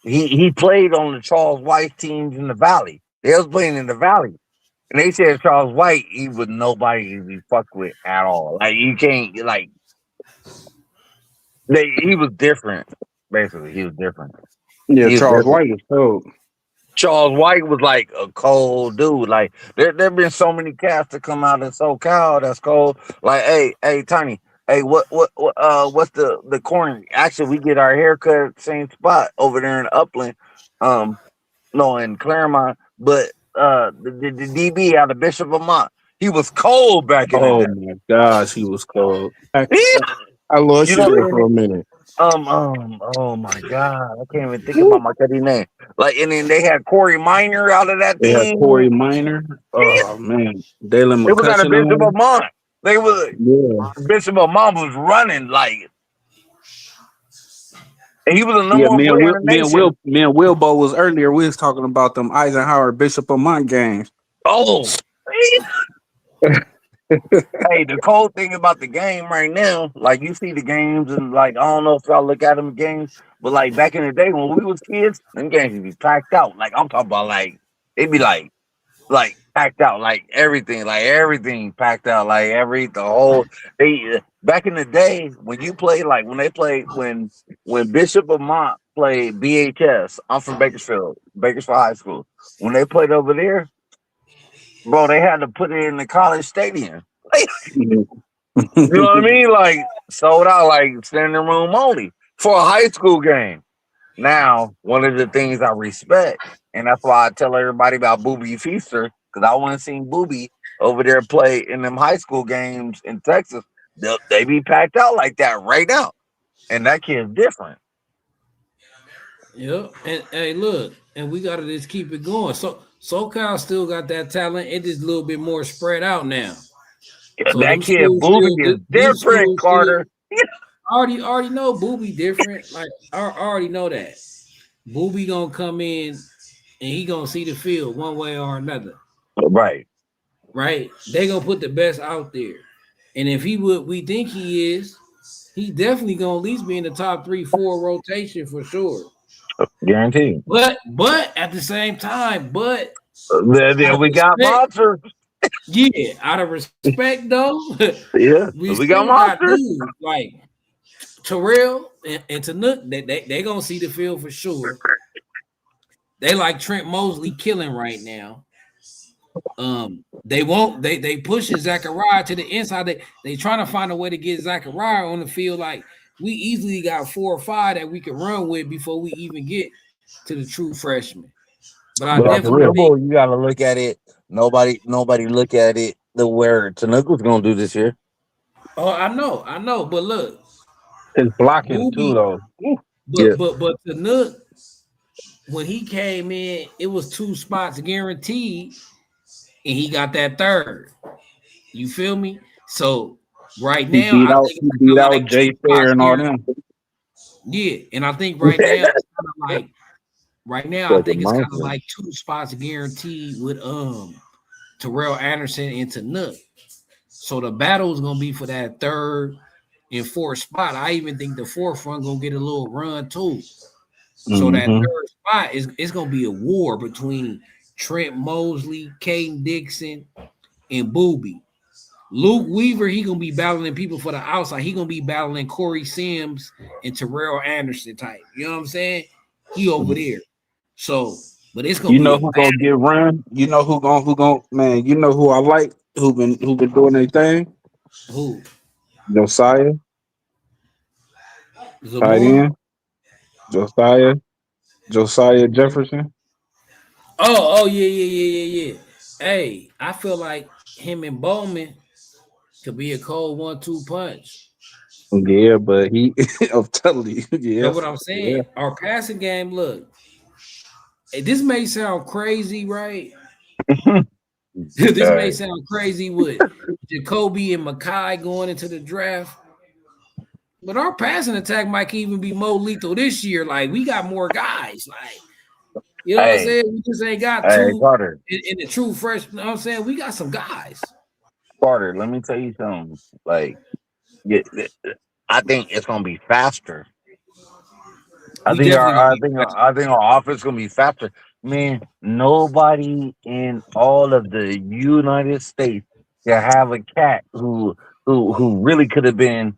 [SPEAKER 6] he played on the Charles White teams in the Valley. They was playing in the Valley. And they said Charles White, he was nobody to be fucked with at all. Like you can't like he was different. Basically, he was different.
[SPEAKER 7] Yeah,
[SPEAKER 6] He was
[SPEAKER 7] Charles
[SPEAKER 6] different.
[SPEAKER 7] White is cold.
[SPEAKER 6] Charles White was like a cold dude. Like there been so many cats that come out in SoCal that's cold. Like, hey, Tiny, hey, what's the corner? Actually, we get our haircut same spot over there in Upland. Um, no, in Claremont, but the DB out of Bishop Vermont, he was cold back in the
[SPEAKER 7] Oh
[SPEAKER 6] day.
[SPEAKER 7] my gosh, he was cold.
[SPEAKER 5] I
[SPEAKER 6] You
[SPEAKER 5] lost you
[SPEAKER 6] know
[SPEAKER 5] there
[SPEAKER 6] what I
[SPEAKER 5] for
[SPEAKER 6] mean?
[SPEAKER 5] a minute.
[SPEAKER 6] Oh my God, I can't even think about my cutty name. Like, and then they had Corey Minor out of that
[SPEAKER 7] They had
[SPEAKER 6] team.
[SPEAKER 7] Corey Minor. Oh man, Dalen
[SPEAKER 6] It was out of
[SPEAKER 7] McCutcheon
[SPEAKER 6] Bishop
[SPEAKER 7] on.
[SPEAKER 6] Vermont. They was
[SPEAKER 7] Yeah,
[SPEAKER 6] Bishop Vermont was running like, and he was the number
[SPEAKER 7] yeah.
[SPEAKER 6] one player in the nation.
[SPEAKER 7] Me and Wilbo was earlier. We was talking about them Eisenhower Bishop Vermont games.
[SPEAKER 6] Oh, hey, the cold thing about the game right now, like you see the games and like I don't know if y'all look at them games, but like back in the day when we was kids, them games would be packed out. Like I'm talking about like it'd be like packed out, like everything packed out, like the whole they back in the day when you played like when they played when Bishop Vermont played BHS. I'm from Bakersfield High School. When they played over there, bro, they had to put it in the college stadium. You know what I mean? Like sold out, like standing room only for a high school game. Now, one of the things I respect, and that's why I tell everybody about Booby Feaster, because I want to see Booby over there play in them high school games in Texas. They be packed out like that right now, and that kid's different.
[SPEAKER 1] Yep. And hey, look, and we gotta just keep it going. So SoCal still got that talent. It is a little bit more spread out now. So
[SPEAKER 6] That
[SPEAKER 1] them
[SPEAKER 6] kid
[SPEAKER 1] schools
[SPEAKER 6] Booby
[SPEAKER 1] still,
[SPEAKER 6] is
[SPEAKER 1] these
[SPEAKER 6] different,
[SPEAKER 1] schools still
[SPEAKER 6] Carter.
[SPEAKER 1] already know Booby different. Like I already know that. Booby gonna come in and he gonna see the field one way or another.
[SPEAKER 6] Right.
[SPEAKER 1] Right? They gonna put the best out there. And if he would we think he is, he definitely gonna at least be in the top 3-4 rotation for sure.
[SPEAKER 6] Guaranteed.
[SPEAKER 1] But at the same time, out
[SPEAKER 6] Then
[SPEAKER 1] of
[SPEAKER 6] we got
[SPEAKER 1] respect,
[SPEAKER 6] monsters.
[SPEAKER 1] yeah, out of respect though,
[SPEAKER 6] Yeah,
[SPEAKER 1] we
[SPEAKER 6] we got
[SPEAKER 1] still got
[SPEAKER 6] monsters.
[SPEAKER 1] dudes like Terrell and Tanuk. They gonna see the field for sure. They like Trent Mosley killing right now. They won't. They pushing Zachariah to the inside. They trying to find a way to get Zachariah on the field. Like we easily got 4 or 5 that we can run with before we even get to the true freshman. But I
[SPEAKER 6] But
[SPEAKER 1] definitely think.
[SPEAKER 6] you got to look at it. Nobody look at it the where Tanuk was gonna do this year.
[SPEAKER 1] Oh, I know. But look,
[SPEAKER 7] His blocking too,
[SPEAKER 1] Booby.
[SPEAKER 7] though.
[SPEAKER 6] Yeah.
[SPEAKER 1] But Tanuk, when he came in, it was 2 spots guaranteed, and he got that third. You feel me? So right
[SPEAKER 7] He
[SPEAKER 1] now, I think
[SPEAKER 7] he
[SPEAKER 1] it's
[SPEAKER 7] beat
[SPEAKER 1] kind of
[SPEAKER 7] out
[SPEAKER 1] like 2
[SPEAKER 7] Jay
[SPEAKER 1] spots
[SPEAKER 7] Fair and all
[SPEAKER 1] guaranteed.
[SPEAKER 7] them.
[SPEAKER 1] Yeah, and I think right now it's kind of like right now I
[SPEAKER 6] Like a
[SPEAKER 1] think it's kind of
[SPEAKER 6] monster.
[SPEAKER 1] like 2 spots guaranteed with Terrell Anderson and Tanuk. So the battle is gonna be for that third and fourth spot. I even think the fourth one gonna get a little run too. So that
[SPEAKER 7] Mm-hmm.
[SPEAKER 1] third spot is it's gonna be a war between Trent Mosley, Caden Dixon, and Booby. Luke Weaver, he gonna be battling people for the outside. He gonna be battling Corey Sims and Terrell Anderson type. You know what I'm saying? He over there. So, but it's gonna
[SPEAKER 7] You
[SPEAKER 1] be
[SPEAKER 7] know
[SPEAKER 1] a
[SPEAKER 7] who gonna
[SPEAKER 1] battle.
[SPEAKER 7] get run? You know who gonna man? You know who I like? Who been doing their thing?
[SPEAKER 1] Who?
[SPEAKER 7] Josiah, tight
[SPEAKER 1] Zamora?
[SPEAKER 7] end. Josiah, Josiah Jefferson.
[SPEAKER 1] Oh, yeah. Hey, I feel like him and Bowman could be a cold 1-2 punch.
[SPEAKER 7] Yeah, but he, I'm telling you,
[SPEAKER 1] You know
[SPEAKER 7] yes,
[SPEAKER 1] what I'm
[SPEAKER 7] yeah.
[SPEAKER 1] saying? Our passing game, look, this may sound crazy, right? This may
[SPEAKER 6] Hey,
[SPEAKER 1] sound crazy with Jacoby and Makai going into the draft, but our passing attack might even be more lethal this year. Like we got more guys. Like you know what I'm
[SPEAKER 6] hey,
[SPEAKER 1] saying? We just ain't got
[SPEAKER 6] hey,
[SPEAKER 1] two
[SPEAKER 6] Carter,
[SPEAKER 1] in the true fresh. You know what I'm saying? We got some guys.
[SPEAKER 6] Carter. Let me tell you something. Like, yeah, I think it's gonna be faster.
[SPEAKER 1] We definitely gonna be
[SPEAKER 6] I think our offense gonna be faster. Man, nobody in all of the United States can have a cat who really could have been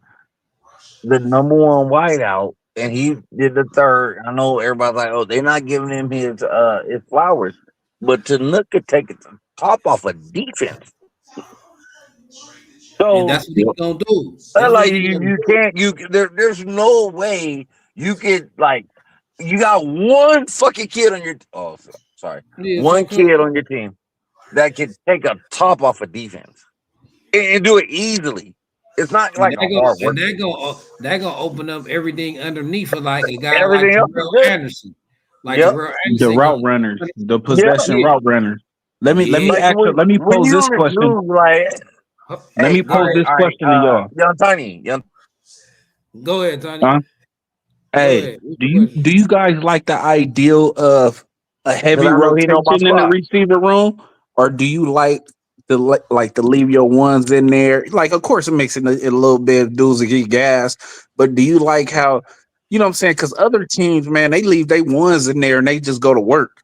[SPEAKER 6] the number one wideout, and he did the third. I know everybody's like, "Oh, they're not giving him his flowers," but Tanuk could take it the top off of defense.
[SPEAKER 1] and
[SPEAKER 6] So
[SPEAKER 1] that's what he gonna do. That's what
[SPEAKER 6] like
[SPEAKER 1] he gonna
[SPEAKER 6] you
[SPEAKER 1] do.
[SPEAKER 6] can't there's no way you could like you got one fucking kid on your sorry
[SPEAKER 1] Yeah, it's
[SPEAKER 6] one
[SPEAKER 1] okay.
[SPEAKER 6] kid on your team that can take a top off of defense and do it easily. It's not
[SPEAKER 1] And
[SPEAKER 6] like a hard work thing.
[SPEAKER 1] that gonna open up everything underneath for like a guy like
[SPEAKER 6] Everything else is
[SPEAKER 1] Terrell
[SPEAKER 6] good.
[SPEAKER 1] Anderson. Like
[SPEAKER 6] Yep.
[SPEAKER 1] Terrell
[SPEAKER 7] The
[SPEAKER 1] Anderson
[SPEAKER 7] route
[SPEAKER 1] gonna
[SPEAKER 7] runners, the
[SPEAKER 6] Yep.
[SPEAKER 7] possession
[SPEAKER 1] yeah,
[SPEAKER 7] route runners. Let me
[SPEAKER 1] yeah.
[SPEAKER 7] ask. Let me
[SPEAKER 6] When
[SPEAKER 7] pose
[SPEAKER 6] you
[SPEAKER 7] this question.
[SPEAKER 6] remove like
[SPEAKER 7] Let me
[SPEAKER 6] hey,
[SPEAKER 7] pose this
[SPEAKER 6] all right,
[SPEAKER 7] question to y'all.
[SPEAKER 6] young
[SPEAKER 1] Go ahead, Tony.
[SPEAKER 7] Huh?
[SPEAKER 1] Go
[SPEAKER 7] Hey,
[SPEAKER 1] ahead. What's your question?
[SPEAKER 7] do you guys like the ideal of a
[SPEAKER 6] because
[SPEAKER 7] heavy
[SPEAKER 6] I know he know my
[SPEAKER 7] rotation in the
[SPEAKER 6] spot.
[SPEAKER 7] receiver room, or do you like to leave your ones in there? Like, of course, it makes it a little bit of dudes to get gas, but do you like how you know what I'm saying? Because other teams, man, they leave their ones in there and they just go to work.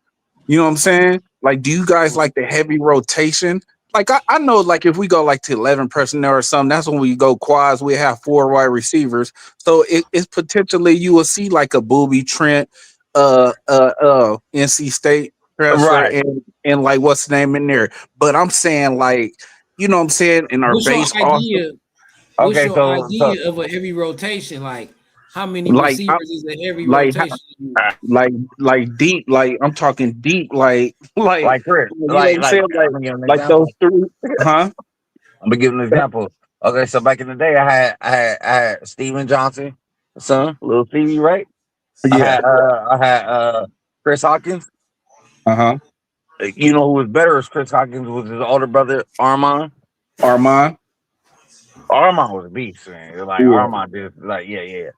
[SPEAKER 7] You know what I'm saying? Like, do you guys like the heavy rotation? like I know like if we go like to 11 personnel or something, that's when we go quads. We have 4 wide receivers, so it's potentially you will see like a Booby Trent, NC State transfer,
[SPEAKER 6] Right.
[SPEAKER 7] and like what's the name in there. But I'm saying like you know what I'm saying in our
[SPEAKER 1] What's your
[SPEAKER 7] base also
[SPEAKER 1] idea? What's
[SPEAKER 6] Okay,
[SPEAKER 1] your
[SPEAKER 6] so
[SPEAKER 1] idea of a heavy rotation? Like, how many
[SPEAKER 7] like I,
[SPEAKER 1] receivers is a heavy
[SPEAKER 7] like
[SPEAKER 1] rotation?
[SPEAKER 7] like deep, like I'm talking deep, like
[SPEAKER 6] like Chris,
[SPEAKER 7] you know what I'm saying,
[SPEAKER 6] I'm gonna give an
[SPEAKER 7] like those
[SPEAKER 6] example.
[SPEAKER 7] three, huh?
[SPEAKER 6] I'm gonna give an example. Okay, so back in the day, I had Steven Johnson, son, little Stevie, right?
[SPEAKER 7] Yeah,
[SPEAKER 6] I had Chris Hawkins.
[SPEAKER 7] uh-huh.
[SPEAKER 6] You know who was better as Chris Hawkins was his older brother Armand.
[SPEAKER 7] Armand,
[SPEAKER 6] Armand was a beast, man. Like
[SPEAKER 7] yeah.
[SPEAKER 6] Armand did, like yeah.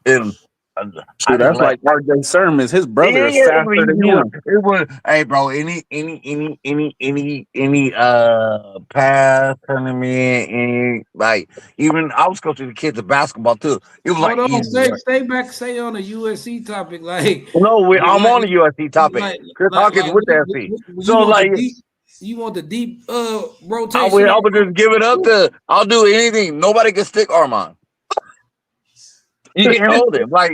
[SPEAKER 6] And uh, I
[SPEAKER 7] Shoot,
[SPEAKER 6] just
[SPEAKER 7] that's
[SPEAKER 6] let
[SPEAKER 7] like RJ Sermons. His brother is
[SPEAKER 6] yeah,
[SPEAKER 7] faster than him.
[SPEAKER 6] it was. Hey, bro, any pass tournament, any like even I was coaching the kids of basketball too. It was
[SPEAKER 1] Hold
[SPEAKER 6] like
[SPEAKER 1] on,
[SPEAKER 6] easy work.
[SPEAKER 1] stay on the USC topic. Like,
[SPEAKER 6] No, I'm
[SPEAKER 1] like,
[SPEAKER 6] on the USC topic.
[SPEAKER 1] like,
[SPEAKER 6] Chris Hawkins with the SC.
[SPEAKER 1] you
[SPEAKER 6] So
[SPEAKER 1] want the
[SPEAKER 6] like,
[SPEAKER 1] deep, rotation.
[SPEAKER 6] I would just give it up to. I'll do anything. Nobody can stick Armand. You can't hold him. Like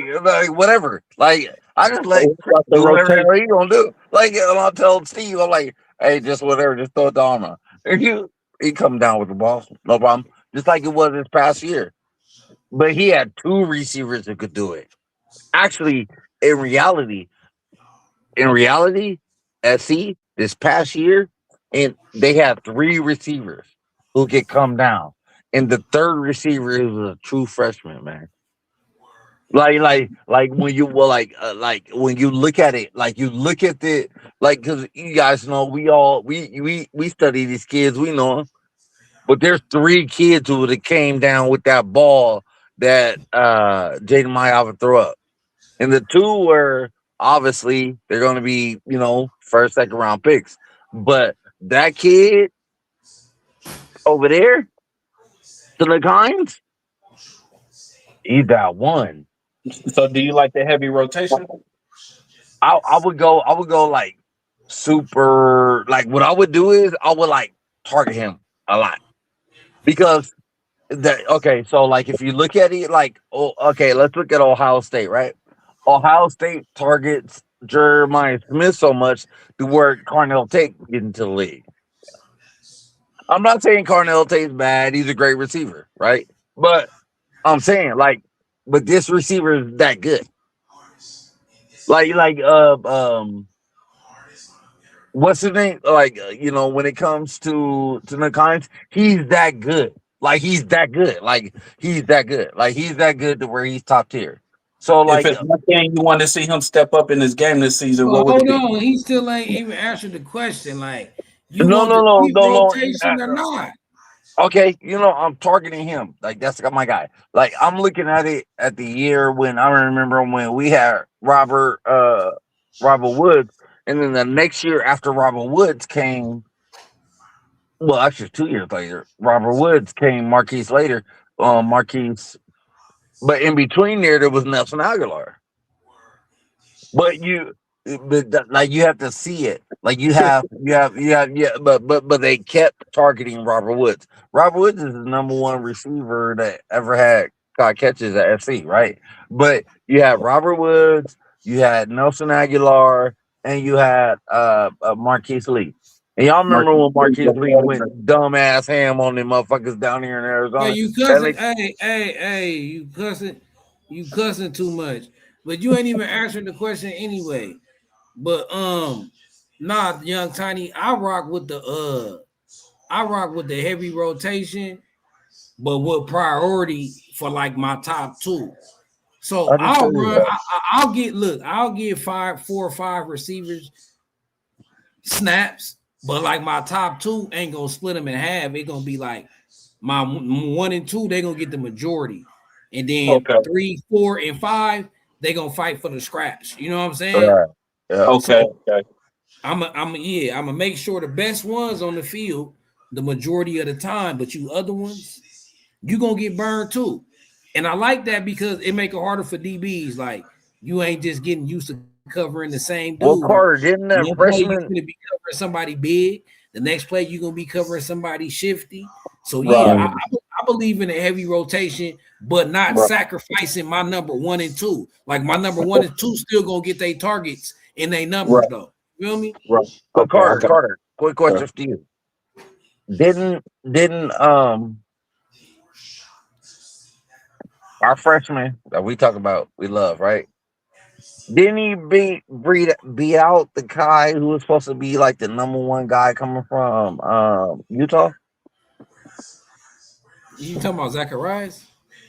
[SPEAKER 6] whatever. Like I just let
[SPEAKER 7] What
[SPEAKER 6] Chris
[SPEAKER 7] about the
[SPEAKER 6] do whatever the
[SPEAKER 7] rotation?
[SPEAKER 6] hell he gonna do. Like and I'll tell Steve, I'm like, hey, just whatever, just throw it to Armand. And he come down with the ball, no problem. Just like it was this past year. But he had 2 receivers that could do it. Actually, in reality, in reality, SC this past year, and they had 3 receivers who could come down. And the third receiver is a true freshman, man. Like when you well like when you look at it, like you look at the like because you guys know we study these kids, we know 'em, but there's 3 kids who would have came down with that ball that Jaden Mayava threw up, and the 2 were obviously they're going to be first second round picks, but that kid over there, to the Hines, he's that one.
[SPEAKER 7] So, do you like the heavy rotation?
[SPEAKER 6] I would go like super like what I would do is I would like target him a lot because that okay, so like if you look at it like okay, let's look at Ohio State, right? Ohio State targets Jeremiah Smith so much to where Carnell Tate get into the league. I'm not saying Carnell Tate's bad, he's a great receiver, right? But I'm saying but this receiver is that good. Like what's his name? Like when it comes to the Collins, he's that good. Like he's that good. Like he's that good. Like he's that good to where he's top tier. So
[SPEAKER 7] If
[SPEAKER 6] like
[SPEAKER 7] it's one thing you want to see him step up in this game this season,
[SPEAKER 1] Oh,
[SPEAKER 7] what would it
[SPEAKER 1] hold
[SPEAKER 7] be?
[SPEAKER 1] on, he still ain't even answered the question. Like, you
[SPEAKER 6] no
[SPEAKER 1] want
[SPEAKER 6] no
[SPEAKER 1] the
[SPEAKER 6] no
[SPEAKER 1] deep
[SPEAKER 6] no no.
[SPEAKER 1] rotation or not?
[SPEAKER 6] Okay, I'm targeting him. Like that's my guy. Like I'm looking at it at the year when I remember when we had Robert Woods, and then the next year after Robert Woods came. Well, actually, 2 years later, Robert Woods came. Marquise later, Marquise. But in between there was Nelson Aguilar. But like you have to see it. Like yeah. But they kept targeting Robert Woods. Robert Woods is the number 1 receiver that ever had caught catches at FC, right? But you had Robert Woods, you had Nelson Aguilar, and you had Marquise Lee. And y'all remember when Marquise Lee went dumbass ham on them motherfuckers down here in
[SPEAKER 1] Yeah,
[SPEAKER 6] Arizona?
[SPEAKER 1] you
[SPEAKER 6] And
[SPEAKER 1] cussing.
[SPEAKER 6] they,
[SPEAKER 1] Hey, you cussing too much. But you ain't even answering the question anyway. But nah, young tiny, I rock with the heavy rotation, but with priority for like my top 2. So
[SPEAKER 6] I just tell you that.
[SPEAKER 1] I'll get 4 or 5 receivers snaps, but like my top 2 ain't gonna split them in half. It's gonna be like my 1 and 2, they're gonna get the majority, and then
[SPEAKER 7] Okay,
[SPEAKER 1] 3, 4, and 5, they gonna fight for the scraps. You know what I'm saying?
[SPEAKER 6] Right. Yeah.
[SPEAKER 7] okay,
[SPEAKER 1] So
[SPEAKER 7] okay.
[SPEAKER 1] I'm gonna make sure the best ones on the field the majority of the time, but you other ones, you gonna get burned too. And I like that because it make it harder for DBs. Like you ain't just getting used to covering the same dude.
[SPEAKER 6] Well, Carter, didn't that
[SPEAKER 1] One play you
[SPEAKER 6] freshman
[SPEAKER 1] gonna be covering somebody big. The next play you're gonna be covering somebody shifty. So yeah,
[SPEAKER 7] Right.
[SPEAKER 1] I believe in a heavy rotation, but not
[SPEAKER 7] Right.
[SPEAKER 1] sacrificing my number 1 and 2. Like my number 1 and 2 still gonna get their targets and their numbers
[SPEAKER 7] Right.
[SPEAKER 1] though. You feel me?
[SPEAKER 7] Right.
[SPEAKER 6] So
[SPEAKER 7] Okay, I got
[SPEAKER 6] Carter, quick
[SPEAKER 7] it.
[SPEAKER 6] question for you. Didn't our freshman that we talk about, we love, right? Didn't he beat out the guy who was supposed to be like the number one guy coming from Utah?
[SPEAKER 1] You talking about Zacharias?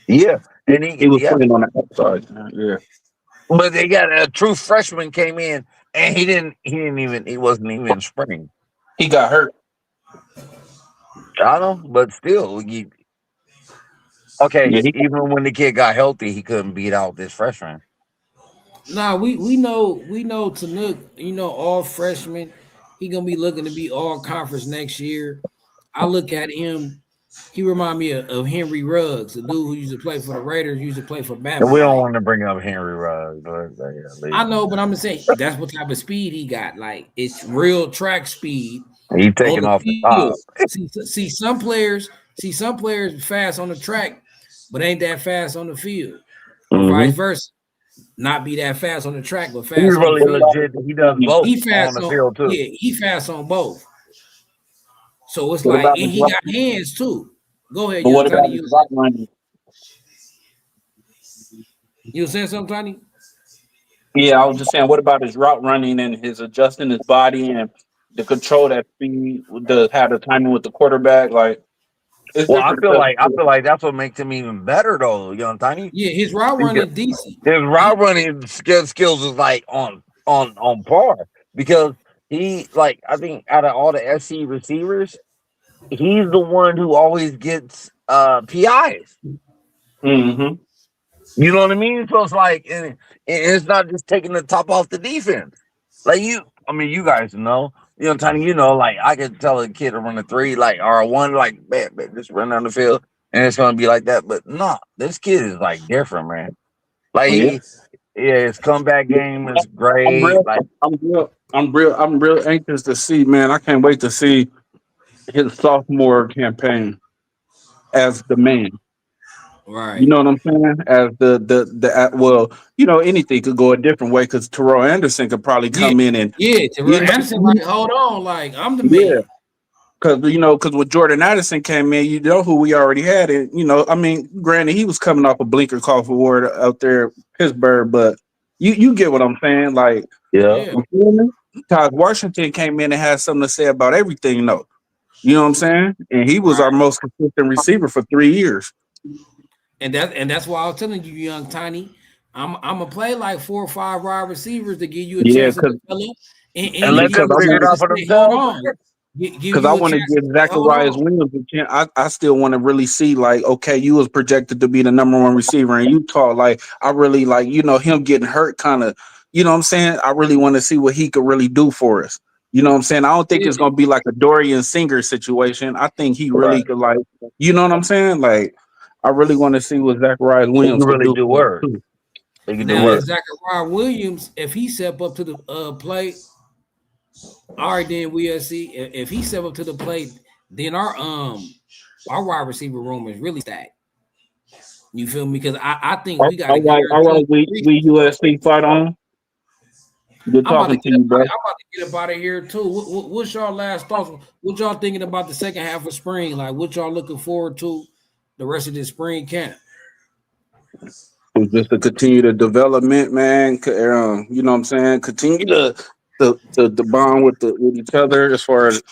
[SPEAKER 6] Yeah. And
[SPEAKER 7] He was
[SPEAKER 6] yeah.
[SPEAKER 7] playing on the outside. Yeah.
[SPEAKER 6] But they got a true freshman came in and he wasn't even in spring.
[SPEAKER 7] He got hurt.
[SPEAKER 6] I know, but still
[SPEAKER 7] Yeah,
[SPEAKER 6] okay,
[SPEAKER 7] he
[SPEAKER 6] even when the kid got healthy, he couldn't beat out this freshman.
[SPEAKER 1] Nah, we know Tanuk, all freshmen, he gonna be looking to be all conference next year. I look at him, he remind me of Henry Ruggs, the dude who used to play for the Raiders, used to play for
[SPEAKER 6] And
[SPEAKER 1] Bama.
[SPEAKER 6] we don't
[SPEAKER 1] Like
[SPEAKER 6] want to bring up Henry Ruggs, but yeah,
[SPEAKER 1] I know, but I'm gonna say that's what type of speed he got. Like it's real track speed
[SPEAKER 6] he's
[SPEAKER 1] on
[SPEAKER 6] taking
[SPEAKER 1] the
[SPEAKER 6] off the
[SPEAKER 1] field.
[SPEAKER 6] top.
[SPEAKER 1] See some players fast on the track, but ain't that fast on the field, or
[SPEAKER 6] Mm-hmm.
[SPEAKER 1] vice versa. Not be that fast on the track, but
[SPEAKER 6] He's
[SPEAKER 1] fast on the
[SPEAKER 6] really
[SPEAKER 1] field.
[SPEAKER 6] legit. He does both
[SPEAKER 1] He
[SPEAKER 6] on
[SPEAKER 1] fast
[SPEAKER 6] the
[SPEAKER 1] on,
[SPEAKER 6] field too.
[SPEAKER 1] yeah, he fast on both. So it's
[SPEAKER 7] what
[SPEAKER 1] like,
[SPEAKER 7] about
[SPEAKER 1] and
[SPEAKER 7] his
[SPEAKER 1] he
[SPEAKER 7] route?
[SPEAKER 1] got hands too. Go ahead,
[SPEAKER 7] But
[SPEAKER 1] young
[SPEAKER 7] what about
[SPEAKER 1] Tiny.
[SPEAKER 7] his route running?
[SPEAKER 1] You was saying something, Tiny?
[SPEAKER 7] Yeah, I was just saying, what about his route running and his adjusting his body and the control that speed does have the timing with the quarterback? Like it's
[SPEAKER 6] Well,
[SPEAKER 7] different
[SPEAKER 6] I
[SPEAKER 7] stuff.
[SPEAKER 6] feel like that's what makes him even better though, young Tiny.
[SPEAKER 1] Yeah, his route
[SPEAKER 6] He
[SPEAKER 1] running decent.
[SPEAKER 6] His route running skills is like on par because he like I think out of all the SC receivers, he's the one who always gets PIs.
[SPEAKER 7] Mm-hmm.
[SPEAKER 6] You know what I mean? So it's like and it's not just taking the top off the defense. Like I mean, you guys know, Tiny, like I could tell a kid to run a 3, like or a 1, like man, just run down the field, and it's gonna be like that. But no, this kid is like different, man. Like
[SPEAKER 7] Yeah.
[SPEAKER 6] his comeback game is
[SPEAKER 7] I'm
[SPEAKER 6] great.
[SPEAKER 7] real.
[SPEAKER 6] Like
[SPEAKER 7] I'm real anxious to see, man. I can't wait to see his sophomore campaign as the man. You
[SPEAKER 1] Right.
[SPEAKER 7] know what I'm saying? As well, anything could go a different way because Terrell Anderson could probably
[SPEAKER 1] Yeah,
[SPEAKER 7] come in and
[SPEAKER 1] yeah.
[SPEAKER 7] you
[SPEAKER 1] Terrell
[SPEAKER 7] know,
[SPEAKER 1] Anderson, like, hold on, like I'm the
[SPEAKER 7] yeah,
[SPEAKER 1] man.
[SPEAKER 7] because when Jordan Addison came in, who we already had, and I mean, granted, he was coming off a blinker cough award out there in Pittsburgh, but you get what I'm saying, like.
[SPEAKER 6] yeah,
[SPEAKER 1] Yeah,
[SPEAKER 7] You feel me? Todd Washington came in and had something to say about everything, though. You know what I'm saying? And he was
[SPEAKER 1] right.
[SPEAKER 7] our most consistent receiver for 3 years.
[SPEAKER 1] And that's why I was telling you, young Tiny, I'm gonna play like 4 or 5 wide receivers to give you a
[SPEAKER 7] Yeah,
[SPEAKER 1] chance to develop
[SPEAKER 6] and
[SPEAKER 1] and
[SPEAKER 6] let
[SPEAKER 1] give
[SPEAKER 6] them
[SPEAKER 1] you a
[SPEAKER 7] because
[SPEAKER 6] figure it
[SPEAKER 1] chance to
[SPEAKER 6] out for
[SPEAKER 1] say, hold
[SPEAKER 6] themselves.
[SPEAKER 1] on. Give
[SPEAKER 7] I
[SPEAKER 1] you a
[SPEAKER 7] want to
[SPEAKER 1] chance to
[SPEAKER 7] give
[SPEAKER 1] say, hold
[SPEAKER 7] Zacharias
[SPEAKER 1] on.
[SPEAKER 7] Williams a chance. I still want to really see, like, okay, you was projected to be the number one receiver in Utah. Like, I really like, him getting hurt kind of, you know what I'm saying? I really want to see what he could really do for us. You know what I'm saying? I don't think
[SPEAKER 1] Yeah,
[SPEAKER 7] it's gonna be like a Dorian Singer situation. I think he really
[SPEAKER 6] Right.
[SPEAKER 7] could, like, you know what I'm saying? Like, I really want to see what Zacharias
[SPEAKER 6] He can
[SPEAKER 7] Williams could
[SPEAKER 6] really
[SPEAKER 7] do
[SPEAKER 6] do
[SPEAKER 7] for us
[SPEAKER 6] work.
[SPEAKER 7] too.
[SPEAKER 6] He can do
[SPEAKER 1] now,
[SPEAKER 7] Yeah.
[SPEAKER 6] work.
[SPEAKER 1] Zachariah Williams, if he step up to the plate, all right, then we'll see. If he step up to the plate, then our wide receiver room is really stacked. You feel me? Because I think we got a
[SPEAKER 7] All right,
[SPEAKER 1] guaranteed three.
[SPEAKER 7] we USC fight on. Good
[SPEAKER 1] I'm about to
[SPEAKER 7] talking to
[SPEAKER 1] get up
[SPEAKER 7] you,
[SPEAKER 1] out
[SPEAKER 7] bro.
[SPEAKER 1] of, I'm about to get up out of here too. What's y'all last thoughts? What y'all thinking about the second half of spring? Like what y'all looking forward to the rest of this spring camp?
[SPEAKER 7] It's just to continue the development, man. You know what I'm saying? Continue to bond with each other as far as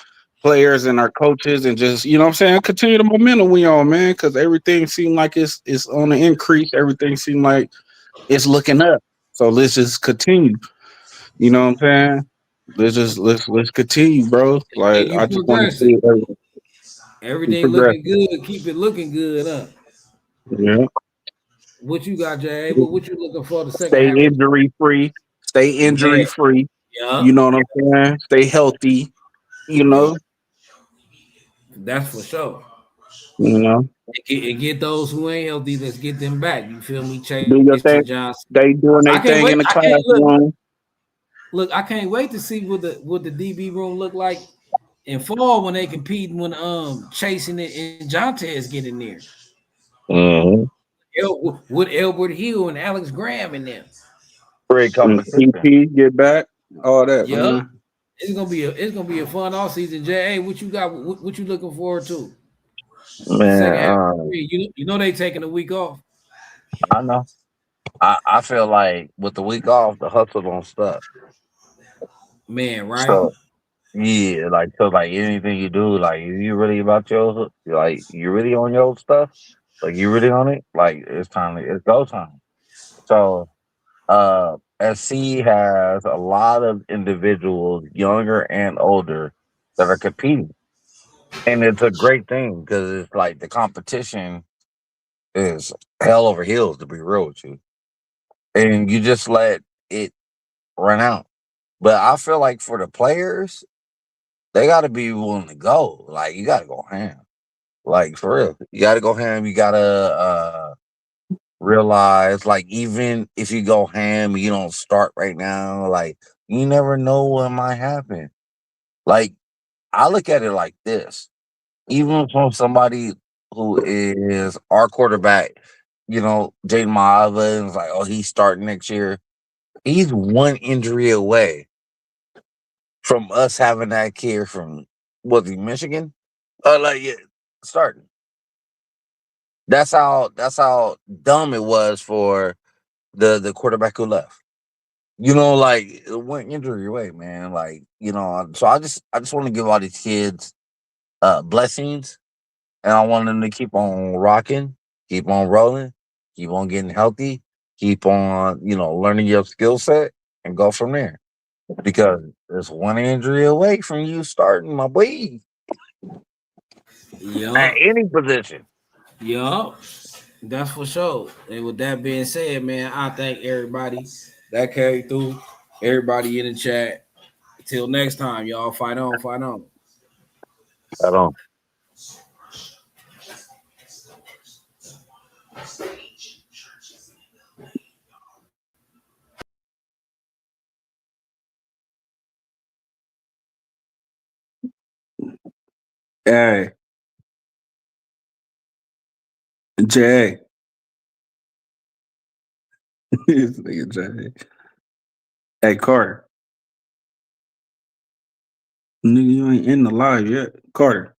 [SPEAKER 7] players and our coaches, and just what I'm saying, continue the momentum we on, man. Because everything seemed like it's on the increase. Everything seemed like it's looking up. So let's just continue. You know what I'm saying? Let's continue, bro.
[SPEAKER 1] And
[SPEAKER 7] Like
[SPEAKER 1] you
[SPEAKER 7] I just want to
[SPEAKER 1] progressing.
[SPEAKER 7] see everything
[SPEAKER 1] Everything
[SPEAKER 7] progress.
[SPEAKER 1] looking good. Keep it looking good, huh?
[SPEAKER 7] Yeah.
[SPEAKER 1] What you got, Jay? What you looking for the second
[SPEAKER 7] Stay
[SPEAKER 1] half of
[SPEAKER 7] injury free. Stay
[SPEAKER 1] yeah,
[SPEAKER 7] injury free.
[SPEAKER 1] yeah,
[SPEAKER 7] You know what I'm saying? Stay healthy. You
[SPEAKER 1] yeah.
[SPEAKER 7] know.
[SPEAKER 1] That's for sure.
[SPEAKER 7] You know.
[SPEAKER 1] And get those who ain't healthy, let's get them back. You feel me?
[SPEAKER 7] Do
[SPEAKER 1] Chase
[SPEAKER 7] your
[SPEAKER 1] to
[SPEAKER 7] thing.
[SPEAKER 1] Johnson.
[SPEAKER 7] They doing
[SPEAKER 1] I
[SPEAKER 7] their
[SPEAKER 1] can't
[SPEAKER 7] thing
[SPEAKER 1] wait.
[SPEAKER 7] in the
[SPEAKER 1] I can't
[SPEAKER 7] classroom.
[SPEAKER 1] look. I can't wait to see what the DB room look like in fall when they competing when Chasing it and Jontez get in there.
[SPEAKER 6] Mm-hmm.
[SPEAKER 1] With Elbert Hill and Alex Graham in there.
[SPEAKER 6] Great competition.
[SPEAKER 7] PP get back, all that,
[SPEAKER 1] Yeah.
[SPEAKER 7] man.
[SPEAKER 1] It's gonna be a fun off season. Jay, hey, what you got? What you looking forward to?
[SPEAKER 6] Man,
[SPEAKER 1] Second half of the year. You know they taking a week off.
[SPEAKER 6] I know. I feel like with the week off, the hustle don't stop.
[SPEAKER 1] Man, right?
[SPEAKER 6] So yeah, like so, like anything you do, like if you really about your, like you really on your stuff, like you really on it, like it's go time. So SC has a lot of individuals, younger and older, that are competing, and it's a great thing because it's like the competition is hell over heels, to be real with you, and you just let it run out. But I feel like for the players, they got to be willing to go. Like you got to go ham. Like for real, you got to go ham. You got to realize, like, even if you go ham, you don't start right now. Like you never know what might happen. Like I look at it like this: even from somebody who is our quarterback, Jaden Maava is like, oh, he's starting next year. He's one injury away from us having that kid from, was he Michigan? Like yeah, starting. That's how dumb it was for the quarterback who left. Like it went injury away, man. Like so I just want to give all these kids blessings, and I want them to keep on rocking, keep on rolling, keep on getting healthy, keep on learning your skill set, and go from there. Because there's one injury away from you starting, my boy, at
[SPEAKER 1] Yup.
[SPEAKER 6] any position.
[SPEAKER 1] Yup. That's for sure. And with that being said, man, I thank everybody that carried through. Everybody in the chat. Till next time, y'all. Fight on, fight on.
[SPEAKER 6] I don't.
[SPEAKER 7] Hey, Jay. This nigga Jay. Hey, Carter. Nigga, you ain't in the live yet. Carter.